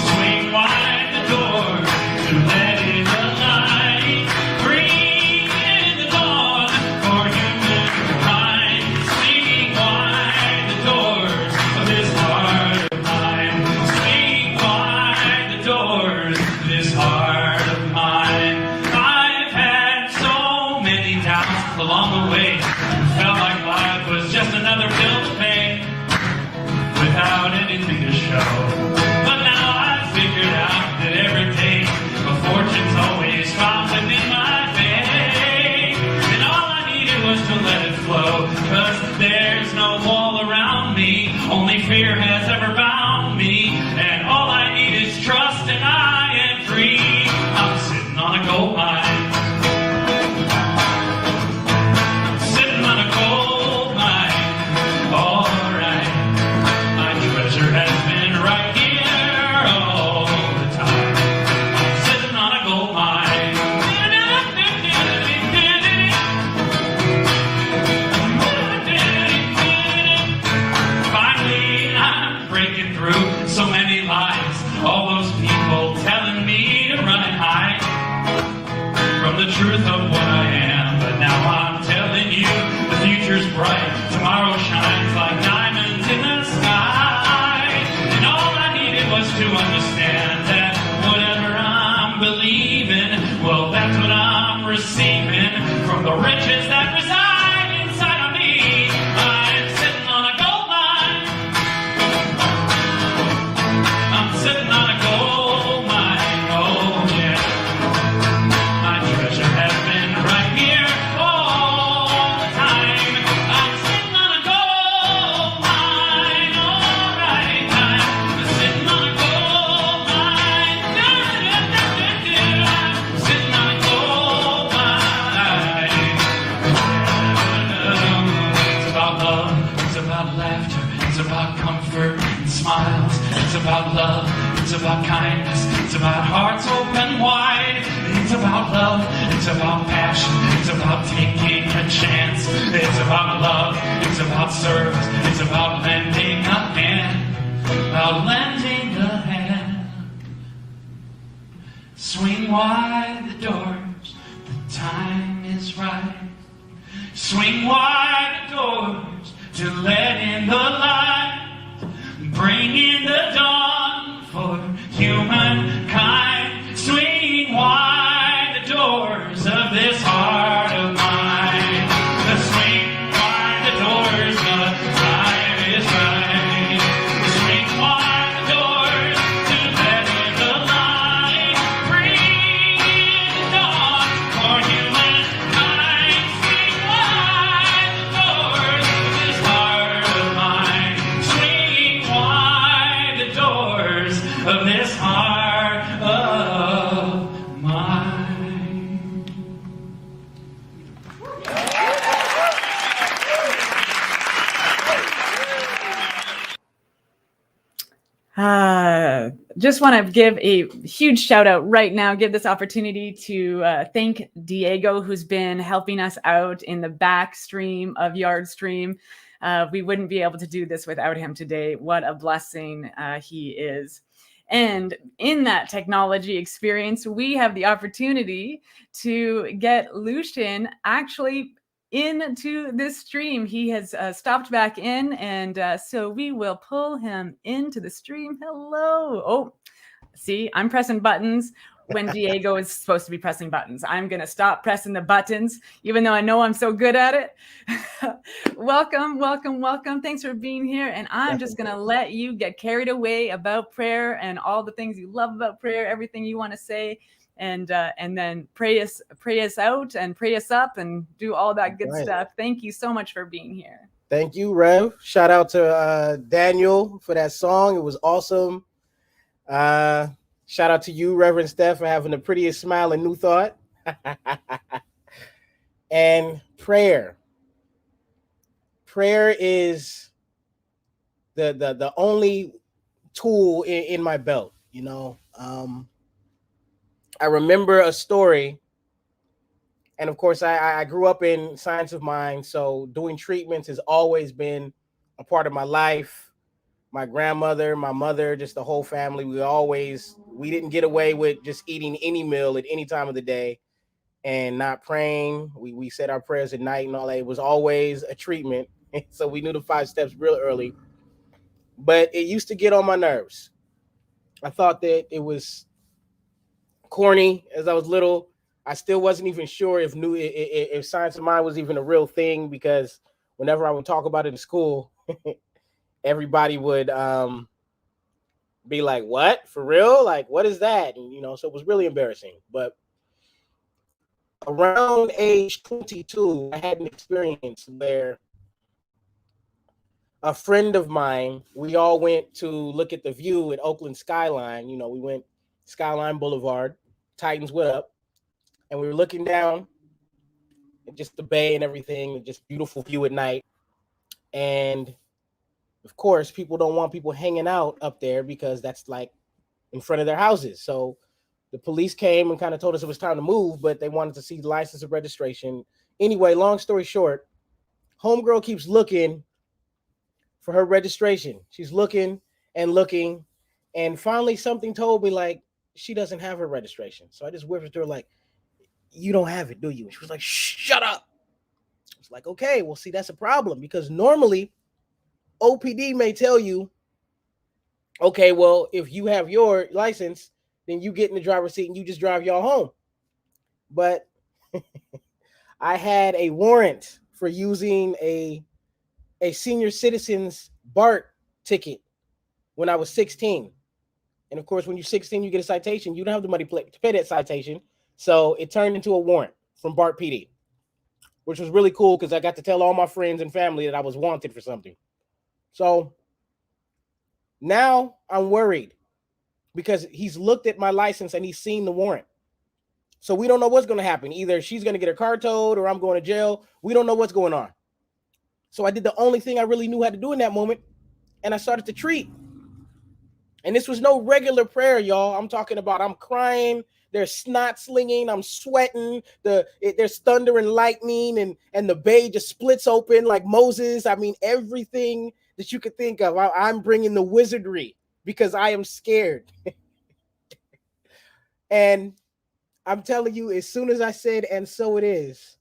Swing wide the doors to let in the light. Bring in the dawn for humankind. Swing wide the doors of this heart of mine. Swing wide the doors of this heart of mine. I've had so many doubts along the way. Felt like life was just another bill to pay without anything to show. But now I've figured out that every day a fortune's always found within my faith. And all I needed was to let future's bright, tomorrow shines like diamonds in the sky. And all I needed was to understand that whatever I'm believing, well, that's what I'm receiving from the riches that reside inside of me. I'm sitting on a gold mine. I'm sitting on a gold mine, oh yeah. My treasure has been right here all the time. I'm sitting on a gold mine, all right. I'm sitting on a gold mine. I'm sitting on a gold mine. It's about love, it's about laughter, it's about comfort and smiles. It's about love, it's about kindness, it's about hearts open wide. It's about love, it's about passion, it's about taking a chance. It's about love, it's about service, it's about lending a hand, about lending a hand. Swing wide the doors, the time is right. Swing wide the doors to let in the light. Bring in the dawn for humankind. Swing wide the doors of this heart of mine. Swing wide the doors, the time is right. Swing wide the doors to let in the light. Bring in the dawn for humankind. Swing wide the doors of this heart of mine. Swing wide the doors of this heart of mine.
Just want to give a huge shout out right now, give this opportunity to thank Diego, who's been helping us out in the back stream of Yard Stream. We wouldn't be able to do this without him today. What a blessing he is. And in that technology experience, we have the opportunity to get Lucian actually into this stream. He has stopped back in, and so we will pull him into the stream. Hello. Oh, see, I'm pressing buttons when Diego is supposed to be pressing buttons. I'm going to stop pressing the buttons, even though I know I'm so good at it. Welcome, welcome, welcome. Thanks for being here. And I'm just going to let you get carried away about prayer and all the things you love about prayer, everything you want to say, and then pray us out and pray us up and do all that good stuff. Thank you so much for being here.
Thank you, Rev. Shout out to Daniel for that song. It was awesome. Shout out to you, Reverend Steph, for having the prettiest smile and new thought. And prayer. Prayer is the only tool in my belt, you know. I remember a story, and of course, I grew up in science of mind, so doing treatments has always been a part of my life. My grandmother, my mother, just the whole family, we didn't get away with just eating any meal at any time of the day and not praying. We said our prayers at night and all that. It was always a treatment. So we knew the 5 steps real early. But it used to get on my nerves. I thought that it was corny as I was little. I still wasn't even sure if science of mind was even a real thing, because whenever I would talk about it in school, everybody would be like, what? For real? Like, what is that? And, you know, so it was really embarrassing. But around age 22, I had an experience where a friend of mine, we all went to look at the view at Oakland Skyline. You know, we went Skyline Boulevard, Titans went up, and we were looking down at just the bay and everything, just beautiful view at night. And of course, people don't want people hanging out up there because that's like in front of their houses. So the police came and kind of told us it was time to move, but they wanted to see the license and registration. Anyway, long story short, homegirl keeps looking for her registration. She's looking and looking, and finally something told me like she doesn't have her registration. So I just whispered to her like, you don't have it, do you? And she was like, shut up. I was Like, okay, well, see, that's a problem because normally OPD may tell you, okay, well, if you have your license, then you get in the driver's seat and you just drive y'all home. But I had a warrant for using a senior citizen's BART ticket when I was 16. And of course, when you're 16, you get a citation. You don't have the money to pay that citation. So it turned into a warrant from BART PD, which was really cool because I got to tell all my friends and family that I was wanted for something. So now I'm worried because he's looked at my license and he's seen the warrant. So we don't know what's going to happen. Either she's going to get her car towed or I'm going to jail. We don't know what's going on. So I did the only thing I really knew how to do in that moment, and I started to treat. And this was no regular prayer, y'all. I'm talking about I'm crying. There's snot slinging. I'm sweating. There's thunder and lightning, and the bay just splits open like Moses. I mean, everything that you could think of. I'm bringing the wizardry because I am scared. And I'm telling you, as soon as I said, and so it is,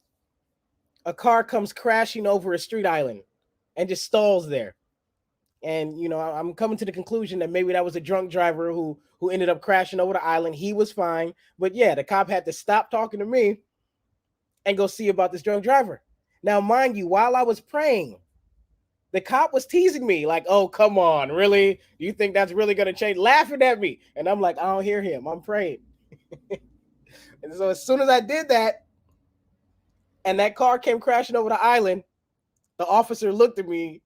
a car comes crashing over a street island and just stalls there. And, you know, I'm coming to the conclusion that maybe that was a drunk driver who ended up crashing over the island. He was fine. But yeah, the cop had to stop talking to me and go see about this drunk driver. Now, mind you, while I was praying, the cop was teasing me like, oh, come on, really? You think that's really going to change? Laughing at me. And I'm like, I don't hear him. I'm praying. And so as soon as I did that, and that car came crashing over the island, the officer looked at me,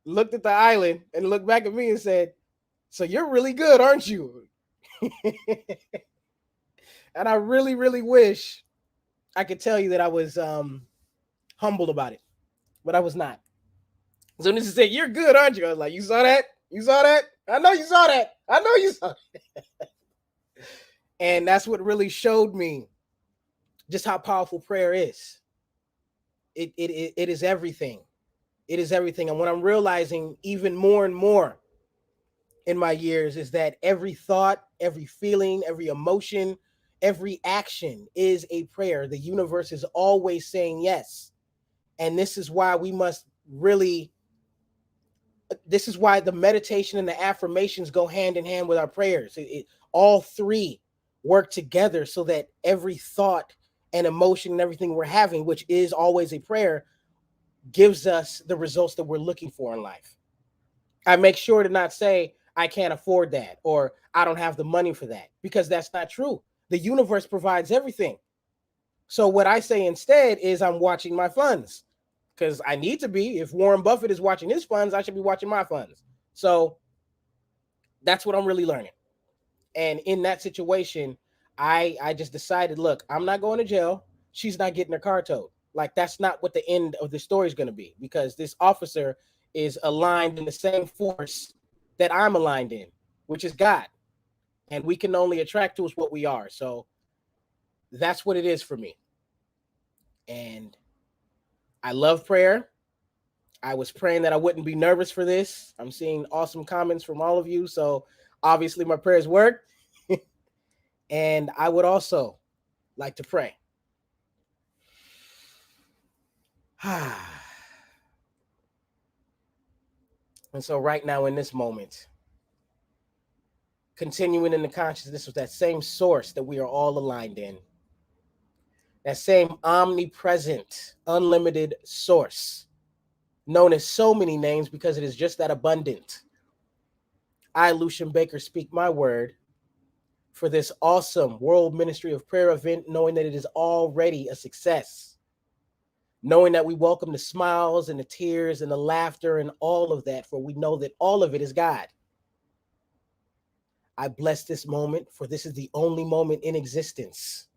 looked at the island, and looked back at me and said, so you're really good, aren't you? And I really, really wish I could tell you that I was humbled about it, but I was not. As soon as he said, you're good, aren't you? I was like, you saw that? You saw that? I know you saw that. I know you saw it. And that's what really showed me just how powerful prayer is. It is everything. It is everything. And what I'm realizing even more and more in my years is that every thought, every feeling, every emotion, every action is a prayer. The universe is always saying yes. And this is why we must really, this is why the meditation and the affirmations go hand in hand with our prayers. All three work together so that every thought and emotion and everything we're having, which is always a prayer, gives us the results that we're looking for in life. I make sure to not say, I can't afford that, or I don't have the money for that, because that's not true. The universe provides everything. So what I say instead is I'm watching my funds, because I need to be. If Warren Buffett is watching his funds, I should be watching my funds. So that's what I'm really learning. And in that situation, I just decided, look, I'm not going to jail. She's not getting her car towed. Like, that's not what the end of the story is going to be, because this officer is aligned in the same force that I'm aligned in, which is God. And we can only attract to us what we are. So that's what it is for me. And I love prayer. I was praying that I wouldn't be nervous for this. I'm seeing awesome comments from all of you. So obviously my prayers work. And I would also like to pray. And so right now in this moment, continuing in the consciousness of that same source that we are all aligned in, that same omnipresent, unlimited source, known as so many names because it is just that abundant. I, Lucian Baker, speak my word for this awesome World Ministry of Prayer event, knowing that it is already a success, knowing that we welcome the smiles and the tears and the laughter and all of that, for we know that all of it is God. I bless this moment, for this is the only moment in existence.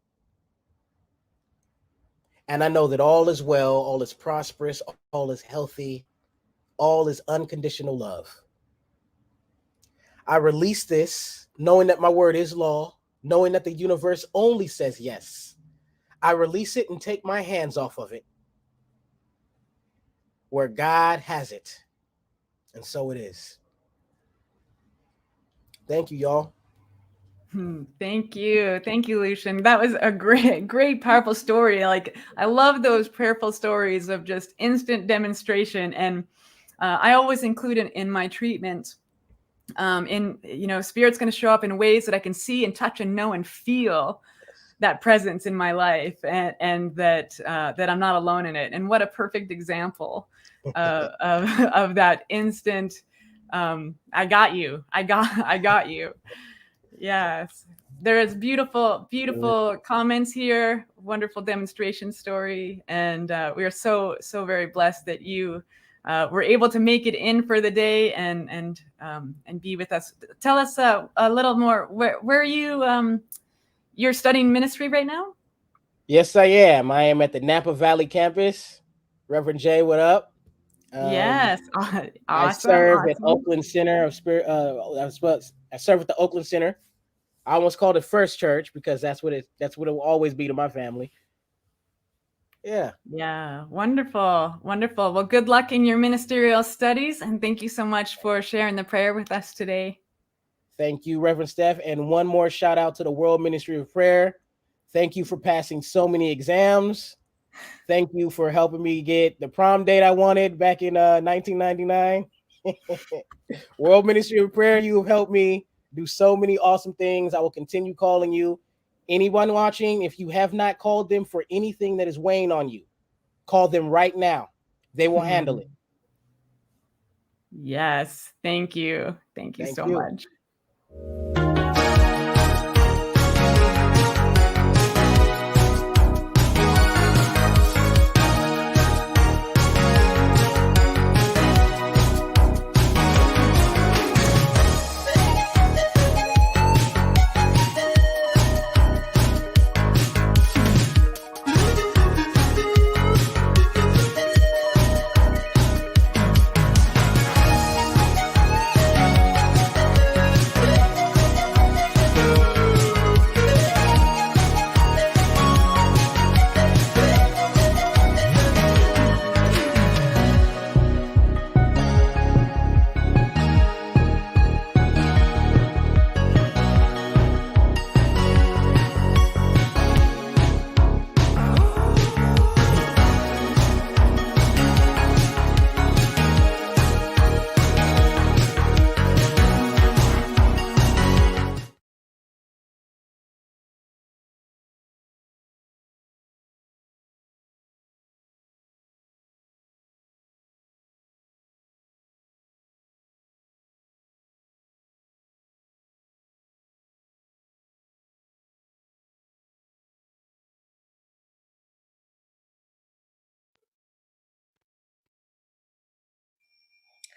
And I know that all is well, all is prosperous, all is healthy, all is unconditional love. I release this, knowing that my word is law, knowing that the universe only says yes. I release it and take my hands off of it, where God has it. And so it is. Thank you, y'all.
Thank you, Lucian. That was a great, powerful story. Like, I love those prayerful stories of just instant demonstration, and I always include it in my treatment. Spirit's going to show up in ways that I can see and touch and know and feel that presence in my life, and that I'm not alone in it. And what a perfect example of that instant. I got you. I got you. Yes. There is beautiful comments here, wonderful demonstration story. And we are so very blessed that you were able to make it in for the day and be with us. Tell us a little more. Where are you? You're studying ministry right now?
Yes, I am. I am at the Napa Valley campus. Reverend Jay, what up?
Yes. Awesome.
I serve at Oakland Center of Spirit. I serve at the Oakland Center. I almost called it First Church because that's what it will always be to my family. Yeah.
Yeah. Wonderful. Well, good luck in your ministerial studies, and thank you so much for sharing the prayer with us today.
Thank you, Reverend Steph. And one more shout out to the World Ministry of Prayer. Thank you for passing so many exams. Thank you for helping me get the prom date I wanted back in 1999. World Ministry of Prayer, you have helped me do so many awesome things. I will continue calling you. Anyone watching, if you have not called them for anything that is weighing on you, call them right now. They will handle it.
Yes. Thank you. Thank you so much.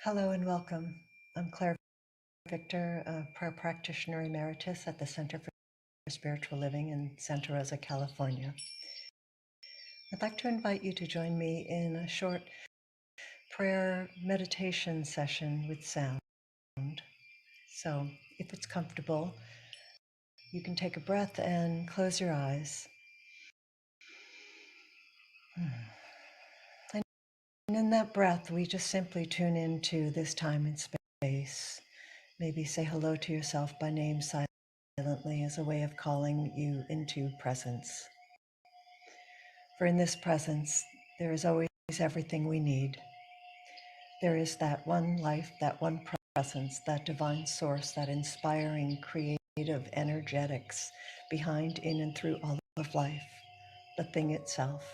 Hello and welcome. I'm Claire Victor, a prayer practitioner emeritus at the Center for Spiritual Living in Santa Rosa, California. I'd like to invite you to join me in a short prayer meditation session with sound. So if it's comfortable, you can take a breath and close your eyes. And in that breath, we just simply tune into this time and space. Maybe say hello to yourself by name silently as a way of calling you into presence. For in this presence, there is always everything we need. There is that one life, that one presence, that divine source, that inspiring, creative energetics behind, in, and through all of life, the thing itself.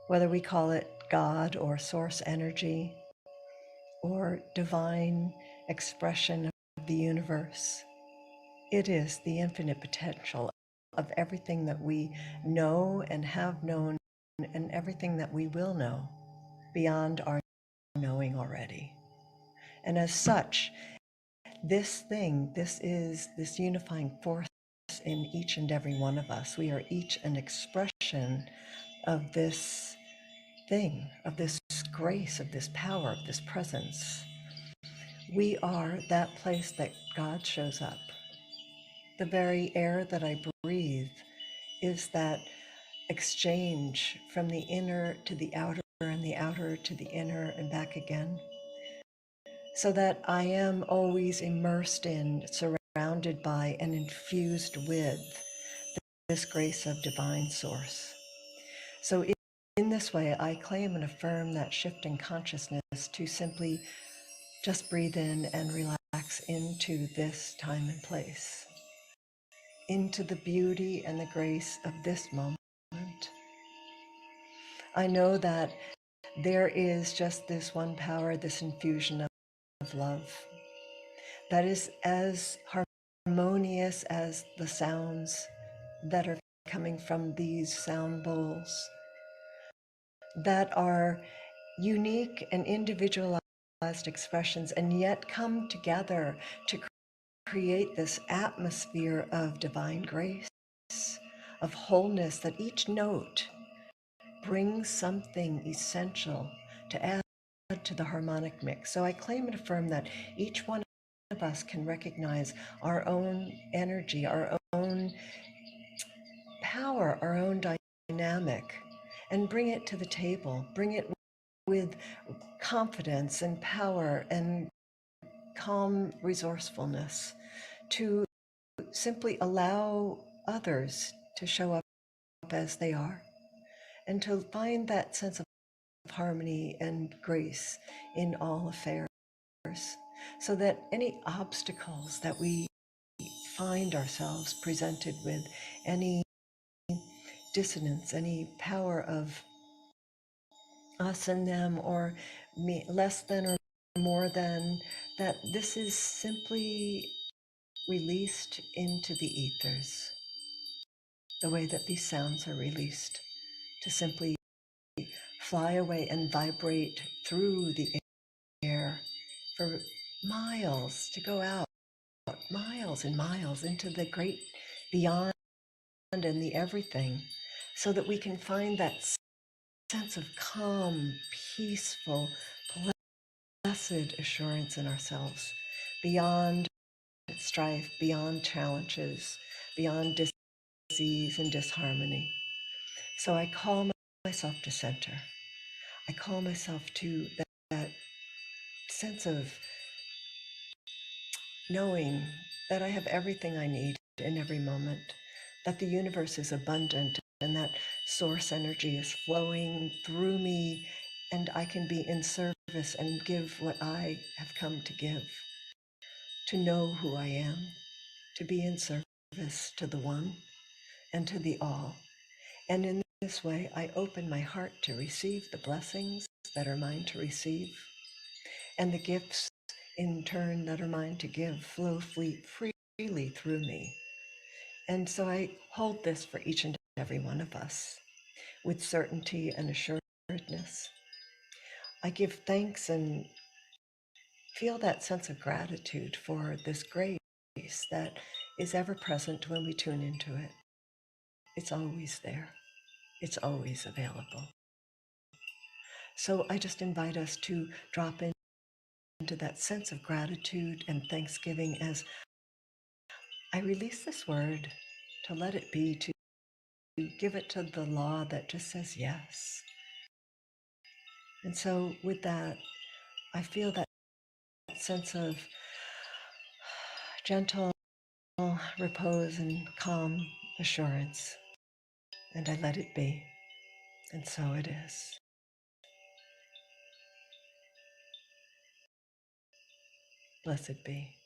Whether we call it God or source energy or divine expression of the universe, it is the infinite potential of everything that we know and have known and everything that we will know beyond our knowing already. And as such, this is this unifying force in each and every one of us. We are each an expression of this thing, of this grace, of this power, of this presence. We are that place that God shows up. The very air that I breathe is that exchange from the inner to the outer and the outer to the inner and back again. So that I am always immersed in, surrounded surrounded by and infused with this grace of divine source. So in this way, I claim and affirm that shift in consciousness to simply just breathe in and relax into this time and place, into the beauty and the grace of this moment. I know that there is just this one power, this infusion of love that is as harmonious as the sounds that are coming from these sound bowls, that are unique and individualized expressions, and yet come together to create this atmosphere of divine grace, of wholeness, that each note brings something essential to add to the harmonic mix. So I claim and affirm that each one of us can recognize our own energy, our own power, our own dynamic, and bring it to the table, bring it with confidence and power and calm resourcefulness to simply allow others to show up as they are, and to find that sense of harmony and grace in all affairs, so that any obstacles that we find ourselves presented with, any dissonance, any power of us and them, or me, less than or more than, that this is simply released into the ethers, the way that these sounds are released, to simply fly away and vibrate through the air for miles, to go out miles and miles into the great beyond and the everything, so that we can find that sense of calm, peaceful, blessed assurance in ourselves, beyond strife, beyond challenges, beyond disease and disharmony. So I call myself to center. I call myself to that sense of knowing that I have everything I need in every moment, that the universe is abundant, and that source energy is flowing through me, and I can be in service and give what I have come to give, to know who I am, to be in service to the one and to the all. And in this way, I open my heart to receive the blessings that are mine to receive, and the gifts in turn that are mine to give flow freely through me. And so I hold this for each and every one of us with certainty and assuredness. I give thanks and feel that sense of gratitude for this grace that is ever present when we tune into it. It's always there. It's always available. So I just invite us to drop into that sense of gratitude and thanksgiving as I release this word, to let it be, to give it to the law that just says yes. And so with that, I feel that sense of gentle repose and calm assurance, and I let it be, and so it is. Blessed be.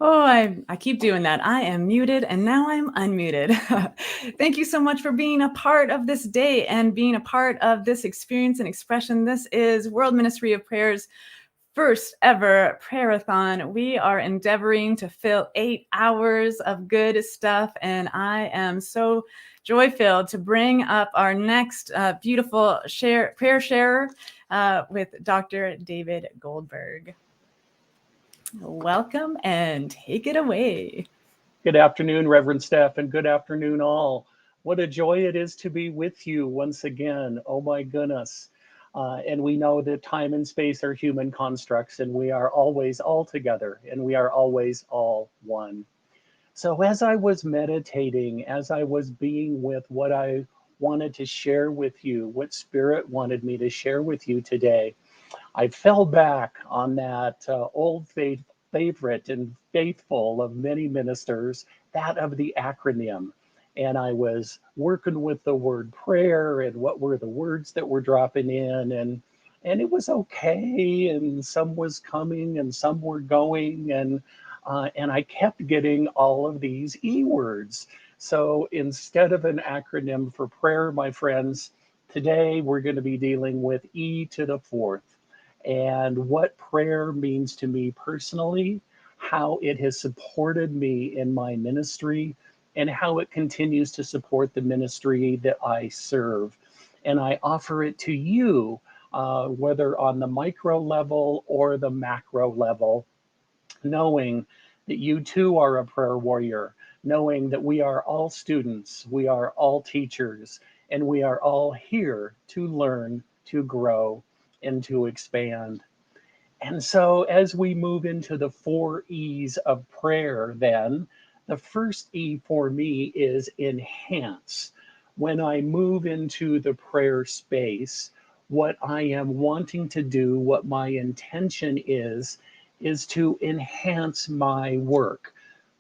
Oh, I keep doing that. I am muted and now I'm unmuted. Thank you so much for being a part of this day and being a part of this experience and expression. This is World Ministry of Prayer's first ever Prayer-a-thon. We are endeavoring to fill 8 hours of good stuff, and I am so joy-filled to bring up our next beautiful prayer sharer with Dr. David Goldberg. Welcome and take it away.
Good afternoon, Reverend Steph, and good afternoon all. What a joy it is to be with you once again. Oh my goodness. And we know that time and space are human constructs, and we are always all together, and we are always all one. So as I was meditating, as I was being with what I wanted to share with you, what Spirit wanted me to share with you today, I fell back on that old favorite and faithful of many ministers, that of the acronym. And I was working with the word prayer and what were the words that were dropping in, and it was okay, and some was coming and some were going, and I kept getting all of these E words. So instead of an acronym for prayer, my friends, today we're going to be dealing with E to the fourth, and what prayer means to me personally, how it has supported me in my ministry, and how it continues to support the ministry that I serve. And I offer it to you, whether on the micro level or the macro level, knowing that you too are a prayer warrior, knowing that we are all students, we are all teachers, and we are all here to learn, to grow, and to expand. And so as we move into the 4 E's of prayer, then the first E for me is enhance. When I move into the prayer space, what I am wanting to do, what my intention is to enhance my work,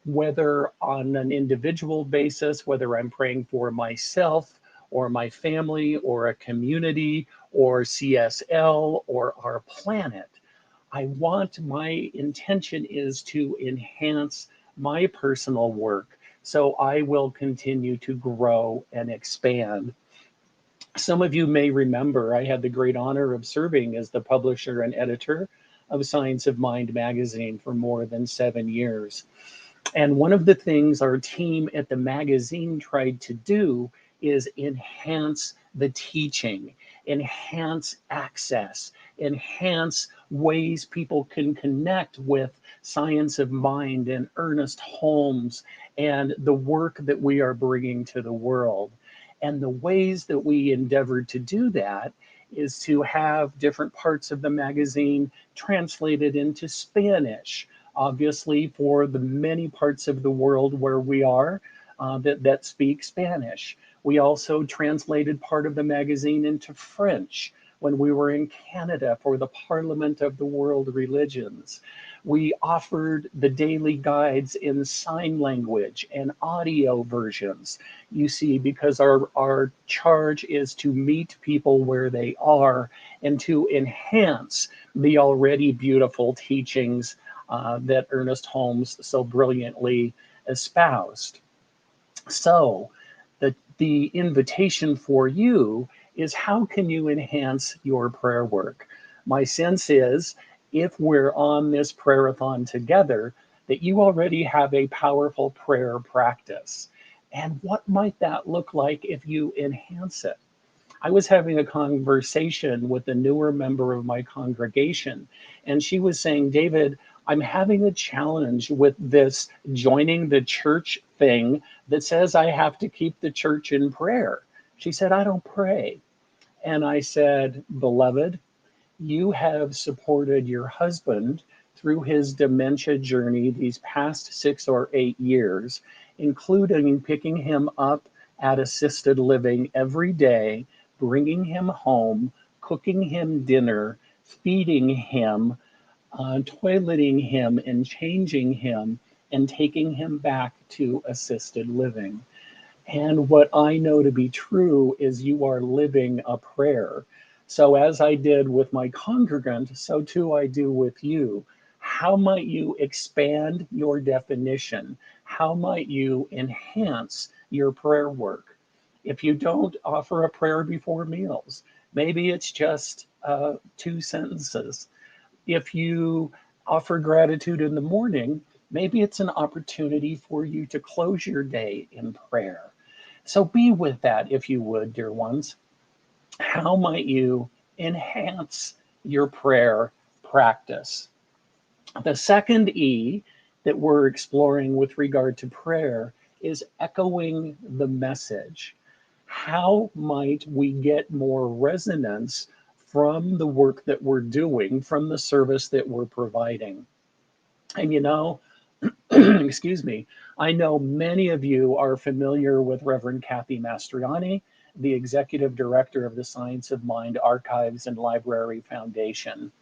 whether on an individual basis, whether I'm praying for myself or my family or a community or CSL or our planet. My intention is to enhance my personal work, so I will continue to grow and expand. Some of you may remember I had the great honor of serving as the publisher and editor of Science of Mind magazine for more than 7 years. And one of the things our team at the magazine tried to do is enhance the teaching, enhance access, enhance ways people can connect with Science of Mind and Ernest Holmes and the work that we are bringing to the world. And the ways that we endeavored to do that is to have different parts of the magazine translated into Spanish, obviously for the many parts of the world where we are that speak Spanish. We also translated part of the magazine into French when we were in Canada for the Parliament of the World Religions. We offered the daily guides in sign language and audio versions, you see, because our charge is to meet people where they are and to enhance the already beautiful teachings that Ernest Holmes so brilliantly espoused. So the invitation for you is, how can you enhance your prayer work? My sense is, if we're on this prayer-a-thon together, that you already have a powerful prayer practice. And what might that look like if you enhance it? I was having a conversation with a newer member of my congregation, and she was saying, David, I'm having a challenge with this joining the church thing that says I have to keep the church in prayer. She said, I don't pray. And I said, beloved, you have supported your husband through his dementia journey these past 6 or 8 years, including picking him up at assisted living every day, bringing him home, cooking him dinner, feeding him, toileting him and changing him, and taking him back to assisted living. And what I know to be true is you are living a prayer. So as I did with my congregant, so too I do with you. How might you expand your definition? How might you enhance your prayer work? If you don't offer a prayer before meals, maybe it's just 2 sentences. If you offer gratitude in the morning, maybe it's an opportunity for you to close your day in prayer. So be with that, if you would, dear ones. How might you enhance your prayer practice? The second E that we're exploring with regard to prayer is echoing the message. How might we get more resonance from the work that we're doing, from the service that we're providing? And you know, excuse me, I know many of you are familiar with Reverend Kathy Mastriani, the Executive Director of the Science of Mind Archives and Library Foundation.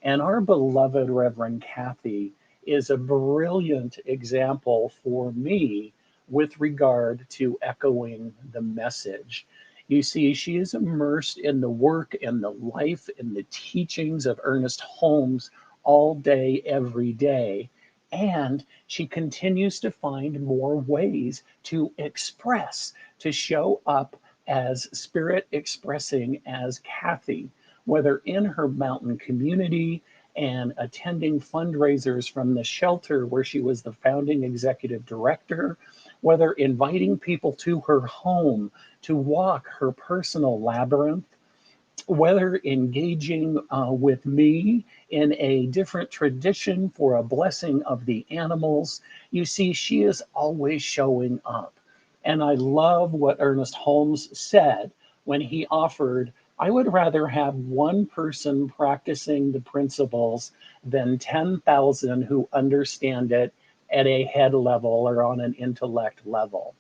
And our beloved Reverend Kathy is a brilliant example for me with regard to echoing the message. You see, she is immersed in the work and the life and the teachings of Ernest Holmes all day, every day. And she continues to find more ways to express, to show up as spirit expressing as Kathy, whether in her mountain community and attending fundraisers from the shelter where she was the founding executive director, whether inviting people to her home to walk her personal labyrinth, whether engaging with me in a different tradition for a blessing of the animals. You see, she is always showing up. And I love what Ernest Holmes said when he offered, I would rather have one person practicing the principles than 10,000 who understand it at a head level or on an intellect level.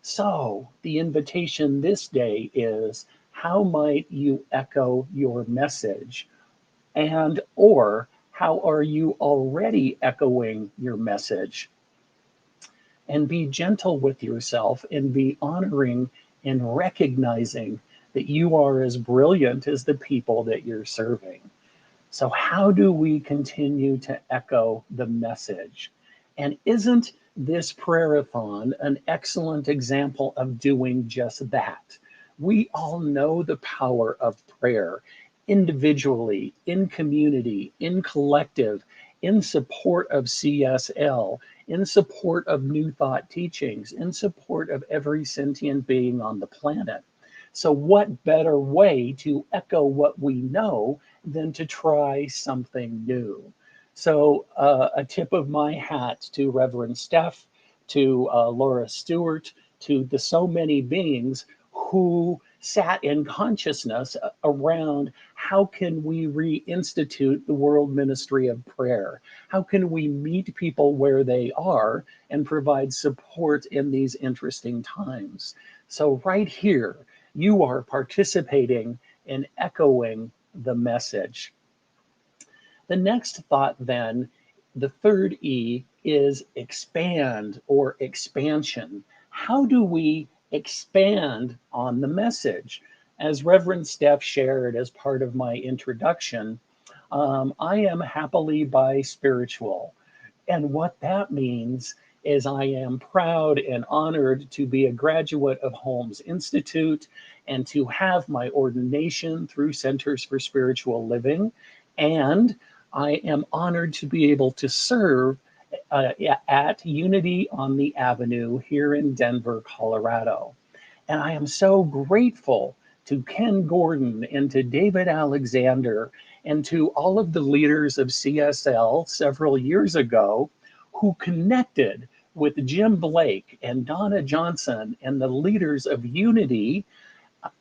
So the invitation this day is, how might you echo your message? And or how are you already echoing your message? And be gentle with yourself and be honoring and recognizing that you are as brilliant as the people that you're serving. So, how do we continue to echo the message? And isn't this prayer-a-thon an excellent example of doing just that? We all know the power of prayer individually, in community, in collective, in support of CSL, in support of New Thought teachings, in support of every sentient being on the planet. So, what better way to echo what we know than to try something new? So, a tip of my hat to Reverend Steph, to Laura Stewart, to the so many beings who sat in consciousness around how can we reinstitute the world ministry of prayer? How can we meet people where they are and provide support in these interesting times? So, right here, you are participating in echoing the message. The next thought, then, the third E, is expand or expansion. How do we expand on the message? As Reverend Steph shared as part of my introduction, I am happily bispiritual. And what that means is I am proud and honored to be a graduate of Holmes Institute and to have my ordination through Centers for Spiritual Living. And I am honored to be able to serve at Unity on the Avenue here in Denver, Colorado. And I am so grateful to Ken Gordon and to David Alexander and to all of the leaders of CSL several years ago who connected with Jim Blake and Donna Johnson and the leaders of Unity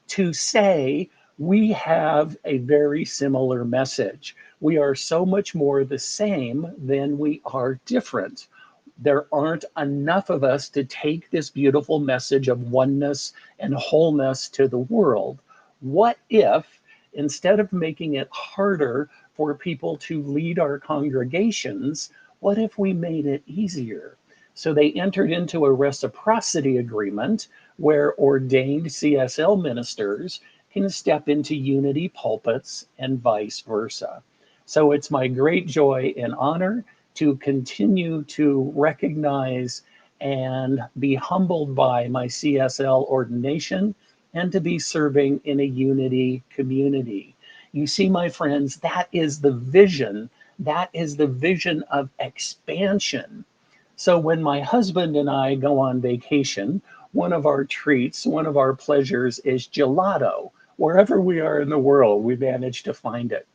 to say, we have a very similar message. We are so much more the same than we are different. There aren't enough of us to take this beautiful message of oneness and wholeness to the world. What if, instead of making it harder for people to lead our congregations, what if we made it easier? So they entered into a reciprocity agreement where ordained CSL ministers can step into Unity pulpits and vice versa. So it's my great joy and honor to continue to recognize and be humbled by my CSL ordination and to be serving in a Unity community. You see, my friends, that is the vision. That is the vision of expansion. So when my husband and I go on vacation, one of our treats, one of our pleasures is gelato. Wherever we are in the world, we manage to find it.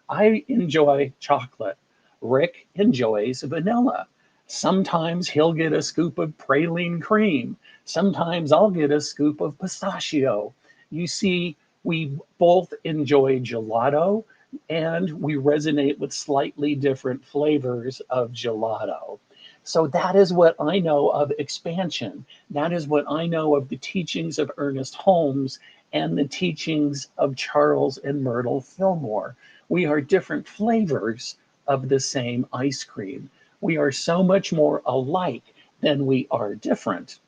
I enjoy chocolate. Rick enjoys vanilla. Sometimes he'll get a scoop of praline cream. Sometimes I'll get a scoop of pistachio. You see, we both enjoy gelato and we resonate with slightly different flavors of gelato. So that is what I know of expansion. That is what I know of the teachings of Ernest Holmes and the teachings of Charles and Myrtle Fillmore. We are different flavors of the same ice cream. We are so much more alike than we are different.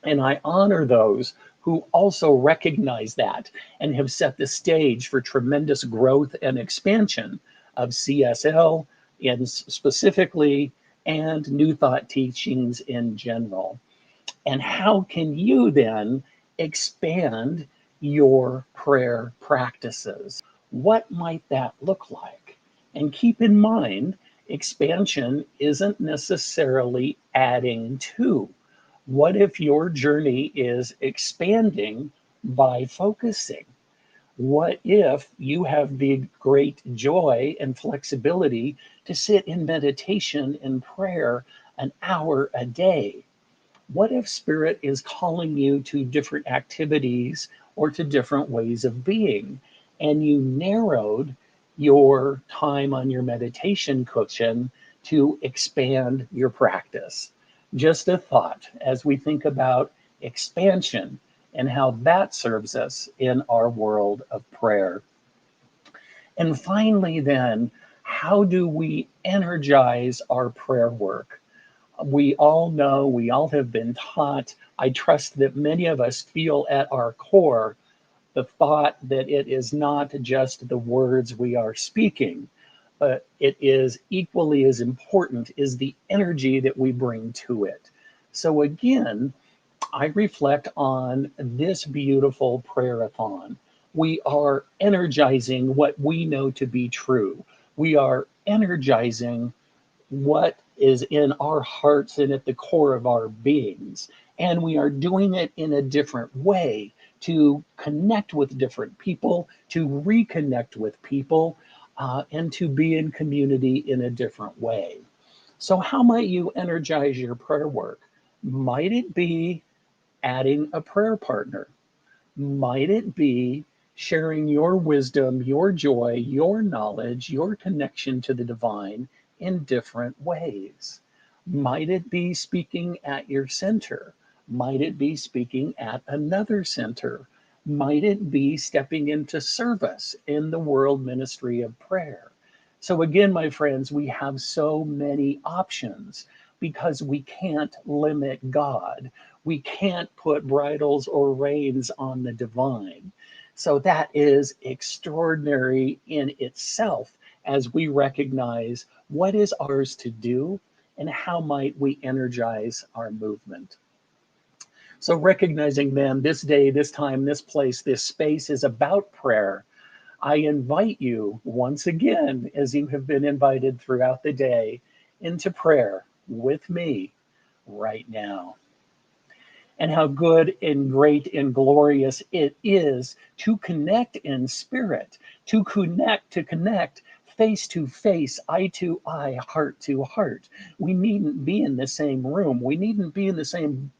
And I honor those who also recognize that and have set the stage for tremendous growth and expansion of CSL and specifically and New Thought teachings in general. And how can you then expand your prayer practices? What might that look like? And keep in mind, expansion isn't necessarily adding to. What if your journey is expanding by focusing? What if you have the great joy and flexibility to sit in meditation and prayer an hour a day? What if Spirit is calling you to different activities or to different ways of being, and you narrowed your time on your meditation cushion to expand your practice? Just a thought as we think about expansion and how that serves us in our world of prayer. And finally, then, how do we energize our prayer work? We all know, we all have been taught. I trust that many of us feel at our core the thought that it is not just the words we are speaking, but it is equally as important is the energy that we bring to it. So again, I reflect on this beautiful prayer-a-thon. We are energizing what we know to be true. We are energizing what is in our hearts and at the core of our beings. And we are doing it in a different way to connect with different people, to reconnect with people, and to be in community in a different way. So, how might you energize your prayer work? Might it be adding a prayer partner? Might it be sharing your wisdom, your joy, your knowledge, your connection to the divine in different ways? Might it be speaking at your center? Might it be speaking at another center? Might it be stepping into service in the world ministry of prayer? So, again, my friends, we have so many options because we can't limit God. We can't put bridles or reins on the divine. So, that is extraordinary in itself as we recognize what is ours to do and how might we energize our movement. So, recognizing then this day, this time, this place, this space is about prayer. I invite you once again, as you have been invited throughout the day, into prayer with me right now. And how good and great and glorious it is to connect in spirit, to connect face to face, eye to eye, heart to heart. We needn't be in the same room. We needn't be in the same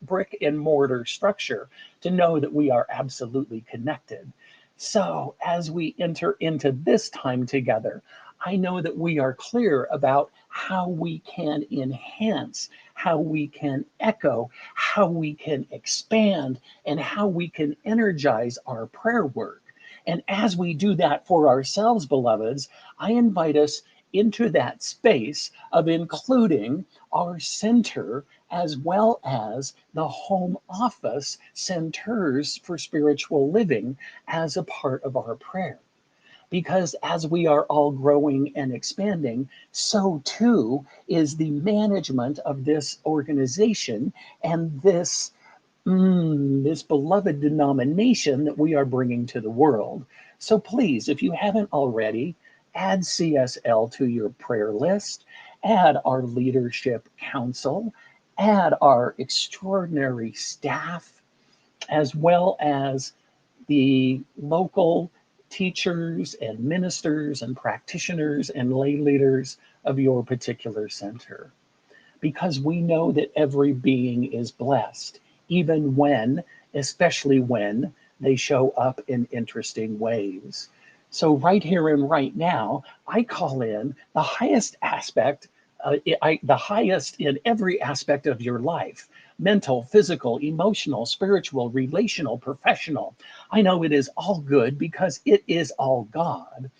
brick and mortar structure to know that we are absolutely connected. So, as we enter into this time together, I know that we are clear about how we can enhance, how we can echo, how we can expand, and how we can energize our prayer work. And as we do that for ourselves, beloveds, I invite us into that space of including our center as well as the home office centers for spiritual living as a part of our prayer. Because as we are all growing and expanding, so too is the management of this organization and this this beloved denomination that we are bringing to the world. So please, if you haven't already, add CSL to your prayer list, add our leadership council, add our extraordinary staff, as well as the local teachers and ministers and practitioners and lay leaders of your particular center. Because we know that every being is blessed, even when, especially when, they show up in interesting ways. So, right here and right now, I call in the highest aspect, the highest in every aspect of your life: mental, physical, emotional, spiritual, relational, professional. I know it is all good because it is all God.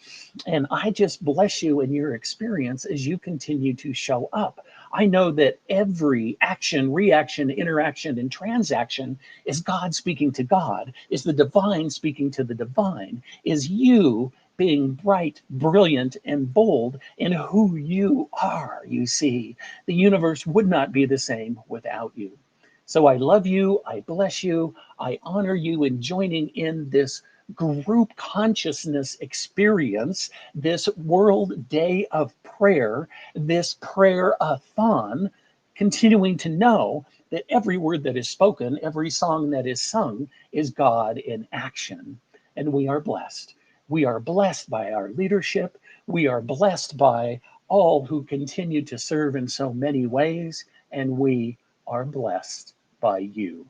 And I just bless you in your experience as you continue to show up. I know that every action, reaction, interaction, and transaction is God speaking to God, is the divine speaking to the divine, is you being bright, brilliant, and bold in who you are. You see, the universe would not be the same without you. So I love you, I bless you, I honor you in joining in this group consciousness experience, this World Day of Prayer, this Prayer-a-thon, continuing to know that every word that is spoken, every song that is sung is God in action. And we are blessed. We are blessed by our leadership. We are blessed by all who continue to serve in so many ways. And we are blessed by you.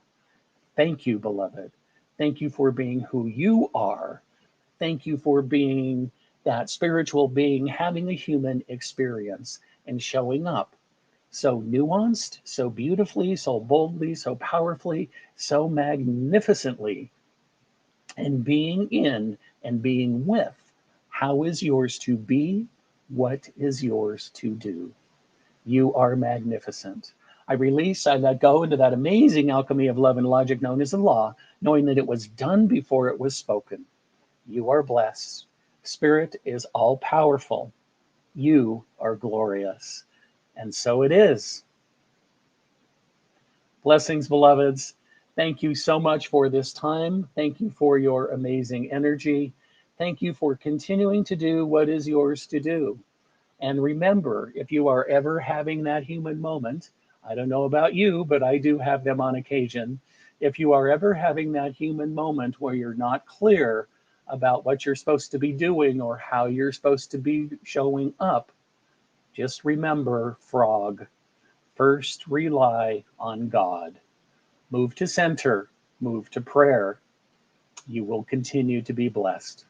Thank you, beloved. Thank you for being who you are. Thank you for being that spiritual being, having a human experience and showing up so nuanced, so beautifully, so boldly, so powerfully, so magnificently, and being in and being with. How is yours to be? What is yours to do? You are magnificent. I release, I let go into that amazing alchemy of love and logic known as the law, knowing that it was done before it was spoken. You are blessed. Spirit is all powerful. You are glorious. And so it is. Blessings, beloveds. Thank you so much for this time. Thank you for your amazing energy. Thank you for continuing to do what is yours to do. And remember, if you are ever having that human moment, I don't know about you, but I do have them on occasion. If you are ever having that human moment where you're not clear about what you're supposed to be doing or how you're supposed to be showing up, just remember, frog, first rely on God. Move to center, move to prayer. You will continue to be blessed.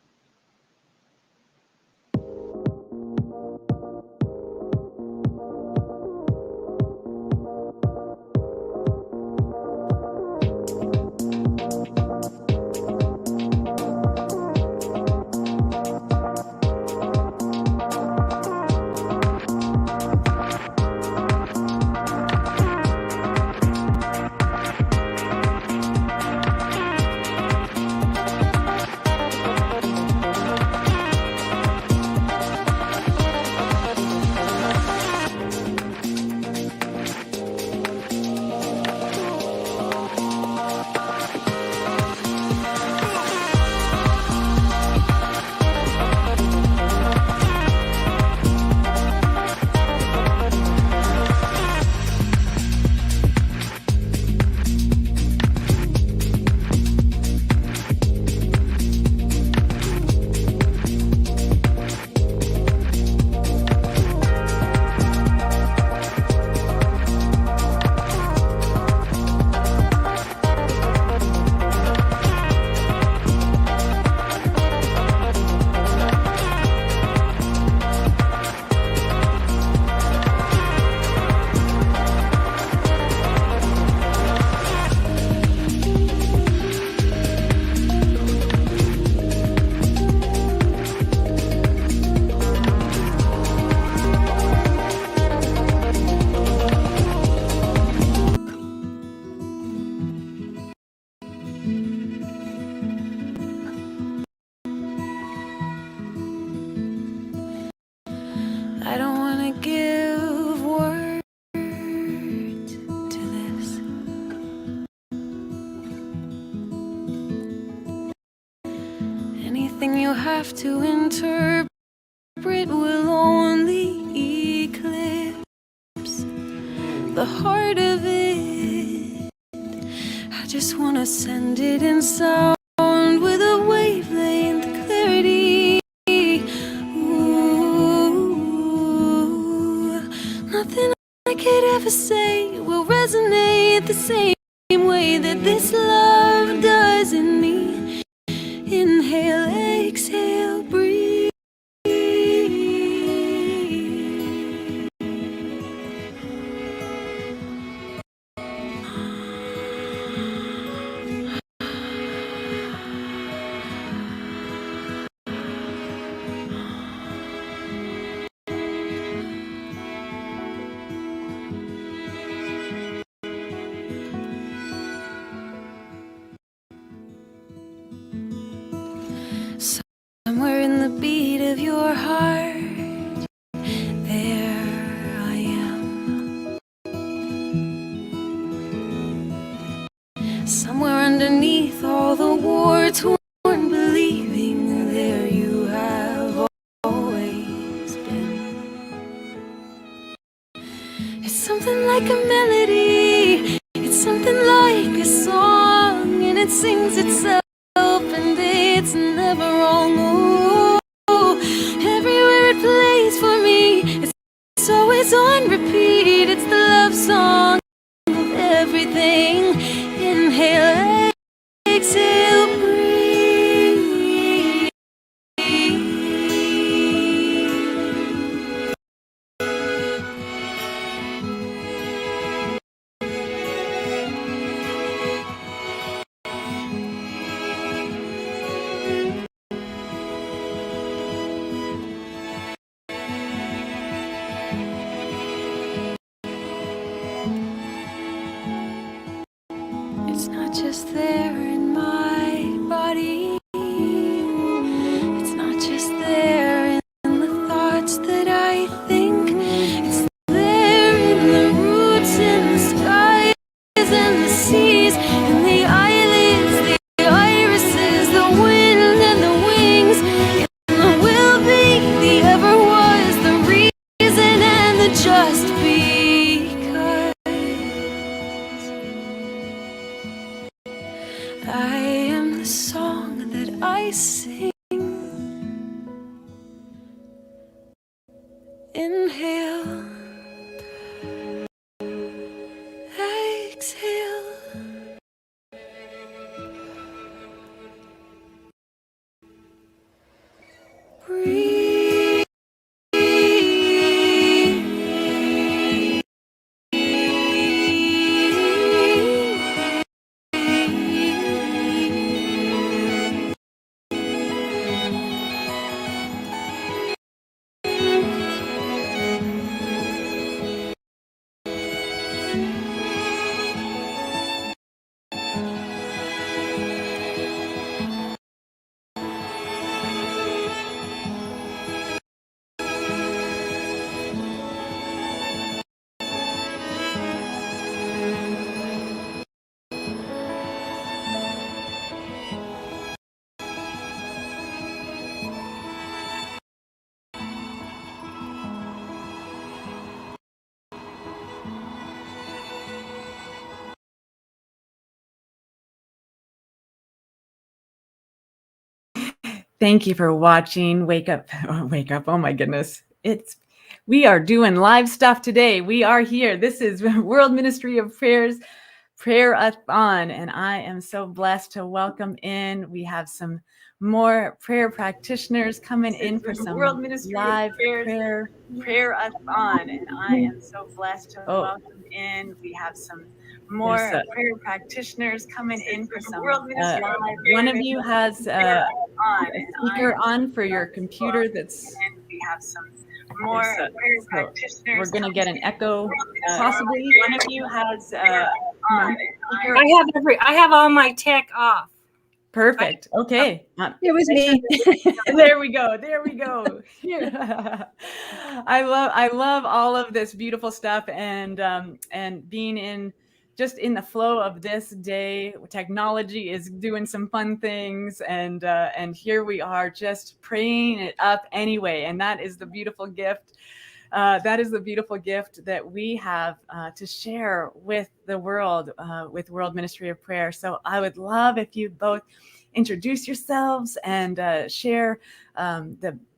I don't want to give words to this. you have to interpret will only eclipse the heart of it. I just wanna send it in sound with a wavelength clarity. Ooh, nothing I could ever say will resonate the same way that this love does in me. Inhale, exhale, breathe. Somewhere in the beat of your heart, there I am. Somewhere underneath all the war-torn believing, there you have always been. It's something like a melody, it's something like a song, and it sings itself and it's never wrong. Oh, everywhere it plays for me, it's always on repeat. It's the love song of everything. Inhale, exhale, breathe. It's not just there in my body. It's not just there in the thoughts that I think. It's there in the roots, in the skies, and the seas, and the eyelids, the irises, the wind and the wings, in the will be, the ever was, the reason and the just because. I am the song that I sing. Inhale, exhale. Breathe.
Thank you for watching. Wake up. Oh my goodness. We are doing live stuff today. We are here. This is World Ministry of Prayer's Prayer-a-thon, and I am so blessed to welcome in. We have some more prayer practitioners coming in for some
World Ministry
live
of Prayer's Prayer-a-thon, and I am so blessed to welcome in. We have some more prayer practitioners coming in for some
World Ministry of one of you has a speaker on for your computer that's
we have some more prayer practitioners.
We're going to get an echo, possibly.
One of you has
I have all my tech off.
Perfect. Okay.
It was me.
There we go. There we go. I love all of this beautiful stuff and being in just in the flow of this day. Technology is doing some fun things, and here we are just praying it up anyway. And that is the beautiful gift. That is the beautiful gift that we have to share with the world, with World Ministry of Prayer. So I would love if you both introduce yourselves and share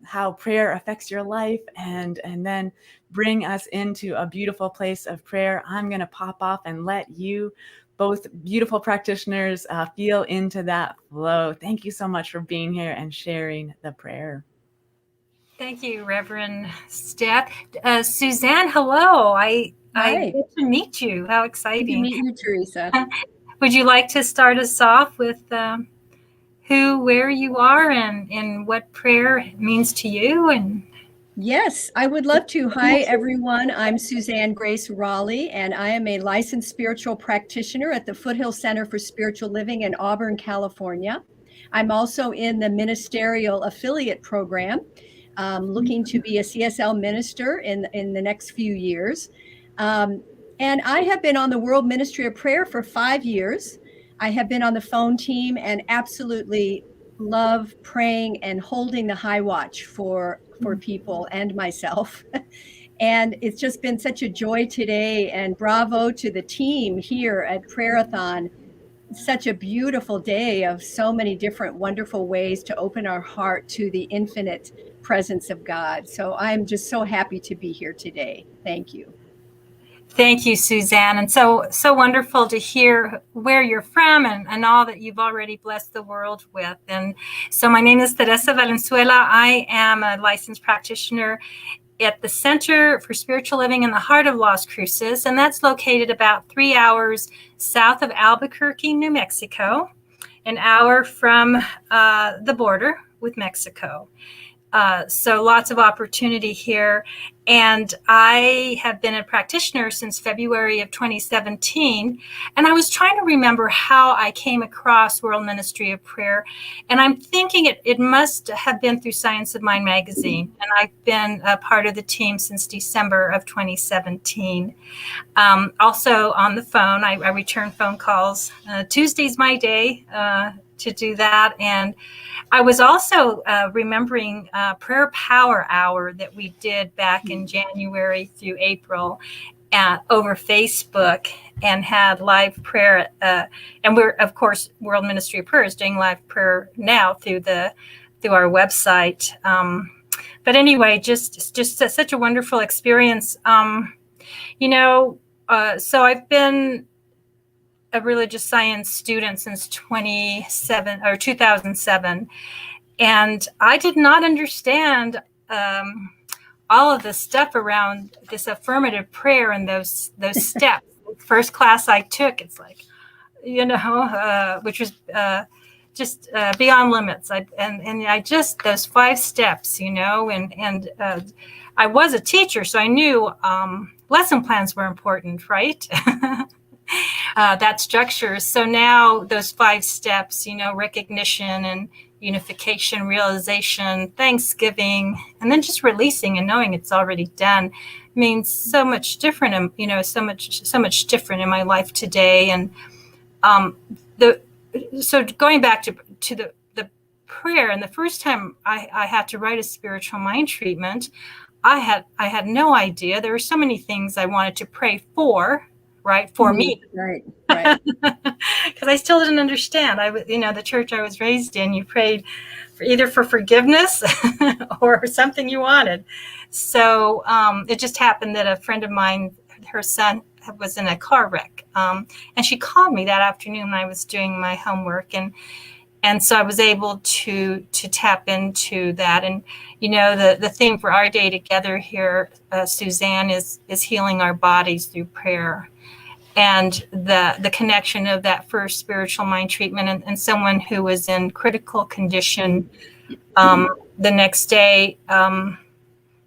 how prayer affects your life, and then bring us into a beautiful place of prayer. I'm going to pop off and let you, both beautiful practitioners, feel into that flow. Thank you so much for being here and sharing the prayer.
Thank you, Reverend Steph. Suzanne, hello. I get to meet you. How exciting.
Good to meet you, Teresa.
Would you like to start us off with who, where you are, and what prayer means to you? And
yes, I would love to. Hi, everyone. I'm Suzanne Grace Raleigh, and I am a licensed spiritual practitioner at the Foothill Center for Spiritual Living in Auburn, California. I'm also in the ministerial affiliate program, looking to be a CSL minister in the next few years. And I have been on the World Ministry of Prayer for 5 years. I have been on the phone team and absolutely love praying and holding the high watch for people and myself. And it's just been such a joy today, and bravo to the team here at Prayer-a-thon. Such a beautiful day of so many different wonderful ways to open our heart to the infinite presence of God. So I'm just so happy to be here today. Thank you.
thank you, Suzanne. And so wonderful to hear where you're from and all that you've already blessed the world with. And so my name is Teresa Valenzuela. I am a licensed practitioner at the Center for Spiritual Living in the heart of Las Cruces, and that's located about 3 hours south of Albuquerque, New Mexico, an hour from the border with Mexico. So lots of opportunity here. And I have been a practitioner since February of 2017. And I was trying to remember how I came across World Ministry of Prayer. And I'm thinking it must have been through Science of Mind magazine. And I've been a part of the team since December of 2017. Also on the phone, I return phone calls. Tuesday's my day to do that. And I was also remembering Prayer Power Hour that we did back in January through April over Facebook, and had live prayer. And we're, of course, World Ministry of Prayer is doing live prayer now through our website. But anyway, just such a wonderful experience. So I've been a religious science student since 2007, and I did not understand all of the stuff around this affirmative prayer and those steps. First class I took, it's like, which was just beyond limits. I just those 5 steps, and I was a teacher, so I knew lesson plans were important, right? That structure. So now those 5 steps, recognition and unification, realization, thanksgiving, and then just releasing and knowing it's already done means so much different, so much different in my life today. And so going back to the prayer, and the first time I had to write a spiritual mind treatment, I had no idea. There were so many things I wanted to pray for. Right, for me,
right,
because I still didn't understand. The church I was raised in, you prayed either for forgiveness or something you wanted. So it just happened that a friend of mine, her son was in a car wreck, and she called me that afternoon when I was doing my homework, and so I was able to tap into that. And the theme for our day together here, Suzanne, is healing our bodies through prayer. And the connection of that first spiritual mind treatment and someone who was in critical condition the next day,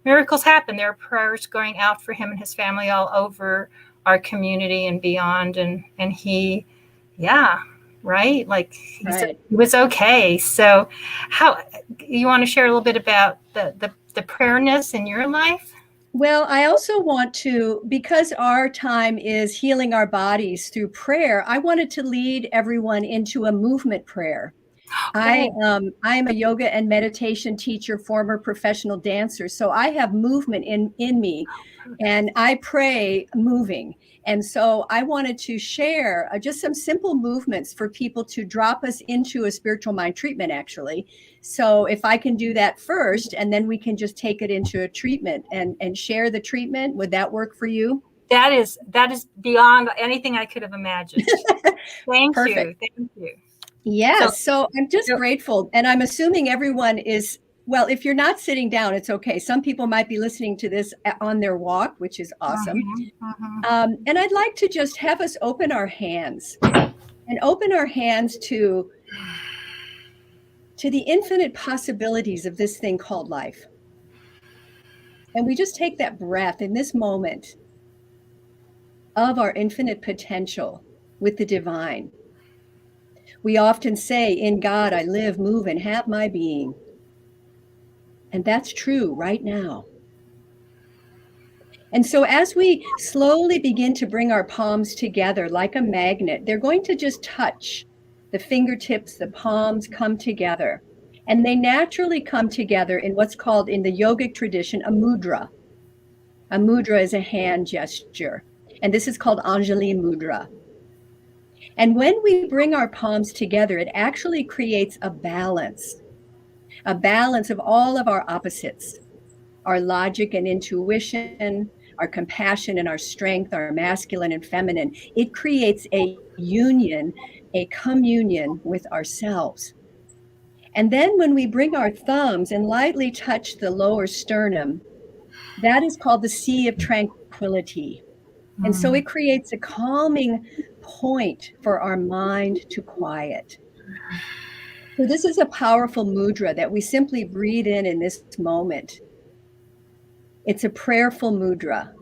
miracles happen. There are prayers going out for him and his family all over our community and beyond. And he, right? Like he was okay. So how you want to share a little bit about the prayerness in your life?
Well, I also want to, because our time is healing our bodies through prayer, I wanted to lead everyone into a movement prayer. I'm a yoga and meditation teacher, former professional dancer. So I have movement in me, and I pray moving. And so I wanted to share just some simple movements for people to drop us into a spiritual mind treatment, actually. So if I can do that first, and then we can just take it into a treatment and share the treatment, would that work for you?
That is beyond anything I could have imagined. Thank you. Thank you.
Yes. So I'm just grateful. And I'm assuming everyone is, well, if you're not sitting down, it's okay. Some people might be listening to this on their walk, which is awesome. And I'd like to just have us open our hands and open our hands to the infinite possibilities of this thing called life. And we just take that breath in this moment of our infinite potential with the divine. We often say, in God, I live, move, and have my being. And that's true right now. And so as we slowly begin to bring our palms together like a magnet, they're going to just touch the fingertips, the palms come together. And they naturally come together in what's called in the yogic tradition, a mudra. A mudra is a hand gesture. And this is called Anjali Mudra. And when we bring our palms together, it actually creates a balance of all of our opposites, our logic and intuition, our compassion and our strength, our masculine and feminine. It creates a union, a communion with ourselves. And then when we bring our thumbs and lightly touch the lower sternum, that is called the sea of tranquility. And so it creates a calming point for our mind to quiet. So this is a powerful mudra that we simply breathe in this moment. It's a prayerful mudra.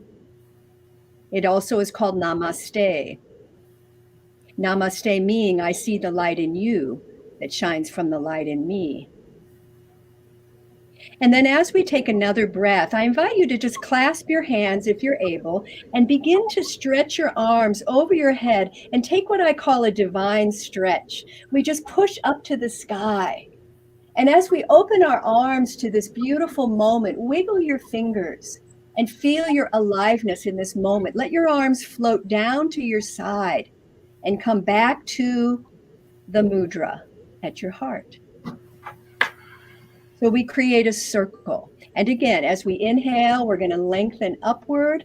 It also is called namaste. Namaste meaning I see the light in you that shines from the light in me. And then as we take another breath, I invite you to just clasp your hands if you're able and begin to stretch your arms over your head and take what I call a divine stretch. We just push up to the sky. And as we open our arms to this beautiful moment, wiggle your fingers and feel your aliveness in this moment. Let your arms float down to your side and come back to the mudra at your heart. So we create a circle. And again, as we inhale, we're going to lengthen upward,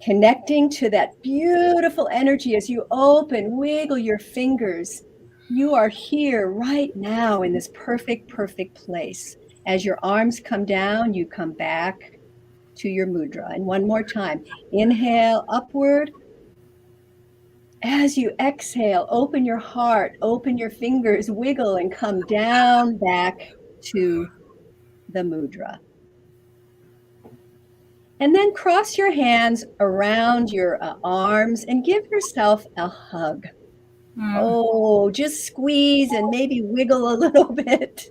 connecting to that beautiful energy as you open, wiggle your fingers. You are here right now in this perfect, perfect place. As your arms come down, you come back to your mudra. And one more time, inhale upward. As you exhale, open your heart, open your fingers, wiggle and come down back to the mudra. And then cross your hands around your arms and give yourself a hug. Oh, just squeeze and maybe wiggle a little bit.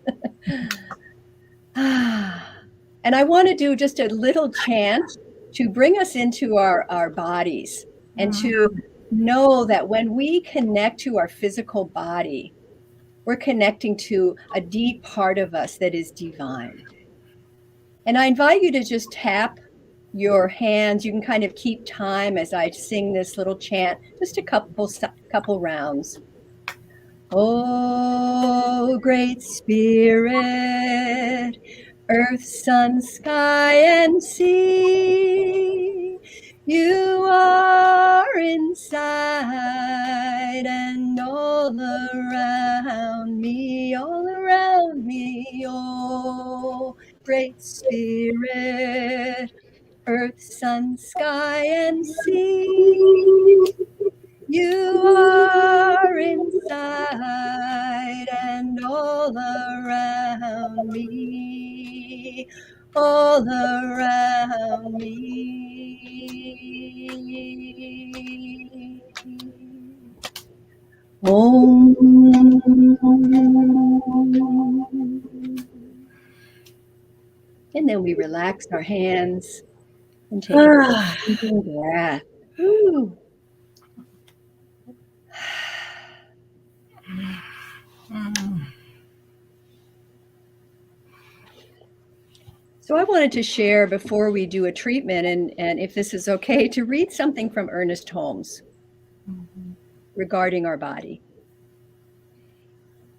And I want to do just a little chant to bring us into our bodies and to know that when we connect to our physical body, we're connecting to a deep part of us that is divine. And I invite you to just tap your hands. You can kind of keep time as I sing this little chant, just a couple rounds. Oh, great spirit, earth, sun, sky, and sea, you are inside and all around me, oh, great spirit, earth, sun, sky, and sea, you are inside and all around me, all around me. Om. And then we relax our hands and take a deep breath. Ooh. So I wanted to share before we do a treatment, and if this is okay, to read something from Ernest Holmes regarding our body.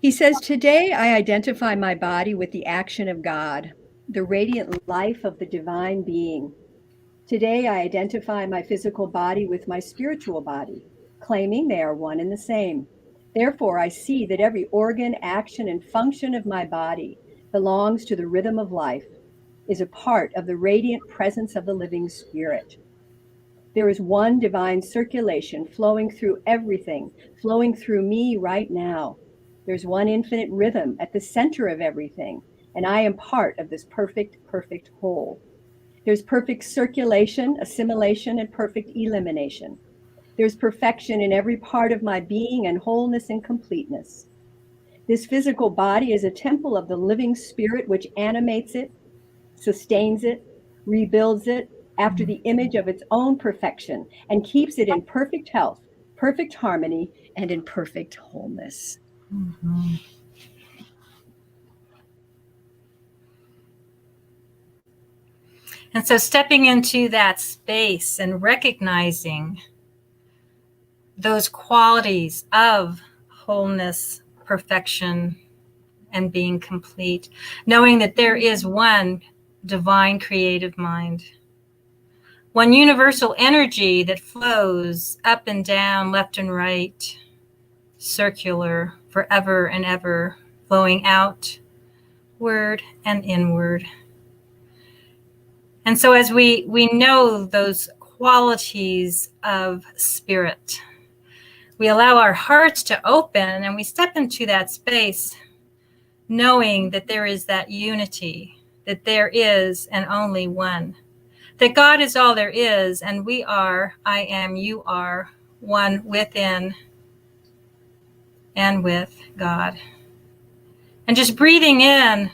He says, "Today I identify my body with the action of God, the radiant life of the divine being. Today I identify my physical body with my spiritual body, claiming they are one and the same. Therefore, I see that every organ, action, and function of my body belongs to the rhythm of life, is a part of the radiant presence of the living spirit. There is one divine circulation flowing through everything, flowing through me right now. There's one infinite rhythm at the center of everything, and I am part of this perfect, perfect whole. There's perfect circulation, assimilation, and perfect elimination. There's perfection in every part of my being and wholeness and completeness. This physical body is a temple of the living spirit which animates it, sustains it, rebuilds it after the image of its own perfection, and keeps it in perfect health, perfect harmony, and in perfect wholeness."
Mm-hmm. And so stepping into that space and recognizing those qualities of wholeness, perfection, and being complete, knowing that there is one divine creative mind, one universal energy that flows up and down, left and right, circular, forever and ever, flowing outward and inward. And so as we know those qualities of spirit, we allow our hearts to open and we step into that space knowing that there is that unity, that there is an only one, that God is all there is, and we are, I am, you are, one within and with God. And just breathing in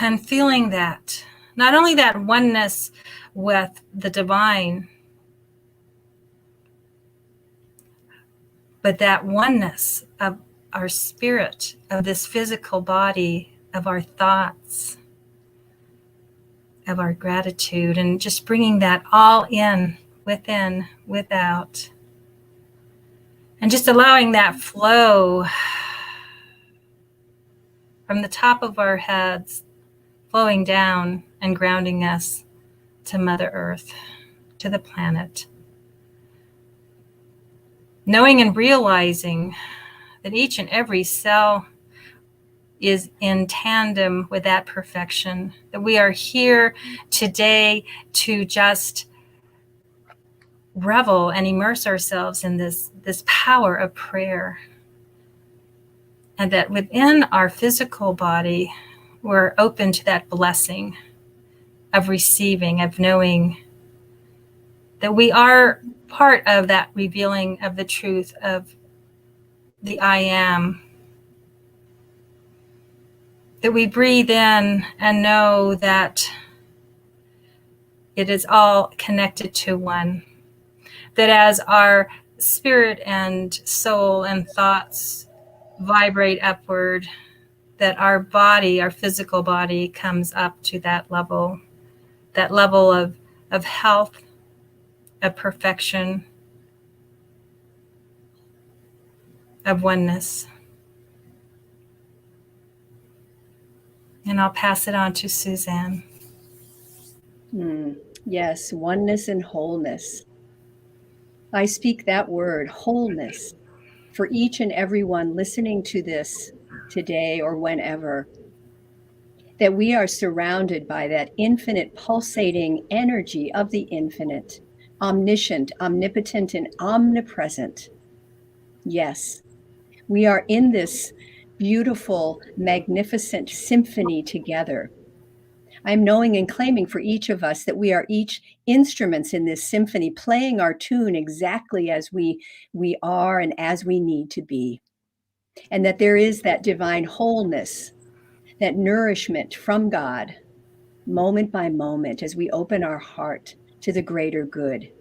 and feeling that, not only that oneness with the divine, but that oneness of our spirit, of this physical body, of our thoughts, of our gratitude, and just bringing that all in, within, without, and just allowing that flow from the top of our heads, flowing down and grounding us to Mother Earth, to the planet. Knowing and realizing that each and every cell is in tandem with that perfection, that we are here today to just revel and immerse ourselves in this power of prayer. And that within our physical body, we're open to that blessing of receiving, of knowing that we are part of that revealing of the truth of the I am. That we breathe in and know that it is all connected to one. That as our spirit and soul and thoughts vibrate upward, that our body, our physical body, comes up to that level of health, of perfection, of oneness. And I'll pass it on to Suzanne.
Yes, oneness and wholeness. I speak that word, wholeness, for each and every one listening to this today or whenever, that we are surrounded by that infinite pulsating energy of the infinite, omniscient, omnipotent, and omnipresent. Yes, we are in this beautiful, magnificent symphony together. I'm knowing and claiming for each of us that we are each instruments in this symphony, playing our tune exactly as we are and as we need to be. And that there is that divine wholeness, that nourishment from God, moment by moment, as we open our heart to the greater good,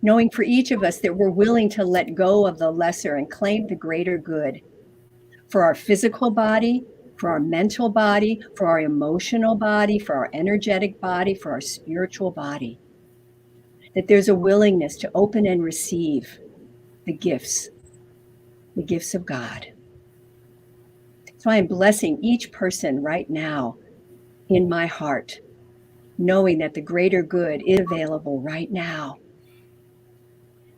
knowing for each of us that we're willing to let go of the lesser and claim the greater good for our physical body, for our mental body, for our emotional body, for our energetic body, for our spiritual body. That there's a willingness to open and receive the gifts of God. So I am blessing each person right now in my heart, knowing that the greater good is available right now.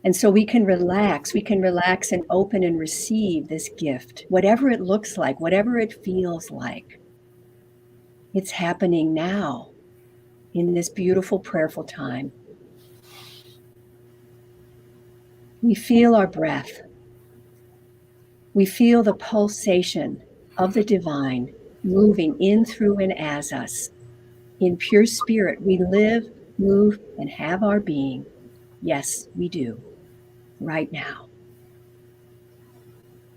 And so we can relax and open and receive this gift, whatever it looks like, whatever it feels like. It's happening now in this beautiful, prayerful time. We feel our breath. We feel the pulsation of the divine moving in, through, and as us. In pure spirit, we live, move, and have our being. Yes, we do, right now.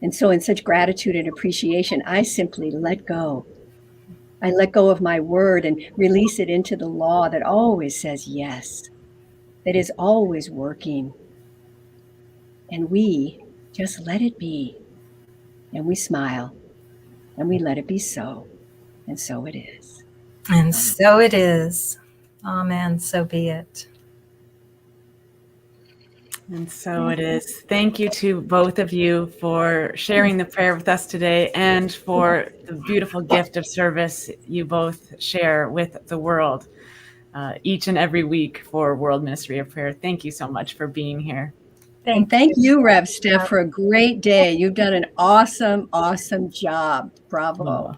And so in such gratitude and appreciation, I simply let go. I let go of my word and release it into the law that always says yes, that is always working. And we just let it be. And we smile and we let it be so. And so it is.
And so it is. Amen. So be it.
And so it is. Thank you to both of you for sharing the prayer with us today and for the beautiful gift of service you both share with the world each and every week for World Ministry of Prayer. Thank you so much for being here.
And thank you, Rev Steph, for a great day. You've done an awesome, awesome job. Bravo.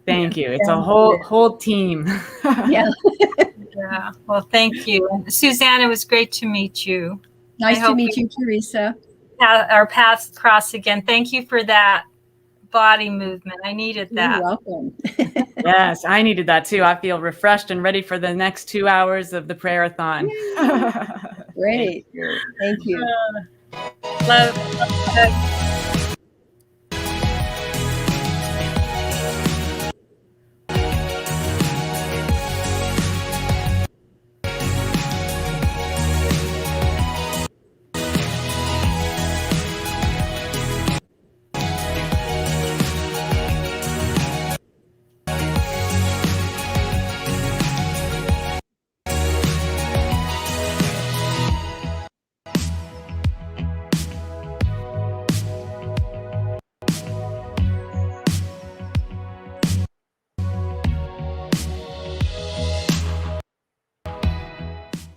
Thank you. It's a whole team.
Yeah.
Yeah. Well, thank you. And Suzanne, it was great to meet you.
Nice to meet you, Teresa.
Our paths cross again. Thank you for that body movement. I needed that.
You're welcome.
Yes, I needed that too. I feel refreshed and ready for the next 2 hours of the prayer-a-thon.
Great. Thank you.
Love.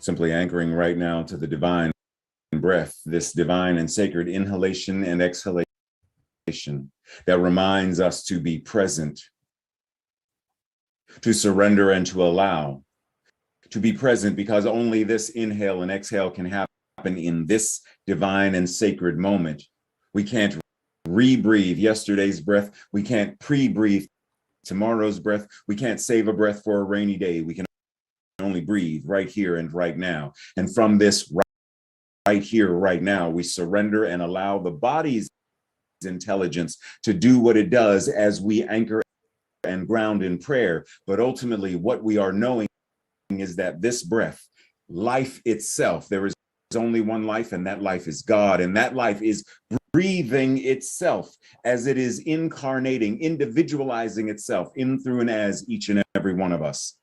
Simply anchoring right now to the divine breath, this divine and sacred inhalation and exhalation that reminds us to be present, to surrender and to allow, to be present, because only this inhale and exhale can happen in this divine and sacred moment. We can't rebreathe yesterday's breath. We can't pre-breathe tomorrow's breath. We can't save a breath for a rainy day. We can only breathe right here and right now. And from this right here, right now, we surrender and allow the body's intelligence to do what it does as we anchor and ground in prayer. But ultimately, what we are knowing is that this breath, life itself, there is only one life, and that life is God. And that life is breathing itself as it is incarnating, individualizing itself in, through, and as each and every one of us.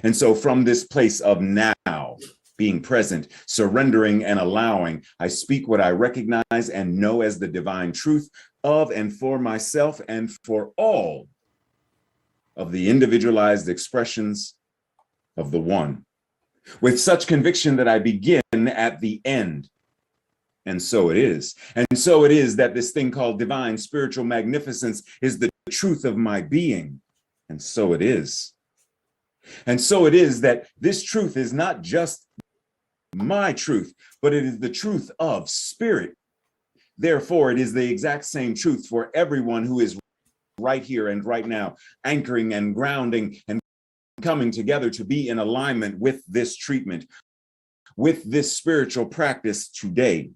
And so from this place of now, being present, surrendering and allowing, I speak what I recognize and know as the divine truth of and for myself and for all of the individualized expressions of the one, with such conviction that I begin at the end. And so it is. And so it is that this thing called divine spiritual magnificence is the truth of my being. And so it is. And so it is that this truth is not just my truth, but it is the truth of spirit. Therefore, it is the exact same truth for everyone who is right here and right now, anchoring and grounding and coming together to be in alignment with this treatment, with this spiritual practice today.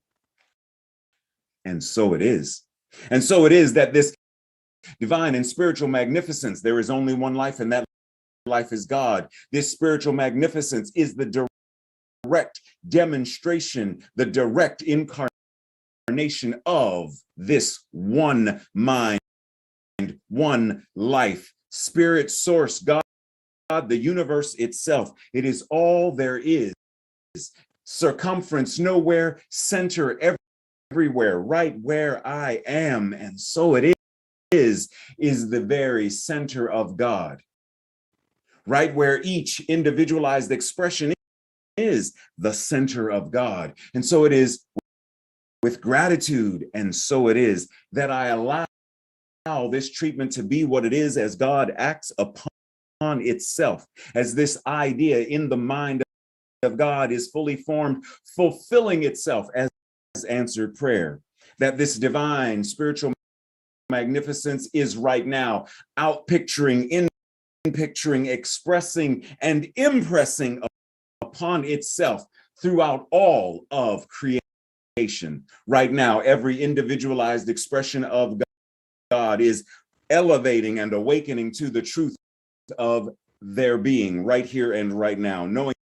And so it is. And so it is that this divine and spiritual magnificence. There is only one life, and that life is God. This spiritual magnificence is the direct demonstration, the direct incarnation of this one mind, one life, spirit source, God, the universe itself. It is all there is. Circumference nowhere, center everywhere, right where I am. And so it is the very center of God. Right where each individualized expression is the center of God. And so it is with gratitude, and so it is that I allow this treatment to be what it is as God acts upon itself, as this idea in the mind of God is fully formed, fulfilling itself as answered prayer, that this divine spiritual magnificence is right now out picturing, in picturing, expressing, and impressing upon itself throughout all of creation. Right now, every individualized expression of God is elevating and awakening to the truth of their being right here and right now. Knowing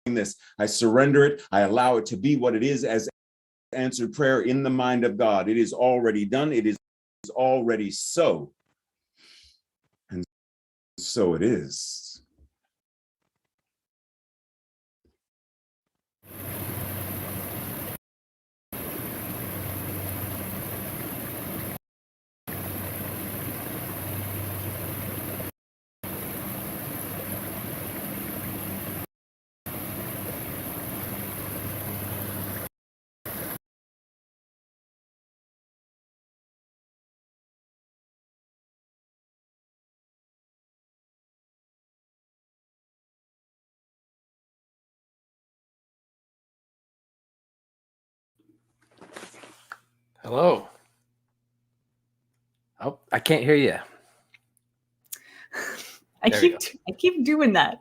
this, I surrender it. I allow it to be what it is as answered prayer in the mind of God. It is already done. It is already so. And so it is.
Hello. Oh, I can't hear you.
I keep doing that.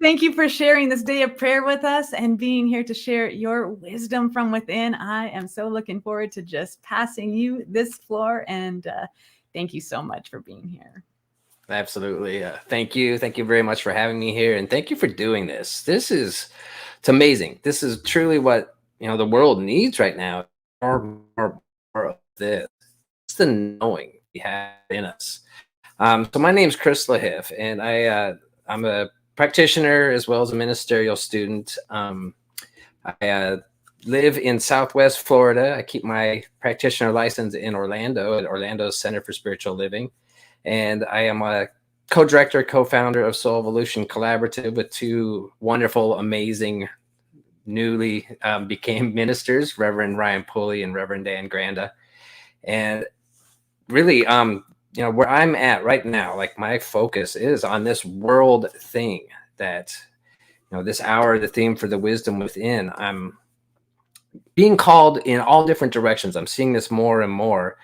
Thank you for sharing this day of prayer with us and being here to share your wisdom from within. I am so looking forward to just passing you this floor, and thank you so much for being here.
Absolutely. Thank you. Thank you very much for having me here, and thank you for doing this. It's amazing. This is truly what the world needs right now. More of this. It's the knowing we have in us. So my name's Chris Lahiff, and I'm a practitioner as well as a ministerial student. I live in Southwest Florida. I keep my practitioner license in Orlando at Orlando Center for Spiritual Living. And I am a co-director, co-founder of Soul Evolution Collaborative with two wonderful, amazing, newly became ministers, Reverend Ryan Pulley and Reverend Dan Granda. And really, where I'm at right now, like my focus is on this world thing that, this hour, the theme for the wisdom within, I'm being called in all different directions. I'm seeing this more and more,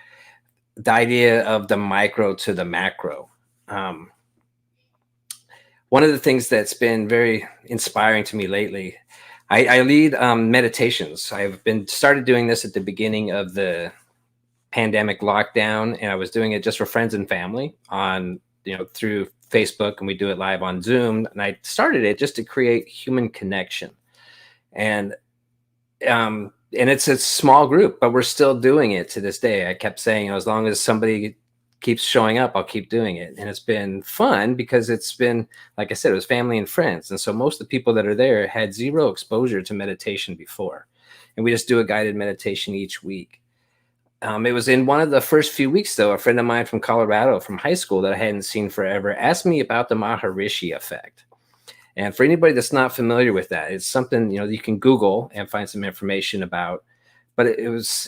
the idea of the micro to the macro. One of the things that's been very inspiring to me lately, I lead meditations. I've started doing this at the beginning of the pandemic lockdown, and I was doing it just for friends and family on, through Facebook, and we do it live on Zoom. And I started it just to create human connection. And it's a small group, but we're still doing it to this day. I kept saying, as long as somebody keeps showing up, I'll keep doing it. And it's been fun because it's been, like I said, it was family and friends. And so most of the people that are there had zero exposure to meditation before. And we just do a guided meditation each week. It was in one of the first few weeks, though, a friend of mine from Colorado, from high school that I hadn't seen forever, asked me about the Maharishi effect. And for anybody that's not familiar with that, it's something, you can Google and find some information about. But it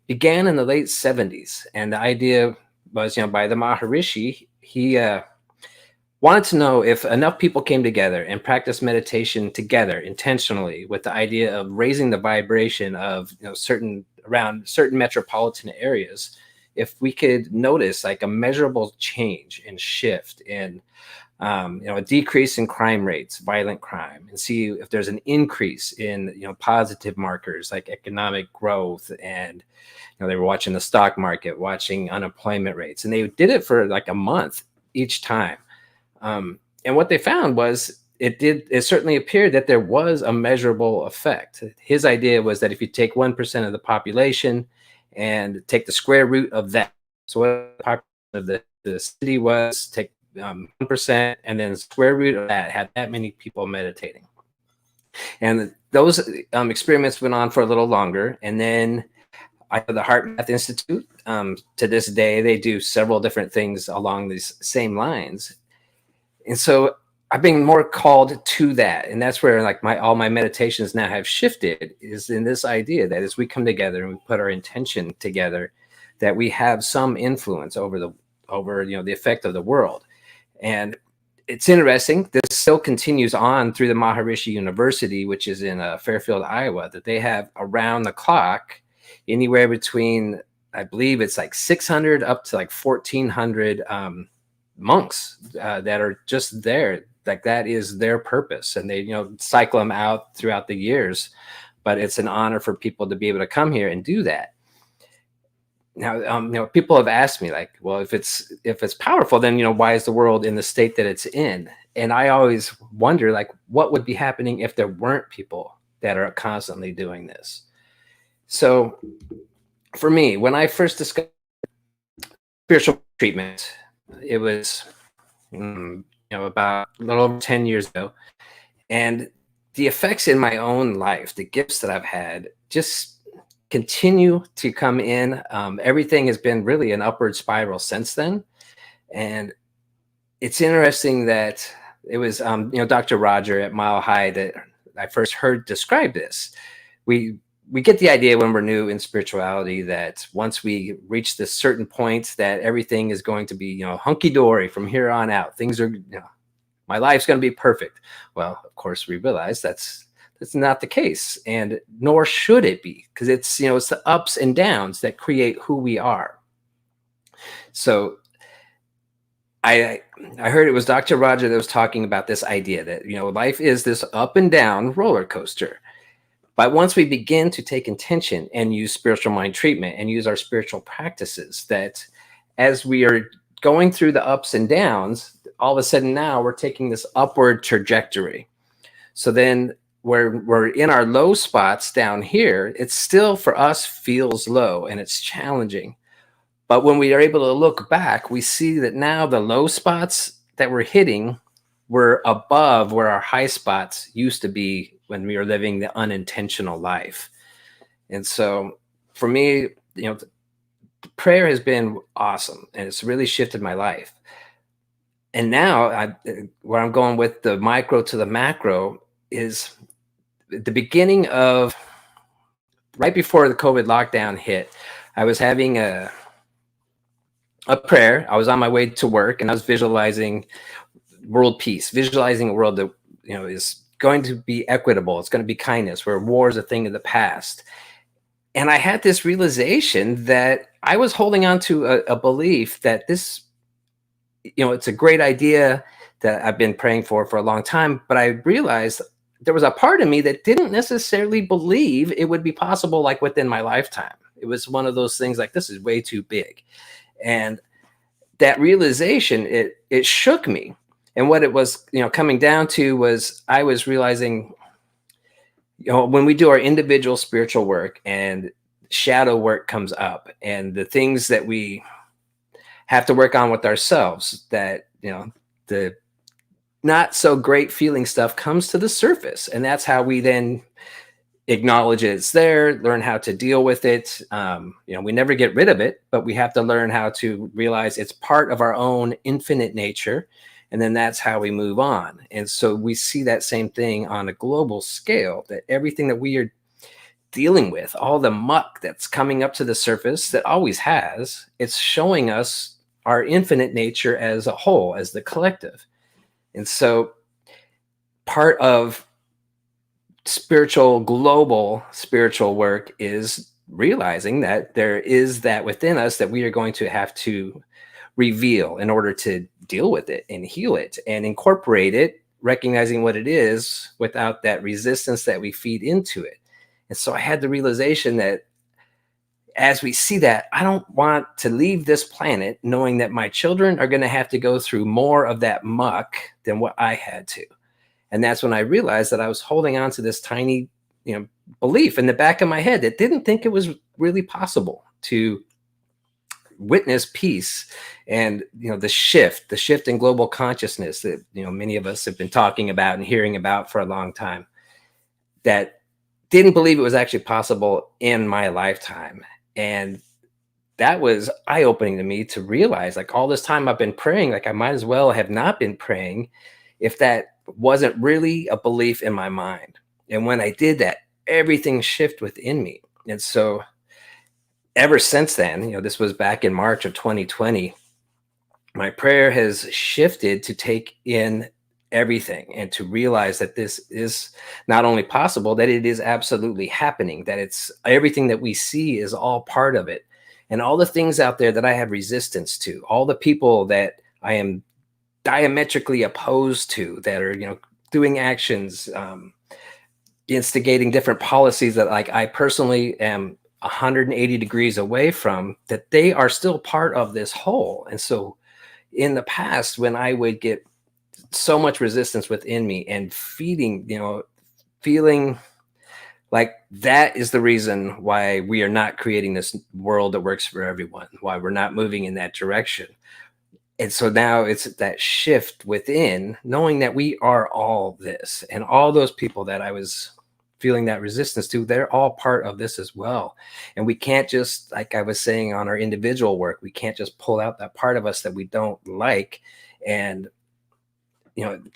began in the late 70s. And the idea was, by the Maharishi, he wanted to know if enough people came together and practiced meditation together intentionally with the idea of raising the vibration of, around certain metropolitan areas, if we could notice like a measurable change and shift in a decrease in crime rates, violent crime, and see if there's an increase in positive markers like economic growth, and they were watching the stock market, watching unemployment rates, and they did it for like a month each time. And what they found was it certainly appeared that there was a measurable effect. His idea was that if you take 1% of the population and take the square root of that, so what the population of the city was, take 1%, and then square root of that, had that many people meditating. And those experiments went on for a little longer. And then the Heart Math Institute, to this day, they do several different things along these same lines. And so I've been more called to that. And that's where like all my meditations now have shifted, is in this idea that as we come together and we put our intention together, that we have some influence over the effect of the world. And it's interesting, this still continues on through the Maharishi University, which is in Fairfield, Iowa, that they have around the clock, anywhere between, I believe it's like 600 up to like 1,400 monks that are just there. Like that is their purpose. And they, cycle them out throughout the years. But it's an honor for people to be able to come here and do that. Now, people have asked me like, well, if it's powerful, then, why is the world in the state that it's in? And I always wonder, like, what would be happening if there weren't people that are constantly doing this? So for me, when I first discovered spiritual treatment, it was, about a little over 10 years ago. And the effects in my own life, the gifts that I've had, just continue to come in. Everything has been really an upward spiral since then. And it's interesting that it was, Dr. Roger at Mile High that I first heard describe this. We get the idea when we're new in spirituality that once we reach this certain point that everything is going to be, hunky-dory from here on out. Things are, my life's going to be perfect. Well, of course, we realize that's not the case, and nor should it be, because it's, it's the ups and downs that create who we are. So I heard it was Dr. Roger that was talking about this idea that, life is this up and down roller coaster. But once we begin to take intention and use spiritual mind treatment and use our spiritual practices, that as we are going through the ups and downs, all of a sudden now we're taking this upward trajectory. So then we're in our low spots down here, it still for us feels low and it's challenging. But when we are able to look back, we see that now the low spots that we're hitting were above where our high spots used to be when we were living the unintentional life. And so for me, prayer has been awesome and it's really shifted my life. And now where I'm going with the micro to the macro is the beginning of, right before the COVID lockdown hit, I was having a prayer. I was on my way to work and I was visualizing world peace, visualizing a world that, is going to be equitable. It's going to be kindness, where war is a thing of the past. And I had this realization that I was holding on to a belief that this, it's a great idea that I've been praying for a long time, but I realized there was a part of me that didn't necessarily believe it would be possible, like within my lifetime. It was one of those things like, this is way too big. And that realization, it shook me. And what it was, coming down to was I was realizing, when we do our individual spiritual work and shadow work comes up and the things that we have to work on with ourselves, that, the not so great feeling stuff comes to the surface. And that's how we then acknowledge it's there, learn how to deal with it. We never get rid of it, but we have to learn how to realize it's part of our own infinite nature. And then that's how we move on. And so we see that same thing on a global scale, that everything that we are dealing with, all the muck that's coming up to the surface that always has, it's showing us our infinite nature as a whole, as the collective. And so part of global spiritual work is realizing that there is that within us that we are going to have to reveal in order to deal with it and heal it and incorporate it, recognizing what it is without that resistance that we feed into it. And so I had the realization that as we see that, I don't want to leave this planet knowing that my children are going to have to go through more of that muck than what I had to. And that's when I realized that I was holding on to this tiny, belief in the back of my head that didn't think it was really possible to witness peace and the shift in global consciousness that many of us have been talking about and hearing about for a long time, that didn't believe it was actually possible in my lifetime. And that was eye-opening to me to realize, like, all this time I've been praying, like I might as well have not been praying if that wasn't really a belief in my mind. And when I did that, everything shifted within me. And so ever since then, this was back in March of 2020, my prayer has shifted to take in everything and to realize that this is not only possible, that it is absolutely happening, that it's everything that we see is all part of it. And all the things out there that I have resistance to, all the people that I am diametrically opposed to that are, doing actions, instigating different policies that like I personally am 180 degrees away from, that they are still part of this whole. And so in the past, when I would get so much resistance within me and feeling like that is the reason why we are not creating this world that works for everyone, why we're not moving in that direction. And so now it's that shift within, knowing that we are all this, and all those people that I was feeling that resistance to, they're all part of this as well. And we can't just, like I was saying on our individual work, we can't just pull out that part of us that we don't like and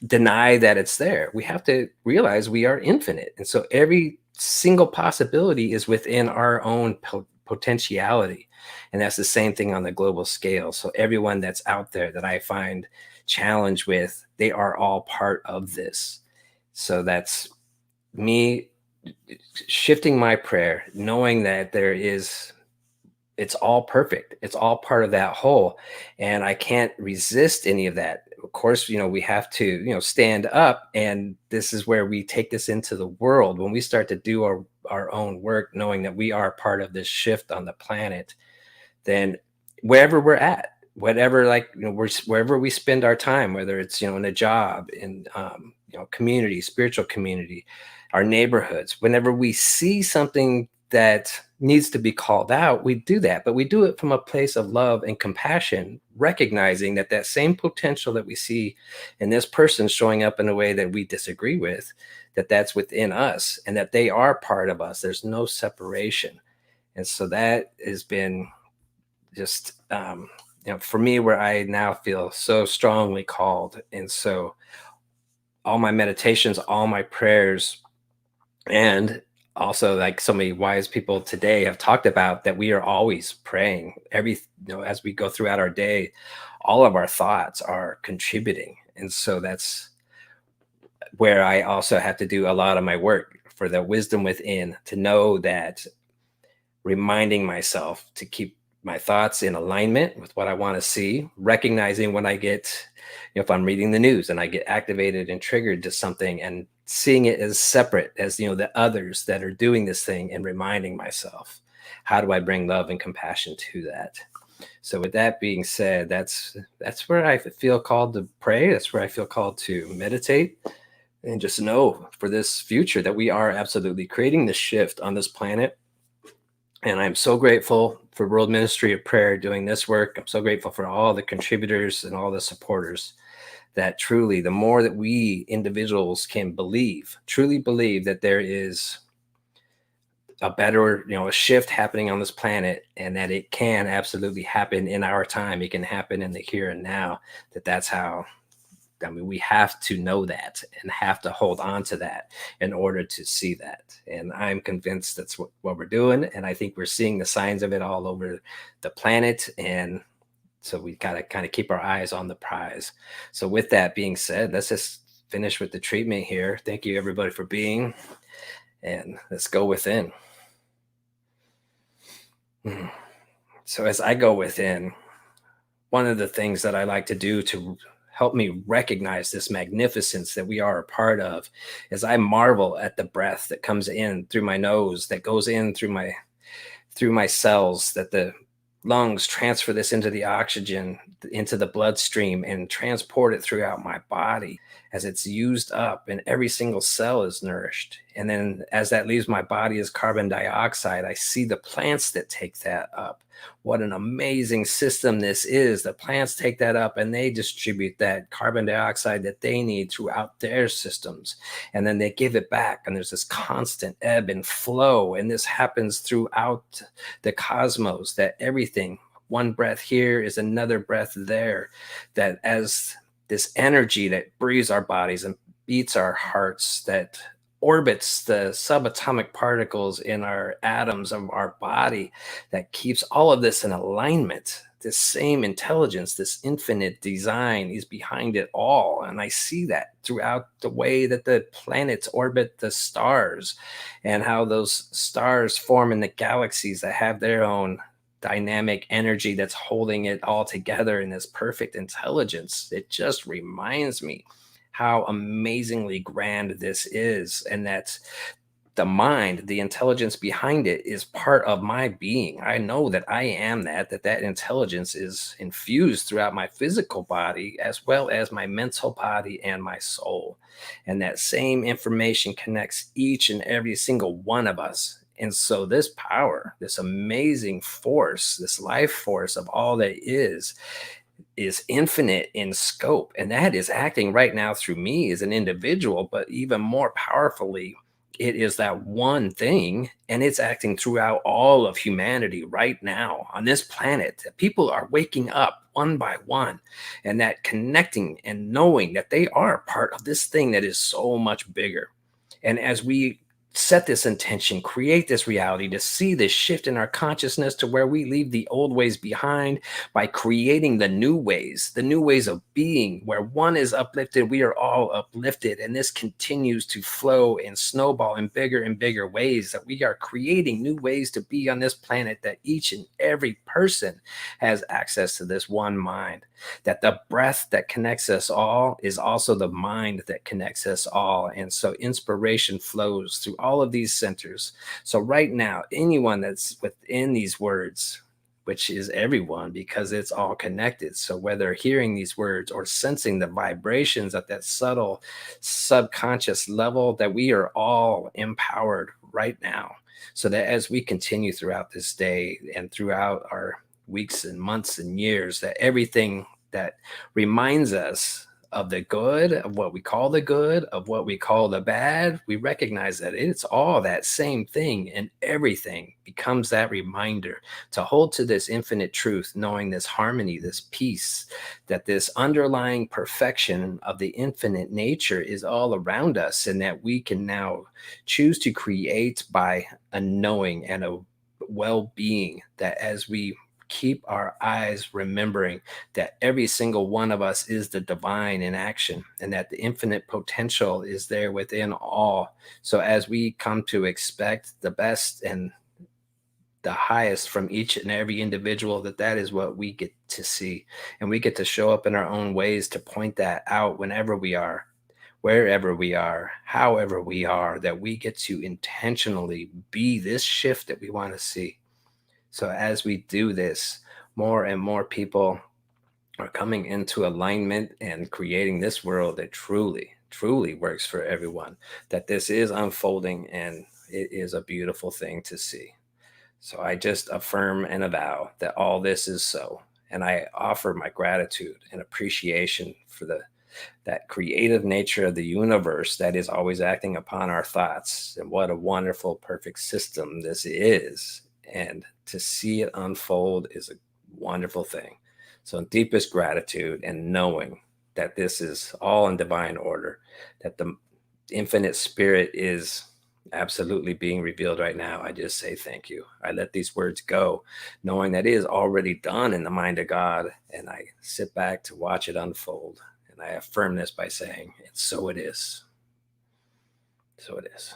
deny that it's there. We have to realize we are infinite. And so every single possibility is within our own potentiality. And that's the same thing on the global scale. So everyone that's out there that I find challenged with, they are all part of this. So that's me shifting my prayer, knowing that it's all perfect. It's all part of that whole. And I can't resist any of that. Of course, we have to, stand up, and this is where we take this into the world. When we start to do our own work, knowing that we are part of this shift on the planet, then wherever we're at, whatever, wherever we spend our time, whether it's, in a job, in, community, spiritual community, our neighborhoods, whenever we see something that needs to be called out, we do that, but we do it from a place of love and compassion, recognizing that that same potential that we see in this person showing up in a way that we disagree with, that's within us and that they are part of us. There's no separation. And so that has been just, for me, where I now feel so strongly called. And so all my meditations, all my prayers, and also, like so many wise people today have talked about, that we are always praying as we go throughout our day, all of our thoughts are contributing. And so that's where I also have to do a lot of my work for the wisdom within, to know that, reminding myself to keep my thoughts in alignment with what I want to see, recognizing when I get, if I'm reading the news and I get activated and triggered to something, and seeing it as separate as, the others that are doing this thing, and reminding myself, how do I bring love and compassion to that? So with that being said, that's where I feel called to pray. That's where I feel called to meditate, and just know for this future that we are absolutely creating this shift on this planet. And I'm so grateful for World Ministry of Prayer doing this work. I'm so grateful for all the contributors and all the supporters, that truly, the more that we individuals can truly believe that there is a better, a shift happening on this planet, and that it can absolutely happen in our time. It can happen in the here and now. That's how, we have to know that and have to hold on to that in order to see that. And I'm convinced that's what we're doing. And I think we're seeing the signs of it all over the planet. And so we got to kind of keep our eyes on the prize. So with that being said, let's just finish with the treatment here. Thank you, everybody, for being, and let's go within. So as I go within, one of the things that I like to do to help me recognize this magnificence that we are a part of is I marvel at the breath that comes in through my nose, that goes in through my cells, that the lungs transfer this into the oxygen, into the bloodstream, and transport it throughout my body as it's used up, and every single cell is nourished. And then as that leaves my body as carbon dioxide, I see the plants that take that up. What an amazing system this is. The plants take that up and they distribute that carbon dioxide that they need throughout their systems. And then they give it back. And there's this constant ebb and flow. And this happens throughout the cosmos, that everything, one breath here is another breath there, that as this energy that breathes our bodies and beats our hearts, that orbits the subatomic particles in our atoms of our body, that keeps all of this in alignment. This same intelligence, this infinite design is behind it all. And I see that throughout the way that the planets orbit the stars, and how those stars form in the galaxies that have their own dynamic energy that's holding it all together in this perfect intelligence. It just reminds me how amazingly grand this is, and that the mind, the intelligence behind it, is part of my being. I know that I am that intelligence is infused throughout my physical body as well as my mental body and my soul. And that same information connects each and every single one of us. And so this power, this amazing force, this life force of all that is infinite in scope. And that is acting right now through me as an individual, but even more powerfully, it is that one thing, and it's acting throughout all of humanity right now on this planet. People are waking up one by one, and that connecting and knowing that they are part of this thing that is so much bigger. And as we set this intention, create this reality, to see this shift in our consciousness to where we leave the old ways behind by creating the new ways of being, where one is uplifted, we are all uplifted. And this continues to flow and snowball in bigger and bigger ways, that we are creating new ways to be on this planet, that each and every person has access to this one mind, that the breath that connects us all is also the mind that connects us all. And so inspiration flows through all of these centers. So right now, anyone that's within these words, which is everyone, because it's all connected. So whether hearing these words or sensing the vibrations at that subtle subconscious level, that we are all empowered right now. So that as we continue throughout this day and throughout our weeks and months and years, that everything that reminds us of the good, of what we call the good, of what we call the bad, we recognize that it's all that same thing, and everything becomes that reminder to hold to this infinite truth, knowing this harmony, this peace, that this underlying perfection of the infinite nature is all around us, and that we can now choose to create by a knowing and a well-being, that as we keep our eyes remembering that every single one of us is the divine in action, and that the infinite potential is there within all. So as we come to expect the best and the highest from each and every individual, that is what we get to see, and we get to show up in our own ways to point that out whenever we are, wherever we are, however we are, that we get to intentionally be this shift that we want to see. So as we do this, more and more people are coming into alignment and creating this world that truly, truly works for everyone, that this is unfolding, and it is a beautiful thing to see. So I just affirm and avow that all this is so. And I offer my gratitude and appreciation for that creative nature of the universe that is always acting upon our thoughts. And what a wonderful, perfect system this is. And to see it unfold is a wonderful thing. So deepest gratitude, and knowing that this is all in divine order, that the infinite spirit is absolutely being revealed right now. I just say thank you. I let these words go, knowing that it is already done in the mind of God, and I sit back to watch it unfold. And I affirm this by saying, and so it is. So it is.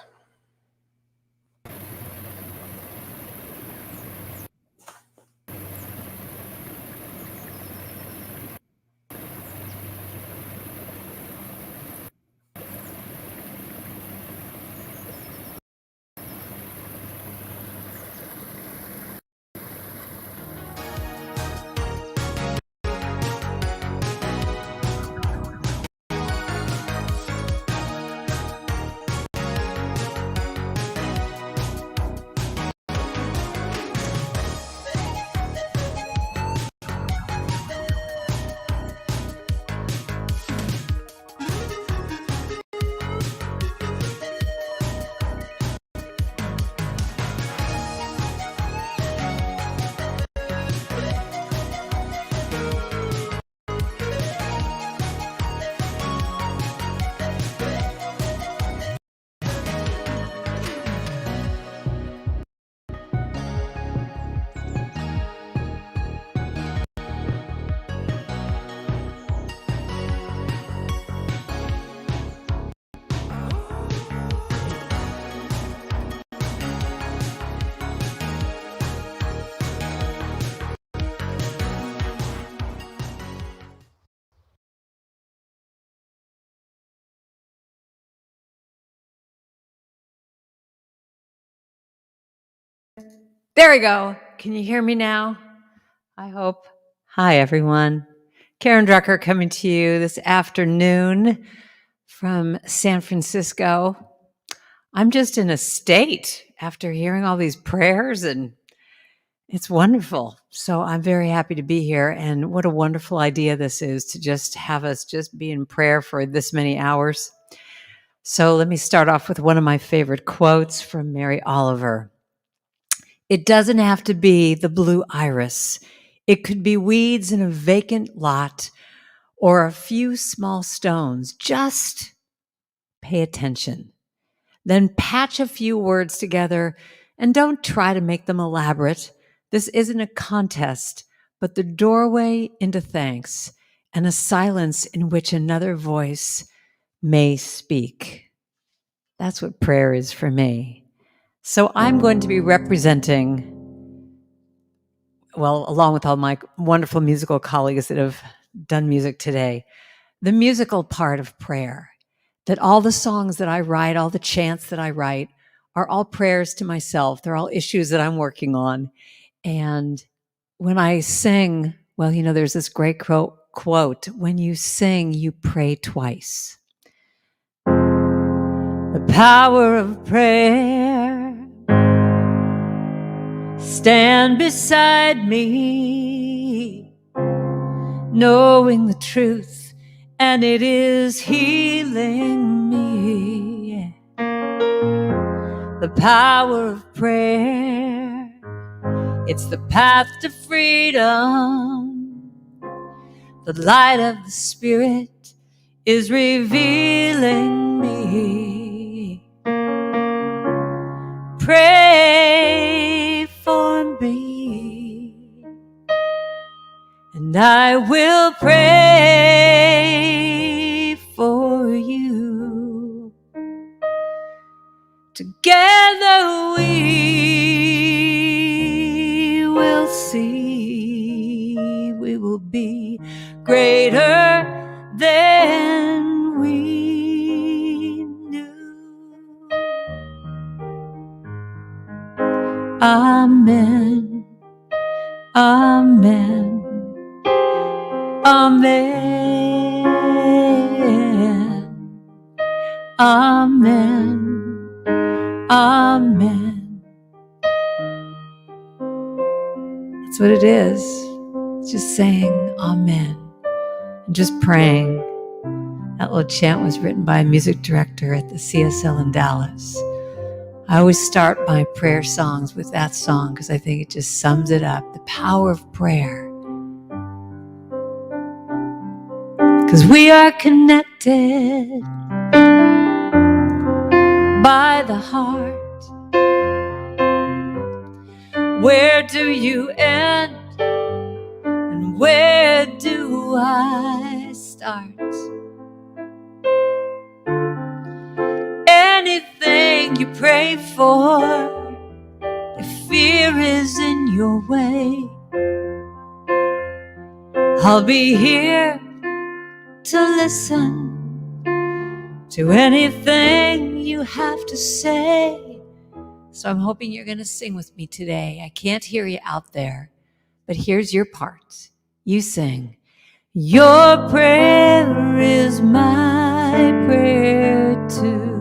There we go. Can you hear me now? I hope. Hi, everyone. Karen Drucker coming to you this afternoon from San Francisco. I'm just in a state after hearing all these prayers, and it's wonderful. So I'm very happy to be here, and what a wonderful idea this is to just have us just be in prayer for this many hours. So let me start off with one of my favorite quotes from Mary Oliver. It doesn't have to be the blue iris. It could be weeds in a vacant lot or a few small stones. Just pay attention. Then patch a few words together and don't try to make them elaborate. This isn't a contest, but the doorway into thanks and a silence in which another voice may speak. That's what prayer is for me. So I'm going to be representing, well, along with all my wonderful musical colleagues that have done music today, the musical part of prayer. That all the songs that I write, all the chants that I write, are all prayers to myself. They're all issues that I'm working on. And when I sing, well, you know, there's this great quote, when you sing, you pray twice. The power of prayer. Stand beside me, knowing the truth, and it is healing me. The power of prayer, it's the path to freedom. The light of the Spirit is revealing me. Pray for me, and I will pray for you. Together we will see, we will be greater than we knew. Amen. Amen. Amen. Amen. Amen. That's what it is. It's just saying amen and just praying. That little chant was written by a music director at the CSL in Dallas. I always start my prayer songs with that song because I think it just sums it up. The power of prayer. Because we are connected by the heart. Where do you end and where do I start? Anything you pray for, if fear is in your way, I'll be here to listen to anything you have to say. So I'm hoping you're going to sing with me today. I can't hear you out there, but here's your part. You sing. Your prayer is my prayer too.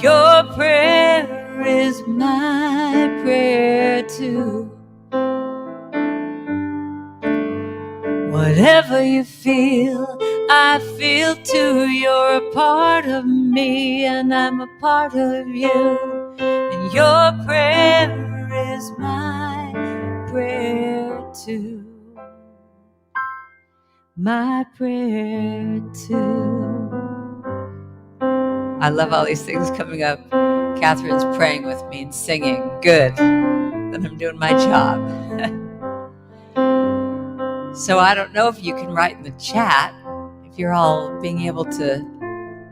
Your prayer is my prayer too. Whatever you feel, I feel too. You're a part of me and I'm a part of you. And your prayer is my prayer too. My prayer too. I love all these things coming up. Catherine's praying with me and singing. Good. Then I'm doing my job. So I don't know if you can write in the chat, if you're all being able to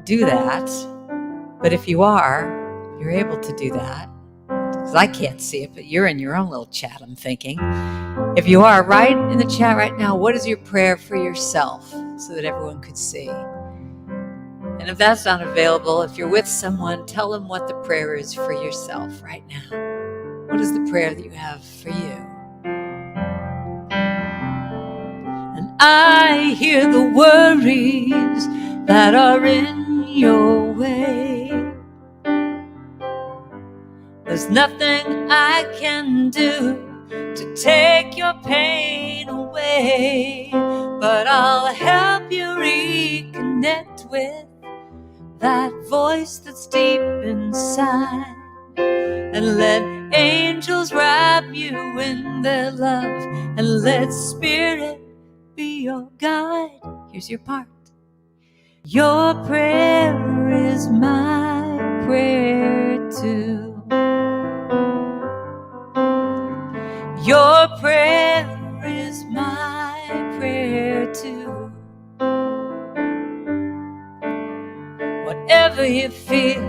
do that. But if you are, you're able to do that. Because I can't see it, but you're in your own little chat, I'm thinking. If you are, write in the chat right now, what is your prayer for yourself? So that everyone could see. And if that's not available, if you're with someone, tell them what the prayer is for yourself right now. What is the prayer that you have for you? And I hear the worries that are in your way. There's nothing I can do to take your pain away, but I'll help you reconnect with that voice that's deep inside, and let angels wrap you in their love, and let spirit be your guide. Here's your part. Your prayer is my prayer too. Your prayer is my prayer too. Whatever you feel,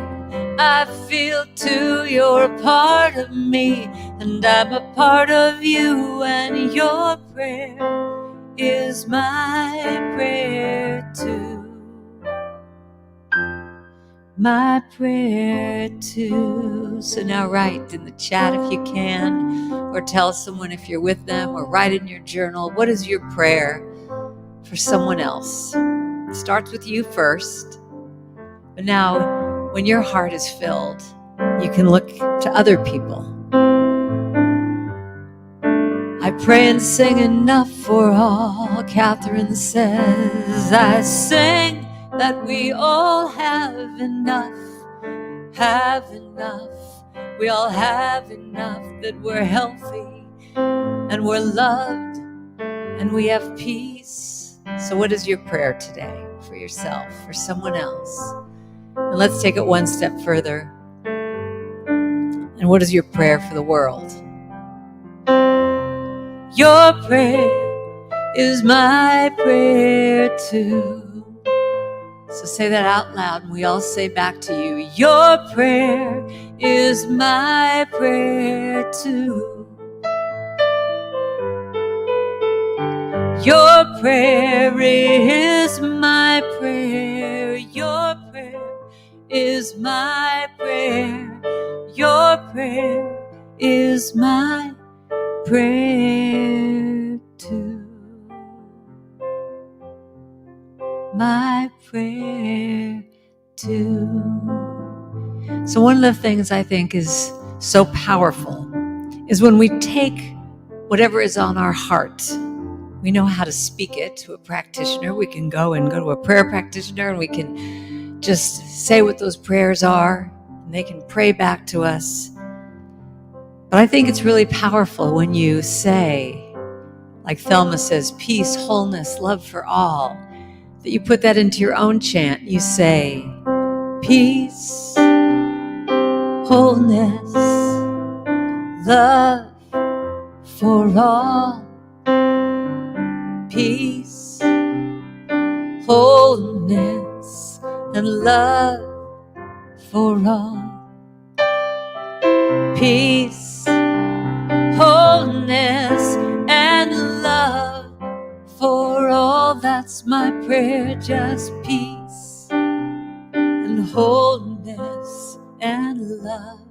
I feel too. You're a part of me, and I'm a part of you, and your prayer is my prayer too. My prayer too. So now write in the chat if you can, or tell someone if you're with them, or write in your journal, what is your prayer for someone else? It starts with you first. But now, when your heart is filled, you can look to other people. I pray and sing enough for all. Catherine says, I sing that we all have enough. Have enough. We all have enough, that we're healthy and we're loved and we have peace. So what is your prayer today for yourself, for someone else? And let's take it one step further. And what is your prayer for the world? Your prayer is my prayer too. So say that out loud, and we all say back to you, your prayer is my prayer too. Your prayer is my prayer. Your prayer is my prayer. Your prayer is my prayer too. My prayer too. So one of the things I think is so powerful is when we take whatever is on our heart, we know how to speak it to a practitioner. We can go to a prayer practitioner, and we can just say what those prayers are, and they can pray back to us. But I think it's really powerful when you say, like Thelma says, peace, wholeness, love for all, that you put that into your own chant. You say, peace, wholeness, love for all. Peace, wholeness, and love for all. Peace, wholeness, and love for all. That's my prayer, just peace and wholeness and love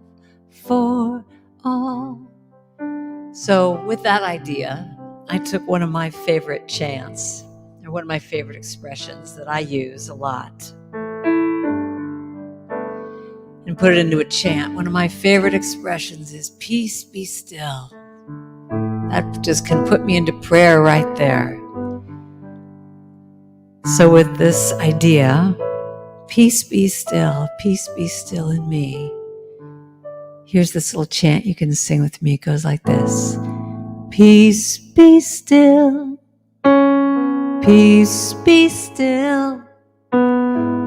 for all. So with that idea, I took one of my favorite chants, or one of my favorite expressions that I use a lot, and put it into a chant. One of my favorite expressions is peace be still. That just can put me into prayer right there. So with this idea, peace be still in me. Here's this little chant you can sing with me. It goes like this. Peace be still. Peace be still.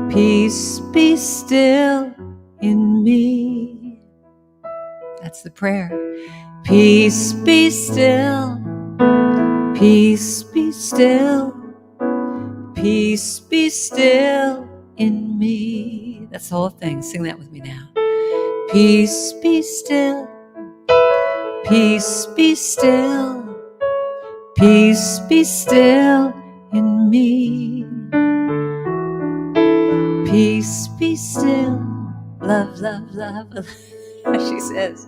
Peace be still in me. That's the prayer. Peace be still. Peace be still. Peace be still in me. That's the whole thing. Sing that with me now. Peace be still. Peace be still. Peace be still in me. Peace, be still. Love, love, love. She says,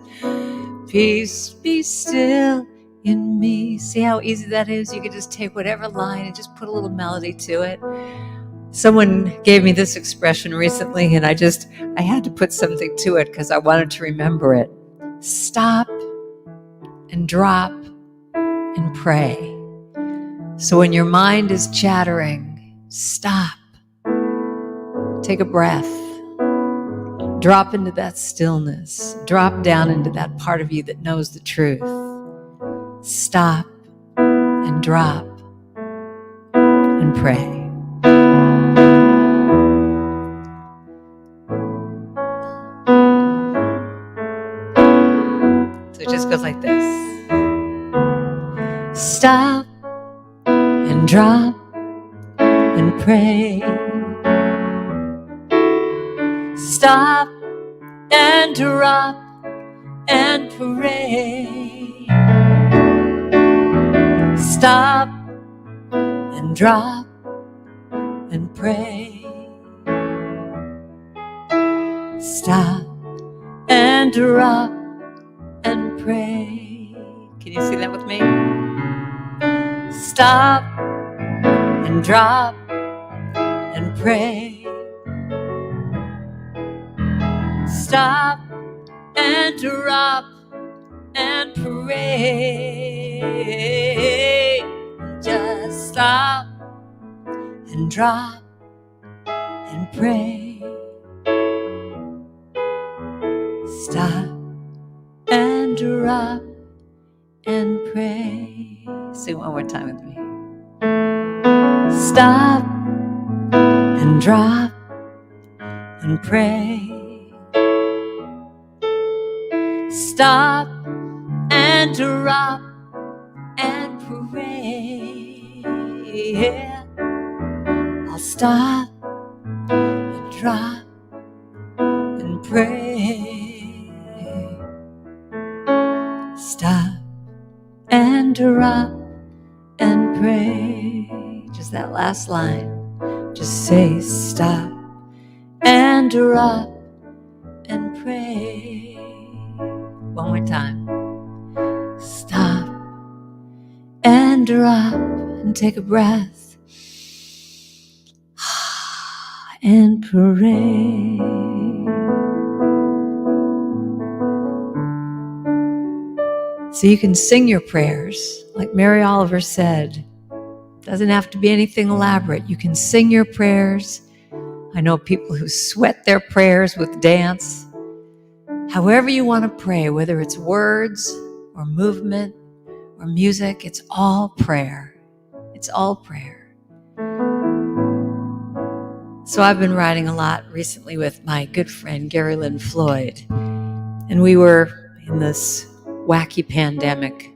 peace, be still in me. See how easy that is? You could just take whatever line and just put a little melody to it. Someone gave me this expression recently, and I had to put something to it because I wanted to remember it. Stop and drop and pray. So when your mind is chattering, stop. Take a breath. Drop into that stillness. Drop down into that part of you that knows the truth. Stop and drop and pray. So it just goes like this. Stop and drop and pray. Stop and drop and pray. Stop and drop and pray. Stop and drop and pray. Can you see that with me? Stop and drop and pray. Stop and drop and pray. Just stop and drop and pray. Stop and drop and pray. Say one more time with me. Stop and drop and pray. Stop and drop and pray. I'll stop and drop and pray. Stop and drop and pray. Just that last line. Just say stop and drop and pray. One more time. Stop and drop and take a breath and pray. So you can sing your prayers, like Mary Oliver said. Doesn't have to be anything elaborate. You can sing your prayers. I know people who sweat their prayers with dance. However you want to pray, whether it's words or movement or music, it's all prayer. It's all prayer. So I've been writing a lot recently with my good friend Gary Lynn Floyd. And we were in this wacky pandemic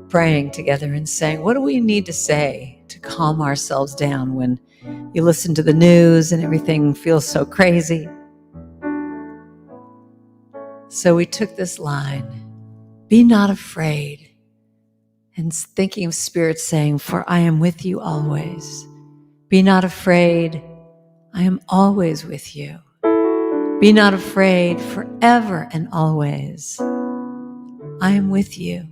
praying together and saying, what do we need to say to calm ourselves down when you listen to the news and everything feels so crazy? So we took this line, be not afraid, and thinking of Spirit saying, for I am with you always. Be not afraid, I am always with you. Be not afraid, forever and always. I am with you.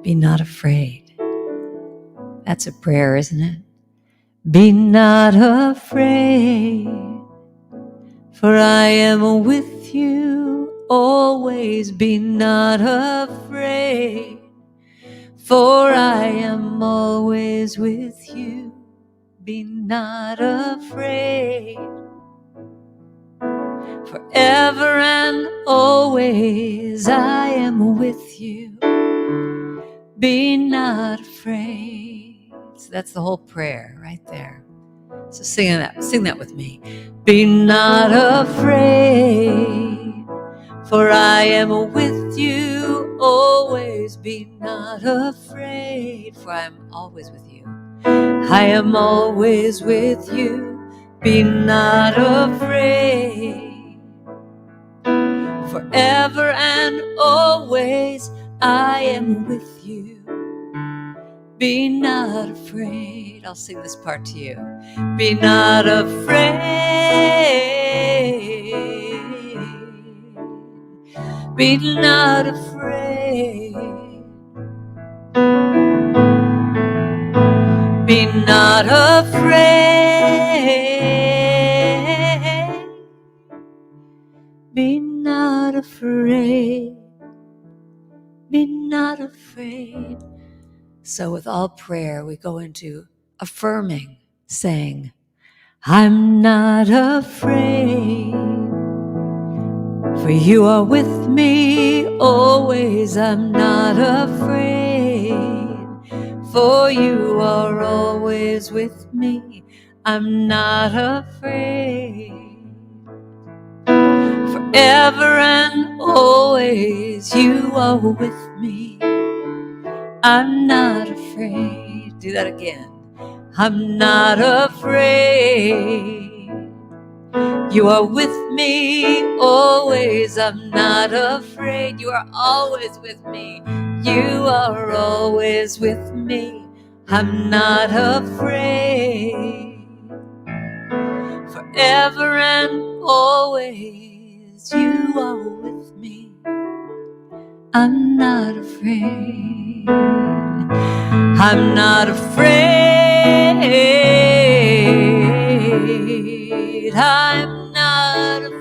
Be not afraid. That's a prayer, isn't it? Be not afraid, for I am with you always. Be not afraid, for I am always with you. Be not afraid, forever and always I am with you. Be not afraid. So that's the whole prayer right there. So sing that with me. Be not afraid, for I am with you always. Be not afraid, for I am always with you. I am always with you. Be not afraid, forever and always I am with you. Be not afraid. I'll sing this part to you. Be not afraid. Be not afraid. Be not afraid. Be not afraid. Be not afraid. So with all prayer, we go into affirming, saying, I'm not afraid, for you are with me always. I'm not afraid, for you are always with me. I'm not afraid. Forever and always you are with me. I'm not afraid. Do that again. I'm not afraid. You are with me always. I'm not afraid. You are always with me. You are always with me. I'm not afraid. Forever and always you are with me. I'm not afraid. I'm not afraid. I'm not afraid.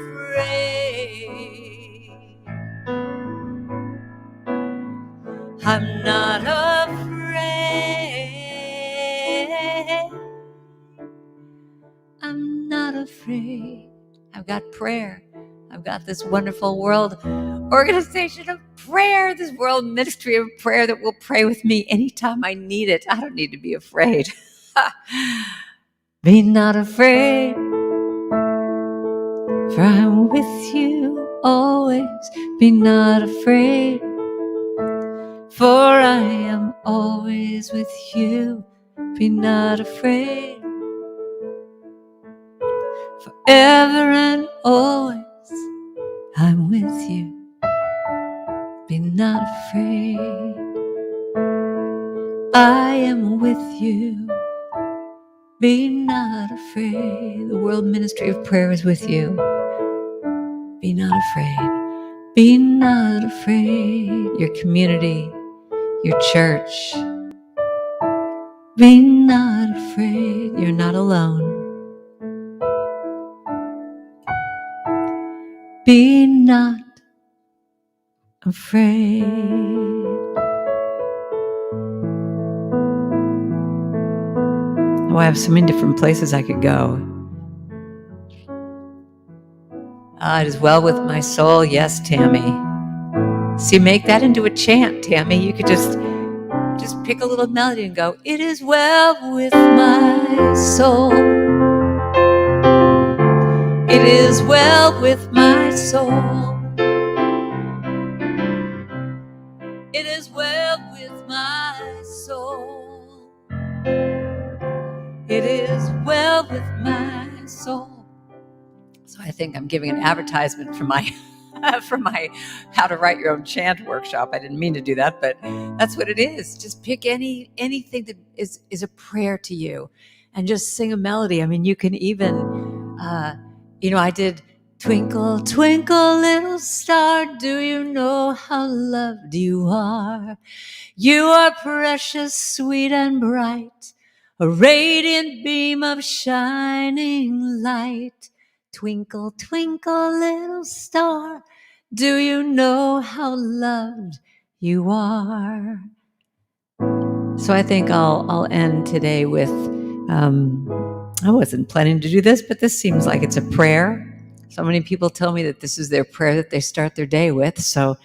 I'm not afraid. I'm not afraid. I've got prayer. I've got this wonderful world organization of prayer, this world ministry of prayer that will pray with me anytime I need it. I don't need to be afraid. Be not afraid, for I'm with you always. Be not afraid, for I am always with you. Be not afraid. Forever and always I'm with you. Be not afraid. I am with you. Be not afraid. The World Ministry of Prayer is with you. Be not afraid. Be not afraid. Your community, your church. Be not afraid. You're not alone. Be not afraid. Oh, I have so many different places I could go. It is well with my soul. Yes, Tammy. See, make that into a chant, Tammy. You could just pick a little melody and go, it is well with my soul. It is well with my soul. It is well with my soul. It is well with my soul. So I think I'm giving an advertisement for my How to Write Your Own Chant workshop. I didn't mean to do that, but that's what it is. Just pick anything that is a prayer to you and just sing a melody. I mean, you can even, I did Twinkle, Twinkle, Little Star, do you know how loved you are? You are precious, sweet, and bright, a radiant beam of shining light. Twinkle, twinkle, little star, do you know how loved you are? So I think I'll end today with, I wasn't planning to do this, but this seems like it's a prayer. So many people tell me that this is their prayer that they start their day with. So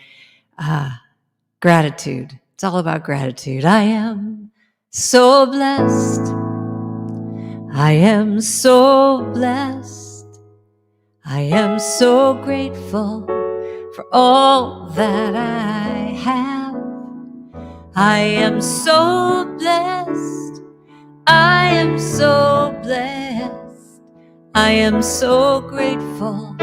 gratitude. It's all about gratitude. I am so blessed. I am so blessed. I am so grateful for all that I have. I am so blessed. I am so blessed. I am so grateful.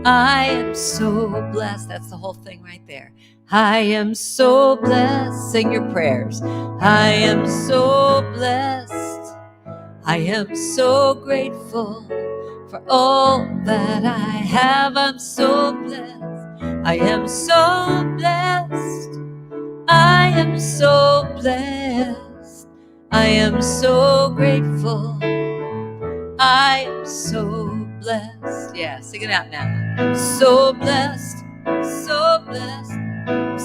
I am so blessed. That's the whole thing right there. I am so blessed. Sing your prayers. I am so blessed. I am so grateful for all that I have. I'm so blessed. I am so blessed. I am so blessed. I am so grateful. I am so blessed. Yeah, sing it out now. I'm so blessed, so blessed,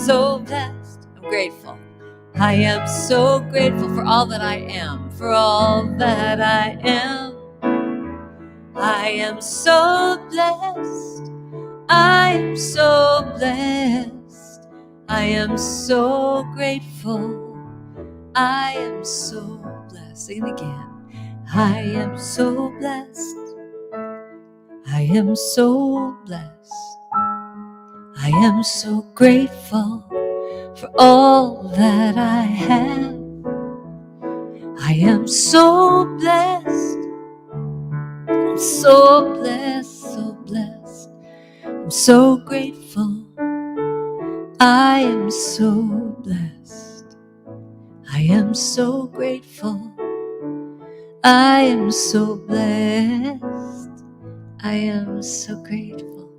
so blessed. I'm grateful. I am so grateful for all that I am, for all that I am. I am so blessed. I am so blessed. I am so grateful. I am so blessed. Sing it again. I am so blessed. I am so blessed. I am so grateful for all that I have. I am so blessed. I'm so blessed, so blessed. I'm so grateful. I am so blessed. I am so grateful. I am so blessed. I am so grateful.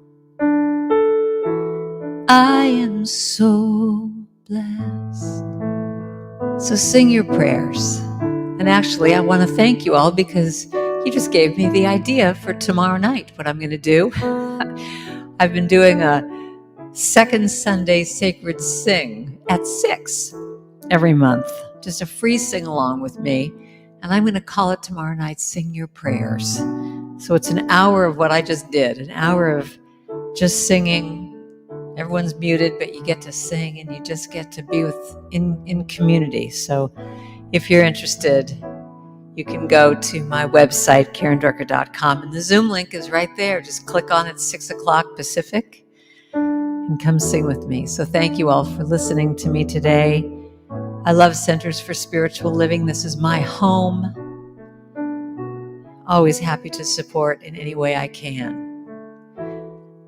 I am so blessed. So sing your prayers. And actually, I want to thank you all because you just gave me the idea for tomorrow night, what I'm going to do. I've been doing a second Sunday sacred sing at 6 every month, just a free sing along with me. And I'm going to call it tomorrow night, Sing Your Prayers. So it's an hour of what I just did, an hour of just singing. Everyone's muted, but you get to sing and you just get to be in community. So if you're interested, you can go to my website, karendrucker.com, and the Zoom link is right there. Just click on it, 6 o'clock Pacific, and come sing with me. So thank you all for listening to me today. I love Centers for Spiritual Living. This is my home. Always happy to support in any way I can.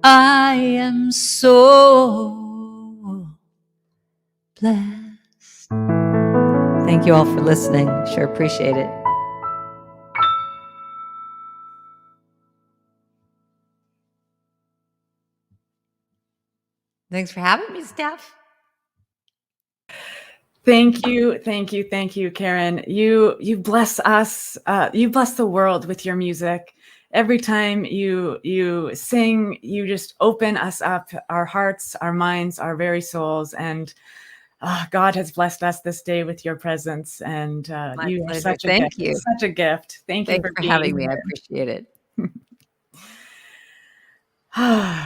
I am so blessed. Thank you all for listening. Sure appreciate it. Thanks for having me, Steph.
Thank you, Karen. You bless us. You bless the world with your music. Every time you sing, you just open us up, our hearts, our minds, our very souls, and God has blessed us this day with your presence. And you are such a gift.
You.
Such a gift. Thank you for
having me.
here.
I appreciate it.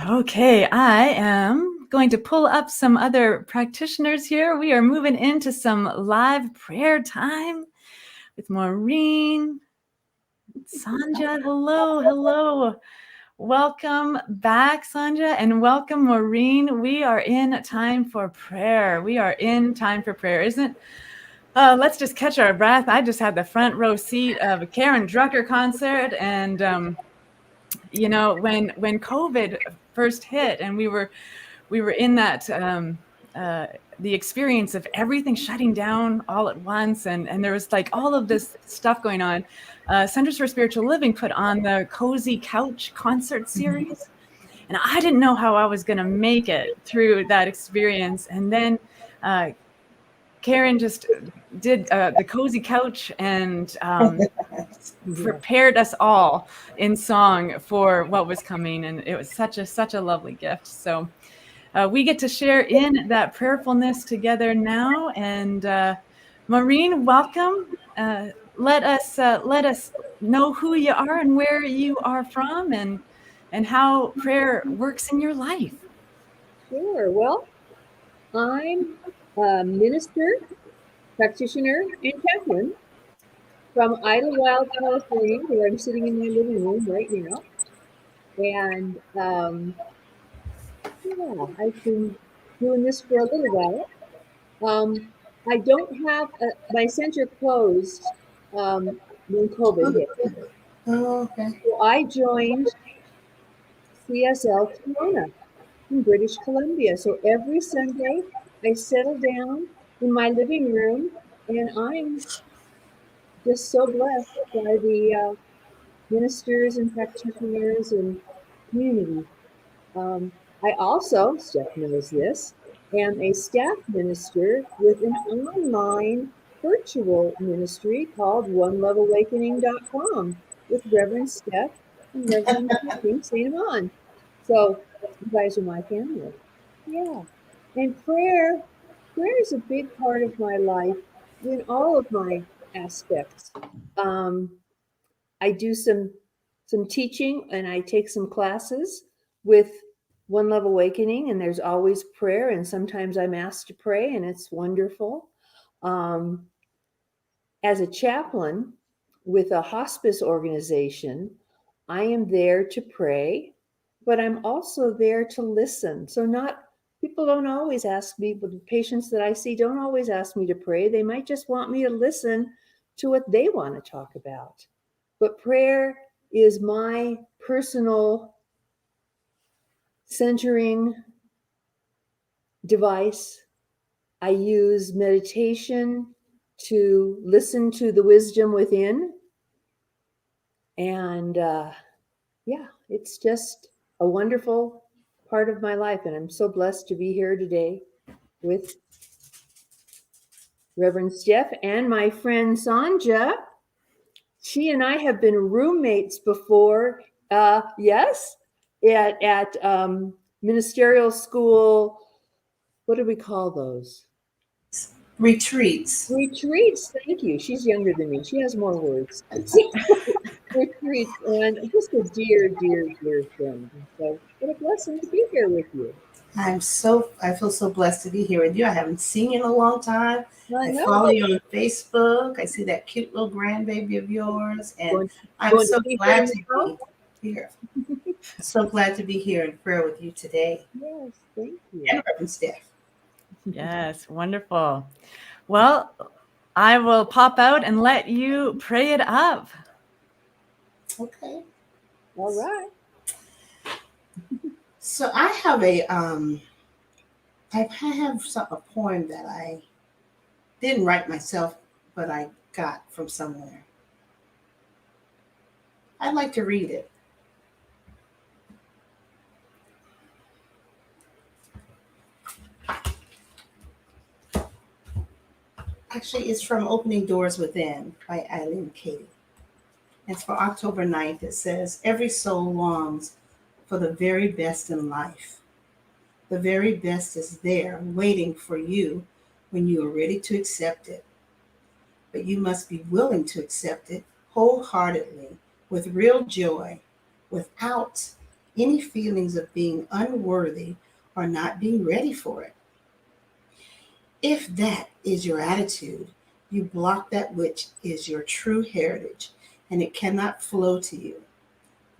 Okay, I am going to pull up some other practitioners here. We are moving into some live prayer time with Maureen, Sanja. Hello. Welcome back, Sanja, and welcome, Maureen. We are in time for prayer. Isn't let's just catch our breath. I just had the front row seat of a Karen Drucker concert, and when COVID first hit and we were in that the experience of everything shutting down all at once, and there was like all of this stuff going on. Centers for Spiritual Living put on the Cozy Couch concert series, and I didn't know how I was going to make it through that experience. And then Karen just did the Cozy Couch and prepared us all in song for what was coming, and it was such a lovely gift. So we get to share in that prayerfulness together now. And Maureen, welcome. Let us know who you are and where you are from, and how prayer works in your life.
Sure. Well, I'm a minister, practitioner, and chaplain from Idlewild, California, where I'm sitting in my living room right now. And I've been doing this for a little while. I don't have my center closed when COVID hit.
Oh, okay.
So I joined CSL Corona, in British Columbia. So every Sunday, I settle down in my living room, and I'm just so blessed by the ministers and practitioners and community. I also, Steph knows this, am a staff minister with an online virtual ministry called OneLoveAwakening.com with Reverend Steph and Reverend Kathleen St. Amon. So you guys are my family. Yeah. And prayer is a big part of my life in all of my aspects. I do some teaching and I take some classes with One Love Awakening, and there's always prayer, and sometimes I'm asked to pray, and it's wonderful. Um, as a chaplain with a hospice organization, I am there to pray, but I'm also there to listen. So not people don't always ask me, but the patients that I see don't always ask me to pray. They might just want me to listen to what they want to talk about. But prayer is my personal centering device. I use meditation to listen to the wisdom within. And yeah, it's just a wonderful part of my life. And I'm so blessed to be here today with Reverend Steph and my friend Sanja. She and I have been roommates before, yes, at ministerial school. What do we call those?
Retreats.
Retreats. Thank you. She's younger than me. She has more words. Retreats, and just a dear, dear, dear friend. So what a blessing to be here with you.
I feel so blessed to be here with you. I haven't seen you in a long time.
I know.
Follow you on Facebook. I see that cute little grandbaby of yours, and I'm so glad to be here. So glad to be here in prayer with you today.
Yes, thank you.
And Reverend Steph.
Yes, wonderful. Well, I will pop out and let you pray it up.
Okay.
All right.
So I have a poem that I didn't write myself, but I got from somewhere. I'd like to read it. Actually, it's from Opening Doors Within by Eileen Cady. It's for October 9th. It says, every soul longs for the very best in life. The very best is there waiting for you when you are ready to accept it. But you must be willing to accept it wholeheartedly, with real joy, without any feelings of being unworthy or not being ready for it. If that is your attitude, you block that which is your true heritage, and it cannot flow to you.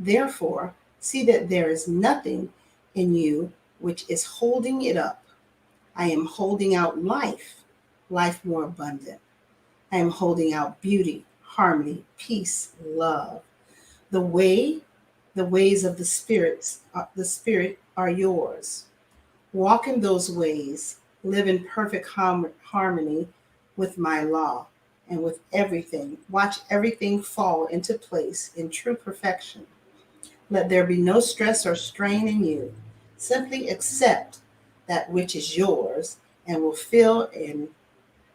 Therefore, see that there is nothing in you which is holding it up. I am holding out life, life more abundant. I am holding out beauty, harmony, peace, love. The ways of the Spirit are yours. Walk in those ways. Live in perfect harmony with my law and with everything. Watch everything fall into place in true perfection. Let there be no stress or strain in you. Simply accept that which is yours and will fill in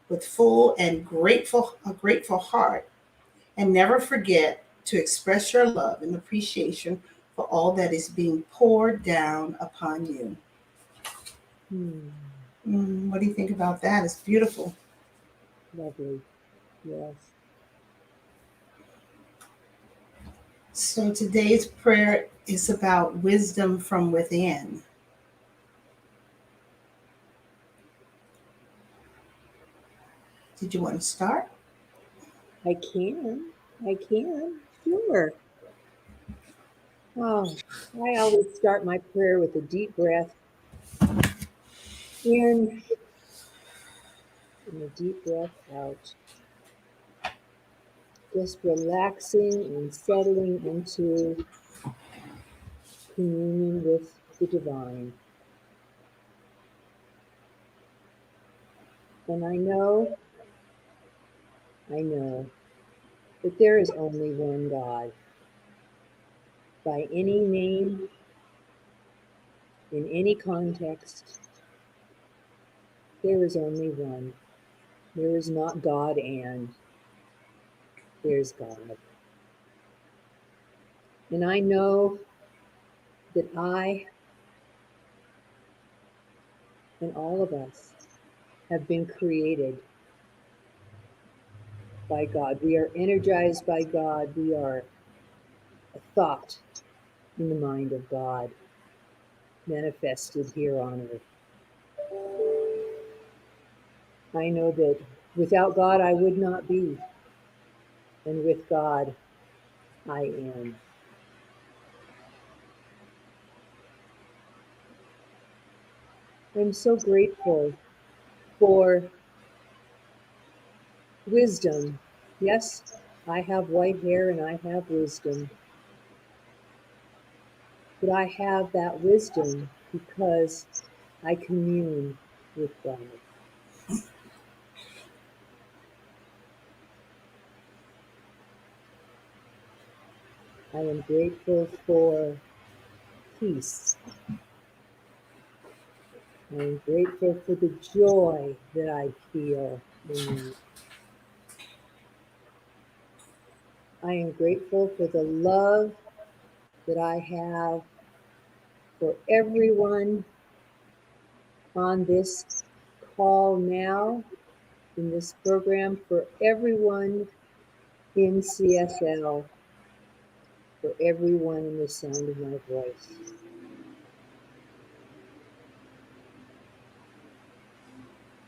with full and a grateful heart. And never forget to express your love and appreciation for all that is being poured down upon you. What do you think about that? It's beautiful.
Lovely. Yes.
So today's prayer is about wisdom from within. Did you want to start?
I can. Sure. Oh, I always start my prayer with a deep breath in and a deep breath out. Just relaxing and settling into communion with the divine. And I know that there is only one God. By any name, in any context, there is only one. There is not God and there's God. And I know that I and all of us have been created by God. We are energized by God. We are a thought in the mind of God, manifested here on earth. I know that without God, I would not be. And with God, I am. I'm so grateful for wisdom. Yes, I have white hair and I have wisdom. But I have that wisdom because I commune with God. I am grateful for peace. I am grateful for the joy that I feel in me. I am grateful for the love that I have for everyone on this call now, in this program, for everyone in CSL, for everyone in the sound of my voice.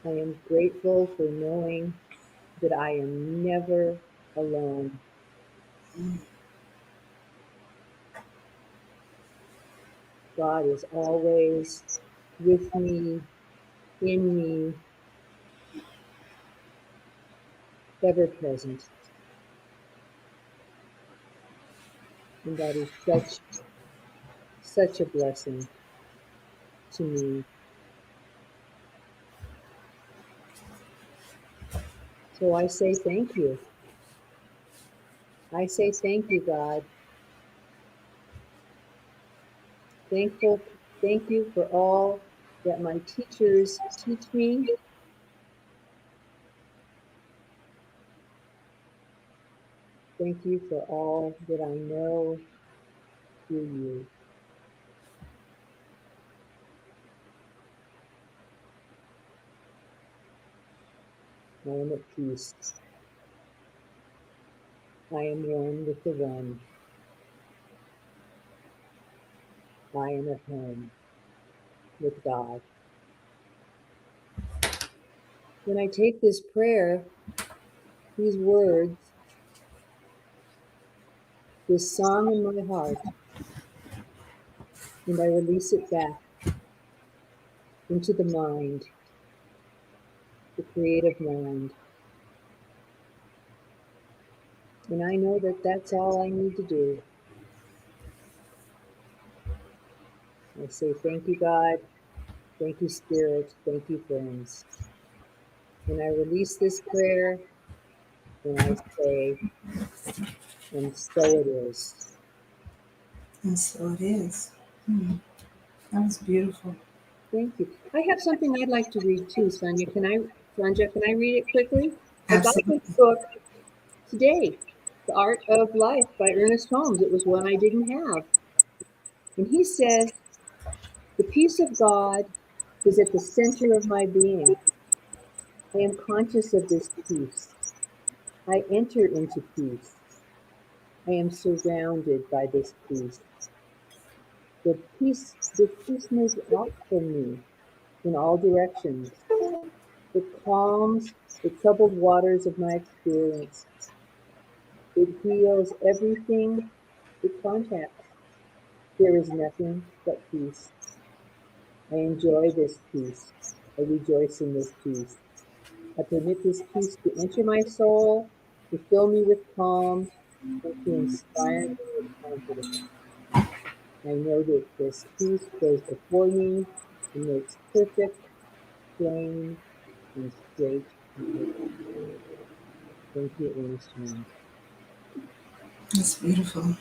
I am grateful for knowing that I am never alone. God is always with me, in me, ever present. And that is such a blessing to me. So I say thank you. I say thank you, God. Thank you for all that my teachers teach me. Thank you for all that I know through you. I am at peace. I am one with the one. I am at home with God. When I take this prayer, these words, this song in my heart, and I release it back into the mind, the creative mind. And I know that that's all I need to do. I say thank you, God. Thank you, Spirit. Thank you, friends. And I release this prayer and I say, and so it is.
And so it is. That was beautiful.
Thank you. I have something I'd like to read too, Sonja. Can I read it quickly? I got this book today, The Art of Life by Ernest Holmes. It was one I didn't have. And he says, the peace of God is at the center of my being. I am conscious of this peace. I enter into peace. I am surrounded by this peace. The peace moves out from me in all directions. It calms the troubled waters of my experience. It heals everything it contacts. There is nothing but peace. I enjoy this peace. I rejoice in this peace. I permit this peace to enter my soul, to fill me with calm, and to inspire me with confidence. I know that this peace goes before me and makes perfect, plain,
That's beautiful.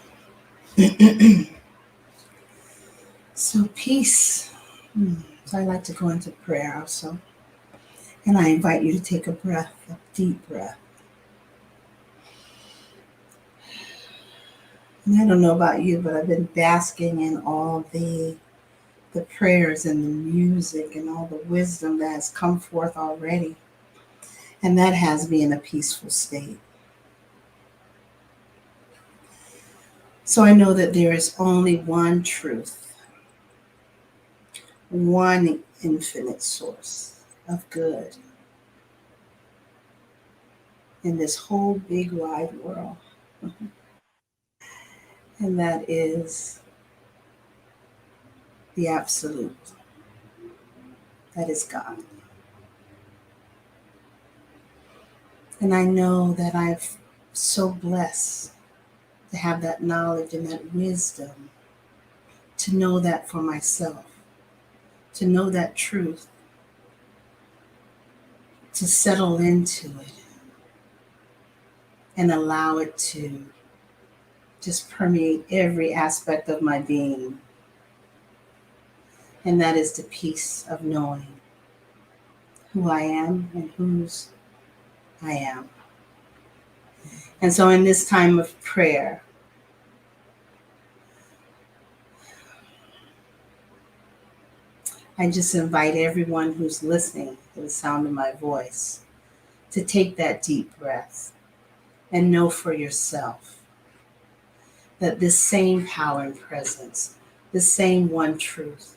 So peace. So I like to go into prayer also. And I invite you to take a breath, a deep breath. And I don't know about you, but I've been basking in all the prayers and the music and all the wisdom that has come forth already. And that has me in a peaceful state. So I know that there is only one truth, one infinite source of good in this whole big wide world. And that is the absolute. That is God. And I know that I'm so blessed to have that knowledge and that wisdom, to know that for myself, to know that truth, to settle into it and allow it to just permeate every aspect of my being. And that is the peace of knowing who I am and whose I am. And so in this time of prayer, I just invite everyone who's listening to the sound of my voice to take that deep breath and know for yourself that this same power and presence, this same one truth,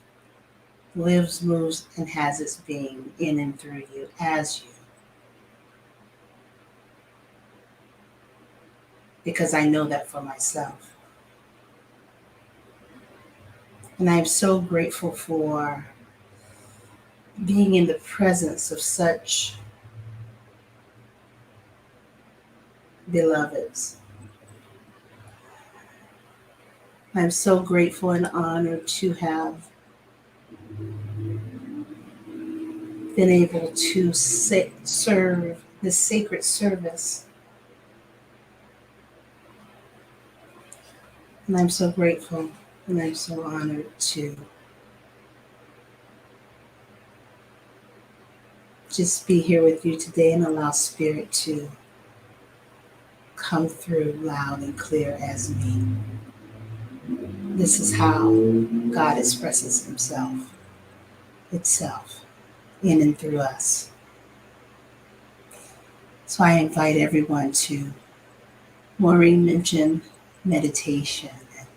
lives, moves, and has its being in and through you as you. Because I know that for myself. And I'm so grateful for being in the presence of such beloveds. I'm so grateful and honored to have been able to serve this sacred service. And I'm so grateful and I'm so honored to just be here with you today and allow Spirit to come through loud and clear as me. This is how God expresses himself, itself, in and through us. So I invite everyone to, Maureen mentioned meditation and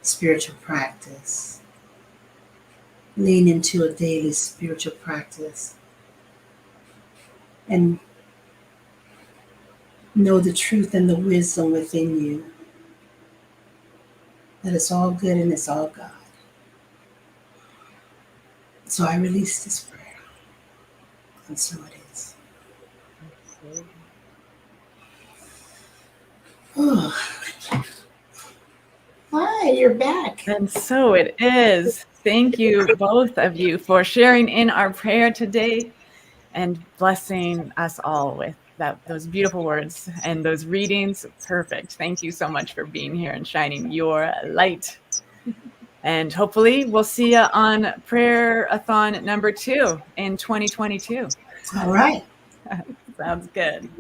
spiritual practice. Lean into a daily spiritual practice and know the truth and the wisdom within you, that it's all good and it's all God. So I release this prayer, and so it is. Oh. Hi, you're back.
And so it is. Thank you, both of you, for sharing in our prayer today and blessing us all with those beautiful words and those readings. Perfect. Thank you so much for being here and shining your light. And hopefully we'll see you on Prayer-a-thon number 2 in 2022.
All right.
Sounds good.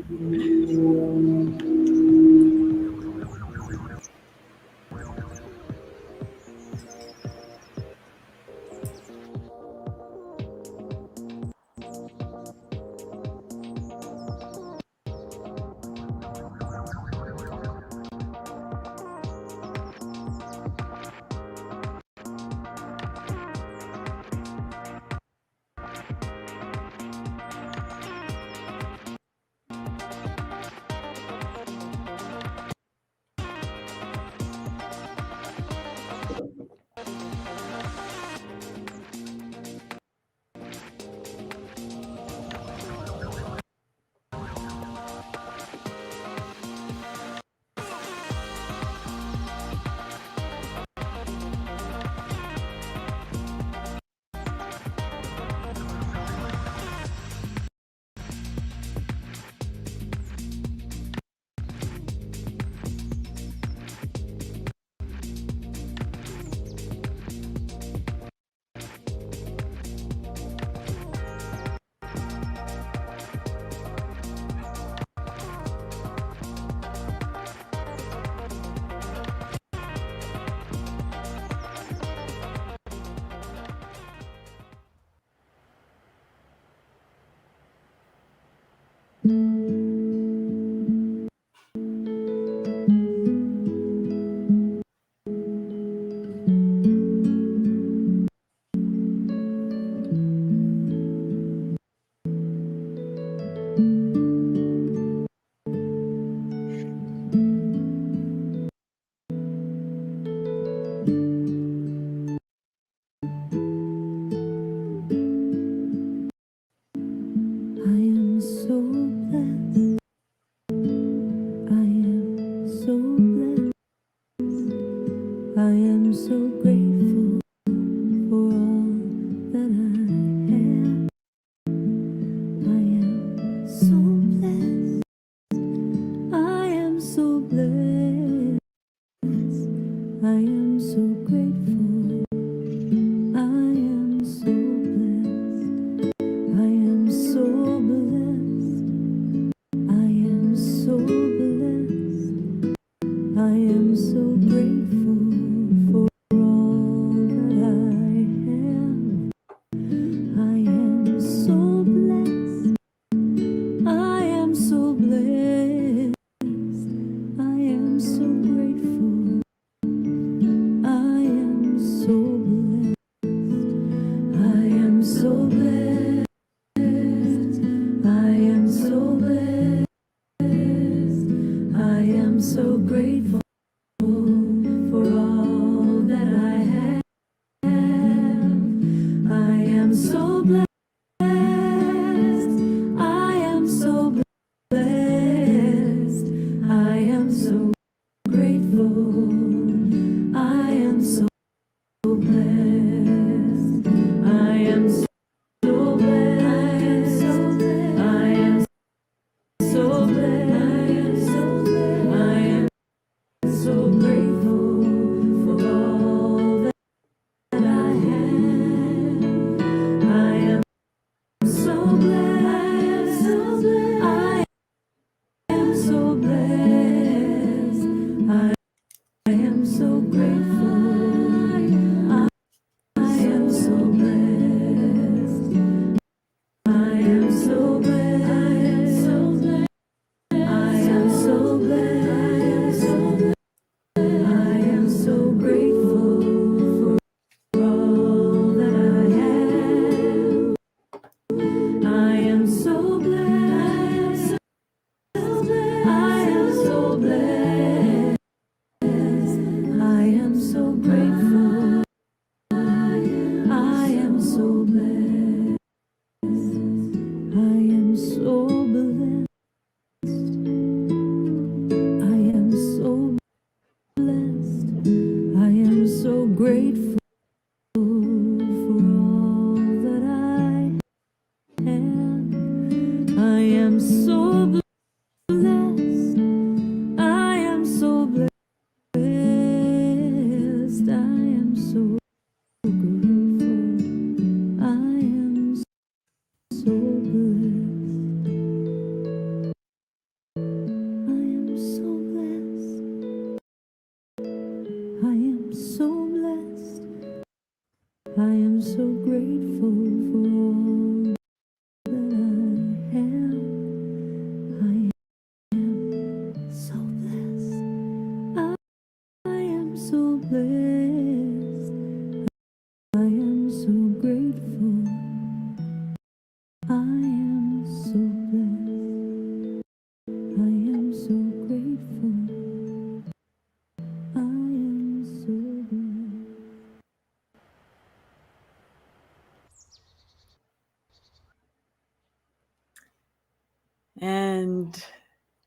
And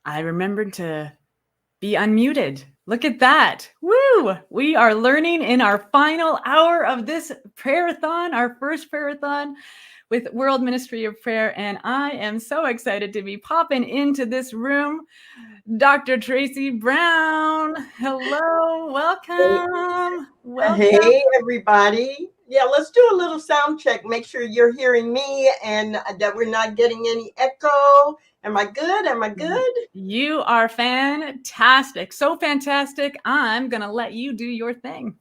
I remembered to be unmuted. Look at that. Woo! We are learning in our final hour of this prayer-a-thon, our first prayer-a-thon with World Ministry of Prayer. And I am so excited to be popping into this room. Dr. Tracy Brown. Hello. Welcome. Welcome.
Hey, everybody. Yeah, let's do a little sound check. Make sure you're hearing me and that we're not getting any echo. Am I good? Am I good?
You are fantastic. So fantastic. I'm going to let you do your thing.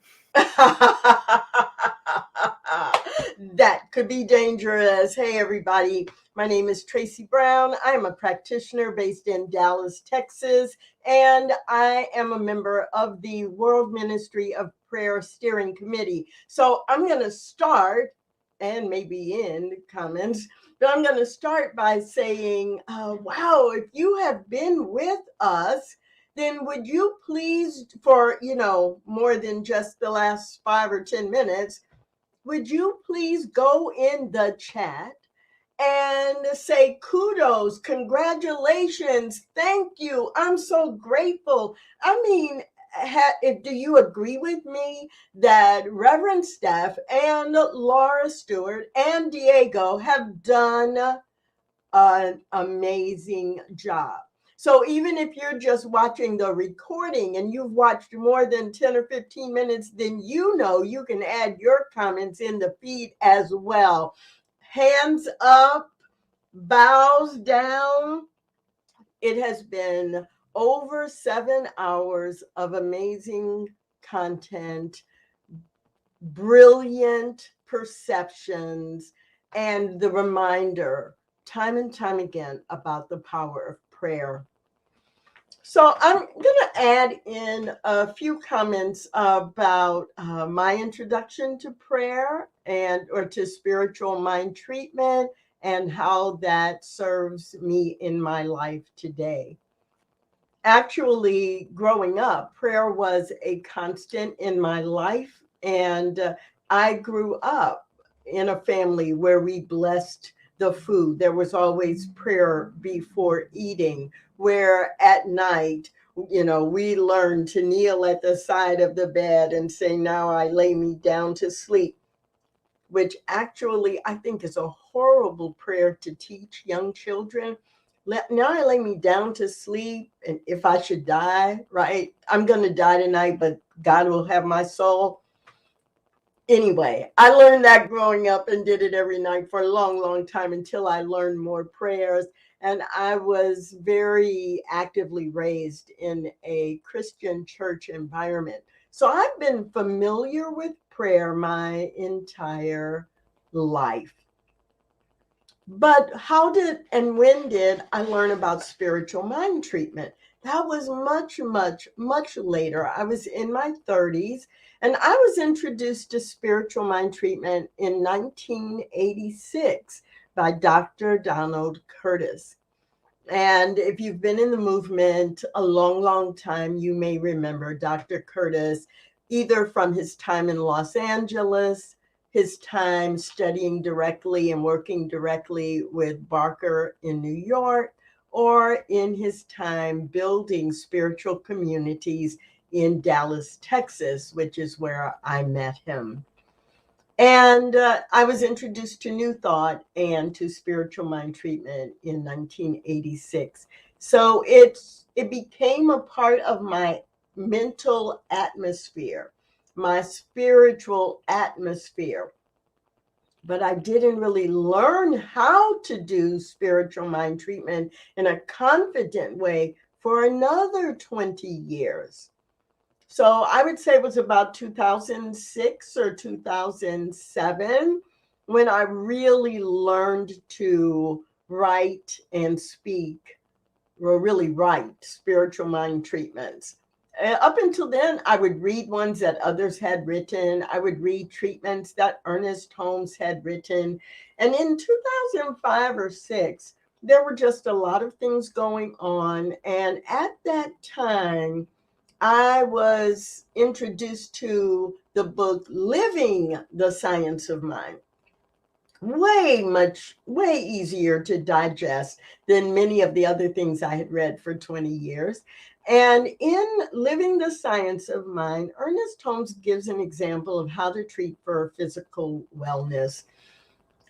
that could be dangerous. Hey, everybody. My name is Tracy Brown. I'm a practitioner based in Dallas, Texas, and I am a member of the World Ministry of Prayer Steering Committee. So I'm going to start, and maybe end comments, but I'm going to start by saying, wow, if you have been with us, then would you please, for, more than just the last 5 or 10 minutes, would you please go in the chat and say kudos, congratulations, thank you, I'm so grateful. I mean, do you agree with me that Reverend Steph and Laura Stewart and Diego have done an amazing job? So even if you're just watching the recording and you've watched more than 10 or 15 minutes, then you can add your comments in the feed as well. Hands up, bows down. It has been over 7 hours of amazing content, brilliant perceptions, and the reminder time and time again about the power of prayer. So I'm going to add in a few comments about my introduction to prayer or to spiritual mind treatment and how that serves me in my life today. Actually, growing up, prayer was a constant in my life, and I grew up in a family where we blessed the food. There was always prayer before eating, where at night, we learned to kneel at the side of the bed and say, now I lay me down to sleep, which actually I think is a horrible prayer to teach young children. Now I lay me down to sleep, and if I should die, right, I'm going to die tonight, but God will have my soul. Anyway, I learned that growing up and did it every night for a long, long time until I learned more prayers. And I was very actively raised in a Christian church environment. So I've been familiar with prayer my entire life. But how did and when did I learn about spiritual mind treatment? That was much, much, much later. I was in my 30s, and I was introduced to spiritual mind treatment in 1986 by Dr. Donald Curtis. And if you've been in the movement a long, long time, you may remember Dr. Curtis, either from his time in Los Angeles, his time studying directly and working directly with Barker in New York, or in his time building spiritual communities in Dallas, Texas, which is where I met him. And I was introduced to New Thought and to spiritual mind treatment in 1986. So it became a part of my mental atmosphere, my spiritual atmosphere. But I didn't really learn how to do spiritual mind treatment in a confident way for another 20 years. So I would say it was about 2006 or 2007 when I really learned to write and speak, or really write spiritual mind treatments. Up until then, I would read ones that others had written. I would read treatments that Ernest Holmes had written. And in 2005 or 6, there were just a lot of things going on. And at that time, I was introduced to the book, Living the Science of Mind. Way easier to digest than many of the other things I had read for 20 years. And in Living the Science of Mind, Ernest Holmes gives an example of how to treat for physical wellness.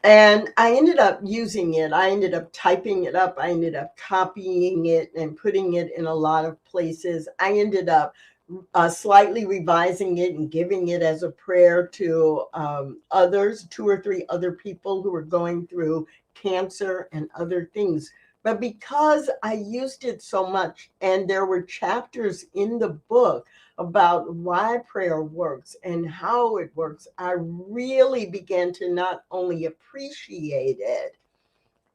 And I ended up using it. I ended up typing it up. I ended up copying it and putting it in a lot of places. I ended up slightly revising it and giving it as a prayer to others, 2 or 3 other people who were going through cancer and other things. But because I used it so much, and there were chapters in the book about why prayer works and how it works, I really began to not only appreciate it,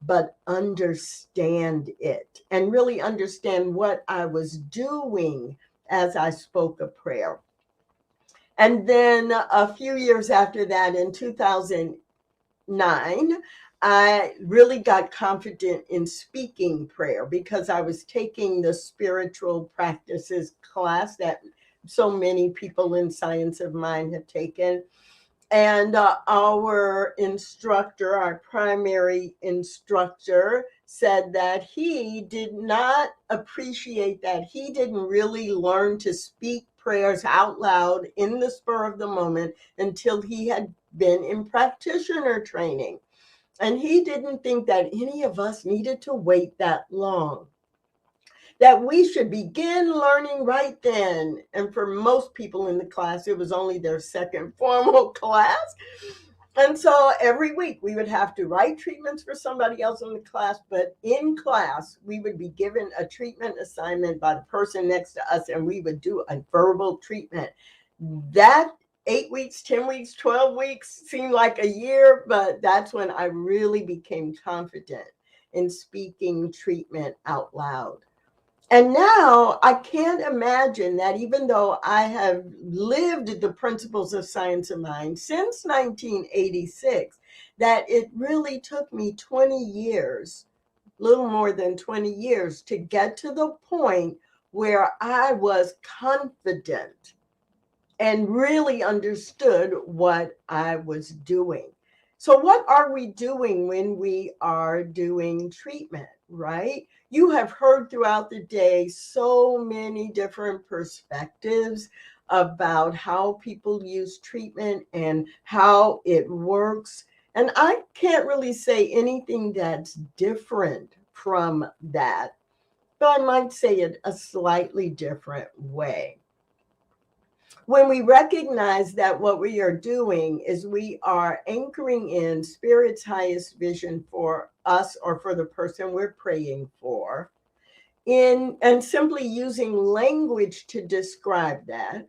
but understand it and really understand what I was doing as I spoke a prayer. And then a few years after that, in 2009, I really got confident in speaking prayer because I was taking the spiritual practices class that so many people in Science of Mind have taken. And our instructor, our primary instructor, said that he did not appreciate that. He didn't really learn to speak prayers out loud in the spur of the moment until he had been in practitioner training. And he didn't think that any of us needed to wait that long, that we should begin learning right then. And for most people in the class, it was only their second formal class. And so every week we would have to write treatments for somebody else in the class, but in class, we would be given a treatment assignment by the person next to us, and we would do a verbal treatment. That 8 weeks, 10 weeks, 12 weeks seemed like a year, but that's when I really became confident in speaking treatment out loud. And now I can't imagine that even though I have lived the principles of Science of Mind since 1986, that it really took me 20 years, little more than 20 years, to get to the point where I was confident and really understood what I was doing. So what are we doing when we are doing treatment, right? You have heard throughout the day so many different perspectives about how people use treatment and how it works. And I can't really say anything that's different from that, but I might say it a slightly different way. When we recognize that what we are doing is we are anchoring in Spirit's highest vision for us or for the person we're praying for, and simply using language to describe that,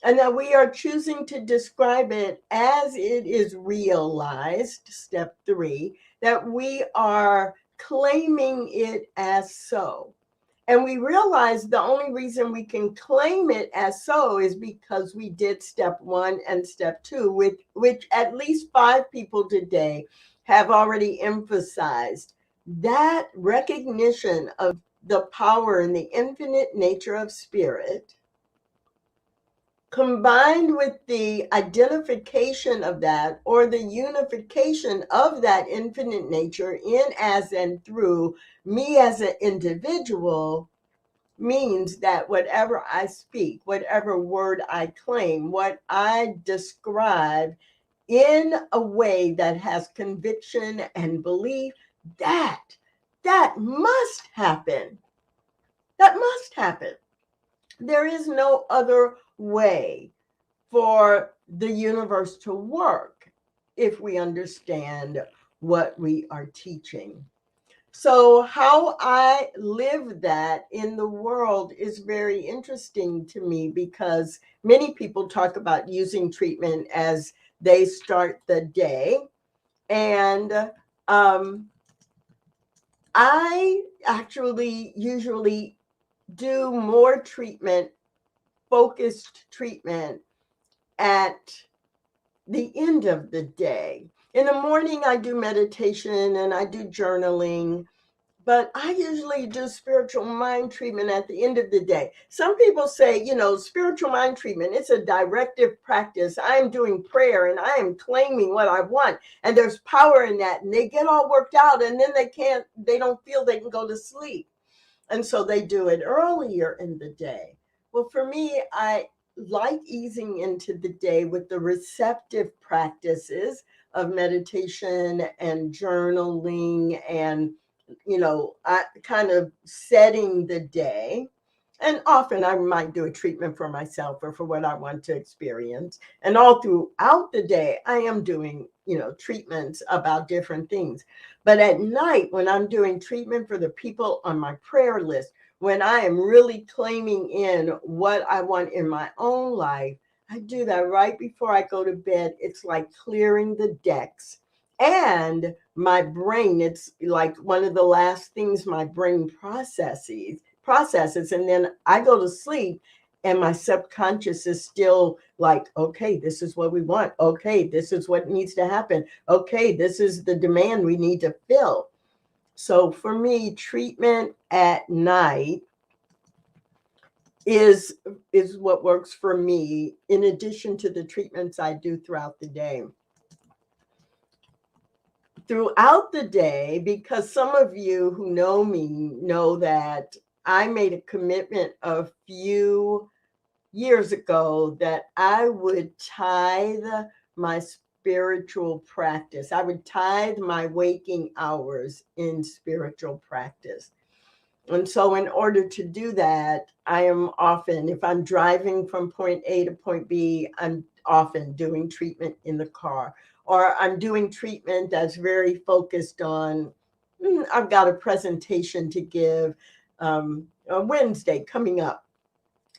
and that we are choosing to describe it as it is realized, step 3, that we are claiming it as so. And we realize the only reason we can claim it as so is because we did step 1 and step 2, which at least 5 people today have already emphasized. That recognition of the power and the infinite nature of Spirit, combined with the identification of that, or the unification of that infinite nature in, as, and through me as an individual, means that whatever I speak, whatever word I claim, what I describe in a way that has conviction and belief, that must happen. That must happen. There is no other way for the universe to work if we understand what we are teaching. So how I live that in the world is very interesting to me, because many people talk about using treatment as they start the day. And I actually usually do more treatment, focused treatment, at the end of the day. In the morning, I do meditation and I do journaling, but I usually do spiritual mind treatment at the end of the day. Some people say, spiritual mind treatment, it's a directive practice. I am doing prayer and I am claiming what I want. And there's power in that. And they get all worked out, and then they don't feel they can go to sleep. And so they do it earlier in the day. Well, for me, I like easing into the day with the receptive practices of meditation and journaling and, I kind of setting the day. And often I might do a treatment for myself or for what I want to experience. And all throughout the day, I am doing, treatments about different things. But at night, when I'm doing treatment for the people on my prayer list, when I am really claiming in what I want in my own life, I do that right before I go to bed. It's like clearing the decks. And my brain, it's like one of the last things my brain processes. And then I go to sleep and my subconscious is still like, okay, this is what we want. Okay, this is what needs to happen. Okay, this is the demand we need to fill. So for me, treatment at night is what works for me, in addition to the treatments I do throughout the day. Throughout the day, because some of you who know me know that I made a commitment a few years ago that I would tithe my spiritual practice. I would tithe my waking hours in spiritual practice. And so in order to do that, I am often, if I'm driving from point A to point B, I'm often doing treatment in the car, or I'm doing treatment that's very focused on, I've got a presentation to give on Wednesday coming up.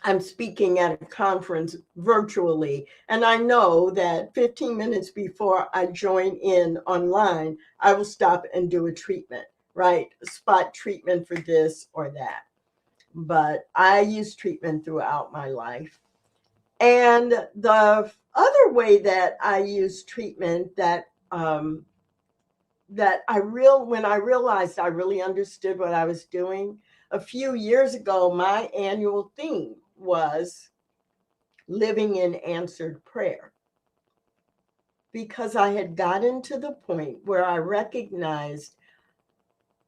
I'm speaking at a conference virtually, and I know that 15 minutes before I join in online, I will stop and do a treatment, right? Spot treatment for this or that. But I use treatment throughout my life. And the other way that I use treatment that when I realized I really understood what I was doing, a few years ago, my annual theme was living in answered prayer, because I had gotten to the point where I recognized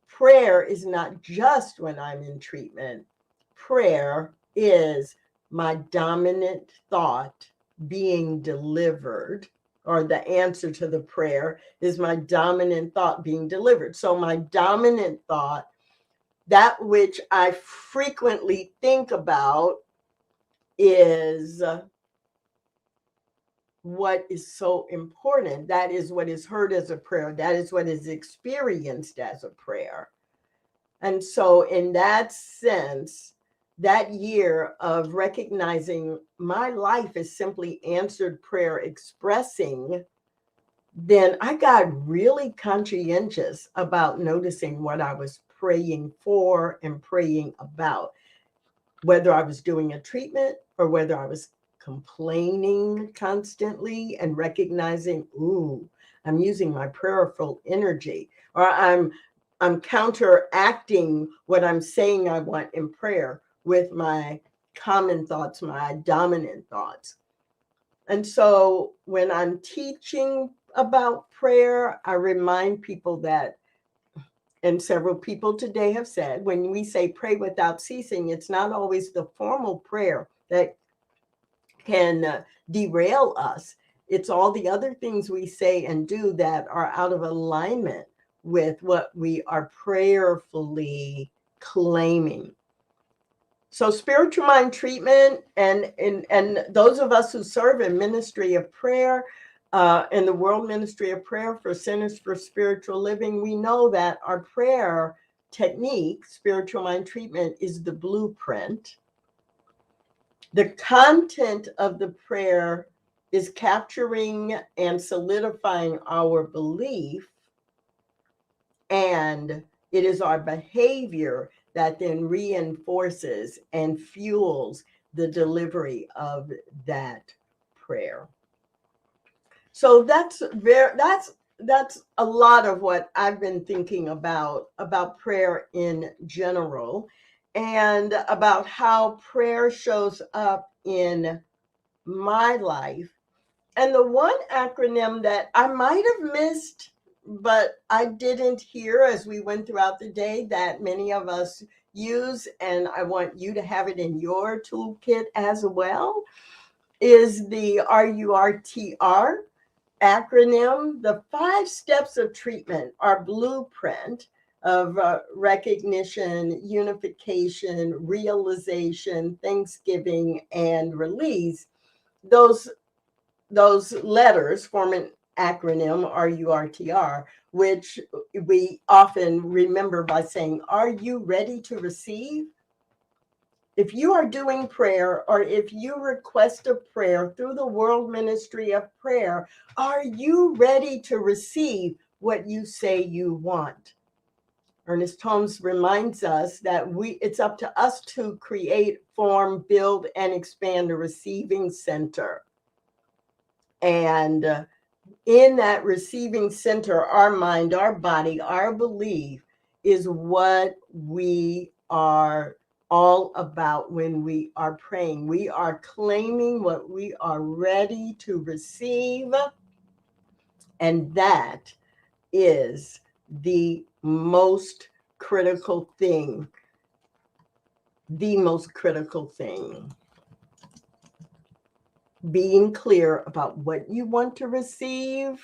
prayer is not just when I'm in treatment. Prayer is my dominant thought being delivered, or the answer to the prayer is my dominant thought being delivered. So my dominant thought, that which I frequently think about, is what is so important. That is what is heard as a prayer. That is what is experienced as a prayer. And so in that sense, that year of recognizing my life is simply answered prayer expressing, then I got really conscientious about noticing what I was praying for and praying about, whether I was doing a treatment or whether I was complaining constantly, and recognizing, ooh, I'm using my prayerful energy, or I'm counteracting what I'm saying I want in prayer with my common thoughts, my dominant thoughts. And so when I'm teaching about prayer, I remind people that, and several people today have said, when we say pray without ceasing, it's not always the formal prayer that can derail us. It's all the other things we say and do that are out of alignment with what we are prayerfully claiming. So spiritual mind treatment, and those of us who serve in ministry of prayer, in the World Ministry of Prayer for Centers for Spiritual Living, we know that our prayer technique, spiritual mind treatment, is the blueprint. The content of the prayer is capturing and solidifying our belief, and it is our behavior that then reinforces and fuels the delivery of that prayer. So that's a lot of what I've been thinking about prayer in general, and about how prayer shows up in my life. And the one acronym that I might have missed, but I didn't hear as we went throughout the day, that many of us use, and I want you to have it in your toolkit as well, is the RURTR acronym. The 5 steps of treatment, our blueprint of recognition, unification, realization, thanksgiving, and release. Those letters form an acronym, RURTR, which we often remember by saying, are you ready to receive? if you are doing prayer, or if you request a prayer through the World Ministry of Prayer, are you ready to receive what you say you want? Ernest Holmes reminds us that it's up to us to create, form, build, and expand a receiving center. And in that receiving center, our mind, our body, our belief is what we are all about when we are praying. We are claiming what we are ready to receive, and that is the most critical thing. The most critical thing. Being clear about what you want to receive,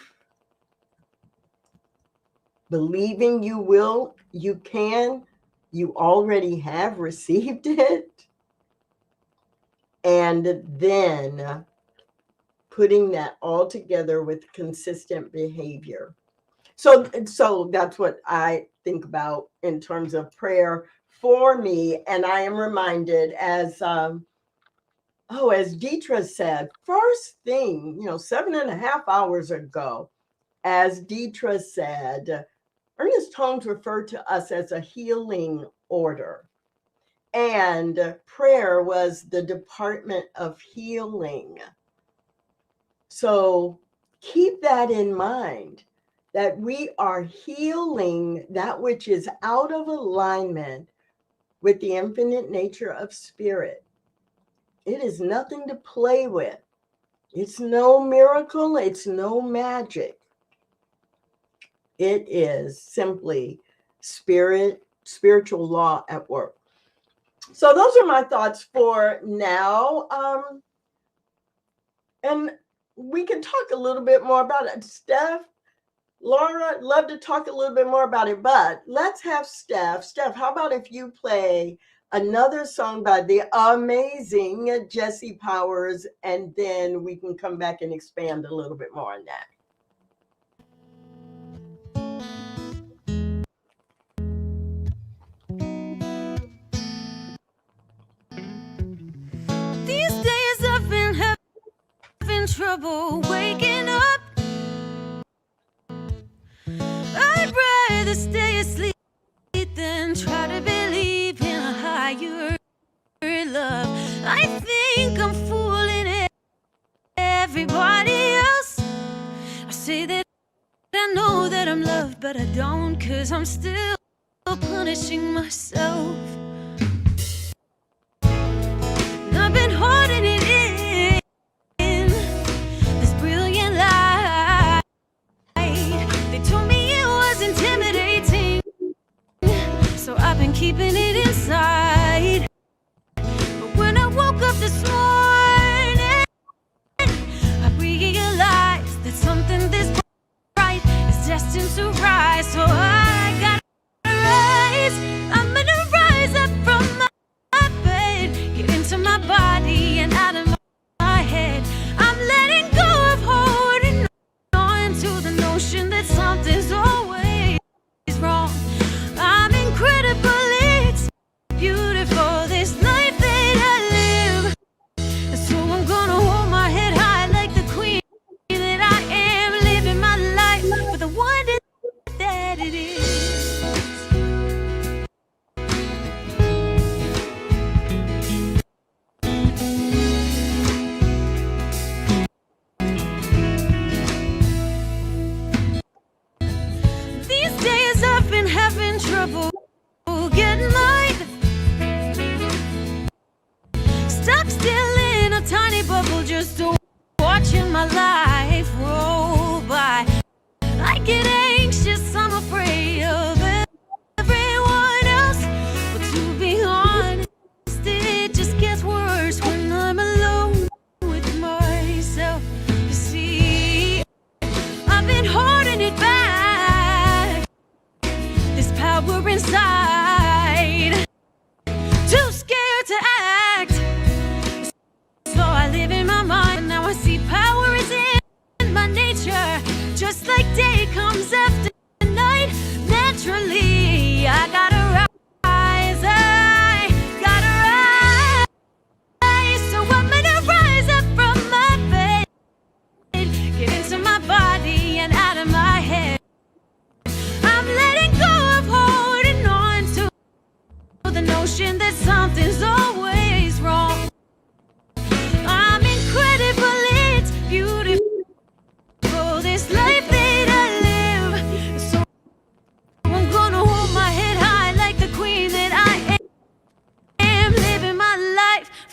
believing you will, you can, you already have received it, and then putting that all together with consistent behavior. So that's what I think about in terms of prayer for me. And I am reminded, as Deetra said, first thing, 7.5 hours ago, as Deetra said, Ernest Holmes referred to us as a healing order. And prayer was the department of healing. So keep that in mind, that we are healing that which is out of alignment with the infinite nature of spirit. It is nothing to play with. It's no miracle. It's no magic. It is simply spiritual law at work. So those are my thoughts for now. And we can talk a little bit more about it. Steph, Laura, I'd love to talk a little bit more about it, but let's have Steph. Steph, how about if you play another song by the amazing Jesse Powers, and then we can come back and expand a little bit more on that.
These days I've been having trouble waking up. I'd rather stay asleep than try to believe in a higher love. I think I'm fooling everybody else. I say that I know that I'm loved, but I don't, 'cause I'm still punishing myself. And I've been holding it in, this brilliant light. They told me it was intimidating, so I've been keeping it inside. But when I woke up this morning, I realized that something this bright is destined to rise. So I gotta rise. I'm gonna rise up from my bed, get into my body and out of my head. I'm letting go of holding on to the notion that something's always wrong. I'm incredibly beautiful, this life that I live. So I'm gonna hold my head high like the queen that I am, living my life for the wonder that it is. These days I've been having trouble getting light. Stuck still in a tiny bubble, just watching my life roll by. I get anxious, I'm afraid of everyone else. But to be honest, it just gets worse when I'm alone with myself. You see, I've been holding it back, this power inside, too scared to act. So I live in my mind, now I see power is in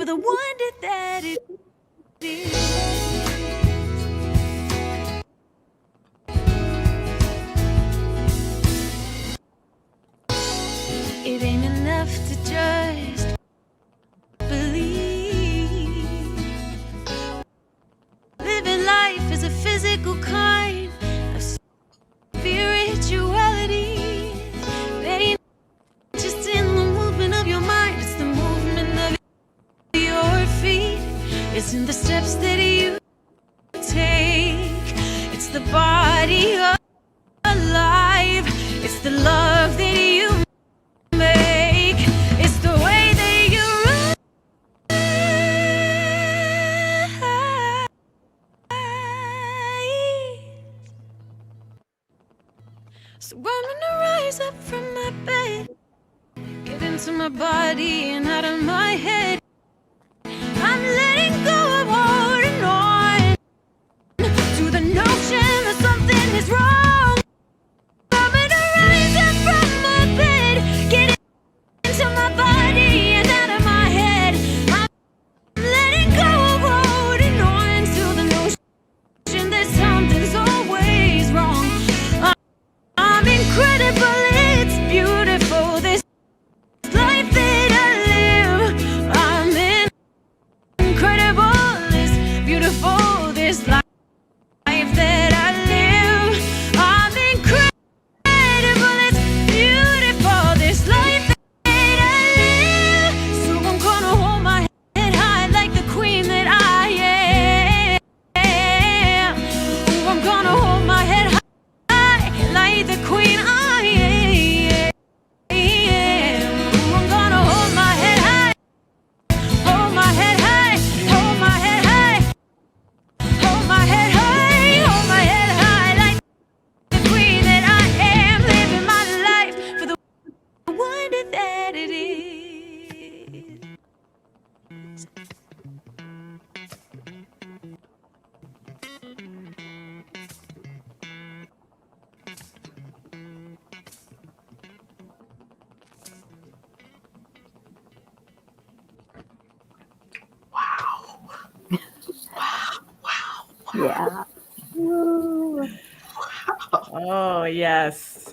the wonder that it is. It ain't enough to just believe. Living life is a physical kind of spirituality. It ain't just in the movement of your mind, it's the movement of your feet. It's in the steps that you take. It's the body alive. It's the love that you make. It's the way that you rise. So I'm gonna rise up from my bed, get into my body and out of my head. I'm letting go of holding on to the notion that something is wrong. I'm gonna rise up from my bed, get into my body and out of my head. I'm letting go of holding on to the notion that something's always wrong. I'm incredible, it's beautiful, this life that I live. I'm incredible, it's beautiful, this life that I live. I'm incredible, it's beautiful, this life that I live. So I'm gonna hold my head high like the queen that I am. Oh, I'm gonna hold my head high like the queen I am. Oh, I'm gonna hold my head high, hold my head high, hold my head high, hold my head high, hold my head high like the queen that I am, living my life for the wonder that it is.
Yeah. Oh, yes.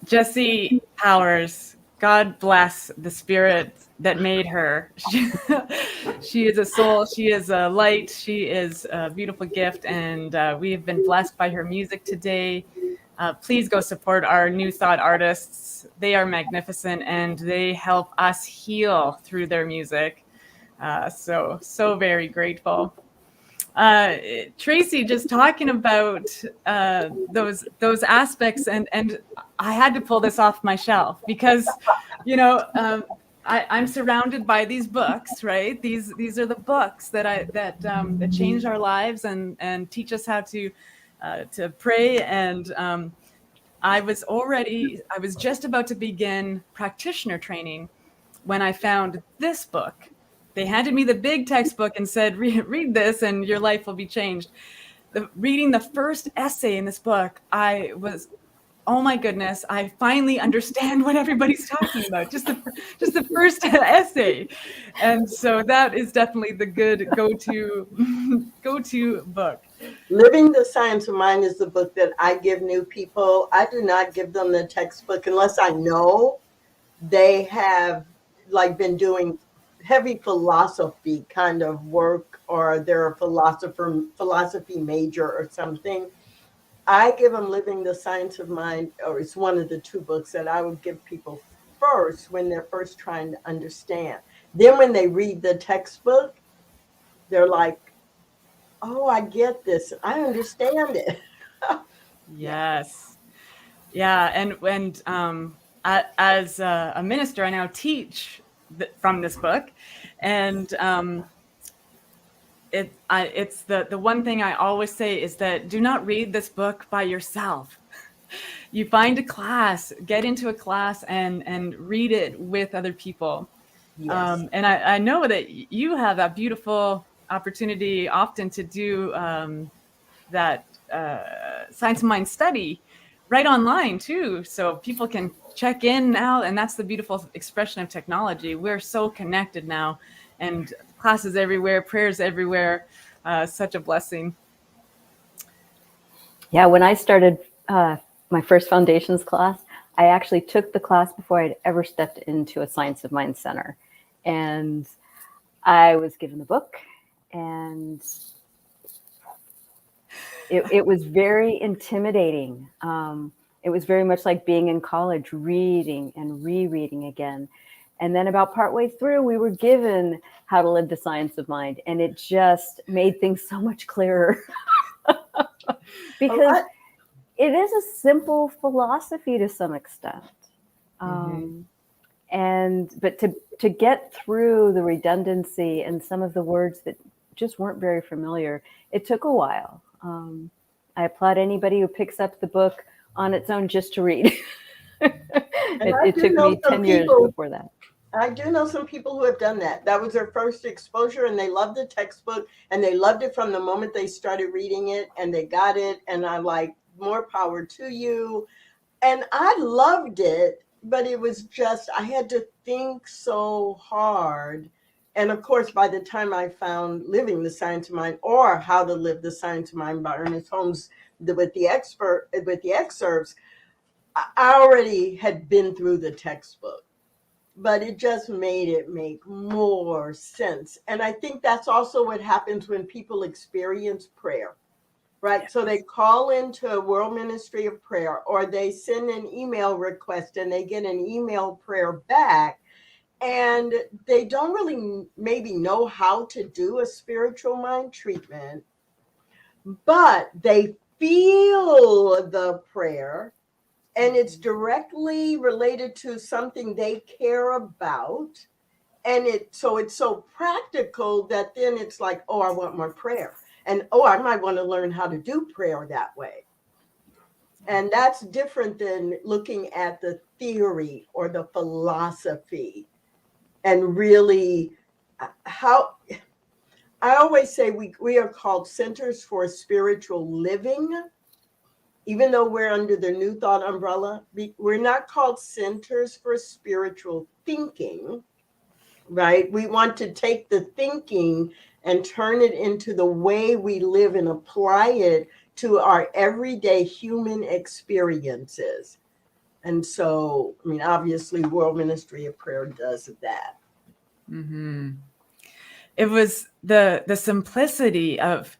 Jesse Powers, God bless the spirit that made her. She is a soul, she is a light, she is a beautiful gift, and we have been blessed by her music today. Please go support our New Thought artists. They are magnificent and they help us heal through their music. So very grateful. Tracy, just talking about those aspects, and I had to pull this off my shelf because, you know, I'm surrounded by these books, right? These are the books that change our lives and teach us how to pray. And I was just about to begin practitioner training when I found this book. They handed me the big textbook and said, read this and your life will be changed. Reading the first essay in this book, I was, oh my goodness, I finally understand what everybody's talking about. Just the first essay. And so that is definitely the good go-to book.
Living the Science of Mind is the book that I give new people. I do not give them the textbook unless I know they have been doing heavy philosophy kind of work, or they're a philosophy major or something. I give them Living the Science of Mind, or it's one of the two books that I would give people first when they're first trying to understand. Then when they read the textbook, they're like, oh, I get this. I understand it.
Yes. Yeah. And as a minister, I now teach from this book. And it's the one thing I always say is that do not read this book by yourself. You find a class, get into a class and read it with other people. Yes. And I know that you have that beautiful opportunity often to do that Science of Mind study right online too. So people can check in now, and that's the beautiful expression of technology. We're so connected now, and classes everywhere, prayers everywhere. Such a blessing.
Yeah, when I started my first foundations class, I actually took the class before I'd ever stepped into a Science of Mind center. And I was given the book, and it was very intimidating. It was very much like being in college, reading and rereading again. And then about partway through, we were given how to live the science of mind, and it just made things so much clearer. Because it is a simple philosophy to some extent. But to get through the redundancy and some of the words that just weren't very familiar, it took a while. I applaud anybody who picks up the book on its own just to read. It took me 10 years before that.
I do know some people who have done that. That was their first exposure, and they loved the textbook, and they loved it from the moment they started reading it, and they got it. And I'm like, more power to you. And I loved it, but it was just, I had to think so hard. And of course, by the time I found Living the Science of Mind, or How to Live the Science of Mind by Ernest Holmes with the excerpts, I already had been through the textbook. But it just made it make more sense. And I think that's also what happens when people experience prayer, right? Yes. So they call into a World Ministry of Prayer, or they send an email request and they get an email prayer back, and they don't really maybe know how to do a spiritual mind treatment, but they feel the prayer. And it's directly related to something they care about. And it's so practical that then it's like, oh, I want more prayer. And, oh, I might want to learn how to do prayer that way. And that's different than looking at the theory or the philosophy. And really, how I always say we are called Centers for Spiritual Living. Even though we're under the New Thought umbrella, we're not called Centers for Spiritual Thinking, right? We want to take the thinking and turn it into the way we live and apply it to our everyday human experiences. And so, I mean, obviously, World Ministry of Prayer does that.
It was the simplicity of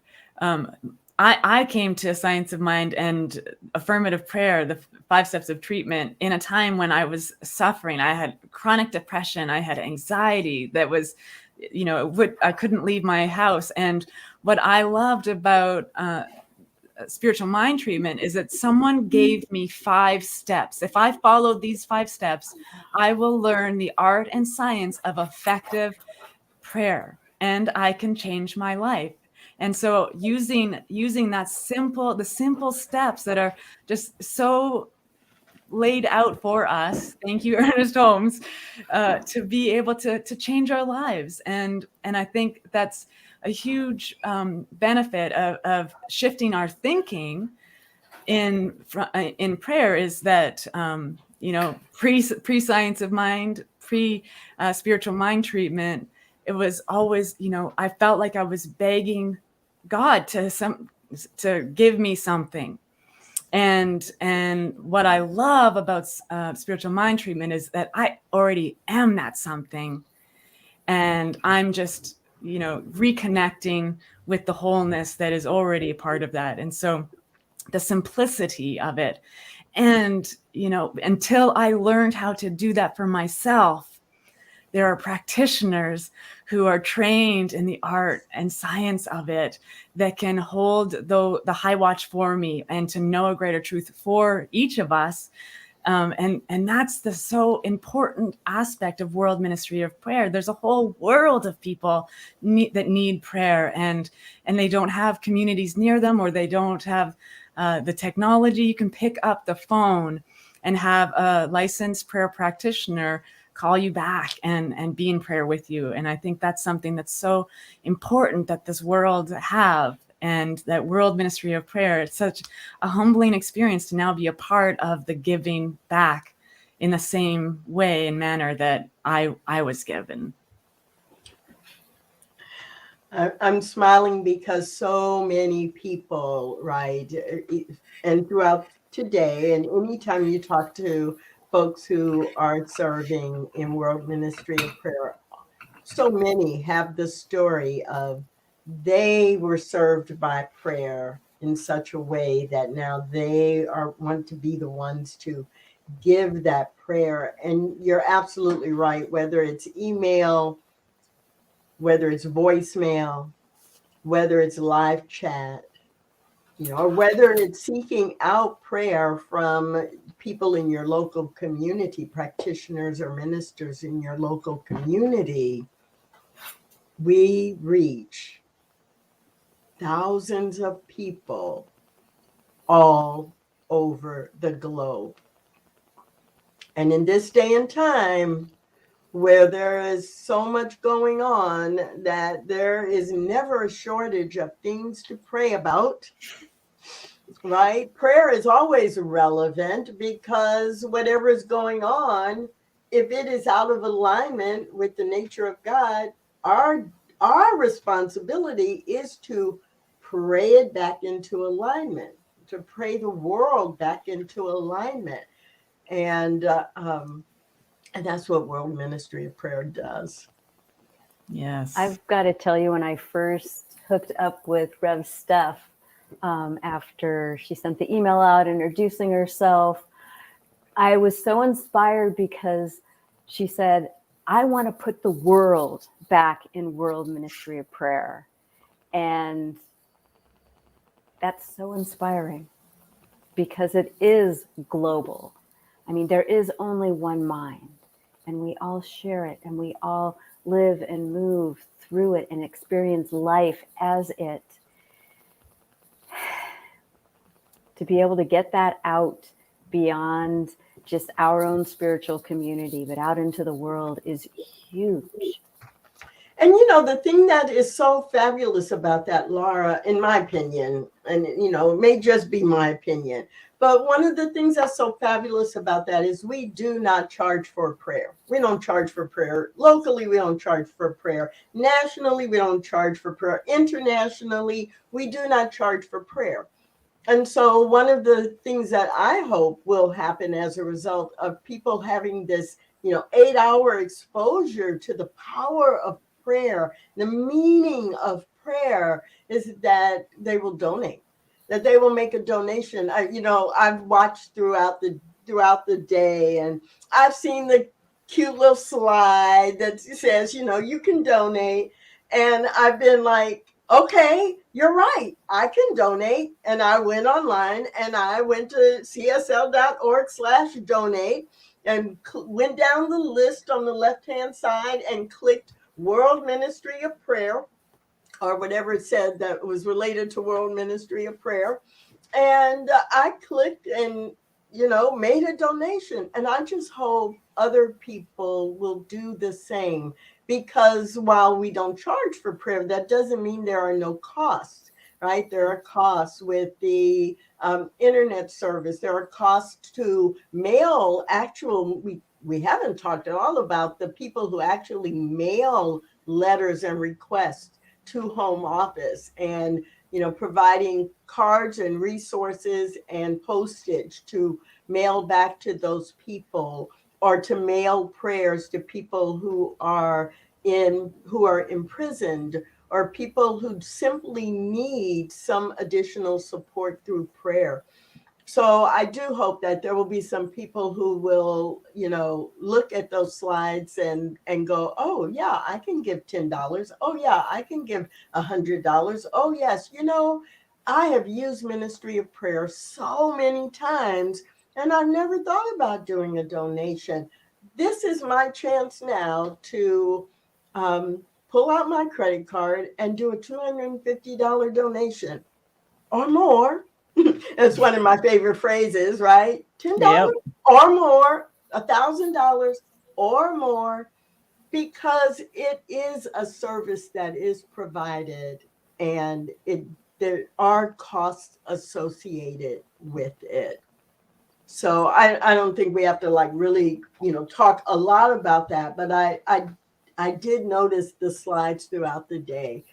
I came to Science of Mind and affirmative prayer, the 5 steps of treatment, in a time when I was suffering. I had chronic depression. I had anxiety that was, I couldn't leave my house. And what I loved about spiritual mind treatment is that someone gave me 5 steps. If I followed these 5 steps, I will learn the art and science of effective prayer, and I can change my life. And so using the simple steps that are just so laid out for us, thank you, Ernest Holmes, to be able to change our lives. And I think that's a huge benefit of shifting our thinking in prayer, is that pre-science of mind, spiritual mind treatment, it was always, I felt like I was begging God to give me something. And what I love about spiritual mind treatment is that I already am that something, and I'm just, reconnecting with the wholeness that is already a part of that. And so the simplicity of it, and until I learned how to do that for myself, there are practitioners who are trained in the art and science of it that can hold the high watch for me and to know a greater truth for each of us. And that's the so important aspect of World Ministry of Prayer. There's a whole world of people that need prayer, and they don't have communities near them, or they don't have the technology. You can pick up the phone and have a licensed prayer practitioner call you back and be in prayer with you. And I think that's something that's so important that this world have, and that World Ministry of Prayer, it's such a humbling experience to now be a part of the giving back in the same way and manner that I was given.
I'm smiling because so many people, right, and throughout today, and anytime you talk to folks who are serving in World Ministry of Prayer, so many have the story of they were served by prayer in such a way that now they want to be the ones to give that prayer. And you're absolutely right, whether it's email, whether it's voicemail, whether it's live chat, or whether it's seeking out prayer from people in your local community, practitioners or ministers in your local community, we reach thousands of people all over the globe. And in this day and time, where there is so much going on that there is never a shortage of things to pray about, right? Prayer is always relevant because whatever is going on, if it is out of alignment with the nature of God, our responsibility is to pray it back into alignment, to pray the world back into alignment. And that's what World Ministry of Prayer does.
Yes.
I've got to tell you, when I first hooked up with Rev Steph, after she sent the email out introducing herself, I was so inspired because she said, I want to put the world back in World Ministry of Prayer. And that's so inspiring because it is global. I mean, there is only one mind, and we all share it, and we all live and move through it and experience life as it. To be able to get that out beyond just our own spiritual community, but out into the world is huge.
And, the thing that is so fabulous about that, Laura, in my opinion, and, it may just be my opinion, but one of the things that's so fabulous about that is we do not charge for prayer. We don't charge for prayer. Locally, we don't charge for prayer. Nationally, we don't charge for prayer. Internationally, we do not charge for prayer. And so one of the things that I hope will happen as a result of people having this, 8-hour exposure to the power of prayer, the meaning of prayer, is that they will donate, that they will make a donation. I've watched throughout the day, and I've seen the cute little slide that says, you can donate. And I've been like, okay, you're right, I can donate. And I went online and I went to csl.org/donate and went down the list on the left-hand side and clicked World Ministry of Prayer, or whatever it said that was related to World Ministry of Prayer. And I clicked and, made a donation. And I just hope other people will do the same, because while we don't charge for prayer, that doesn't mean there are no costs, right? There are costs with the internet service. There are costs to mail we haven't talked at all about the people who actually mail letters and requests to home office, and providing cards and resources and postage to mail back to those people, or to mail prayers to people who are imprisoned, or people who simply need some additional support through prayer. So I do hope that there will be some people who will, look at those slides and go, oh yeah, I can give $10. Oh yeah, I can give $100. Oh yes, I have used Ministry of Prayer so many times, and I've never thought about doing a donation. This is my chance now to pull out my credit card and do a $250 donation or more. It's one of my favorite phrases, right? $10 or more, $1,000 or more, because it is a service that is provided, and there are costs associated with it. So I don't think we have to like really, talk a lot about that, but I did notice the slides throughout the day,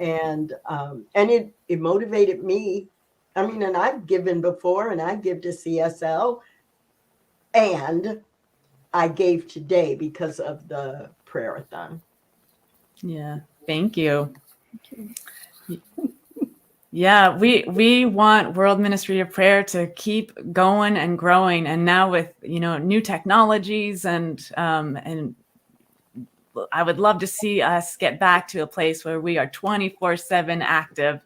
and it motivated me. I mean, and I've given before, and I give to CSL, and I gave today because of the prayer-a-thon.
Yeah, thank you. Yeah, we want World Ministry of Prayer to keep going and growing, and now with new technologies and I would love to see us get back to a place where we are 24/7 active,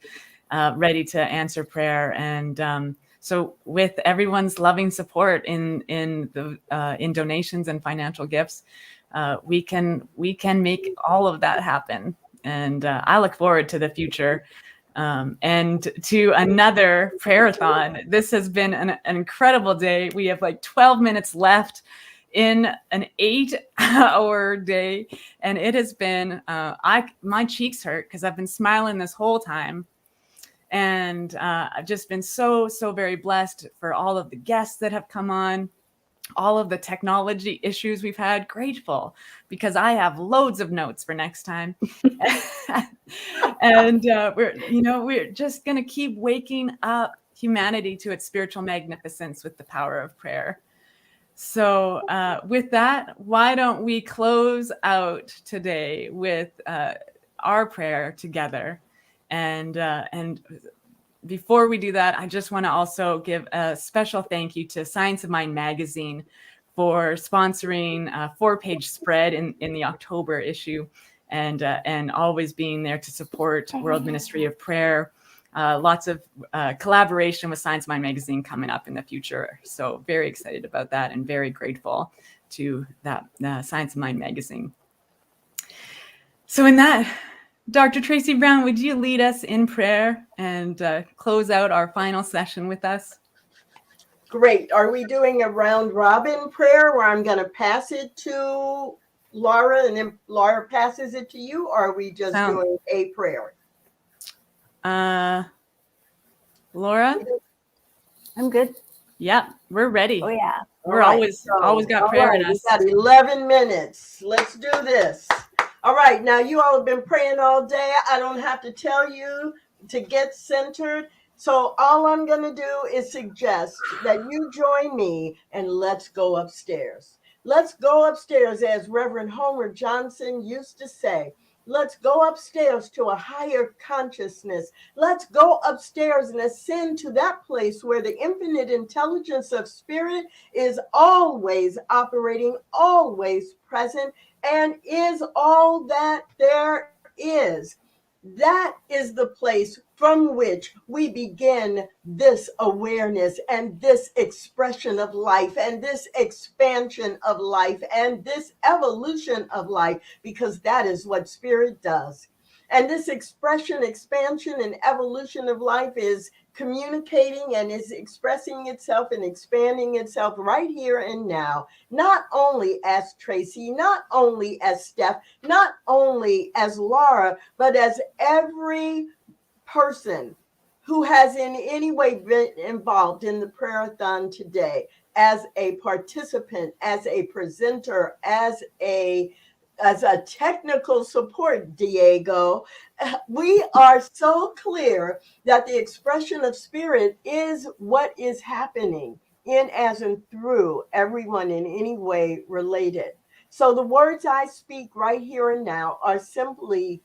ready to answer prayer. And so, with everyone's loving support in donations and financial gifts, we can make all of that happen. And I look forward to the future. And to another prayer-a-thon. This has been an incredible day. We have like 12 minutes left in an 8-hour day, and it has been my cheeks hurt because I've been smiling this whole time, and I've just been so very blessed for all of the guests that have come on, all of the technology issues we've had. Grateful because I have loads of notes for next time. And we're just going to keep waking up humanity to its spiritual magnificence with the power of prayer. So with that, why don't we close out today with our prayer together? And before we do that, I just want to also give a special thank you to Science of Mind magazine for sponsoring a 4-page spread in the October issue, and always being there to support World Ministry of Prayer. Lots of collaboration with Science of Mind magazine coming up in the future. So very excited about that and very grateful to that Science of Mind magazine. So in that, Dr. Tracy Brown, would you lead us in prayer and close out our final session with us?
Great. Are we doing a round robin prayer where I'm going to pass it to Laura and then Laura passes it to you? Or are we just doing a prayer?
Laura?
I'm good.
Yeah, we're ready.
Oh, yeah.
We're always got prayer in us.
We've got 11 minutes. Let's do this. All right. Now, you all have been praying all day. I don't have to tell you to get centered. So all I'm going to do is suggest that you join me and let's go upstairs. Let's go upstairs, as Reverend Homer Johnson used to say. Let's go upstairs to a higher consciousness. Let's go upstairs and ascend to that place where the infinite intelligence of spirit is always operating, always present, and is all that there is. That is the place from which we begin this awareness and this expression of life and this expansion of life and this evolution of life, because that is what spirit does. And this expression, expansion, and evolution of life is communicating and is expressing itself and expanding itself right here and now, not only as Tracy, not only as Steph, not only as Laura, but as every person who has in any way been involved in the prayer-a-thon today, as a participant, as a presenter, as a technical support, Diego. We are so clear that the expression of spirit is what is happening in, as, and through everyone in any way related. So the words I speak right here and now are simply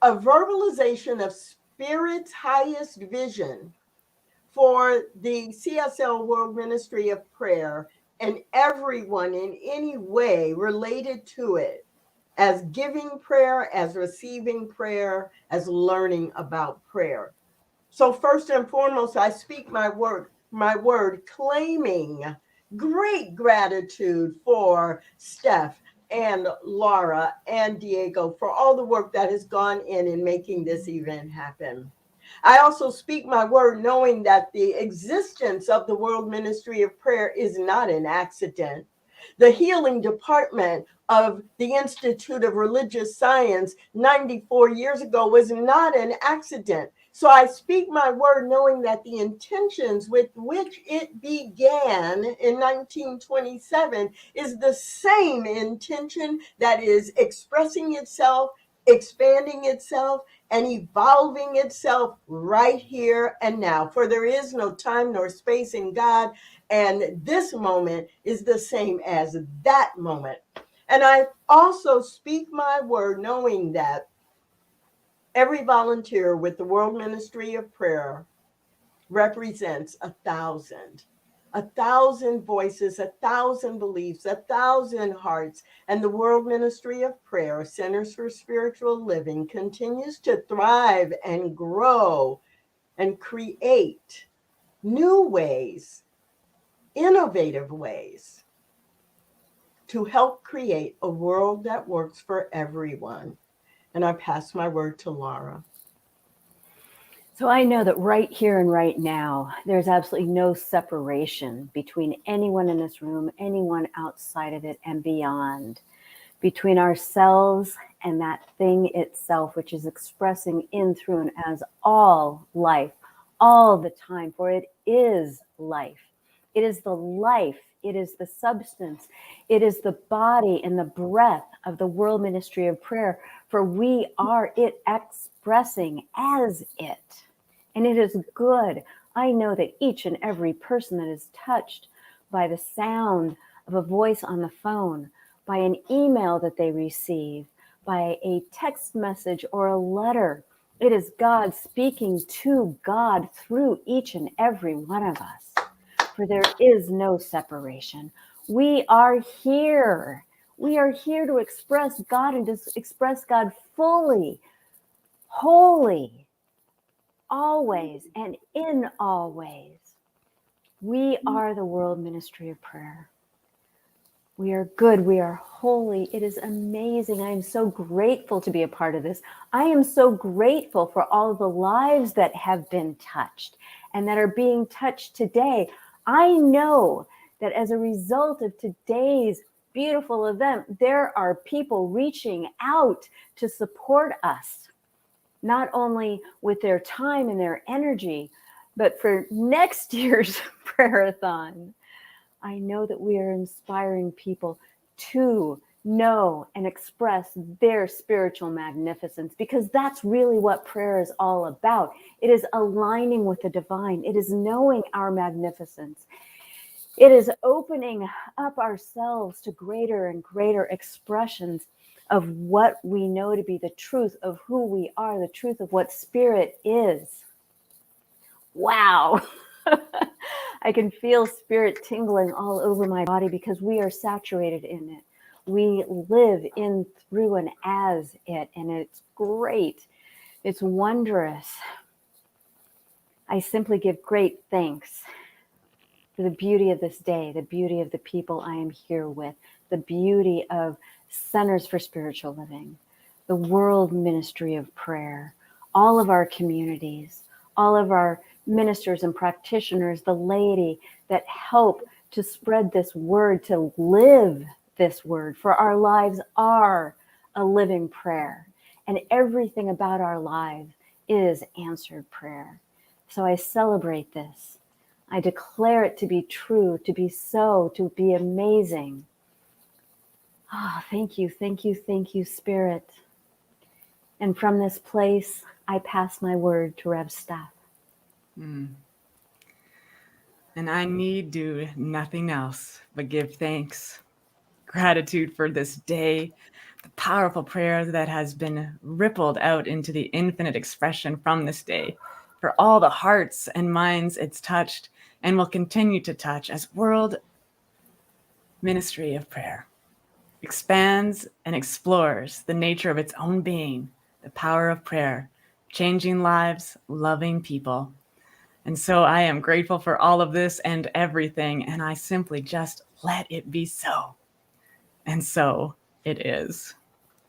a verbalization of spirit's highest vision for the CSL World Ministry of Prayer and everyone in any way related to it, as giving prayer, as receiving prayer, as learning about prayer. So first and foremost, I speak my word claiming great gratitude for Steph and Laura and Diego for all the work that has gone in making this event happen. I also speak my word knowing that the existence of the World Ministry of Prayer is not an accident. The healing department of the Institute of Religious Science 94 years ago was not an accident. So I speak my word knowing that the intentions with which it began in 1927 is the same intention that is expressing itself, expanding itself, and evolving itself right here and now. For there is no time nor space in God, and this moment is the same as that moment. And I also speak my word knowing that every volunteer with the World Ministry of Prayer represents 1,000 voices, 1,000 beliefs, 1,000 hearts. And the World Ministry of Prayer, Centers for Spiritual Living, continues to thrive and grow and create new ways, innovative ways to help create a world that works for everyone. And I pass my word to Laura.
So I know that right here and right now, there's absolutely no separation between anyone in this room, anyone outside of it, and beyond, between ourselves and that thing itself, which is expressing in, through, and as all life, all the time, for it is life. It is the life. It is the substance. It is the body and the breath of the World Ministry of Prayer, for we are it expressing as it. And it is good. I know that each and every person that is touched by the sound of a voice on the phone, by an email that they receive, by a text message or a letter, it is God speaking to God through each and every one of us. For there is no separation. We are here. We are here to express God and to express God fully, wholly, always and in all ways. We are the World Ministry of Prayer. We are good. We are holy. It is amazing. I am so grateful to be a part of this. I am so grateful for all the lives that have been touched and that are being touched today. I know that as a result of today's beautiful event, there are people reaching out to support us, not only with their time and their energy, but for next year's Prayer-a-thon. I know that we are inspiring people to know and express their spiritual magnificence, because that's really what prayer is all about. It is aligning with the divine. It is knowing our magnificence. It is opening up ourselves to greater and greater expressions of what we know to be the truth of who we are, the truth of what spirit is. Wow. I can feel spirit tingling all over my body because we are saturated in it. We live in, through, and as it, and it's great. It's wondrous. I simply give great thanks for the beauty of this day, the beauty of the people I am here with, the beauty of Centers for Spiritual Living, the World Ministry of Prayer, all of our communities, all of our ministers and practitioners, the laity that help to spread this word, to live this word, for our lives are a living prayer, and everything about our lives is answered prayer. So I celebrate this. I declare it to be true, to be so, to be amazing. Oh, thank you, thank you, thank you, Spirit. And from this place, I pass my word to Rev Staff.
And I need do nothing else but give thanks, gratitude for this day, the powerful prayer that has been rippled out into the infinite expression from this day, for all the hearts and minds it's touched and will continue to touch as World Ministry of Prayer expands and explores the nature of its own being, the power of prayer, changing lives, loving people. And so I am grateful for all of this and everything, and I simply just let it be so. And so it is.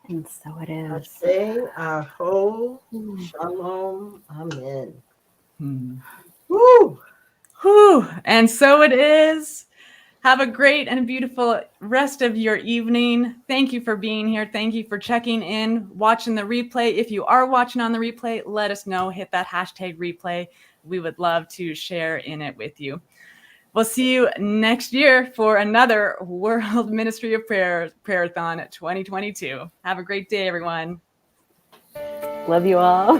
And so it is.
Ashe, Aho, Shalom, Amen.
Woo! Whew. And so it is. Have a great and beautiful rest of your evening. Thank you for being here. Thank you for checking in, watching the replay. If you are watching on the replay, let us know. Hit that hashtag replay. We would love to share in it with you. We'll see you next year for another World Ministry of Prayer-a-thon 2022. Have a great day, everyone.
Love you all.